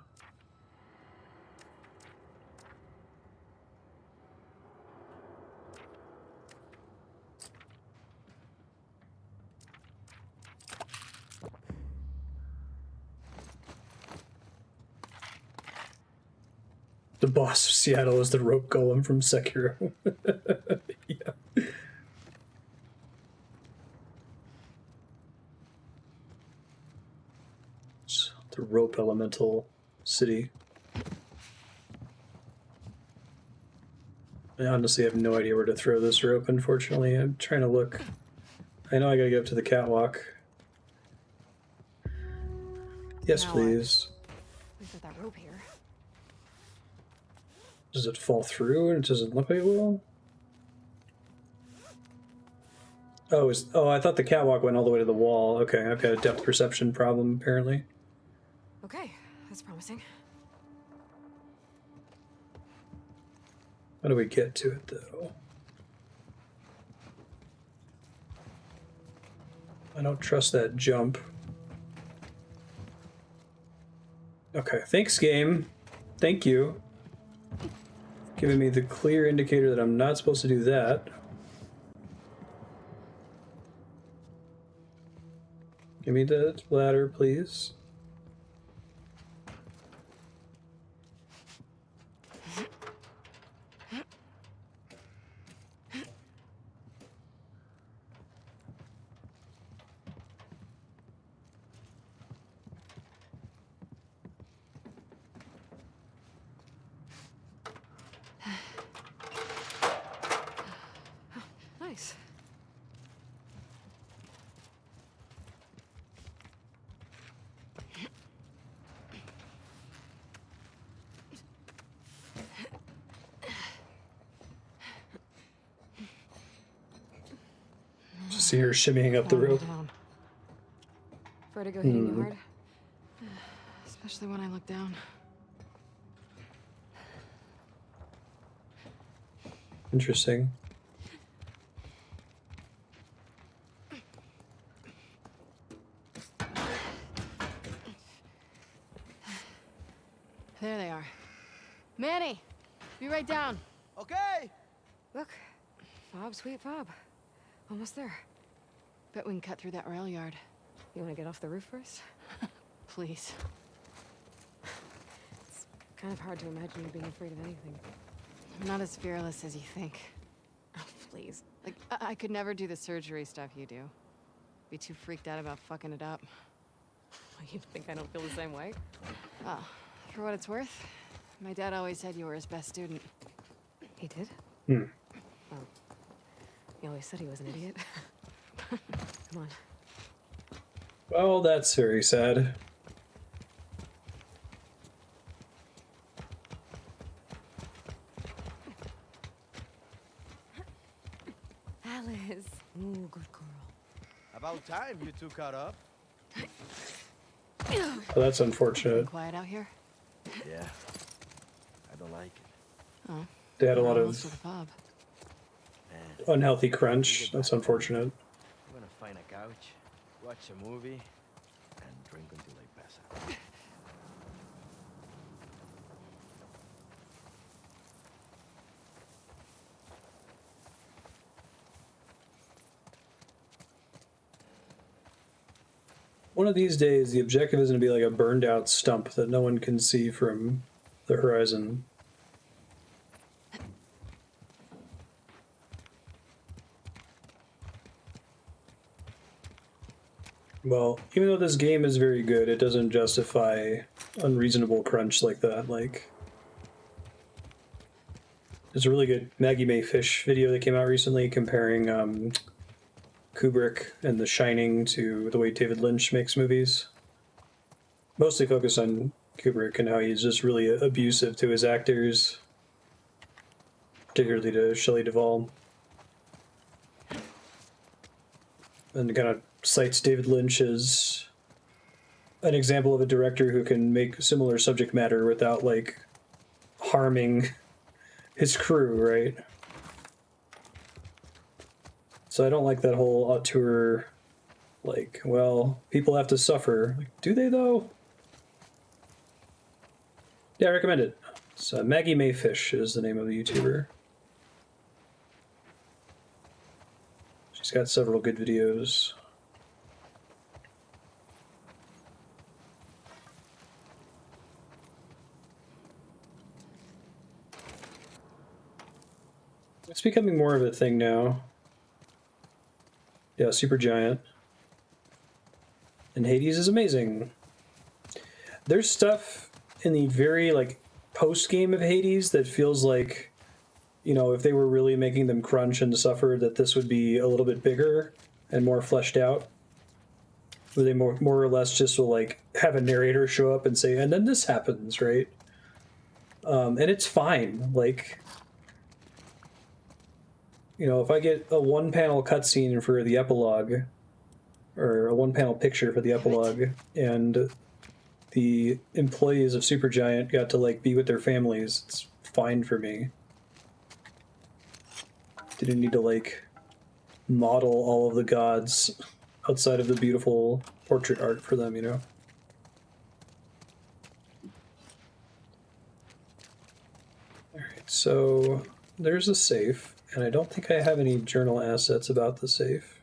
The boss of Seattle is the rope golem from Sekiro. Yeah. It's the rope elemental city. I honestly have no idea where to throw this rope, unfortunately. I'm trying to look. I know I gotta get up to the catwalk. Yes, Now please. We've got that rope here. Does it fall through and it doesn't look like it will? Oh, I thought the catwalk went all the way to the wall. Okay, I've got a depth perception problem, apparently. Okay, that's promising. How do we get to it, though? I don't trust that jump. Okay, thanks, game. Thank you. Giving me the clear indicator that I'm not supposed to do that. Give me the ladder, please. Nice. Just see her shimmying up the rope. Down. Vertigo hitting you hard? Especially when I look down. Interesting. There they are. Manny! Be right down. Okay! Look. Fob, sweet fob. Almost there. Bet we can cut through that rail yard. You want to get off the roof first? Please. It's kind of hard to imagine you being afraid of anything. I'm not as fearless as you think. please. Like, I could never do the surgery stuff you do. Be too freaked out about fucking it up. You think I don't feel the same way? Oh, for what it's worth, my dad always said you were his best student. He did? Hmm. Oh. He always said he was an idiot. Come on. Well, that's very sad. Alice. Ooh, good girl. About time you two caught up. Oh, that's unfortunate. Quiet out here? Yeah. I don't like it. Oh. They had a we're lot almost of to the pub. unhealthy crunch. That's unfortunate. I'm gonna find a couch, watch a movie, and drink until I pass out. One of these days, the objective is going to be like a burned out stump that no one can see from the horizon. Well, even though this game is very good, it doesn't justify unreasonable crunch like that. Like, there's a really good Maggie Mae Fish video that came out recently comparing Kubrick and The Shining to the way David Lynch makes movies. Mostly focused on Kubrick and how he's just really abusive to his actors, particularly to Shelley Duvall. And kind of cites David Lynch as an example of a director who can make similar subject matter without, like, harming his crew, right? So I don't like that whole auteur, like, well, people have to suffer. Like, do they, though? Yeah, I recommend it. It's Maggie Mae Fish is the name of the YouTuber. She's got several good videos. It's becoming more of a thing now. Yeah, Supergiant. And Hades is amazing. There's stuff in the very, like, post-game of Hades that feels like, you know, if they were really making them crunch and suffer, that this would be a little bit bigger and more fleshed out. Where they more or less just will, like, have a narrator show up and say, and then this happens, right? And it's fine. Like, you know, if I get a one-panel cutscene for the epilogue, or a one-panel picture for the epilogue, and the employees of Supergiant got to, like, be with their families, it's fine for me. Didn't need to, like, model all of the gods outside of the beautiful portrait art for them, you know? Alright, so there's a safe, and I don't think I have any journal assets about the safe.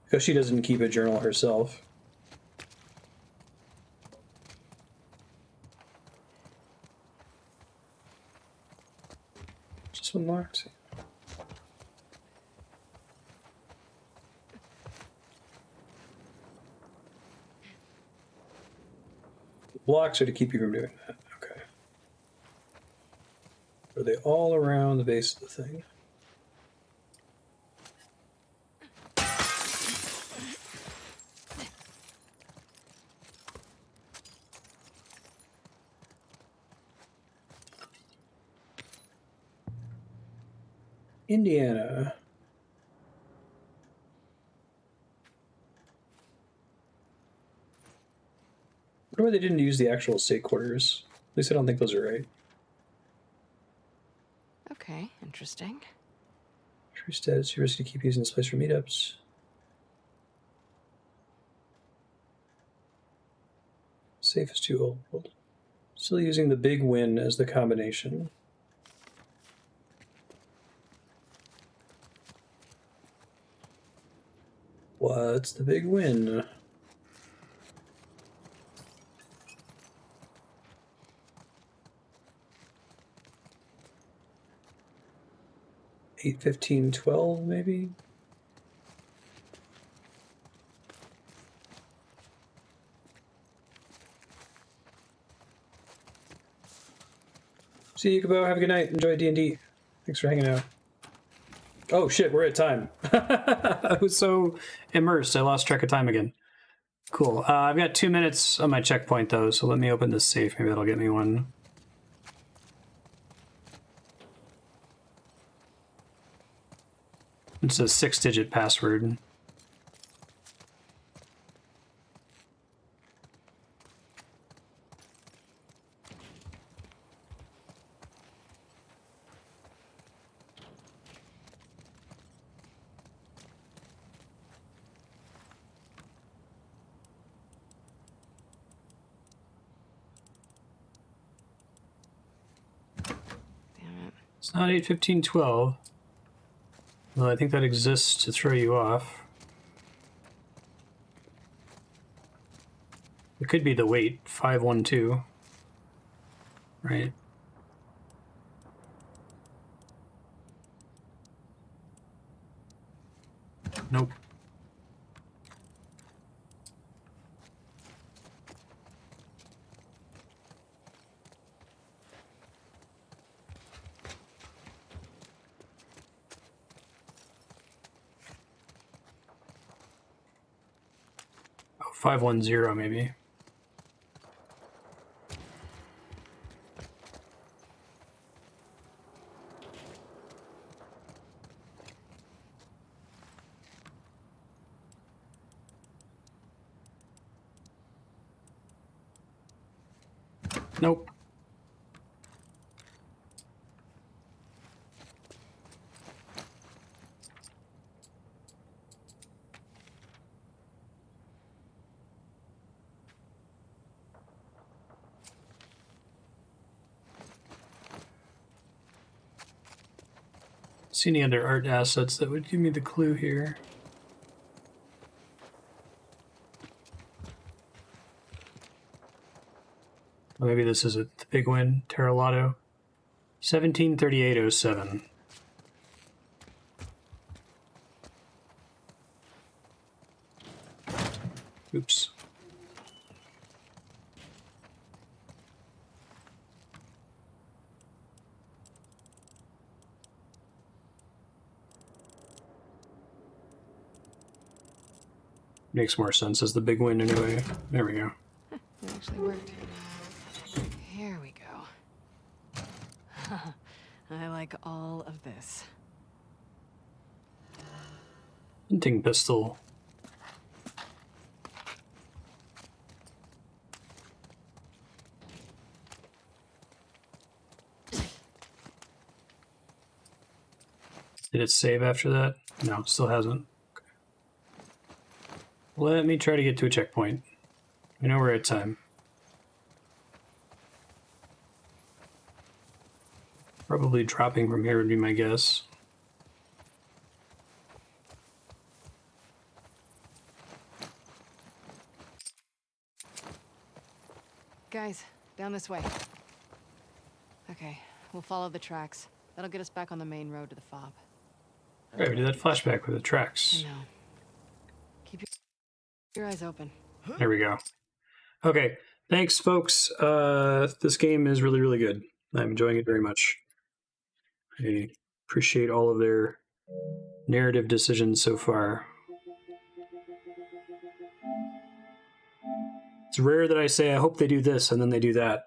Because she doesn't keep a journal herself. Just one locked. Blocks are to keep you from doing that. Okay. Are they all around the base of the thing? Indiana. I wonder why they didn't use the actual state quarters. At least I don't think those are right. Okay, interesting. True status, you risk to keep using this place for meetups. Safe is too old. Still using the big win as the combination. What's the big win? 8, 15, 12 maybe? See you, Kubo. Have a good night. Enjoy D&D. Thanks for hanging out. Oh shit, we're at time. I was so immersed, I lost track of time again. Cool. I've got 2 minutes on my checkpoint though, so let me open this safe. Maybe that'll get me one. It's a 6-digit password. It's not 8, 15, 12. Well, I think that exists to throw you off. It could be the weight, 512. Right. Nope. Oh, 510 maybe. Nope. See any other art assets that would give me the clue here? Well, maybe this is it. The big win, Terralato. 1738.07. Oops. Makes more sense as the big win anyway. There we go. It actually worked. Here we go. I like all of this. Hunting pistol. Did it save after that? No, still hasn't. Okay. Let me try to get to a checkpoint. I know we're at time. Probably dropping from here would be my guess. Guys, down this way. Okay, we'll follow the tracks. That'll get us back on the main road to the fob. Right, we did that flashback with the tracks. I know. Keep your eyes open. There we go. Okay, thanks, folks. This game is really, really good. I'm enjoying it very much. I appreciate all of their narrative decisions so far. It's rare that I say, I hope they do this, and then they do that.